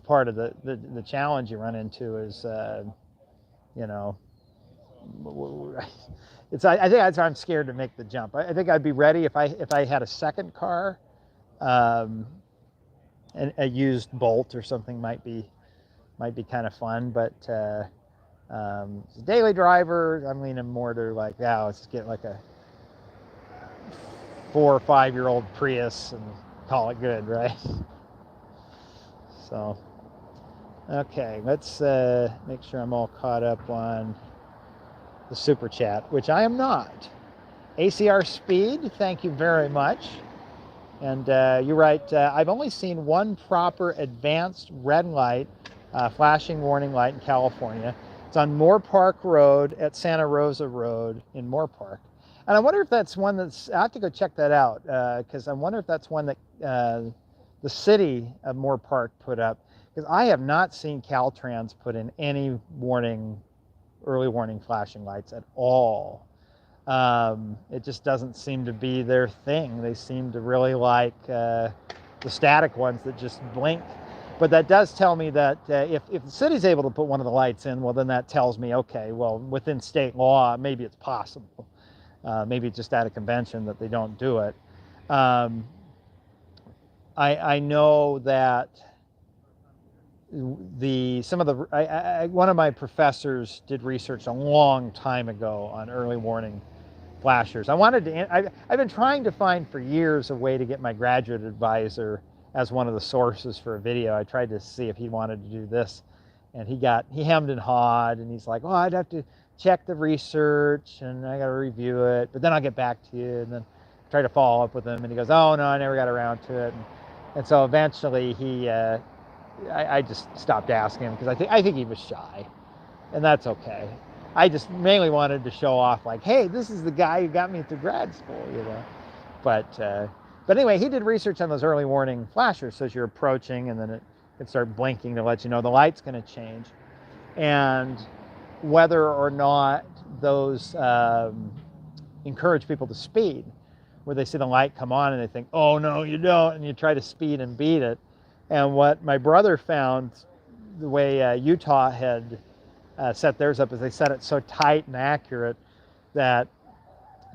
part of the challenge you run into is, you know, I think that's why I'm scared to make the jump. I think I'd be ready if I had a second car, and a used Bolt or something might be kind of fun, but as a daily driver, I'm leaning more to like, yeah, let's get like a 4 or 5 year old Prius and call it good, right? So, okay, let's make sure I'm all caught up on the super chat, which I am not. ACR Speed, thank you very much. And you write, I've only seen one proper advanced red light, flashing warning light in California. It's on Moore Park Road at Santa Rosa Road in Moore Park. And I wonder if that's one I have to go check that out, because I wonder if that's one that the city of Moore Park put up, because I have not seen Caltrans put in any early warning flashing lights at all. It just doesn't seem to be their thing. They seem to really like the static ones that just blink. But that does tell me that if the city's able to put one of the lights in, well, then that tells me, okay, well, within state law, maybe it's possible. Maybe it's just out of convention that they don't do it. I know that one of my professors did research a long time ago on early warning flashers. I've been trying to find for years a way to get my graduate advisor as one of the sources for a video. I tried to see if he wanted to do this, and he hemmed and hawed, and he's like, oh, I'd have to check the research and I got to review it, but then I'll get back to you. And then try to follow up with him, and he goes, oh no, I never got around to it. And so eventually I just stopped asking him, because I think he was shy, and that's okay. I just mainly wanted to show off, like, hey, this is the guy who got me through grad school, you know. But anyway, he did research on those early warning flashers. So as you're approaching, and then it can start blinking to let you know the light's going to change, and whether or not those encourage people to speed, where they see the light come on and they think, oh no, you don't, and you try to speed and beat it. And what my brother found, the way Utah had set theirs up, is they set it so tight and accurate that,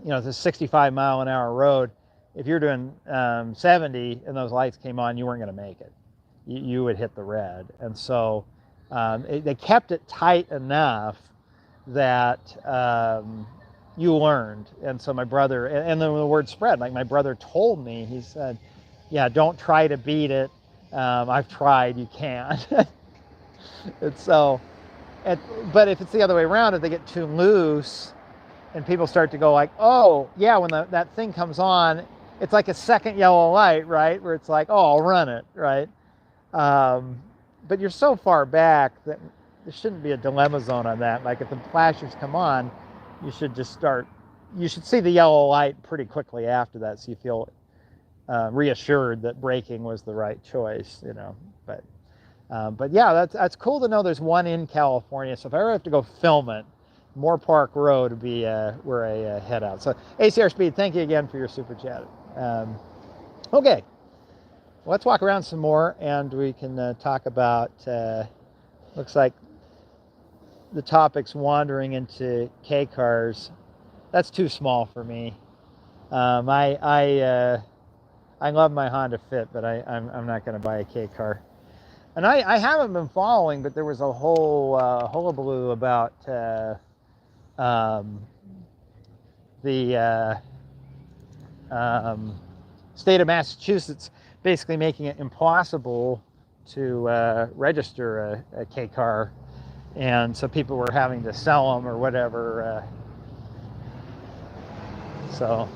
you know, it's a 65 mile an hour road. If you're doing 70 and those lights came on, you weren't going to make it. You would hit the red. And so they kept it tight enough that you learned. And so my brother, and then the word spread, like my brother told me, he said, yeah, don't try to beat it. I've tried, you can't. And so, but if it's the other way around, if they get too loose and people start to go like, oh yeah, when that thing comes on, it's like a second yellow light, right? Where it's like, oh, I'll run it, right? But you're so far back that there shouldn't be a dilemma zone on that. Like if the flashers come on, you should see the yellow light pretty quickly after that, so you feel reassured that braking was the right choice, you know. But But yeah, that's cool to know there's one in California. So if I ever have to go film it, Moore Park Road would be where I head out. So ACR Speed, thank you again for your super chat. Okay, let's walk around some more and we can talk about, looks like the topic's wandering into K cars. That's too small for me. I love my Honda Fit, but I'm not going to buy a K car. And I haven't been following, but there was a whole hullabaloo about the state of Massachusetts basically making it impossible to register a K car, and so people were having to sell them or whatever. So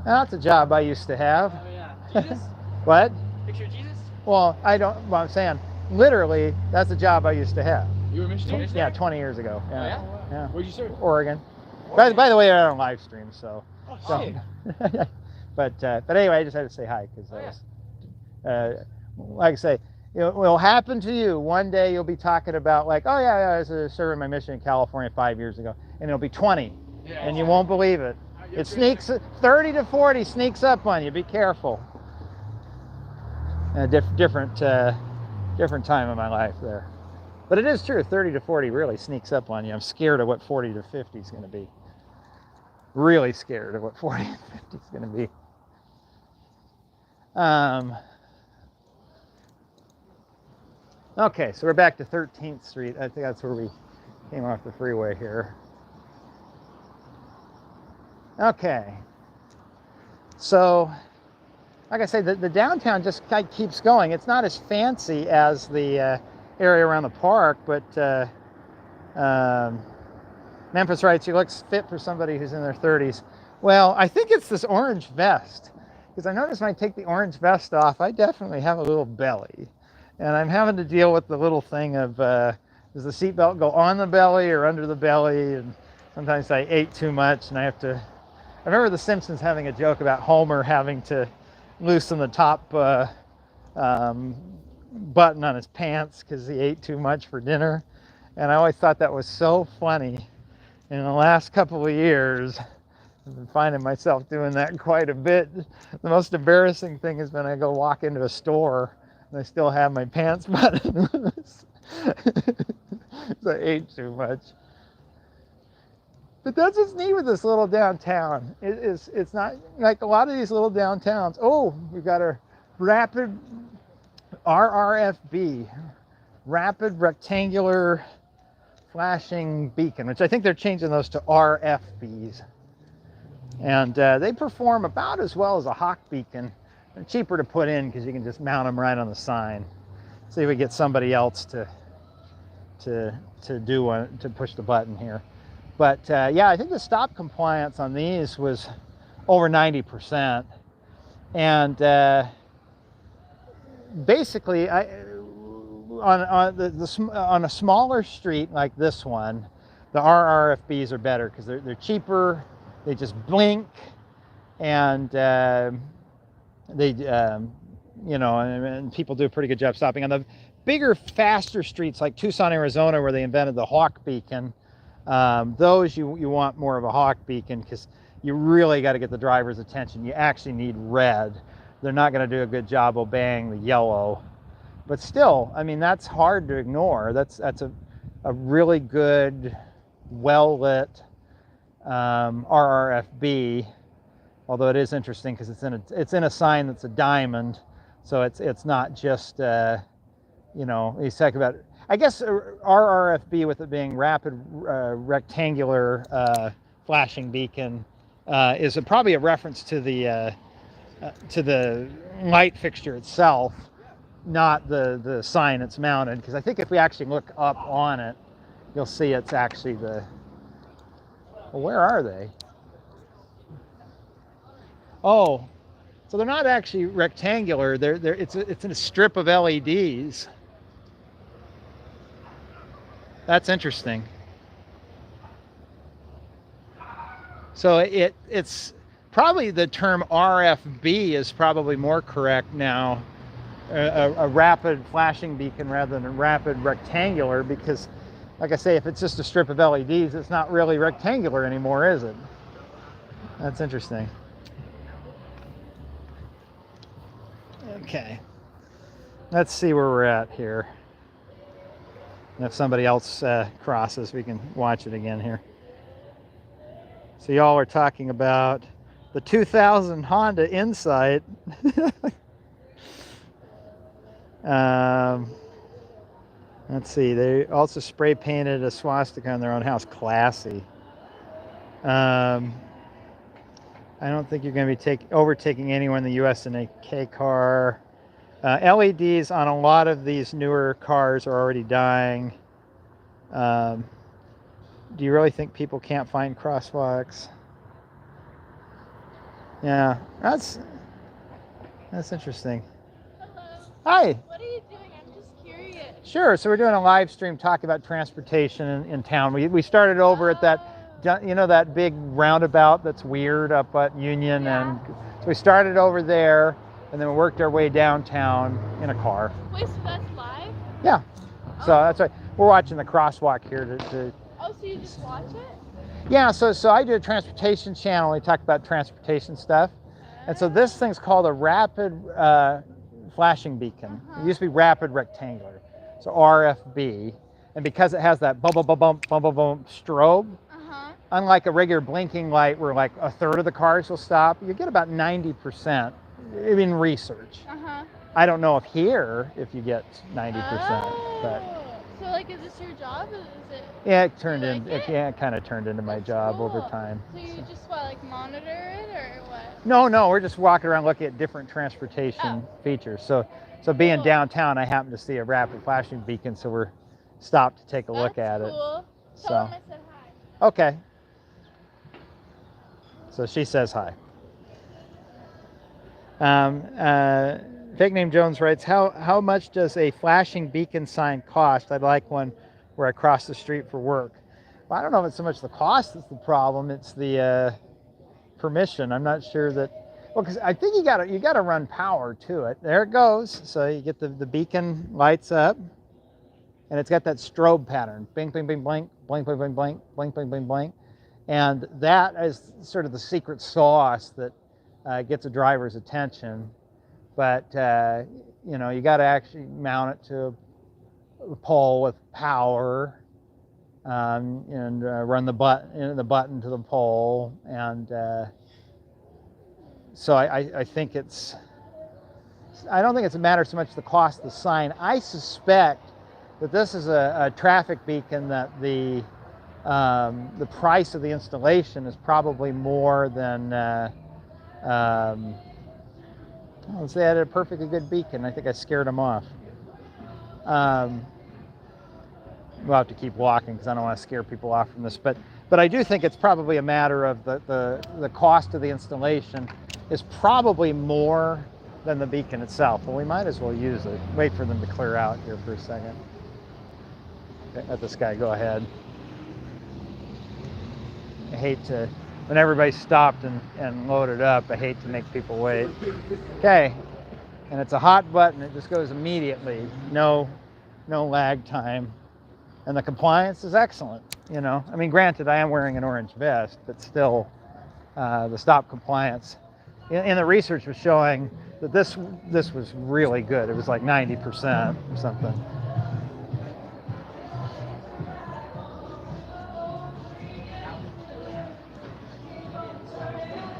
that's a job I used to have. Oh yeah. Jesus? What? Picture of Jesus? Well, well, I'm saying, literally, that's a job I used to have. You were a missionary? Yeah, 20 years ago. Oh, Yeah. Yeah. Where'd you serve? Oregon. By the way, I don't live stream, so. Oh, shit. But anyway, I just had to say hi because Oh, like I say, it will happen to you. One day you'll be talking about like, oh yeah, I was serving my mission in California 5 years ago, and it'll be 20, Yeah. and you won't believe it. It sneaks 30 to 40 sneaks up on you. Be careful. A different time in my life there. But it is true, 30 to 40 really sneaks up on you. I'm scared of what 40 to 50 is going to be. Really scared of what 40 to 50 is going to be. Okay, so we're back to 13th Street. I think that's where we came off the freeway here. Okay. So, like I say, the downtown just kind of keeps going. It's not as fancy as the area around the park, but Memphis writes, he looks fit for somebody who's in their 30s. Well, I think it's this orange vest, because I notice when I take the orange vest off, I definitely have a little belly. And I'm having to deal with the little thing of, does the seatbelt go on the belly or under the belly? And sometimes I ate too much and I have to, I remember The Simpsons having a joke about Homer having to loosen the top button on his pants because he ate too much for dinner. And I always thought that was so funny. In the last couple of years, I've been finding myself doing that quite a bit. The most embarrassing thing is when I go walk into a store and I still have my pants buttoned loose. So I ate too much. But that's what's neat with this little downtown. It's not like a lot of these little downtowns. Oh, we've got a rapid RRFB, rapid rectangular flashing beacon, which I think they're changing those to RFBs. And they perform about as well as a Hawk beacon. They're cheaper to put in because you can just mount them right on the sign. See if we get somebody else to do one, to push the button here. But yeah, I think the stop compliance on these was over 90%. And basically, on a smaller street like this one, the RRFBs are better because they're cheaper. They just blink, and they you know, and people do a pretty good job stopping. On the bigger, faster streets like Tucson, Arizona, where they invented the Hawk beacon, those you want more of a Hawk beacon because you really got to get the driver's attention. You actually need red. They're not going to do a good job obeying the yellow. But still, I mean, that's hard to ignore. That's a really good, well-lit RRFB. Although it is interesting because it's in a sign that's a diamond, so it's not just you know, he's talking about, I guess RRFB with it being rapid rectangular flashing beacon is probably a reference to the light fixture itself, not the sign it's mounted. Because I think if we actually look up on it, you'll see it's actually the. Well, where are they? Oh, so they're not actually rectangular. It's in a strip of LEDs. That's interesting. So it's probably the term RFB is probably more correct now, a rapid flashing beacon rather than a rapid rectangular, because like I say, if it's just a strip of LEDs, it's not really rectangular anymore, is it? That's interesting. Okay, let's see where we're at here. And if somebody else crosses, we can watch it again here. So y'all are talking about the 2000 Honda Insight. Let's see, they also spray painted a swastika on their own house. Classy. I don't think you're going to be overtaking anyone in the U.S. in a K car. LEDs on a lot of these newer cars are already dying. Do you really think people can't find crosswalks? Yeah, that's interesting. Hello. Hi. What are you doing? I'm just curious. Sure. So we're doing a live stream talking about transportation in town. We started over at that, you know, that big roundabout that's weird up at Union, and so we started over there, and then we worked our way downtown in a car. Wait, so that's live? Yeah. So that's right. We're watching the crosswalk here to Oh, so you just watch it? Yeah, so I do a transportation channel. We talk about transportation stuff. And so this thing's called a rapid flashing beacon. It used to be rapid rectangular, so RFB. And because it has that bump, bump, bump, bump, bump, bump strobe, unlike a regular blinking light where like a third of the cars will stop, you get about 90% in research. I don't know if you get 90%, but. So like, is this your job? Is it? Yeah, it turned in. Like It kind of turned into my That's job over cool. time. So you just like monitor it or what? No, we're just walking around looking at different transportation features. So being Cool. downtown, I happened to see a rapid flashing beacon, so we're stopped to take a look at it. Cool. So. Tell them I said hi. Okay. So she says hi. Fake Name Jones writes, how much does a flashing beacon sign cost? I'd like one where I cross the street for work. Well, I don't know if it's so much the cost that's the problem, it's the permission. I'm not sure that, well, because I think you gotta run power to it. There it goes. So you get the beacon lights up, and it's got that strobe pattern. Bing, bing, bing, blink, blink, blink, blink, blink, blink, blink, blink, blink. And that is sort of the secret sauce that gets a driver's attention. But, you know, you got to actually mount it to a pole with power and run the button to the pole. And so I think I don't think it's a matter so much the cost of the sign. I suspect that this is a traffic beacon that the price of the installation is probably more than let's say I had a perfectly good beacon. I think I scared them off. We'll have to keep walking because I don't want to scare people off from this. But I do think it's probably a matter of the cost of the installation is probably more than the beacon itself. Well, we might as well use it. Wait for them to clear out here for a second. Okay, let this guy go ahead. I hate to, when everybody's stopped and loaded up, I hate to make people wait. Okay, and it's a hot button. It just goes immediately. No lag time. And the compliance is excellent, you know. I mean, granted, I am wearing an orange vest, but still, the stop compliance. In the research was showing that this was really good. It was like 90% or something.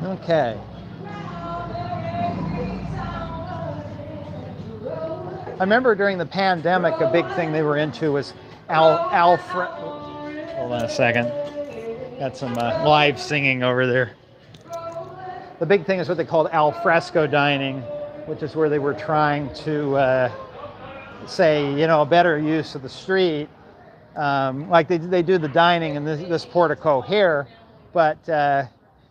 Okay. I remember during the pandemic, a big thing they were into was Alfred. Hold on a second. Got some live singing over there. The big thing is what they called Fresco Dining, which is where they were trying to say, you know, a better use of the street. Like they do the dining in this portico here, but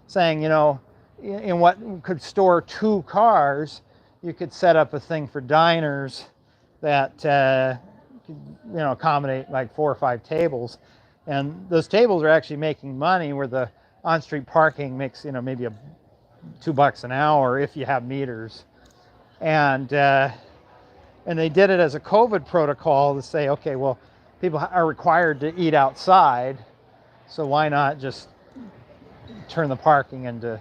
saying, you know, in what could store 2 cars, you could set up a thing for diners that could, you know, accommodate like 4 or 5 tables, and those tables are actually making money where the on-street parking makes, you know, maybe $2 an hour if you have meters. And they did it as a COVID protocol to say, okay, well, people are required to eat outside, so why not just turn the parking into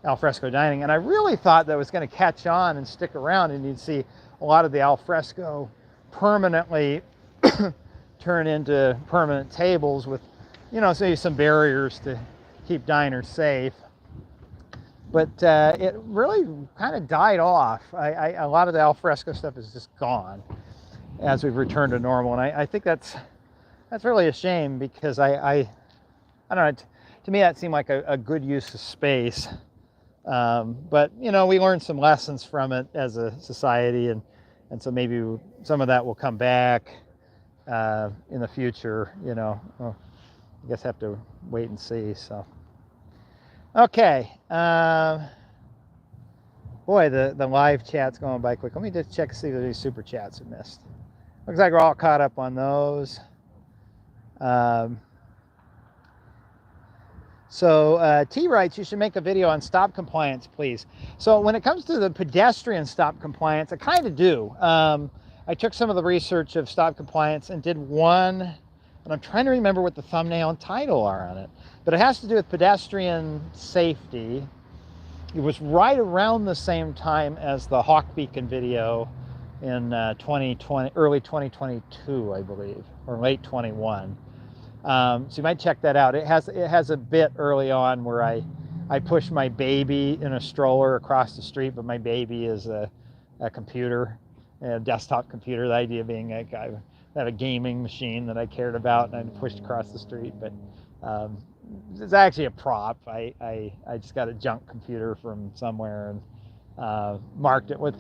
al fresco dining? And I really thought that was going to catch on and stick around, and you'd see a lot of the al fresco permanently turn into permanent tables with, you know, say some barriers to keep diners safe. But it really kind of died off. A lot of the al fresco stuff is just gone as we've returned to normal, and I think that's really a shame, because I don't know. To me, that seemed like a good use of space. But you know, we learned some lessons from it as a society, and so maybe some of that will come back in the future. You know, well, I guess have to wait and see. So, okay. Boy, the live chat's going by quick. Let me just check to see if there's any super chats we missed. Looks like we're all caught up on those. So T writes, you should make a video on stop compliance, please. So when it comes to the pedestrian stop compliance, I kind of do. I took some of the research of stop compliance and did one, and I'm trying to remember what the thumbnail and title are on it, but it has to do with pedestrian safety. It was right around the same time as the Hawk Beacon video in 2020, early 2022, I believe, or late 21. So you might check that out. It has a bit early on where I push my baby in a stroller across the street, but my baby is a computer, a desktop computer. The idea being I had a gaming machine that I cared about, and I pushed across the street. But it's actually a prop. I just got a junk computer from somewhere and marked it with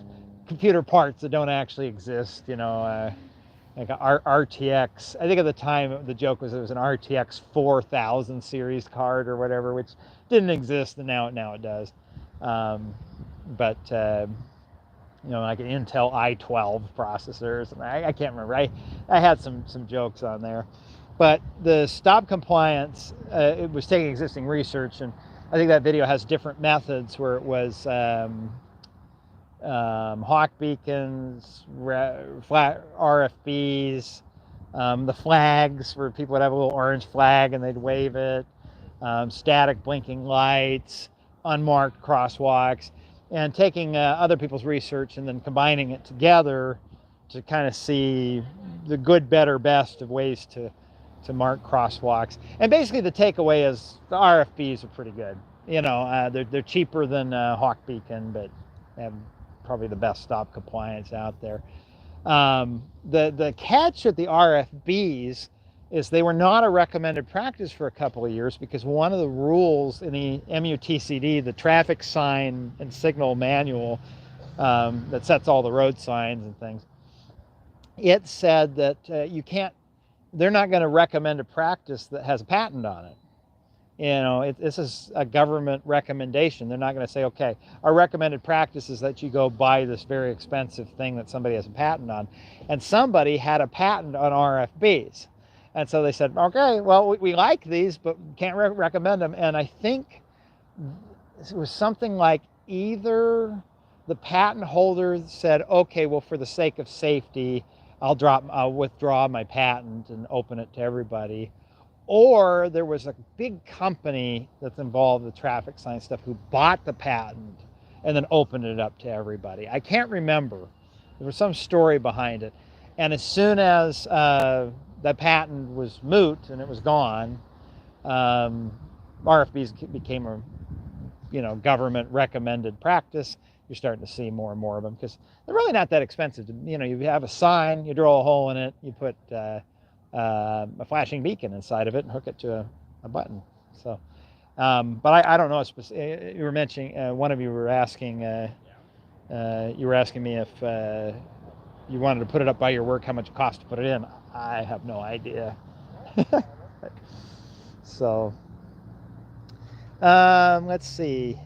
computer parts that don't actually exist. You know. Like a RTX, I think at the time the joke was it was an RTX 4000 series card or whatever, which didn't exist, and now it does. But you know, like an Intel i12 processors, and I can't remember. I had some jokes on there, but the stop compliance, it was taking existing research, and I think that video has different methods where it was Hawk beacons, flat RFBs, the flags where people would have a little orange flag and they'd wave it, static blinking lights, unmarked crosswalks, and taking other people's research and then combining it together to kind of see the good, better, best of ways to mark crosswalks. And basically the takeaway is the RFBs are pretty good. You know, they're cheaper than Hawk Beacon, but have probably the best stop compliance out there. The catch at the RFBs is they were not a recommended practice for a couple of years, because one of the rules in the MUTCD, the traffic sign and signal manual that sets all the road signs and things, it said that they're not going to recommend a practice that has a patent on it. You know, this is a government recommendation. They're not going to say, okay, our recommended practice is that you go buy this very expensive thing that somebody has a patent on. And somebody had a patent on RFBs. And so they said, okay, well, we like these, but can't recommend them. And I think it was something like either the patent holder said, okay, well, for the sake of safety, I'll withdraw my patent and open it to everybody. Or there was a big company that's involved with traffic sign stuff who bought the patent and then opened it up to everybody. I can't remember. There was some story behind it. And as soon as the patent was moot and it was gone, RFBs became a government recommended practice. You're starting to see more and more of them because they're really not that expensive. You have a sign, you drill a hole in it, you put a flashing beacon inside of it and hook it to a button. So, but I don't know. You were mentioning, one of you were asking, me if you wanted to put it up by your work, how much it costs to put it in. I have no idea. So, let's see.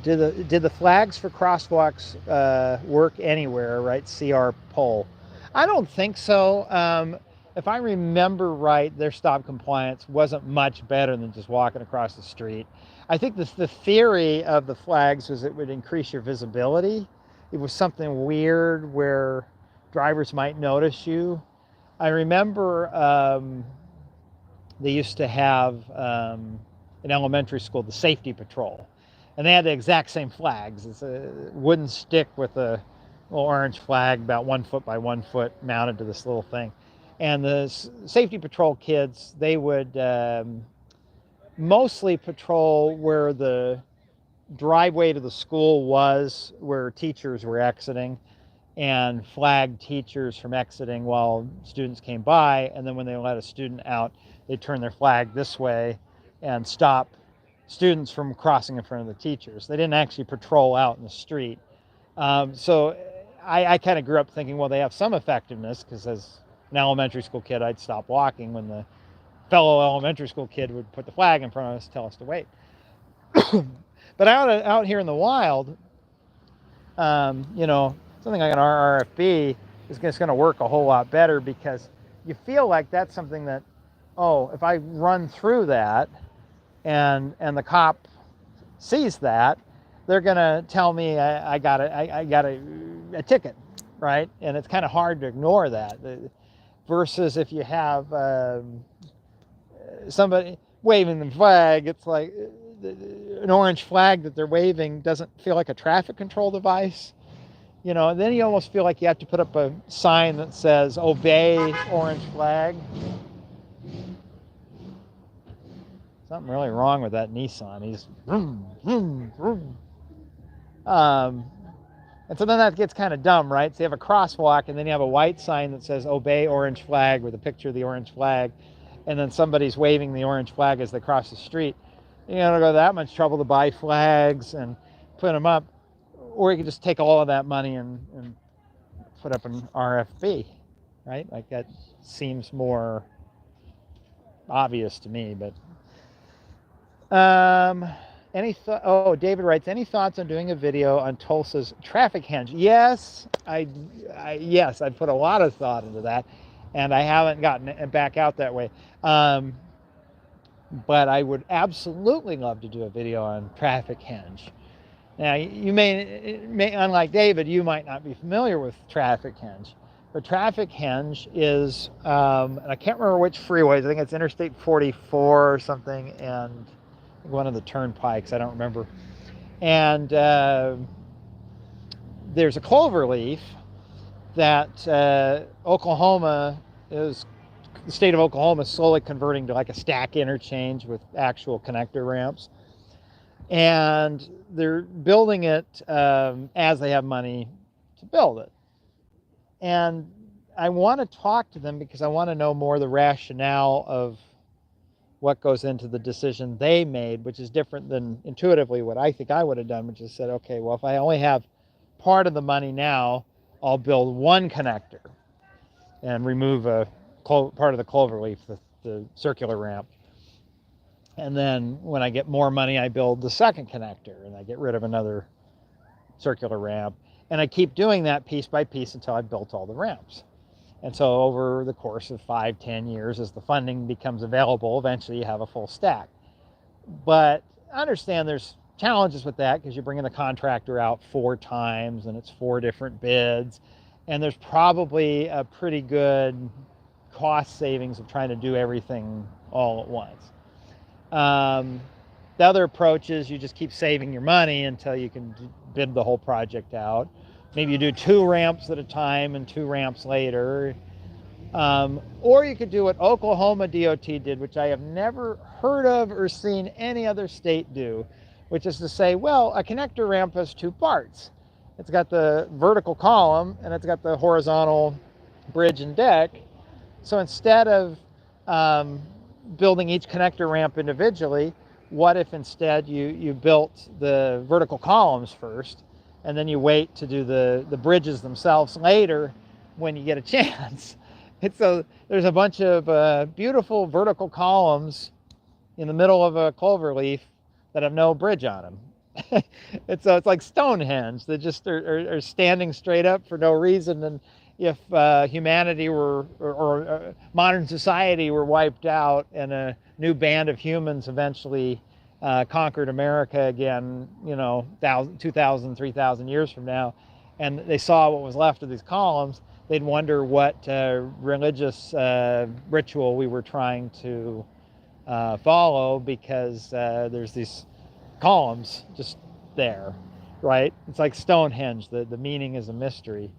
Did the flags for crosswalks work anywhere, right? CR poll. I don't think so. if I remember right, their stop compliance wasn't much better than just walking across the street. I think the theory of the flags was it would increase your visibility. It was something weird where drivers might notice you. I remember they used to have in elementary school the safety patrol, and they had the exact same flags. It's a wooden stick with a little orange flag about 1 foot by 1 foot mounted to this little thing. And the safety patrol kids, they would mostly patrol where the driveway to the school was, where teachers were exiting, and flag teachers from exiting while students came by. And then when they let a student out, they turn their flag this way and stop students from crossing in front of the teachers. They didn't actually patrol out in the street. So I kind of grew up thinking, well, they have some effectiveness, because as an elementary school kid, I'd stop walking when the fellow elementary school kid would put the flag in front of us, tell us to wait. But out here in the wild, you know, something like an RRFB is just going to work a whole lot better, because you feel like that's something that, oh, if I run through that and the cop sees that, they're going to tell me I got a ticket, right? And it's kind of hard to ignore that. Versus if you have somebody waving the flag, it's like an orange flag that they're waving doesn't feel like a traffic control device. You know, and then you almost feel like you have to put up a sign that says, obey orange flag. Something really wrong with that Nissan. He's vroom, vroom, vroom. And so then that gets kind of dumb, right? So you have a crosswalk, and then you have a white sign that says obey orange flag with a picture of the orange flag, and then somebody's waving the orange flag as they cross the street. You don't go to that much trouble to buy flags and put them up, or you can just take all of that money and put up an RFB, right? Like, that seems more obvious to me. But David writes, any thoughts on doing a video on Tulsa's Traffichenge? Yes, yes, I put a lot of thought into that, and I haven't gotten it back out that way. But I would absolutely love to do a video on Traffichenge. Now, you may, unlike David, you might not be familiar with Traffichenge, but Traffichenge is, and I can't remember which freeways. I think it's Interstate 44 or something, and one of the turnpikes, I don't remember. And there's a cloverleaf that Oklahoma is, the state of Oklahoma is slowly converting to like a stack interchange with actual connector ramps. And they're building it as they have money to build it. And I want to talk to them because I want to know more the rationale of what goes into the decision they made, which is different than intuitively what I think I would have done, which is said, okay, well, if I only have part of the money now, I'll build one connector and remove a part of the cloverleaf, the circular ramp. And then when I get more money, I build the second connector and I get rid of another circular ramp. And I keep doing that piece by piece until I've built all the ramps. And so over the course of 5-10 years, as the funding becomes available, eventually you have a full stack. But I understand there's challenges with that because you're bringing the contractor out 4 times and it's 4 different bids. And there's probably a pretty good cost savings of trying to do everything all at once. The other approach is you just keep saving your money until you can bid the whole project out. Maybe you do 2 ramps at a time and 2 ramps later. Or you could do what Oklahoma DOT did, which I have never heard of or seen any other state do, which is to say, well, a connector ramp has 2 parts. It's got the vertical column and it's got the horizontal bridge and deck. So instead of building each connector ramp individually, what if instead you built the vertical columns first, and then you wait to do the bridges themselves later when you get a chance? And so there's a bunch of beautiful vertical columns in the middle of a cloverleaf that have no bridge on them. And so it's like Stonehenge. They just are standing straight up for no reason. if humanity or modern society were wiped out and a new band of humans eventually conquered America again, 2,000, 3,000 years from now, and they saw what was left of these columns, they'd wonder what religious ritual we were trying to follow, because there's these columns just there, right? It's like Stonehenge. The meaning is a mystery.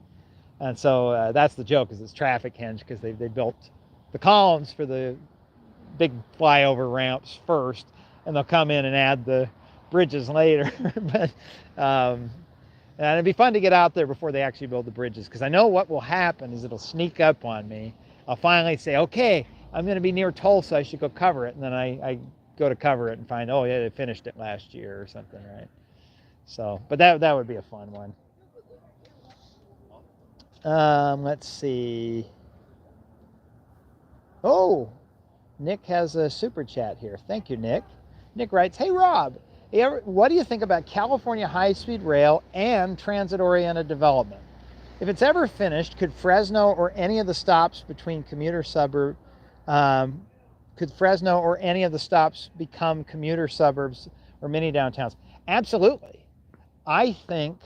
And so that's the joke, is it's Traffichenge, because they built the columns for the big flyover ramps first, and they'll come in and add the bridges later. But and it'd be fun to get out there before they actually build the bridges, because I know what will happen is it'll sneak up on me. I'll finally say, okay, I'm going to be near Tulsa, I should go cover it. And then I go to cover it and find, oh yeah, they finished it last year or something, right? So, but that would be a fun one. Let's see. Oh, Nick has a super chat here. Thank you, Nick. Nick writes, hey, Rob, what do you think about California high-speed rail and transit-oriented development? If it's ever finished, could Fresno or any of the stops between commuter suburbs, become commuter suburbs or mini downtowns? Absolutely. I think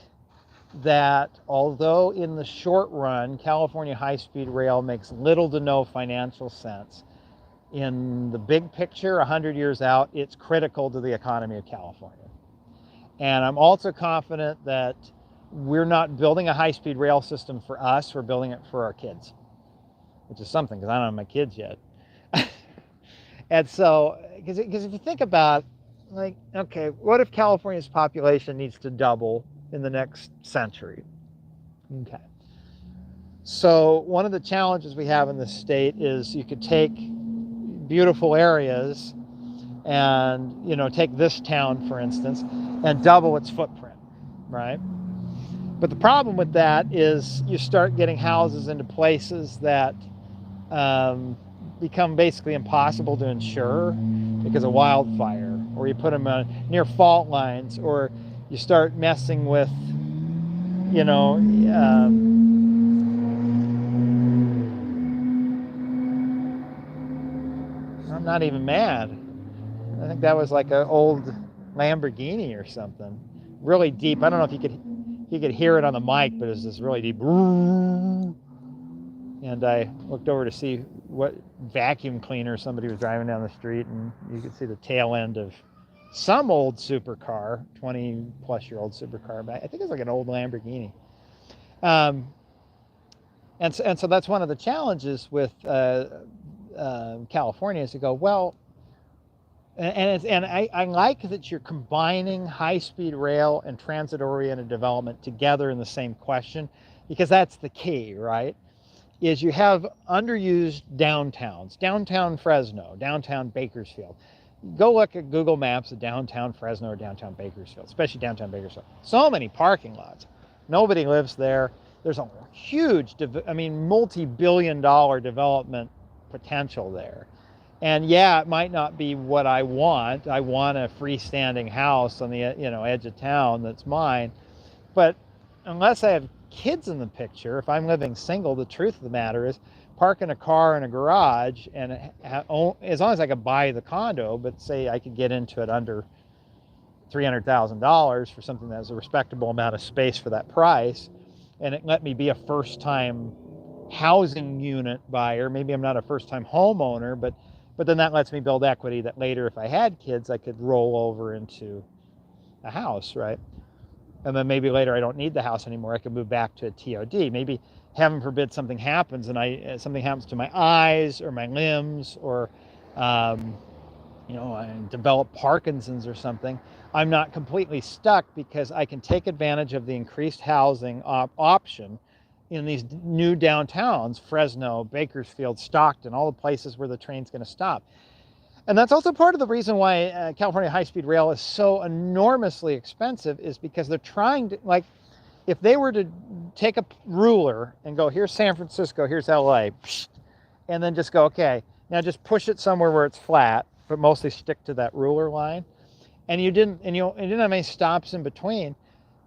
that although in the short run, California high-speed rail makes little to no financial sense, in the big picture, 100 years out, it's critical to the economy of California. And I'm also confident that we're not building a high-speed rail system for us, we're building it for our kids, which is something, because I don't have my kids yet. And so, because if you think about, like, okay, what if California's population needs to double in the next century? Okay. So one of the challenges we have in this state is you could take beautiful areas and, take this town, for instance, and double its footprint, right? But the problem with that is you start getting houses into places that become basically impossible to insure because of wildfire, or you put them near fault lines, or you start messing with, I'm not even mad. I think that was like an old Lamborghini or something. Really deep. I don't know if you could hear it on the mic, but it was this really deep. And I looked over to see what vacuum cleaner somebody was driving down the street, and you could see the tail end of some old supercar, 20-plus-year-old supercar. But I think it's like an old Lamborghini. And so that's one of the challenges with California, is to go, well, and I like that you're combining high-speed rail and transit-oriented development together in the same question, because that's the key, right? Is you have underused downtowns, downtown Fresno, downtown Bakersfield. Go look at Google Maps of downtown Fresno or downtown Bakersfield, especially downtown Bakersfield. So many parking lots. Nobody lives there. There's a huge, multi-billion-dollar development potential there. And yeah, it might not be what I want. I want a freestanding house on the edge of town that's mine. But unless I have kids in the picture, if I'm living single, the truth of the matter is parking a car in a garage, and as long as I could buy the condo, but say I could get into it under $300,000 for something that has a respectable amount of space for that price, and it let me be a first-time housing unit buyer. Maybe I'm not a first-time homeowner, but then that lets me build equity that later, if I had kids, I could roll over into a house, right? And then maybe later I don't need the house anymore. I can move back to a TOD. Maybe, heaven forbid, something happens and something happens to my eyes or my limbs, or I develop Parkinson's or something. I'm not completely stuck, because I can take advantage of the increased housing option in these new downtowns, Fresno, Bakersfield, Stockton, all the places where the train's going to stop. And that's also part of the reason why California high-speed rail is so enormously expensive, is because they're trying to, like, if they were to take a ruler and go, here's San Francisco, here's LA, and then just go, okay, now just push it somewhere where it's flat, but mostly stick to that ruler line, and you didn't have any stops in between,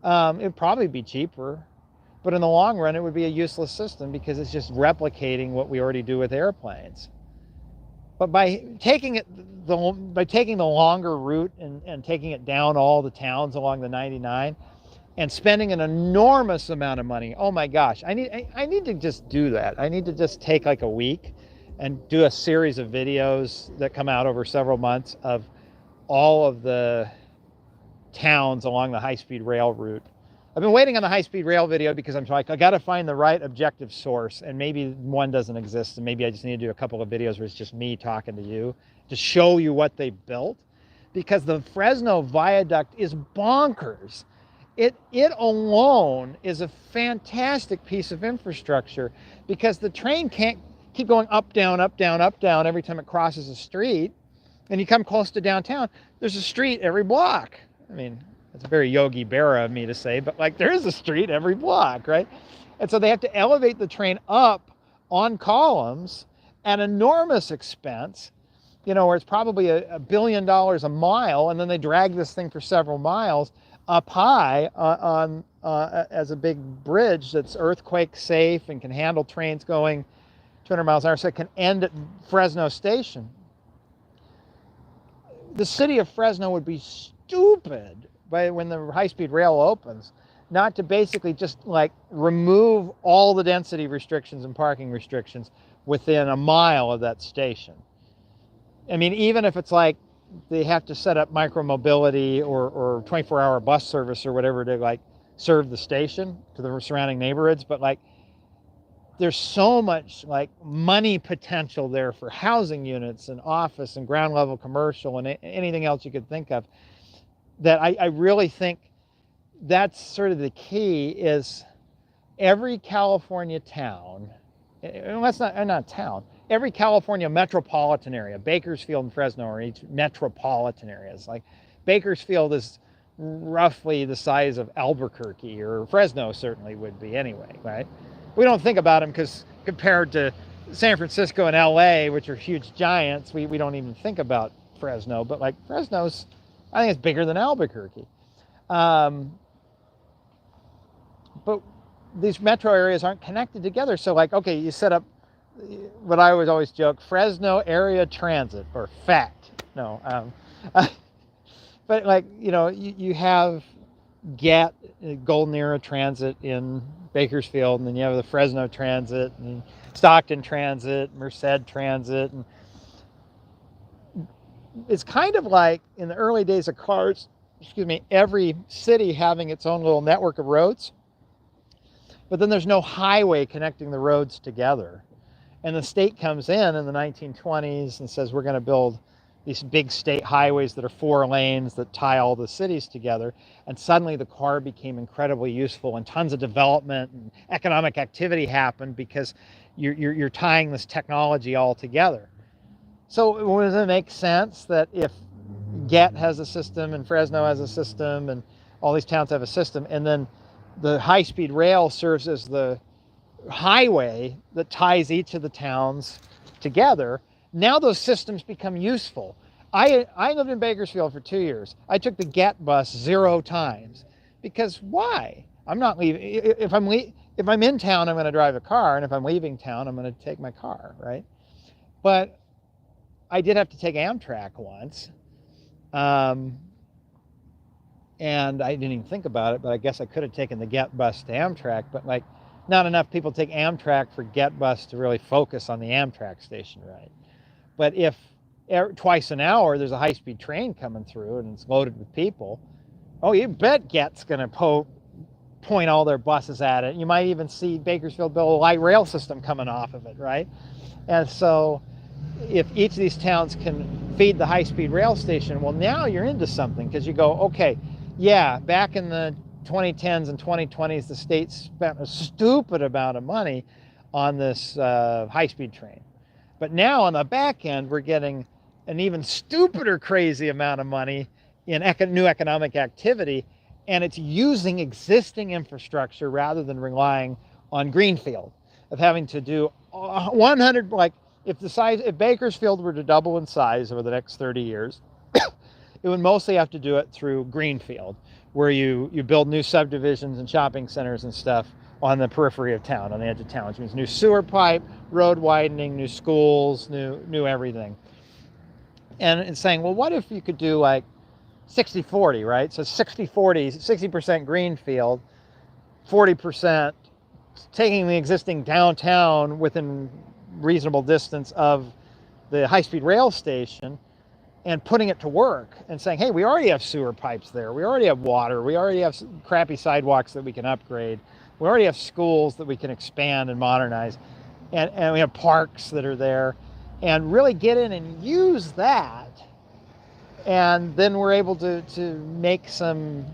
it'd probably be cheaper. But in the long run, it would be a useless system because it's just replicating what we already do with airplanes. But by taking the longer route and taking it down all the towns along the 99 and spending an enormous amount of money, oh my gosh, I need to just do that. I need to just take like a week and do a series of videos that come out over several months of all of the towns along the high-speed rail route. I've been waiting on the high-speed rail video because I'm like, I got to find the right objective source, and maybe one doesn't exist, and maybe I just need to do a couple of videos where it's just me talking to you to show you what they built, because the Fresno Viaduct is bonkers. It alone is a fantastic piece of infrastructure because the train can't keep going up, down, up, down, up, down every time it crosses a street, and you come close to downtown, there's a street every block. I mean, it's very Yogi Berra of me to say, but like there is a street every block, right? And so they have to elevate the train up on columns at enormous expense, you know, where it's probably $1 billion a mile, and then they drag this thing for several miles up high as a big bridge that's earthquake safe and can handle trains going 200 miles an hour, so it can end at Fresno Station. The city of Fresno would be stupid when the high-speed rail opens, not to basically just like remove all the density restrictions and parking restrictions within a mile of that station. I mean, even if it's like they have to set up micromobility or 24-hour bus service or whatever to like serve the station to the surrounding neighborhoods, but like there's so much like money potential there for housing units and office and ground level commercial and anything else you could think of, that I really think that's sort of the key. Is every California town, and that's not town, every California metropolitan area, Bakersfield and Fresno are each metropolitan areas. Like Bakersfield is roughly the size of Albuquerque, or Fresno certainly would be anyway, right? We don't think about them because compared to San Francisco and LA, which are huge giants, we don't even think about Fresno, but like Fresno's, I think it's bigger than Albuquerque. But these metro areas aren't connected together. So like, okay, you set up what I would always joke, Fresno Area Transit, or FACT. No, but like, you know, you have GET, Golden Era Transit in Bakersfield, and then you have the Fresno Transit, and Stockton Transit, Merced Transit, and it's kind of like in the early days of cars, every city having its own little network of roads, but then there's no highway connecting the roads together. And the state comes in the 1920s and says, we're going to build these big state highways that are 4 lanes that tie all the cities together. And suddenly the car became incredibly useful, and tons of development and economic activity happened because you're tying this technology all together. So does it make sense that if GET has a system and Fresno has a system and all these towns have a system, and then the high-speed rail serves as the highway that ties each of the towns together, now those systems become useful. I lived in Bakersfield for 2 years. I took the GET bus 0 times because why? I'm not leaving. If I'm in town, I'm going to drive a car, and if I'm leaving town, I'm going to take my car, right? But I did have to take Amtrak once, and I didn't even think about it, but I guess I could have taken the GET bus to Amtrak, but like not enough people take Amtrak for GET bus to really focus on the Amtrak station, right? But if twice an hour there's a high-speed train coming through and it's loaded with people, oh, you bet GET's going to point all their buses at it. You might even see Bakersfield build a light rail system coming off of it, right? And so if each of these towns can feed the high-speed rail station, well, now you're into something, because you go, okay, yeah, back in the 2010s and 2020s, the state spent a stupid amount of money on this high-speed train. But now on the back end, we're getting an even stupider, crazy amount of money in new economic activity, and it's using existing infrastructure rather than relying on greenfield, of having to do 100, like, if Bakersfield were to double in size over the next 30 years, it would mostly have to do it through greenfield, where you build new subdivisions and shopping centers and stuff on the periphery of town, on the edge of town, which means new sewer pipe, road widening, new schools, new everything. And it's saying, well, what if you could do like 60-40, right? So 60-40, 60% greenfield, 40% taking the existing downtown within reasonable distance of the high-speed rail station and putting it to work and saying, hey, we already have sewer pipes there. We already have water. We already have crappy sidewalks that we can upgrade. We already have schools that we can expand and modernize. And we have parks that are there. And really get in and use that. And then we're able to make some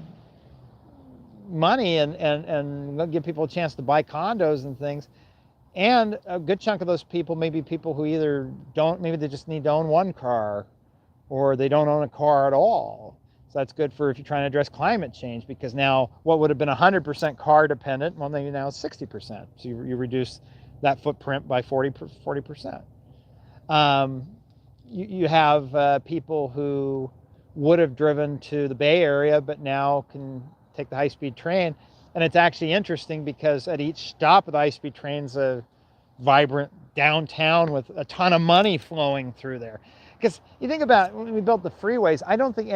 money and give people a chance to buy condos and things. And a good chunk of those people may be people who either don't, maybe they just need to own one car, or they don't own a car at all. So that's good for if you're trying to address climate change, because now what would have been 100% car dependent, well, maybe now it's 60%. So you reduce that footprint by 40%. You have people who would have driven to the Bay Area, but now can take the high-speed train. And it's actually interesting because at each stop of the high-speed train's a vibrant downtown with a ton of money flowing through there. Because you think about when we built the freeways, I don't think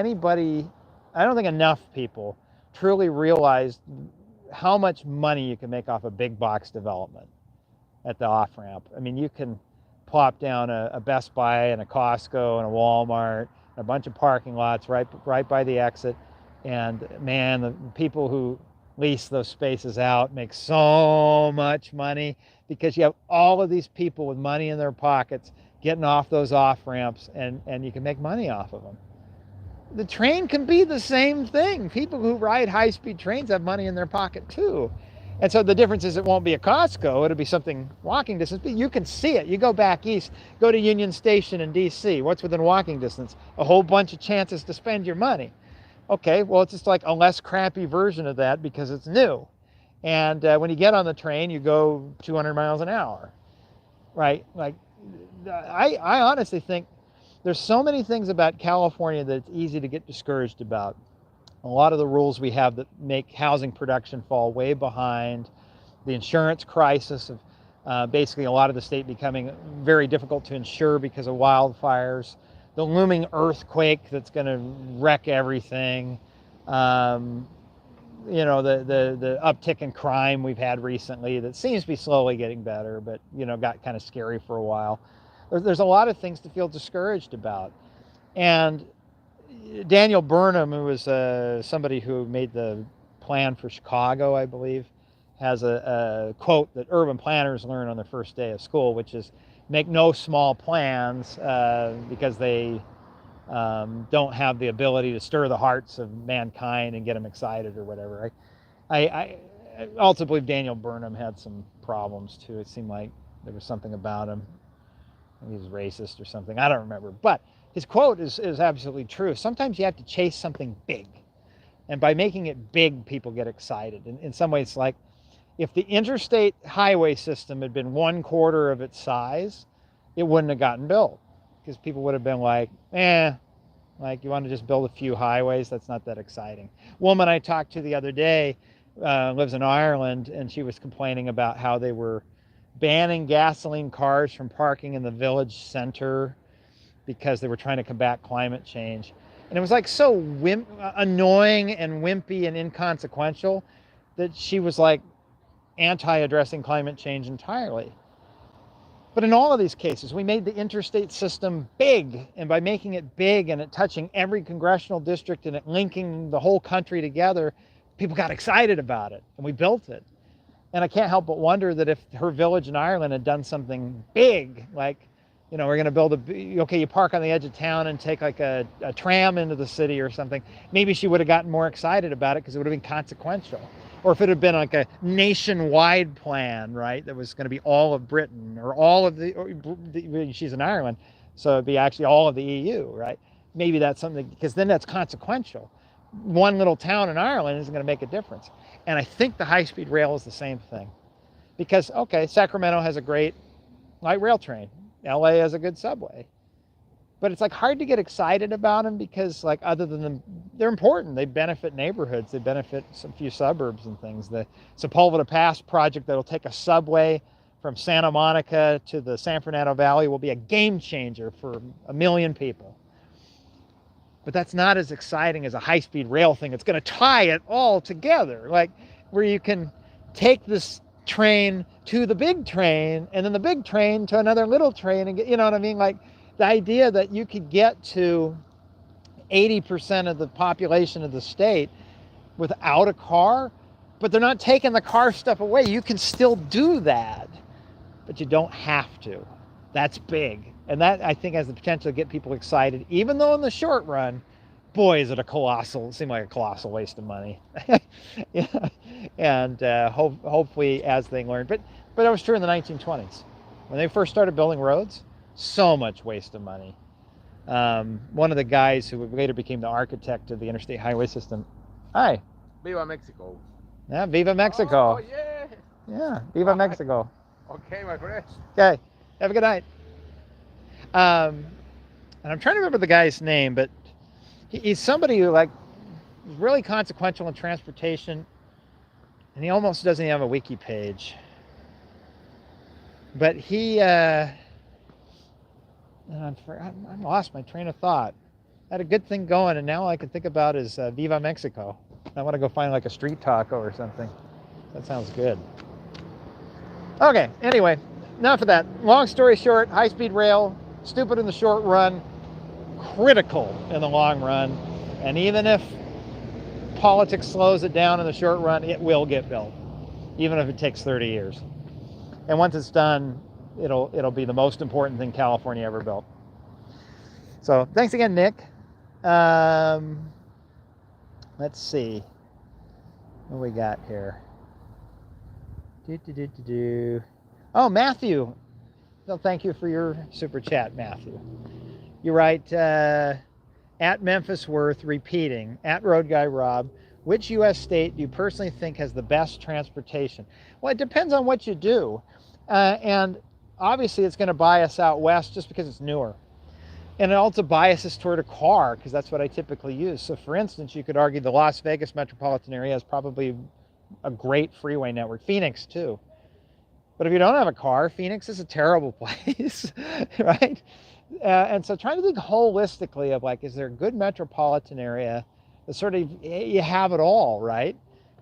enough people truly realized how much money you can make off a big box development at the off-ramp. I mean, you can plop down a Best Buy and a Costco and a Walmart, a bunch of parking lots right by the exit. And man, the people who lease those spaces out make so much money because you have all of these people with money in their pockets getting off those off-ramps, and you can make money off of them. The train can be the same thing. People who ride high-speed trains have money in their pocket too. And so the difference is it won't be a Costco, it'll be something walking distance, but you can see it. You go back east, go to Union Station in DC, what's within walking distance? A whole bunch of chances to spend your money. Okay, well, it's just like a less crappy version of that because it's new. And when you get on the train, you go 200 miles an hour, right? Like, I honestly think there's so many things about California that it's easy to get discouraged about. A lot of the rules we have that make housing production fall way behind, the insurance crisis of basically a lot of the state becoming very difficult to insure because of wildfires, the looming earthquake that's going to wreck everything, you know, the uptick in crime we've had recently that seems to be slowly getting better, but, you know, got kind of scary for a while. There's a lot of things to feel discouraged about. And Daniel Burnham, who was somebody who made the plan for Chicago, I believe, has a quote that urban planners learn on their first day of school, which is make no small plans because they don't have the ability to stir the hearts of mankind and get them excited or whatever. I also believe Daniel Burnham had some problems too. It seemed like there was something about him. He was racist or something. I don't remember. But his quote is absolutely true. Sometimes you have to chase something big. And by making it big, people get excited. And in some ways, it's like if the interstate highway system had been 1/4 of its size, it wouldn't have gotten built. Because people would have been like, like you want to just build a few highways? That's not that exciting. Woman I talked to the other day lives in Ireland, and she was complaining about how they were banning gasoline cars from parking in the village center because they were trying to combat climate change. And it was like so annoying and wimpy and inconsequential that she was like anti-addressing climate change entirely. But in all of these cases, we made the interstate system big, and by making it big and it touching every congressional district and it linking the whole country together, people got excited about it, and we built it. And I can't help but wonder that if her village in Ireland had done something big, like, you know, we're going to build okay, you park on the edge of town and take like a tram into the city or something, maybe she would have gotten more excited about it because it would have been consequential. Or if it had been like a nationwide plan, right, that was going to be all of Britain or all of she's in Ireland, so it'd be actually all of the EU, right? Maybe that's something, because then that's consequential. One little town in Ireland isn't going to make a difference. And I think the high-speed rail is the same thing. Because, okay, Sacramento has a great light rail train. LA has a good subway. but it's like hard to get excited about them because like other than them, they're important. They benefit neighborhoods. They benefit some few suburbs and things. The Sepulveda Pass project that'll take a subway from Santa Monica to the San Fernando Valley will be a game changer for 1 million people. But that's not as exciting as a high-speed rail thing. It's going to tie it all together, like where you can take this train to the big train and then the big train to another little train and get, you know what I mean? Like the idea that you could get to 80% of the population of the state without a car, but they're not taking the car stuff away. You can still do that, but you don't have to. That's big. And that, I think, has the potential to get people excited, even though in the short run, boy, is it seem like a colossal waste of money. Yeah. And hopefully as they learn. But that was true in the 1920s. When they first started building roads, so much waste of money. One of the guys who later became the architect of the interstate highway system. Hi. Viva Mexico. Yeah, Viva Mexico. Oh, yeah. Yeah, Viva Mexico. Okay, my friend. Okay, have a good night. And I'm trying to remember the guy's name, but he's somebody who like is really consequential in transportation, and he almost doesn't even have a wiki page. But he, I lost my train of thought. I had a good thing going, and now all I can think about is Viva Mexico. I want to go find like a street taco or something. That sounds good. Okay, anyway, enough of that. Long story short, high-speed rail, stupid in the short run, critical in the long run, and even if politics slows it down in the short run, it will get built, even if it takes 30 years. And once it's done, it'll be the most important thing California ever built. So thanks again, Nick. Let's see what we got here. Oh, Matthew. So thank you for your super chat, Matthew. You write, at Memphis Worth, repeating, at Road Guy Rob, which U.S. state do you personally think has the best transportation? Well, it depends on what you do. And obviously it's going to bias out west just because it's newer. And it also biases toward a car because that's what I typically use. So for instance, you could argue the Las Vegas metropolitan area is probably a great freeway network. Phoenix too. But if you don't have a car, Phoenix is a terrible place, right? And so trying to think holistically of like, is there a good metropolitan area that sort of, you have it all, right?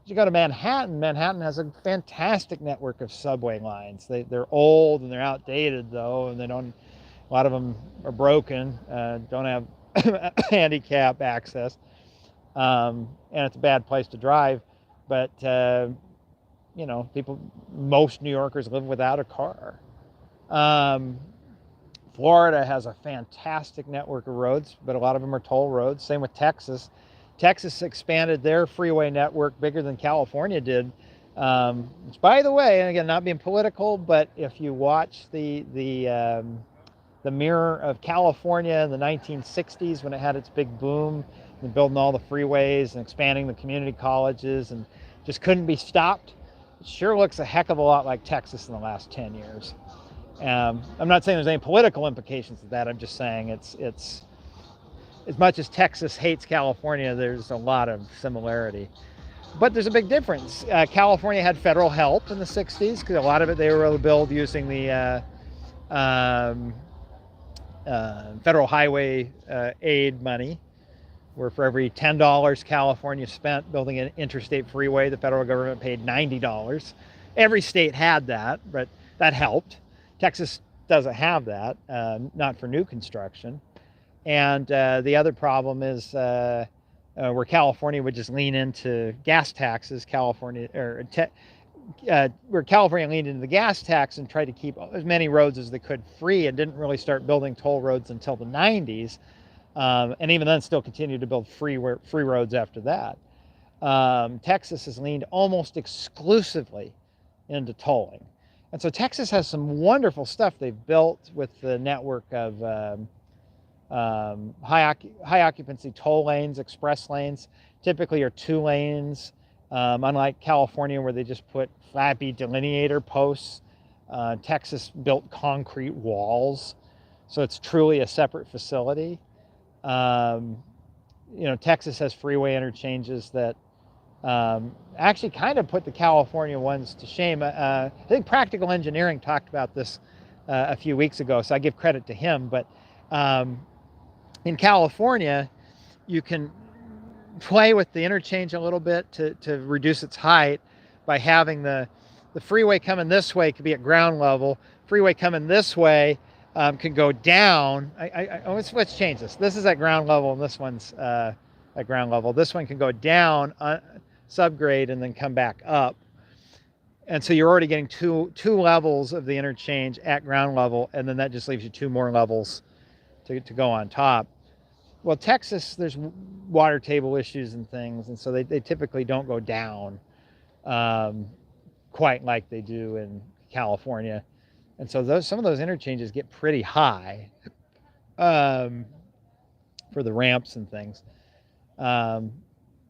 You go to Manhattan. Manhattan has a fantastic network of subway lines. They're old and they're outdated though, and a lot of them are broken, don't have handicap access, and it's a bad place to drive. But you know, most New Yorkers live without a car. Florida has a fantastic network of roads, but a lot of them are toll roads. Same with Texas. Texas expanded their freeway network bigger than California did. Which, by the way, and again, not being political, but if you watch the mirror of California in the 1960s when it had its big boom and building all the freeways and expanding the community colleges and just couldn't be stopped, it sure looks a heck of a lot like Texas in the last 10 years. I'm not saying there's any political implications of that. I'm just saying it's as much as Texas hates California, there's a lot of similarity. But there's a big difference. California had federal help in the 60s because a lot of it they were able to build using the federal highway aid money, where for every $10 California spent building an interstate freeway, the federal government paid $90. Every state had that, but that helped. Texas doesn't have that, not for new construction. And the other problem is where California would just lean into gas taxes, where California leaned into the gas tax and tried to keep as many roads as they could free and didn't really start building toll roads until the 90s. And even then still continued to build free roads after that. Texas has leaned almost exclusively into tolling. And so Texas has some wonderful stuff they've built with the network of high occupancy toll lanes, express lanes, typically are 2 lanes, unlike California where they just put flappy delineator posts. Texas built concrete walls. so it's truly a separate facility. Texas has freeway interchanges that actually kind of put the California ones to shame. I think Practical Engineering talked about this a few weeks ago, so I give credit to him. But in California, you can play with the interchange a little bit to reduce its height by having the freeway coming this way could be at ground level. Freeway coming this way can go down. Let's change this. This is at ground level, and this one's at ground level. This one can go down subgrade and then come back up. And so you're already getting two levels of the interchange at ground level, and then that just leaves you 2 more levels to go on top. Well, Texas, there's water table issues and things, and so they typically don't go down quite like they do in California. And so some of those interchanges get pretty high for the ramps and things.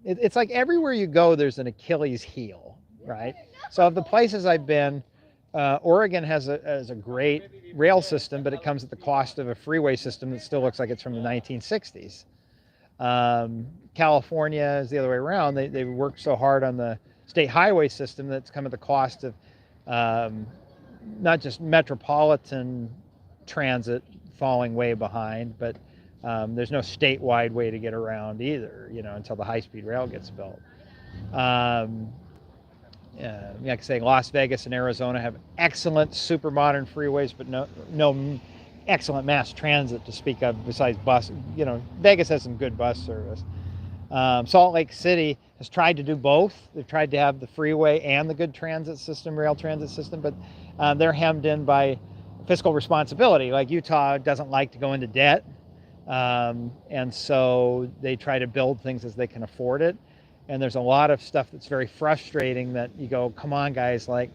It's like everywhere you go, there's an Achilles heel, right? So of the places I've been, Oregon has a great rail system, but it comes at the cost of a freeway system that still looks like it's from the 1960s. California is the other way around. They worked so hard on the state highway system that's come at the cost of not just metropolitan transit falling way behind, but there's no statewide way to get around either, until the high-speed rail gets built. Like I say, Las Vegas and Arizona have excellent, super modern freeways, but no excellent mass transit to speak of besides bus. Vegas has some good bus service. Salt Lake City has tried to do both. They've tried to have the freeway and the good transit system, rail transit system, but they're hemmed in by fiscal responsibility. Like Utah doesn't like to go into debt, and so they try to build things as they can afford it. And there's a lot of stuff that's very frustrating that you go, come on, guys, like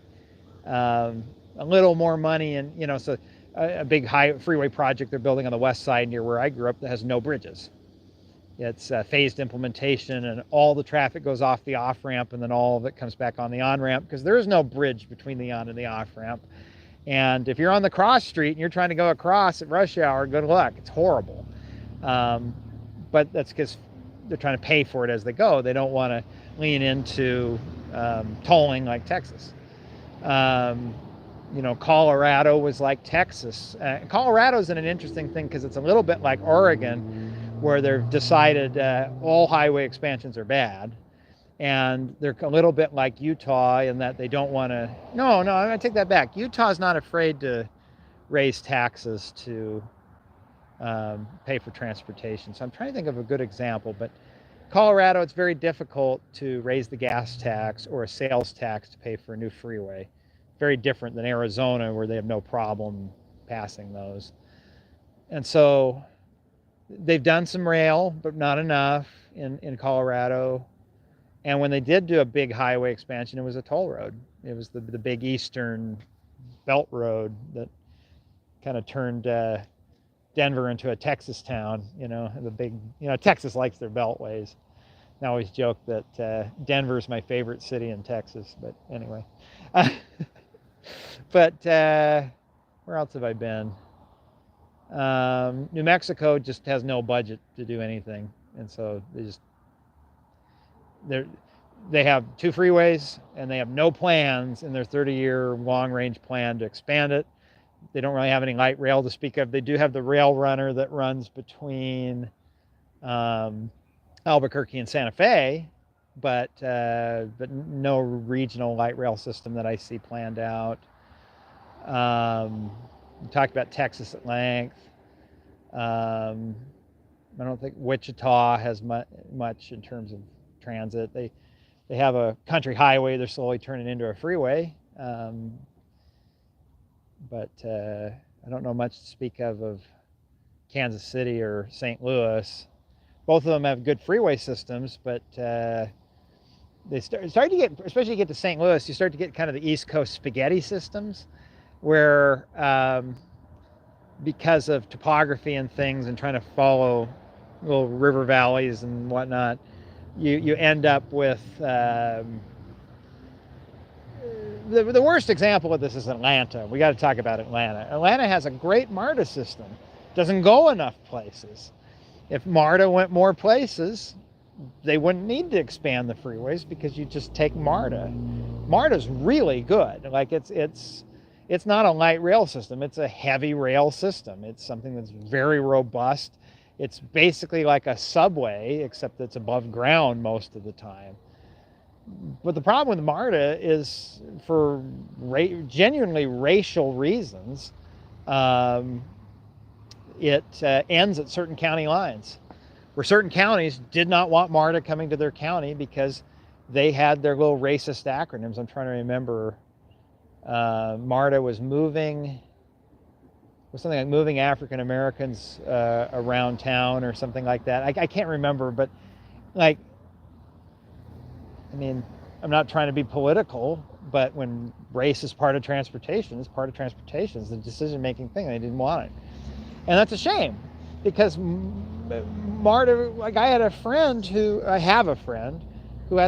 a little more money. And, so a big freeway project they're building on the west side near where I grew up that has no bridges. It's phased implementation, and all the traffic goes off the off-ramp, and then all of it comes back on the on-ramp because there is no bridge between the on and the off-ramp. And if you're on the cross street and you're trying to go across at rush hour, good luck. It's horrible. But that's because they're trying to pay for it as they go. They don't want to lean into tolling like Texas. Colorado was like Texas. Colorado's in an interesting thing because it's a little bit like Oregon, where they've decided all highway expansions are bad. And they're a little bit like Utah in that they don't want to... No, I'm going to take that back. Utah's not afraid to raise taxes to pay for transportation. So I'm trying to think of a good example, but Colorado, it's very difficult to raise the gas tax or a sales tax to pay for a new freeway. Very different than Arizona, where they have no problem passing those. And so they've done some rail, but not enough in Colorado. And when they did do a big highway expansion, it was a toll road. It was the big eastern belt road that kind of turned Denver into a Texas town. The big, Texas likes their beltways. I always joke that Denver's my favorite city in Texas, but anyway. But where else have I been? New Mexico just has no budget to do anything, and so they have 2 freeways, and they have no plans in their 30-year long-range plan to expand it. They don't really have any light rail to speak of. They do have the rail runner that runs between Albuquerque and Santa Fe, but no regional light rail system that I see planned out. We talked about Texas at length. I don't think Wichita has much in terms of transit. They have a country highway they're slowly turning into a freeway, but I don't know much to speak of Kansas City or St. Louis. Both of them have good freeway systems, but they start to get, especially you get to St. Louis, you start to get kind of the East Coast spaghetti systems, where because of topography and things and trying to follow little river valleys and whatnot, you end up with the worst example of this is Atlanta. We got to talk about Atlanta. Atlanta has a great MARTA system, doesn't go enough places. If MARTA went more places, they wouldn't need to expand the freeways because you just take MARTA. MARTA's really good. Like it's not a light rail system, it's a heavy rail system. It's something that's very robust. It's basically like a subway, except it's above ground most of the time. But the problem with MARTA is, for genuinely racial reasons, it ends at certain county lines, where certain counties did not want MARTA coming to their county because they had their little racist acronyms. I'm trying to remember. MARTA was something like moving African Americans around town or something like that. I can't remember, but like, I mean, I'm not trying to be political, but when race is part of transportation, it's part of transportation. It's the decision-making thing. They didn't want it. And that's a shame, because MARTA, like I have a friend who had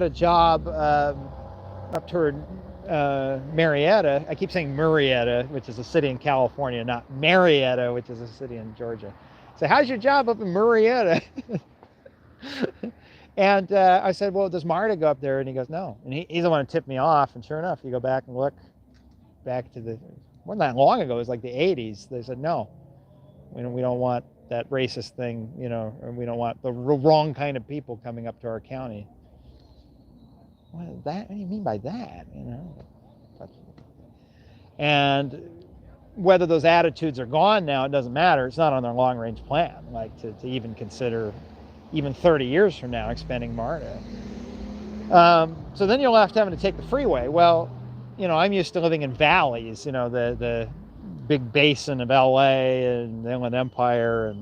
a job up toward Marietta. I keep saying Murrieta, which is a city in California, not Marietta, which is a city in Georgia. So how's your job up in Murrieta? And I said, well, does MARTA go up there? And he goes, no. And he's the one who tipped me off. And sure enough, you go back and look back to wasn't that long ago, it was like the 80s. They said, no, we don't want that racist thing, you know, or we don't want the wrong kind of people coming up to our county. What do you mean by that? You know, and whether those attitudes are gone now, it doesn't matter. It's not on their long-range plan, like to even consider, even 30 years from now, expanding MARTA. So then you're left having to take the freeway. Well, you know, I'm used to living in valleys, you know, the big basin of LA and the Inland Empire,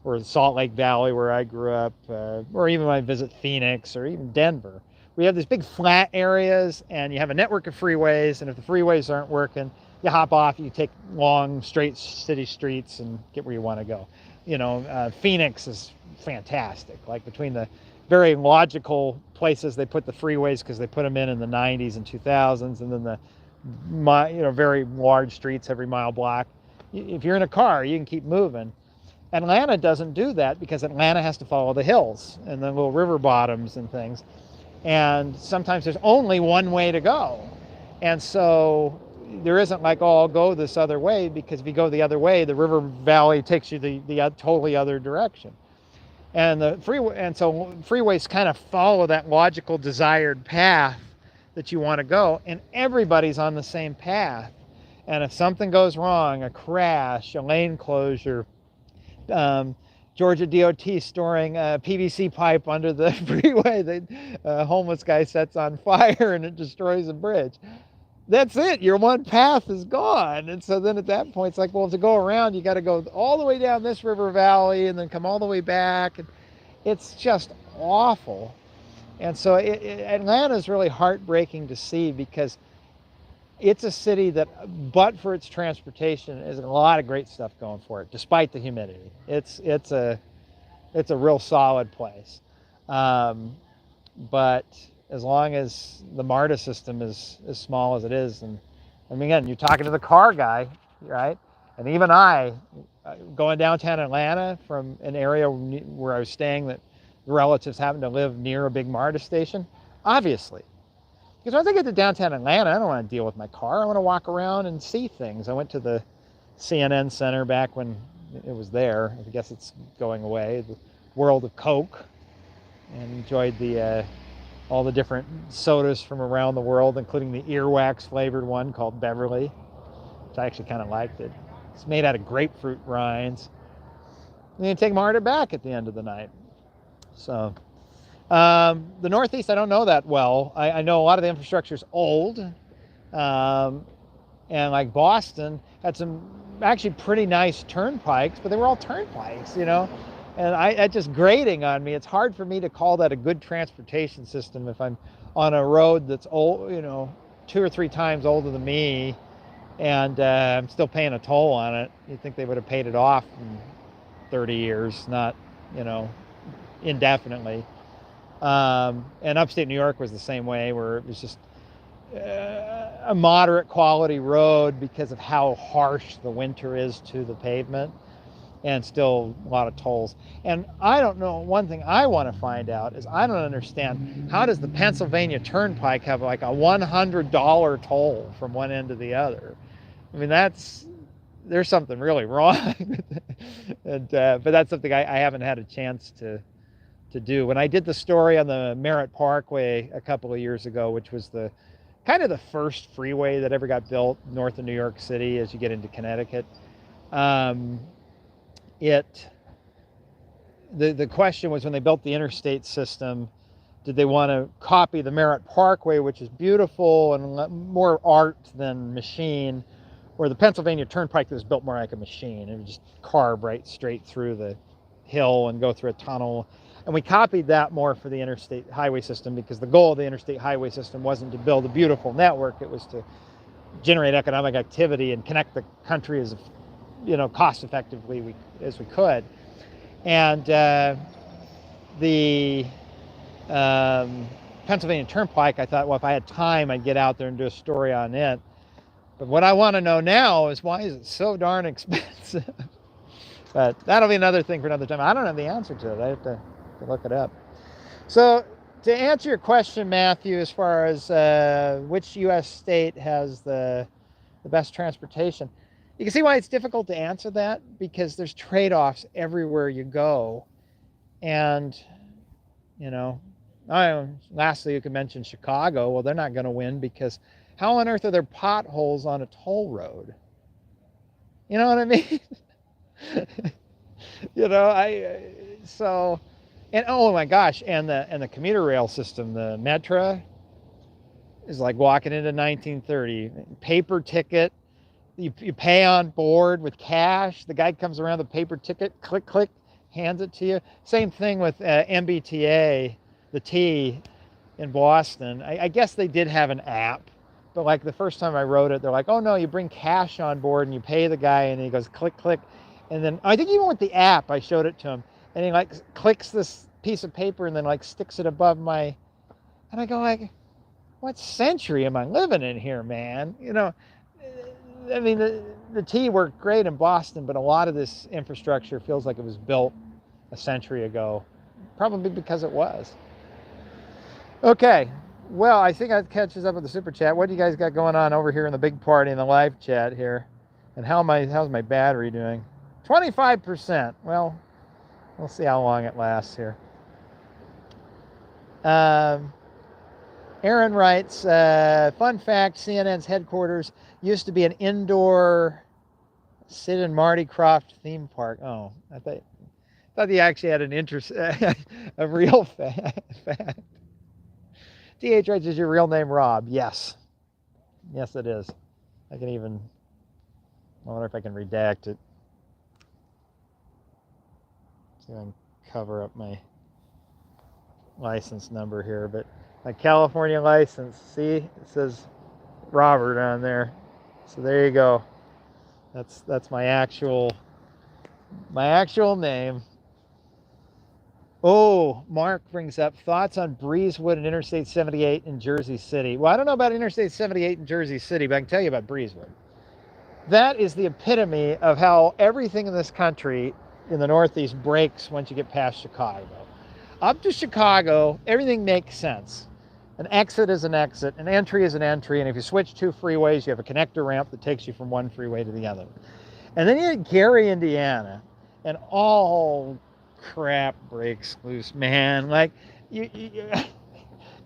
or the Salt Lake Valley where I grew up, or even when I visit Phoenix or even Denver. We have these big flat areas, and you have a network of freeways, and if the freeways aren't working, you hop off, you take long, straight city streets and get where you want to go. You know, Phoenix is fantastic. Like, between the very logical places they put the freeways, because they put them in the 90s and 2000s, and then the very large streets every mile block. If you're in a car, you can keep moving. Atlanta doesn't do that, because Atlanta has to follow the hills and the little river bottoms and things. And sometimes there's only one way to go. And so there isn't like, oh, I'll go this other way, because if you go the other way, the river valley takes you the totally other direction. And so freeways kind of follow that logical desired path that you want to go, and everybody's on the same path. And if something goes wrong, a crash, a lane closure, Georgia DOT storing a PVC pipe under the freeway, a homeless guy sets on fire and it destroys a bridge. That's it, your one path is gone. And so then at that point, it's like, well, to go around, you got to go all the way down this river valley and then come all the way back. And it's just awful. And so Atlanta is really heartbreaking to see, because it's a city that, but for its transportation, has a lot of great stuff going for it, despite the humidity. It's a real solid place. But as long as the MARTA system is as small as it is, and I mean, again, you're talking to the car guy, right? And even going downtown Atlanta from an area where I was staying, that relatives happen to live near a big MARTA station, obviously. Because once I get to downtown Atlanta, I don't want to deal with my car. I want to walk around and see things. I went to the CNN Center back when it was there. I guess it's going away. The World of Coke, and enjoyed all the different sodas from around the world, including the earwax flavored one called Beverly, which I actually kind of liked it. It's made out of grapefruit rinds. And you take MARTA back at the end of the night. So the Northeast, I don't know that well. I know a lot of the infrastructure is old, and like Boston had some actually pretty nice turnpikes, but they were all turnpikes, you know. And that's just grating on me. It's hard for me to call that a good transportation system if I'm on a road that's old, you know, 2 or 3 times older than me, and I'm still paying a toll on it. You'd think they would have paid it off in 30 years, not, you know, indefinitely. And upstate New York was the same way, where it was just a moderate quality road because of how harsh the winter is to the pavement. and still a lot of tolls. And I don't know, one thing I want to find out is I don't understand, how does the Pennsylvania Turnpike have like a $100 toll from one end to the other? I mean, there's something really wrong. And, but that's something I haven't had a chance to do. When I did the story on the Merritt Parkway a couple of years ago, which was the kind of the first freeway that ever got built north of New York City as you get into Connecticut, the question was, when they built the interstate system, did they want to copy the Merritt Parkway, which is beautiful and more art than machine, or the Pennsylvania Turnpike that was built more like a machine? It would just carve right straight through the hill and go through a tunnel. And we copied that more for the interstate highway system, because the goal of the interstate highway system wasn't to build a beautiful network. It was to generate economic activity and connect the country as, cost effectively as we could. And the Pennsylvania Turnpike, I thought, well, if I had time, I'd get out there and do a story on it. But what I want to know now is, why is it so darn expensive? But that'll be another thing for another time. I don't have the answer to it. I have to look it up. So to answer your question, Matthew, as far as which U.S. state has the best transportation, you can see why it's difficult to answer that, because there's trade-offs everywhere you go. And, lastly, you could mention Chicago. Well, they're not going to win, because how on earth are there potholes on a toll road? You know what I mean? And oh my gosh, and the commuter rail system, the Metra, is like walking into 1930. Paper ticket, you pay on board with cash. The guy comes around, the paper ticket, click, click, hands it to you. Same thing with MBTA, the T in Boston. I guess they did have an app, but like the first time I wrote it, they're like, oh no, you bring cash on board and you pay the guy, and he goes click, click. And then I think even with the app, I showed it to him, and he like clicks this piece of paper and then like sticks it above my, and I go like, what century am I living in here, man? I mean, the T worked great in Boston, but a lot of this infrastructure feels like it was built a century ago, probably because it was. Okay, well, I think that catches up with the super chat. What do you guys got going on over here in the big party in the live chat here? And how's my battery doing? 25%. Well, we'll see how long it lasts here. Aaron writes, fun fact, CNN's headquarters used to be an indoor Sid and Marty Croft theme park. Oh, I thought he actually had an interest, a real fact. DH writes, is your real name Rob? Yes. Yes, it is. I wonder if I can redact it. See if I can cover up my license number here, but my California license, see, it says Robert on there. So there you go. That's my actual name. Oh, Mark brings up thoughts on Breezewood and Interstate 78 in Jersey City. Well, I don't know about Interstate 78 in Jersey City, but I can tell you about Breezewood. That is the epitome of how everything in this country in the Northeast breaks once you get past Chicago. Up to Chicago, everything makes sense. An exit is an exit, an entry is an entry, and if you switch two freeways, you have a connector ramp that takes you from one freeway to the other. And then you get Gary, Indiana, and all crap breaks loose, man. Like, you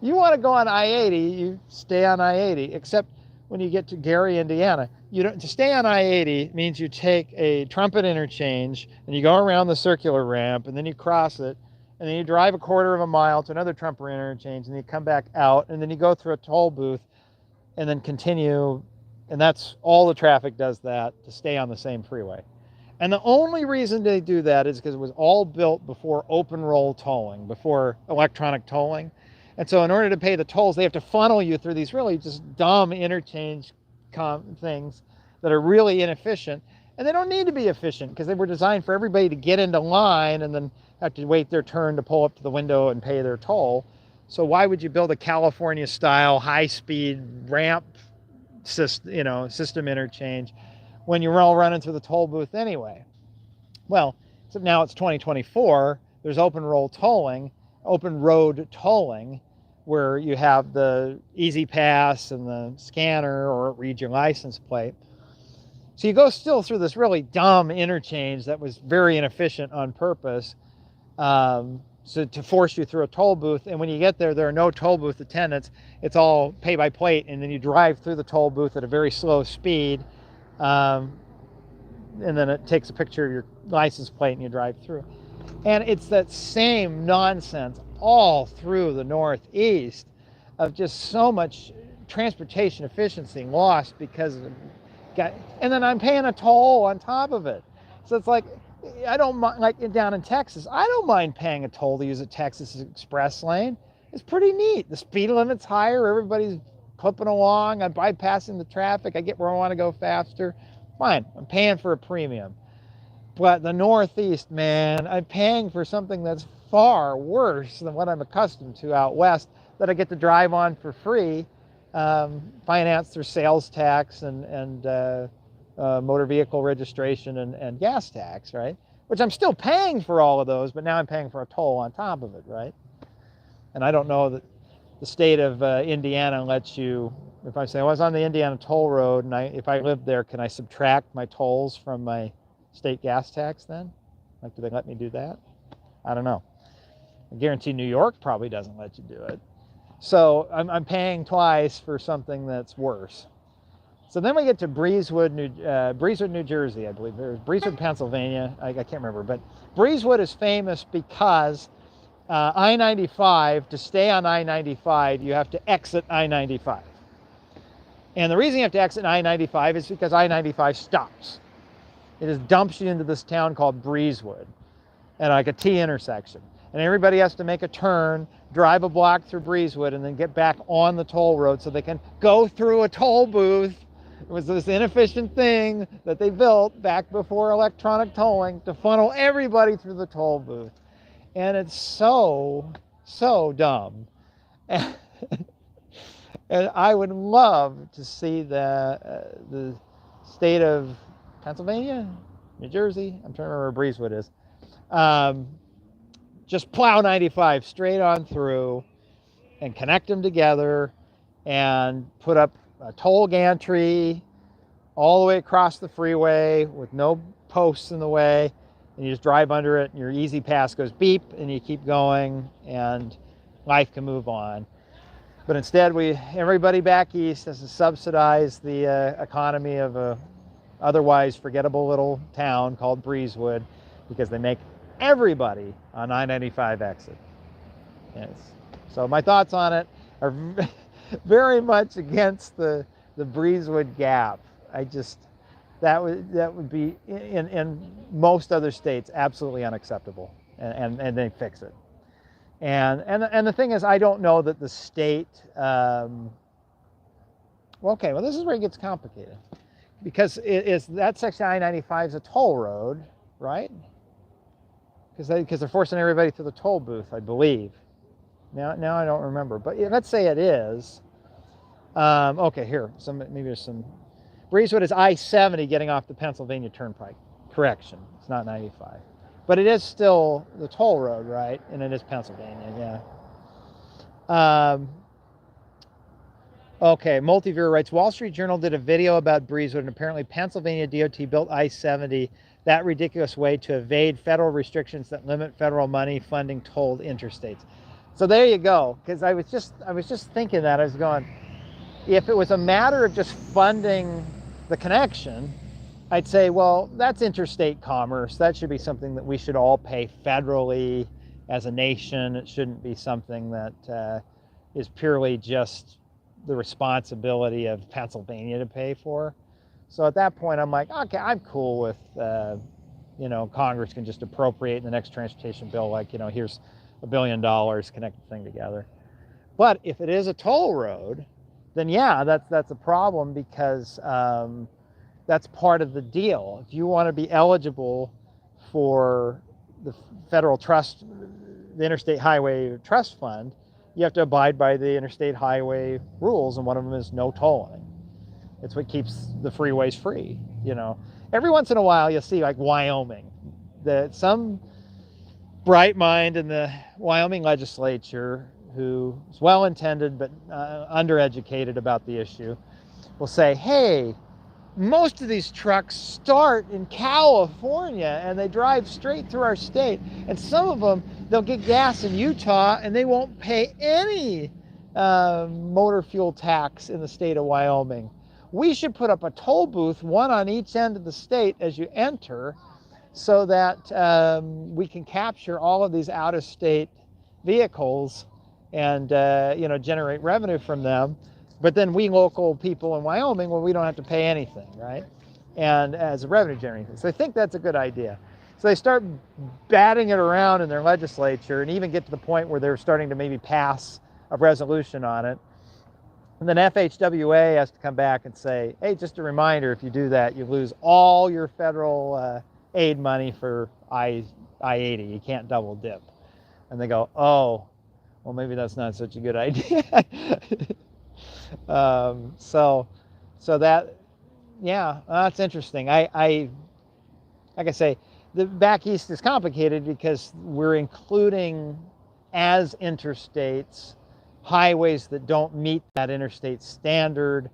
want to go on I-80, you stay on I-80, except when you get to Gary, Indiana, to stay on I-80 means you take a Trumpet interchange, and you go around the circular ramp, and then you cross it, and then you drive a quarter of a mile to another Trumpet interchange, and you come back out, and then you go through a toll booth, and then continue, and that's all the traffic does that to stay on the same freeway. And the only reason they do that is because it was all built before open roll tolling, before electronic tolling. And so in order to pay the tolls, they have to funnel you through these really just dumb interchange things that are really inefficient. And they don't need to be efficient, because they were designed for everybody to get into line and then have to wait their turn to pull up to the window and pay their toll. So why would you build a California-style high-speed ramp system interchange when you're all running through the toll booth anyway? Well, so now it's 2024. There's open road tolling, where you have the Easy Pass and the scanner, or it reads your license plate. So you go still through this really dumb interchange that was very inefficient on purpose, so to force you through a toll booth. And when you get there, there are no toll booth attendants. It's all pay by plate, and then you drive through the toll booth at a very slow speed, and then it takes a picture of your license plate and you drive through. And it's that same nonsense all through the Northeast, of just so much transportation efficiency lost because of and then I'm paying a toll on top of it. So it's like, I don't mind, like down in Texas, I don't mind paying a toll to use a Texas Express lane. It's pretty neat. The speed limit's higher, everybody's clipping along, I'm bypassing the traffic, I get where I want to go faster. Fine, I'm paying for a premium. But the Northeast, man, I'm paying for something that's far worse than what I'm accustomed to out west, that I get to drive on for free, financed through sales tax and motor vehicle registration and gas tax, right? Which I'm still paying for all of those, but now I'm paying for a toll on top of it, right? And I don't know that the state of Indiana lets you, if I say I was on the Indiana toll road and if I lived there, can I subtract my tolls from my state gas tax then? Like, do they let me do that? I don't know. I guarantee New York probably doesn't let you do it. So I'm paying twice for something that's worse. So then we get to Breezewood, New Jersey, I believe. There's Breezewood, Pennsylvania. I can't remember. But Breezewood is famous because I-95, to stay on I-95, you have to exit I-95. And the reason you have to exit I-95 is because I-95 stops. It just dumps you into this town called Breezewood, at like a T intersection. And everybody has to make a turn, drive a block through Breezewood, and then get back on the toll road so they can go through a toll booth. It was this inefficient thing that they built back before electronic tolling to funnel everybody through the toll booth. And it's so dumb. And I would love to see the state of Pennsylvania, New Jersey, I'm trying to remember where Breezewood is, just plow 95 straight on through and connect them together and put up a toll gantry all the way across the freeway with no posts in the way, and you just drive under it and your Easy Pass goes beep and you keep going and life can move on. But instead, everybody back east has to subsidize the economy of a otherwise forgettable little town called Breezewood, because they make everybody on I-95 exit. Yes. So my thoughts on it are very much against the Breezewood gap. That would be in most other states absolutely unacceptable, and they fix it. And the thing is, I don't know that the state. Well, this is where it gets complicated, because that section I-95 is a toll road, right? Because they're forcing everybody through the toll booth, I believe. Now I don't remember, but let's say it is. Okay, here, maybe there's some. Breezewood is I-70 getting off the Pennsylvania Turnpike. Correction, it's not 95. But it is still the toll road, right? And it is Pennsylvania, yeah. Okay, Multiviewer writes, Wall Street Journal did a video about Breezewood, and apparently Pennsylvania DOT built I-70 that ridiculous way to evade federal restrictions that limit federal money funding tolled interstates. So there you go, because I was just thinking that. I was going, if it was a matter of just funding the connection, I'd say, well, that's interstate commerce. That should be something that we should all pay federally as a nation. It shouldn't be something that is purely just the responsibility of Pennsylvania to pay for. So at that point, I'm like, okay, I'm cool with, Congress can just appropriate in the next transportation bill, like, here's $1 billion, connect the thing together. But if it is a toll road, then yeah, that's a problem, because that's part of the deal. If you want to be eligible for the federal trust, the Interstate Highway Trust Fund, you have to abide by the interstate highway rules, and one of them is no tolling. It's what keeps the freeways free. Every once in a while you'll see, like Wyoming, some bright mind in the Wyoming legislature who is well-intended but undereducated about the issue will say, hey, most of these trucks start in California and they drive straight through our state. And some of them, they'll get gas in Utah and they won't pay any motor fuel tax in the state of Wyoming. We should put up a toll booth, one on each end of the state as you enter, so that we can capture all of these out-of-state vehicles and generate revenue from them. But then we local people in Wyoming, well, we don't have to pay anything, right? And as a revenue generating. So I think that's a good idea. So they start batting it around in their legislature and even get to the point where they're starting to maybe pass a resolution on it. And then FHWA has to come back and say, hey, just a reminder, if you do that, you lose all your federal aid money for I-80. You can't double dip. And they go, oh, well, maybe that's not such a good idea. So that, yeah, that's interesting. Like I say, the back east is complicated because we're including as interstates highways that don't meet that interstate standard,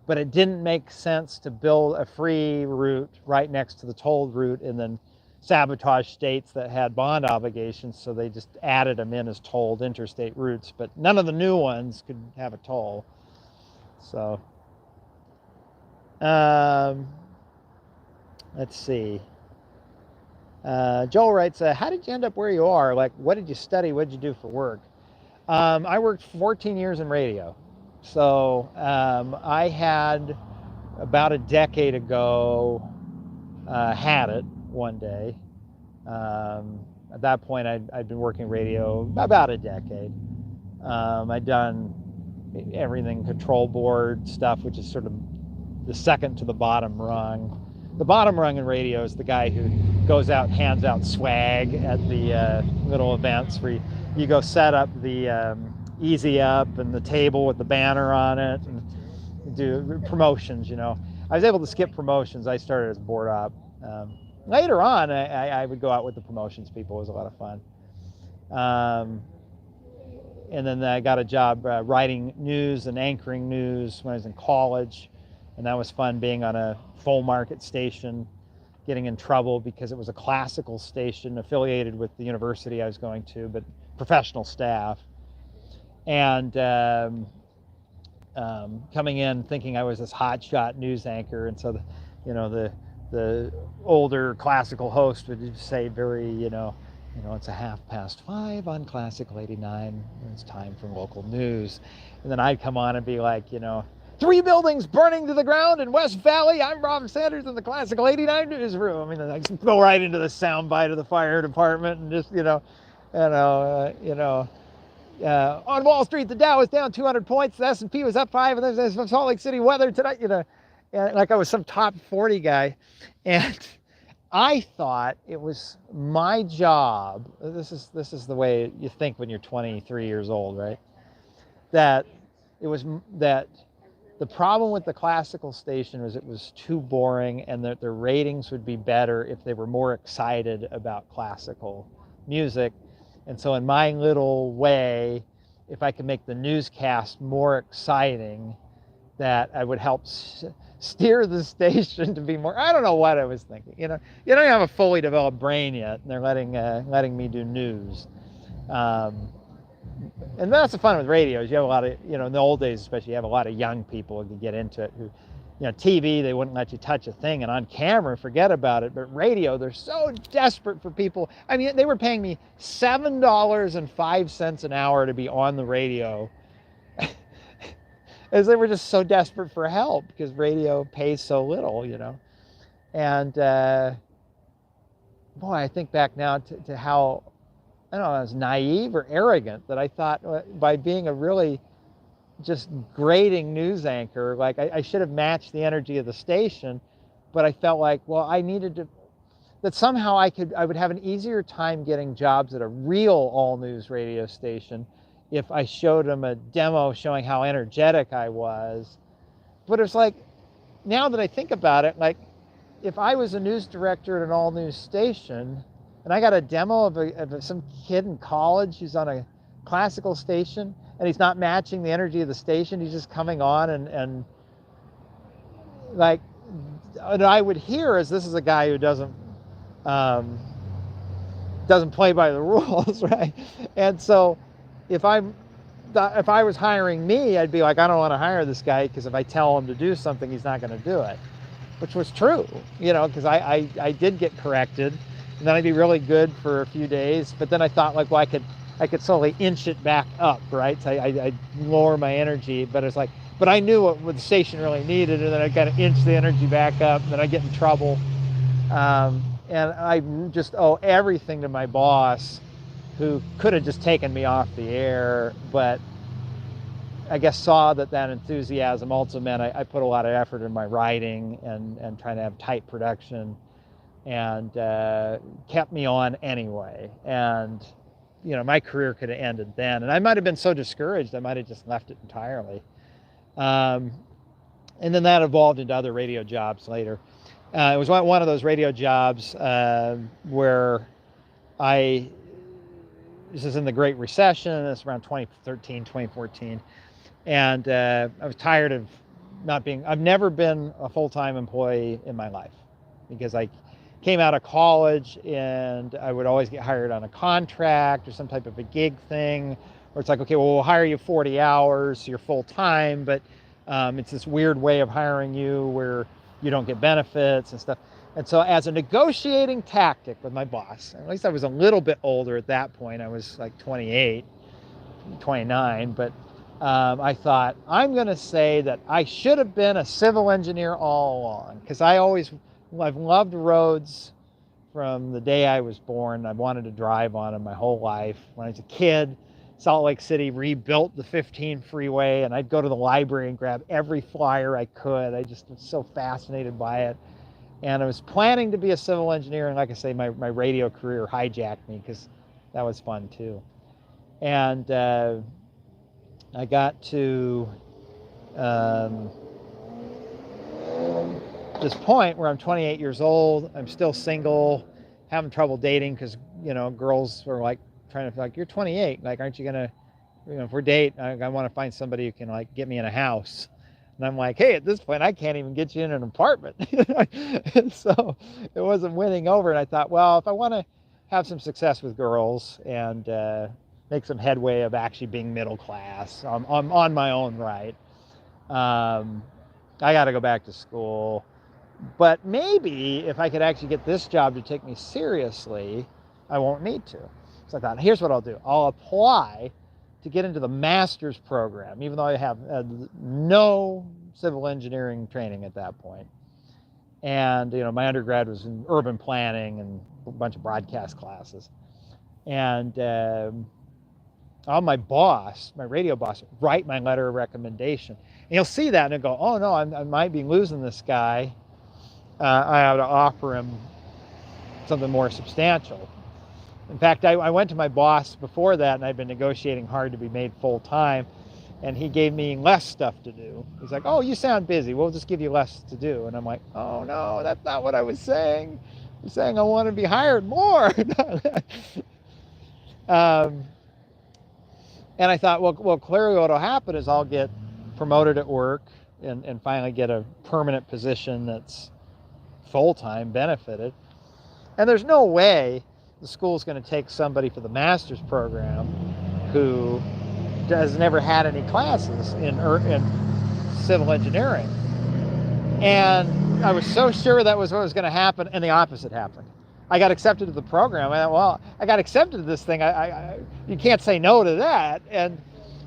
but it didn't make sense to build a free route right next to the tolled route and then sabotage states that had bond obligations, so they just added them in as tolled interstate routes, but none of the new ones could have a toll. So, let's see. Joel writes, how did you end up where you are? Like, what did you study? What did you do for work? I worked 14 years in radio. So I had, about a decade ago, had it one day. At that point, I'd been working radio about a decade. I'd done everything control board stuff, which is sort of the second to the bottom rung. The bottom rung in radio is the guy who goes out and hands out swag at the little events where you go set up the easy up and the table with the banner on it and do promotions, you know. I was able to skip promotions. I started as board op. Later on, I would go out with the promotions people. It was a lot of fun. And then I got a job writing news and anchoring news when I was in college. And that was fun, being on a full market station, getting in trouble because it was a classical station affiliated with the university I was going to, but professional staff. And coming in thinking I was this hotshot news anchor. And so, the older classical host would say very, it's 5:30 on Classical 89. It's time for local news. And then I'd come on and be like, 3 buildings burning to the ground in West Valley. I'm Rob Sanders in the Classical 89 newsroom. I mean, I just go right into the soundbite of the fire department and just, on Wall Street, the Dow was down 200 points. The S&P was up 5. And there's Salt Lake City weather tonight, and like I was some top 40 guy. And I thought it was my job. This is the way you think when you're 23 years old, right? That the problem with the classical station was it was too boring, and that the ratings would be better if they were more excited about classical music. And so in my little way, if I could make the newscast more exciting, that I would help steer the station to be more, I don't know what I was thinking. You don't have a fully developed brain yet, and they're letting me do news. And that's the fun with radio, is you have a lot of, in the old days especially, you have a lot of young people who can get into it who, TV, they wouldn't let you touch a thing, and on camera, forget about it. But radio, they're so desperate for people. I mean, they were paying me $7.05 an hour to be on the radio, as they were just so desperate for help because radio pays so little, And boy, I think back now to how, I don't know, I was naive or arrogant that I thought by being a really just grating news anchor, like I should have matched the energy of the station, but I felt like, well, I needed to, that somehow I would have an easier time getting jobs at a real all news radio station if I showed them a demo showing how energetic I was. But it's like, now that I think about it, like if I was a news director at an all news station, and I got a demo of some kid in college who's on a classical station, and he's not matching the energy of the station. He's just coming on and like, and I would hear as this is a guy who doesn't play by the rules, right? And so if I was hiring me, I'd be like, I don't want to hire this guy because if I tell him to do something, he's not going to do it, which was true, you know, because I did get corrected, and then I'd be really good for a few days, but then I thought like, well, I could slowly inch it back up, right? So I'd lower my energy, but it's like, but I knew what the station really needed, and then I got to inch the energy back up, and then I get in trouble. And I just owe everything to my boss, who could have just taken me off the air, but I guess saw that enthusiasm also meant I put a lot of effort in my writing and trying to have tight production, and kept me on anyway. And you know, my career could have ended then, and I might have been so discouraged I might have just left it entirely. And then that evolved into other radio jobs later. It was one of those radio jobs where this is in the Great Recession, it's around 2013, 2014, and I was tired of I've never been a full-time employee in my life, because I came out of college and I would always get hired on a contract or some type of a gig thing, where it's like, okay, well, we'll hire you 40 hours, so you're full-time, but it's this weird way of hiring you where you don't get benefits and stuff. And so as a negotiating tactic with my boss, at least I was a little bit older at that point, I was like 28, 29, but I thought, I'm going to say that I should have been a civil engineer all along, because I've loved roads from the day I was born. I wanted to drive on them my whole life. When I was a kid, Salt Lake City rebuilt the 15 freeway, and I'd go to the library and grab every flyer I could. I just was so fascinated by it. And I was planning to be a civil engineer, and like I say, my radio career hijacked me, because that was fun too. And I got to this point where I'm 28 years old, I'm still single, having trouble dating, because, you know, girls are like trying to, like, you're 28, like, aren't you gonna, you know, if we're dating, I want to find somebody who can like get me in a house. And I'm like, hey, at this point I can't even get you in an apartment. And so it wasn't winning over, and I thought, well, if I want to have some success with girls and make some headway of actually being middle class on my own right, I got to go back to school. But maybe if I could actually get this job to take me seriously, I won't need to. So I thought, here's what I'll do. I'll apply to get into the master's program, even though I have no civil engineering training at that point. And, you know, my undergrad was in urban planning and a bunch of broadcast classes. And my boss, my radio boss, write my letter of recommendation. And you'll see that and he'll go, oh no, I might be losing this guy. I ought to offer him something more substantial. In fact, I went to my boss before that, and I'd been negotiating hard to be made full-time, and he gave me less stuff to do. He's like, oh, you sound busy, we'll just give you less to do. And I'm like, oh no, that's not what I was saying. I'm saying I want to be hired more. And I thought, well, clearly what'll happen is I'll get promoted at work and finally get a permanent position that's full-time, benefited. And there's no way the school's going to take somebody for the master's program who has never had any classes in civil engineering. And I was so sure that was what was going to happen, and the opposite happened. I got accepted to the program. I thought, well, I got accepted to this thing. You can't say no to that. And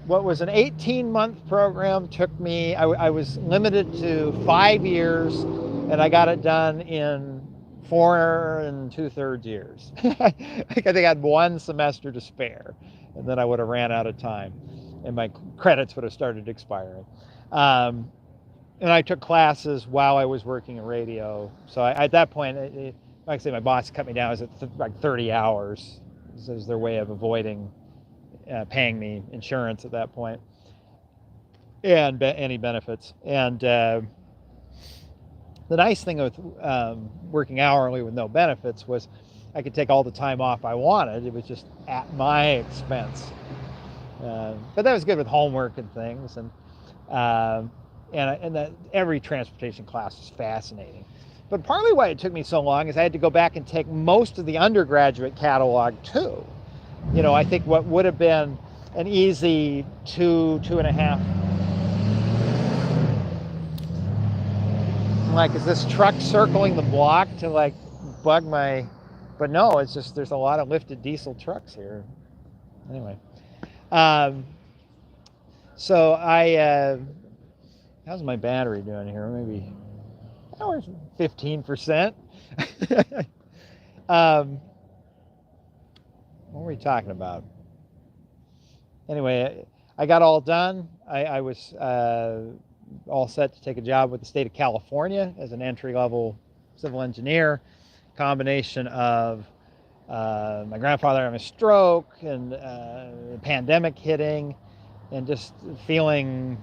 what was an 18-month program took me, I was limited to 5 years, and I got it done in 4 2/3 years. I think I had 1 semester to spare, and then I would have ran out of time, and my credits would have started expiring. And I took classes while I was working in radio. So at that point, like I say, my boss cut me down. It was at like 30 hours. This is their way of avoiding paying me insurance at that point, and any benefits. And the nice thing with working hourly with no benefits was I could take all the time off I wanted. It was just at my expense. But that was good with homework and things. And that every transportation class was fascinating. But partly why it took me so long is I had to go back and take most of the undergraduate catalog too. You know, I think what would have been an easy 2.5. I'm like, is this truck circling the block to like bug my, but no, it's just, there's a lot of lifted diesel trucks here. Anyway. So how's my battery doing here? Maybe 15%. What were we talking about? Anyway, I got all done. I was all set to take a job with the state of California as an entry-level civil engineer. Combination of my grandfather having a stroke and the pandemic hitting, and just feeling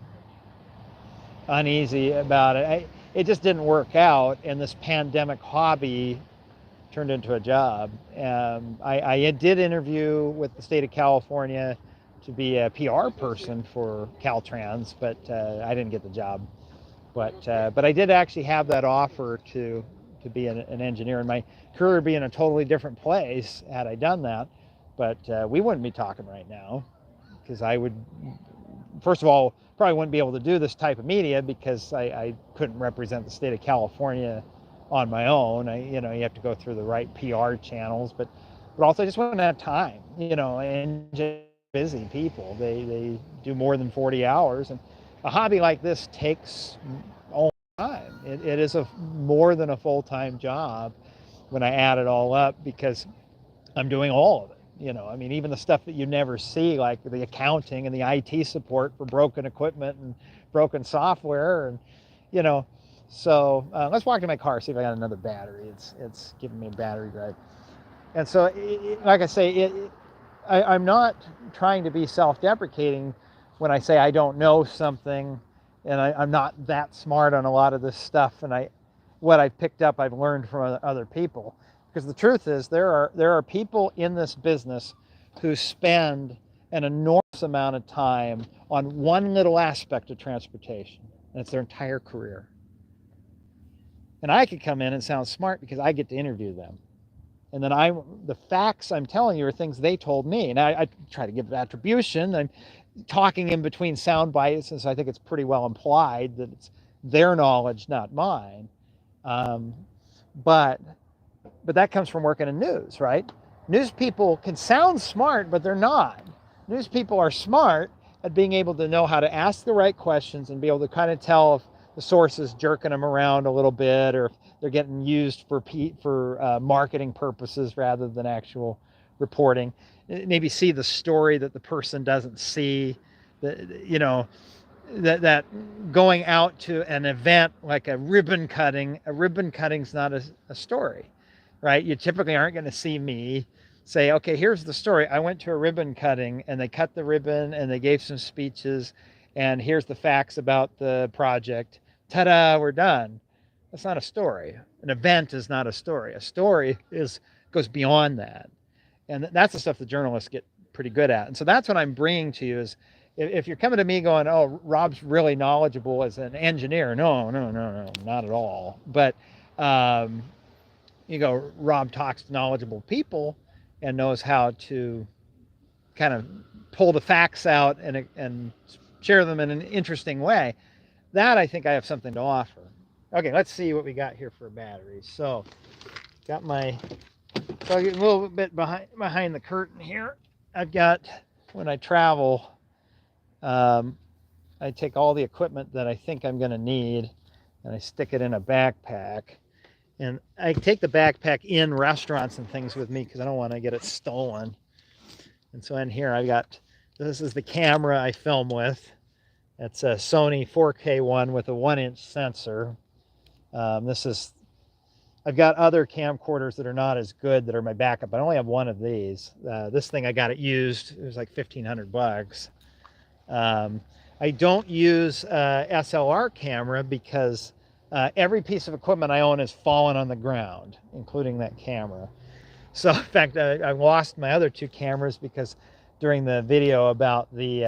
uneasy about it. It just didn't work out, and this pandemic hobby turned into a job. I did interview with the state of California to be a PR person for Caltrans, but I didn't get the job. But I did actually have that offer to be an engineer, and my career would be in a totally different place had I done that. But we wouldn't be talking right now, because I would, first of all, probably wouldn't be able to do this type of media because I couldn't represent the state of California on my own. You have to go through the right PR channels, but also I just wouldn't have time, and just busy people. They do more than 40 hours, and a hobby like this takes all time. It is more than a full-time job when I add it all up, because I'm doing all of it. I mean, even the stuff that you never see, like the accounting and the IT support for broken equipment and broken software, and so let's walk to my car, see if I got another battery. It's giving me a battery drive. And so, like I say, I'm not trying to be self-deprecating when I say I don't know something, and I'm not that smart on a lot of this stuff, and what I've picked up I've learned from other people. Because the truth is, there are people in this business who spend an enormous amount of time on one little aspect of transportation, and it's their entire career. And I could come in and sound smart because I get to interview them. And then the facts I'm telling you are things they told me. And I try to give attribution. I'm talking in between sound bites, and so I think it's pretty well implied that it's their knowledge, not mine. But that comes from working in news, right? News people can sound smart, but they're not. News people are smart at being able to know how to ask the right questions and be able to kind of tell if the source is jerking them around a little bit, or if they're getting used for marketing purposes rather than actual reporting. Maybe see the story that the person doesn't see. That going out to an event like a ribbon cutting's not a story, right? You typically aren't going to see me say, okay, here's the story. I went to a ribbon cutting and they cut the ribbon and they gave some speeches, and here's the facts about the project. Ta-da, we're done. That's not a story. An event is not a story. A story goes beyond that. And that's the stuff the journalists get pretty good at. And so that's what I'm bringing to you is, if you're coming to me going, oh, Rob's really knowledgeable as an engineer. No, not at all. But Rob talks to knowledgeable people and knows how to kind of pull the facts out and share them in an interesting way. That, I think I have something to offer. Okay, let's see what we got here for batteries. So I'll get a little bit behind the curtain here. I've got, when I travel, I take all the equipment that I think I'm going to need and I stick it in a backpack. And I take the backpack in restaurants and things with me because I don't want to get it stolen. And so in here this is the camera I film with. It's a Sony 4K one with a 1-inch sensor. I've got other camcorders that are not as good that are my backup. I only have one of these. This thing I got it used. It was like $1,500. I don't use SLR camera because every piece of equipment I own has fallen on the ground, including that camera. So in fact, I lost my other 2 cameras because during the video about the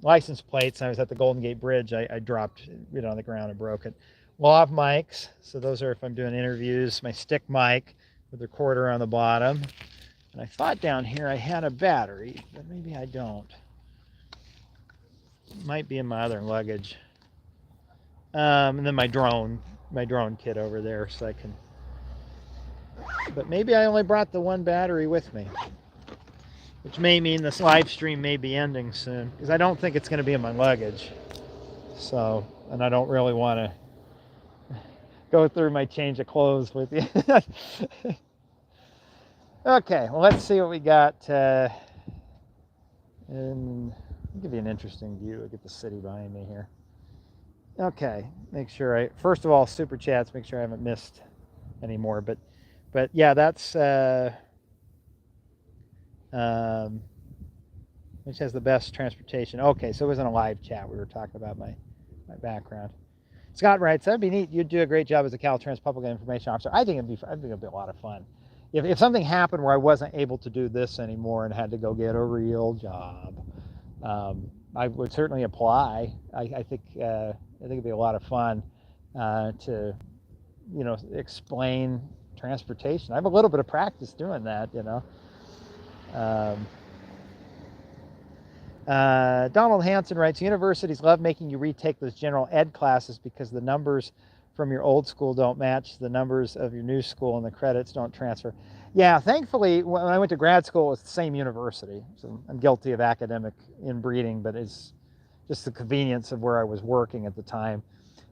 license plates, I was at the Golden Gate Bridge, I dropped it on the ground and broke it. Lav mics, so those are if I'm doing interviews. My stick mic with the recorder on the bottom. And I thought down here I had a battery, but maybe I don't. It might be in my other luggage. And then my drone kit over there, so I can. But maybe I only brought the 1 battery with me, which may mean this live stream may be ending soon because I don't think it's going to be in my luggage. So, and I don't really want to go through my change of clothes with you. Okay, well, let's see what we got. And I'll give you an interesting view. I'll get the city behind me here. Okay, make sure first of all, super chats, make sure I haven't missed any more. But yeah, that's which has the best transportation. Okay, so it wasn't a live chat. We were talking about my background. Scott writes, that'd be neat. You'd do a great job as a Caltrans public information officer. I think it'd be a lot of fun. If something happened where I wasn't able to do this anymore and had to go get a real job, I would certainly apply. I think it'd be a lot of fun to, explain transportation. I have a little bit of practice doing that, Donald Hanson writes, universities love making you retake those general ed classes because the numbers from your old school don't match the numbers of your new school and the credits don't transfer. Yeah, thankfully, when I went to grad school, it was the same university. So I'm guilty of academic inbreeding, but it's just the convenience of where I was working at the time.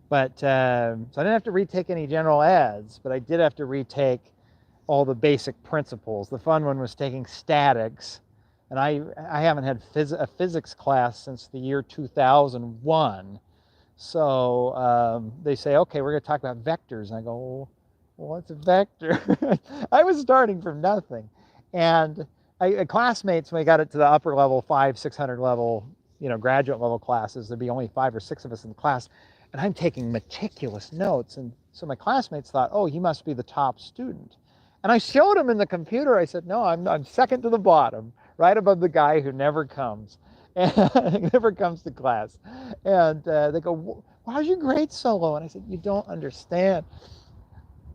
But so I didn't have to retake any general eds, but I did have to retake all the basic principles. The fun one was taking statics. And I haven't had a physics class since the year 2001. So they say, okay, we're going to talk about vectors. And I go, well, what's a vector? I was starting from nothing. And classmates, when we got it to the upper level, 500-600 level, graduate level classes, there'd be only 5 or 6 of us in the class. And I'm taking meticulous notes. And so my classmates thought, oh, he must be the top student. And I showed them in the computer. I said, no, I'm second to the bottom, right above the guy who never comes. And never comes to class. And they go, why's your grade so low? And I said, you don't understand.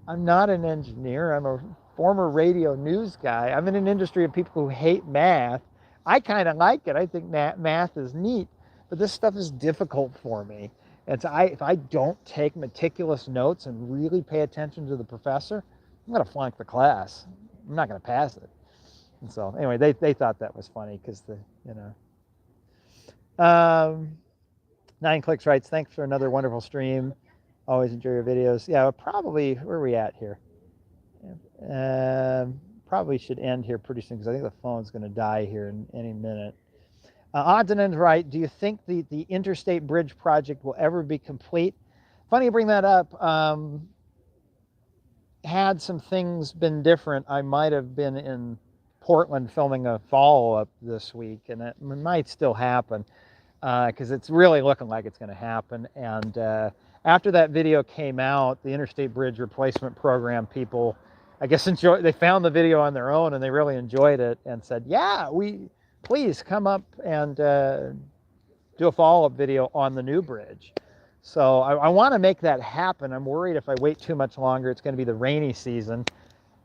I'm not an engineer. I'm a former radio news guy. I'm in an industry of people who hate math. I kind of like it. I think math is neat. But this stuff is difficult for me. And so if I don't take meticulous notes and really pay attention to the professor, I'm going to flunk the class. I'm not going to pass it. And so anyway, they thought that was funny because 9 Clicks writes, thanks for another wonderful stream. Always enjoy your videos. Yeah, probably, where are we at here? Probably should end here pretty soon because I think the phone's going to die here in any minute. Odds and Ends right, do you think the Interstate Bridge project will ever be complete? Funny you bring that up. Had some things been different, I might have been in Portland filming a follow-up this week, and it might still happen because it's really looking like it's going to happen. And after that video came out, the Interstate Bridge Replacement Program people, I guess, they found the video on their own and they really enjoyed it and said, yeah, please come up and do a follow-up video on the new bridge. So I want to make that happen. I'm worried if I wait too much longer, it's going to be the rainy season.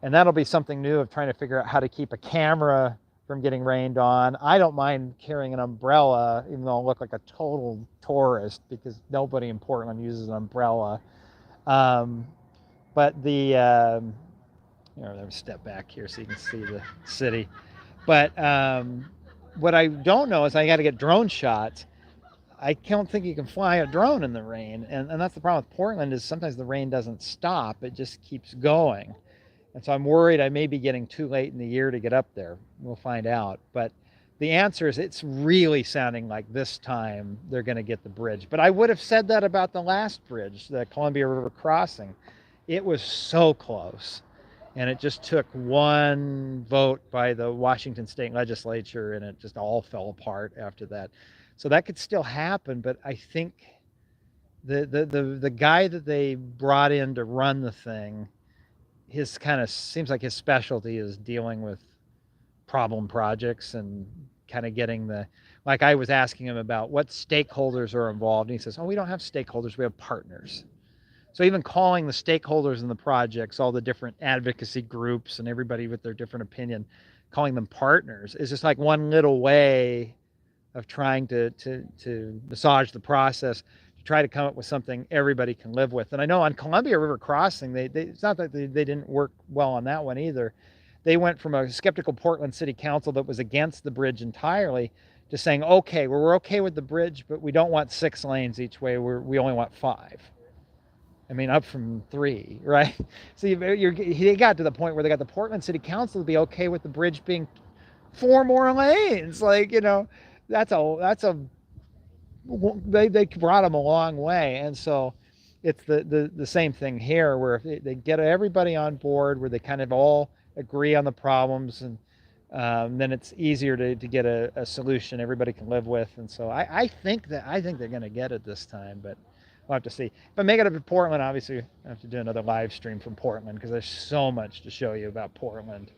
And that'll be something new of trying to figure out how to keep a camera from getting rained on. I don't mind carrying an umbrella, even though I'll look like a total tourist because nobody in Portland uses an umbrella. But let me step back here so you can see the city. But what I don't know is I got to get drone shots. I don't think you can fly a drone in the rain. And that's the problem with Portland is sometimes the rain doesn't stop. It just keeps going. And so I'm worried I may be getting too late in the year to get up there. We'll find out. But the answer is it's really sounding like this time they're going to get the bridge. But I would have said that about the last bridge, the Columbia River crossing. It was so close. And it just took one vote by the Washington State Legislature, and it just all fell apart after that. So that could still happen, but I think the guy that they brought in to run the thing, his kind of seems like his specialty is dealing with problem projects and kind of getting the, like I was asking him about what stakeholders are involved, and he says, oh, we don't have stakeholders, we have partners. So even calling the stakeholders in the projects, all the different advocacy groups and everybody with their different opinion, calling them partners is just like one little way of trying to massage the process to try to come up with something everybody can live with. And I know on Columbia River Crossing, it's not that they didn't work well on that one either. They went from a skeptical Portland City Council that was against the bridge entirely to saying, okay, we're okay with the bridge, but we don't want 6 lanes each way. We only want 5. I mean, up from 3, right? So they got to the point where they got the Portland City Council to be okay with the bridge being 4 more lanes. Like, you know, they brought them a long way. And so it's the same thing here, where if they get everybody on board, where they kind of all agree on the problems, and then it's easier to get a solution everybody can live with. And so I think they're going to get it this time, but we'll have to see. If I make it up to Portland, obviously I have to do another live stream from Portland, because there's so much to show you about Portland.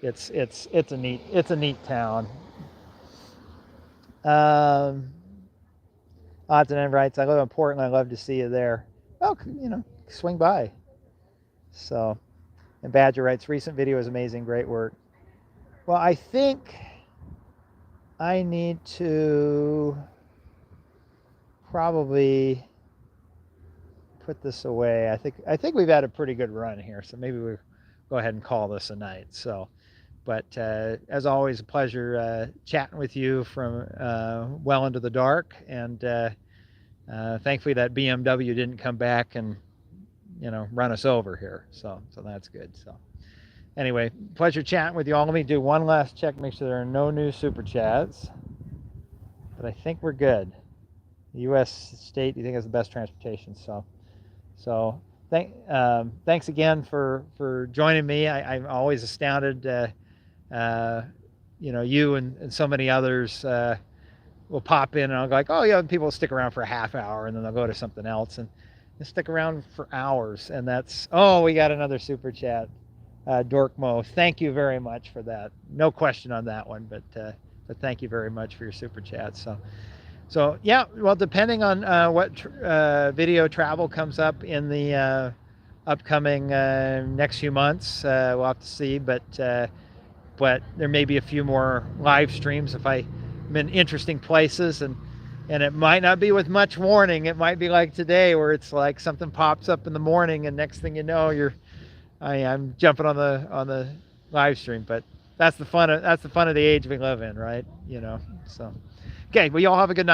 It's a neat town. Odds writes, I live in Portland, I'd love to see you there. Well, you know, swing by. So, and Badger writes, recent video is amazing, great work. Well, I think I need to probably put this away. I think we've had a pretty good run here, so maybe we'll go ahead and call this a night. So, but as always, a pleasure chatting with you from well into the dark, and thankfully that BMW didn't come back and, you know, run us over here. So that's good. So anyway, pleasure chatting with you all. Let me do one last check, make sure there are no new super chats. But I think we're good. The U.S. state, you think, is the best transportation. So thanks again for joining me. I'm always astounded. You know, you and so many others will pop in, and I'll go like, oh yeah, people will stick around for a half hour, and then they'll go to something else, and they stick around for hours. And that's, oh, we got another super chat. Dorkmo, thank you very much for that. No question on that one, but thank you very much for your super chat. So yeah, well, depending on what video travel comes up in the upcoming next few months, we'll have to see. But there may be a few more live streams if I'm in interesting places, and it might not be with much warning. It might be like today, where it's like something pops up in the morning, and next thing you know, I'm jumping on the live stream. But that's the fun of the age we live in, right? You know. So, okay, well, you all have a good night.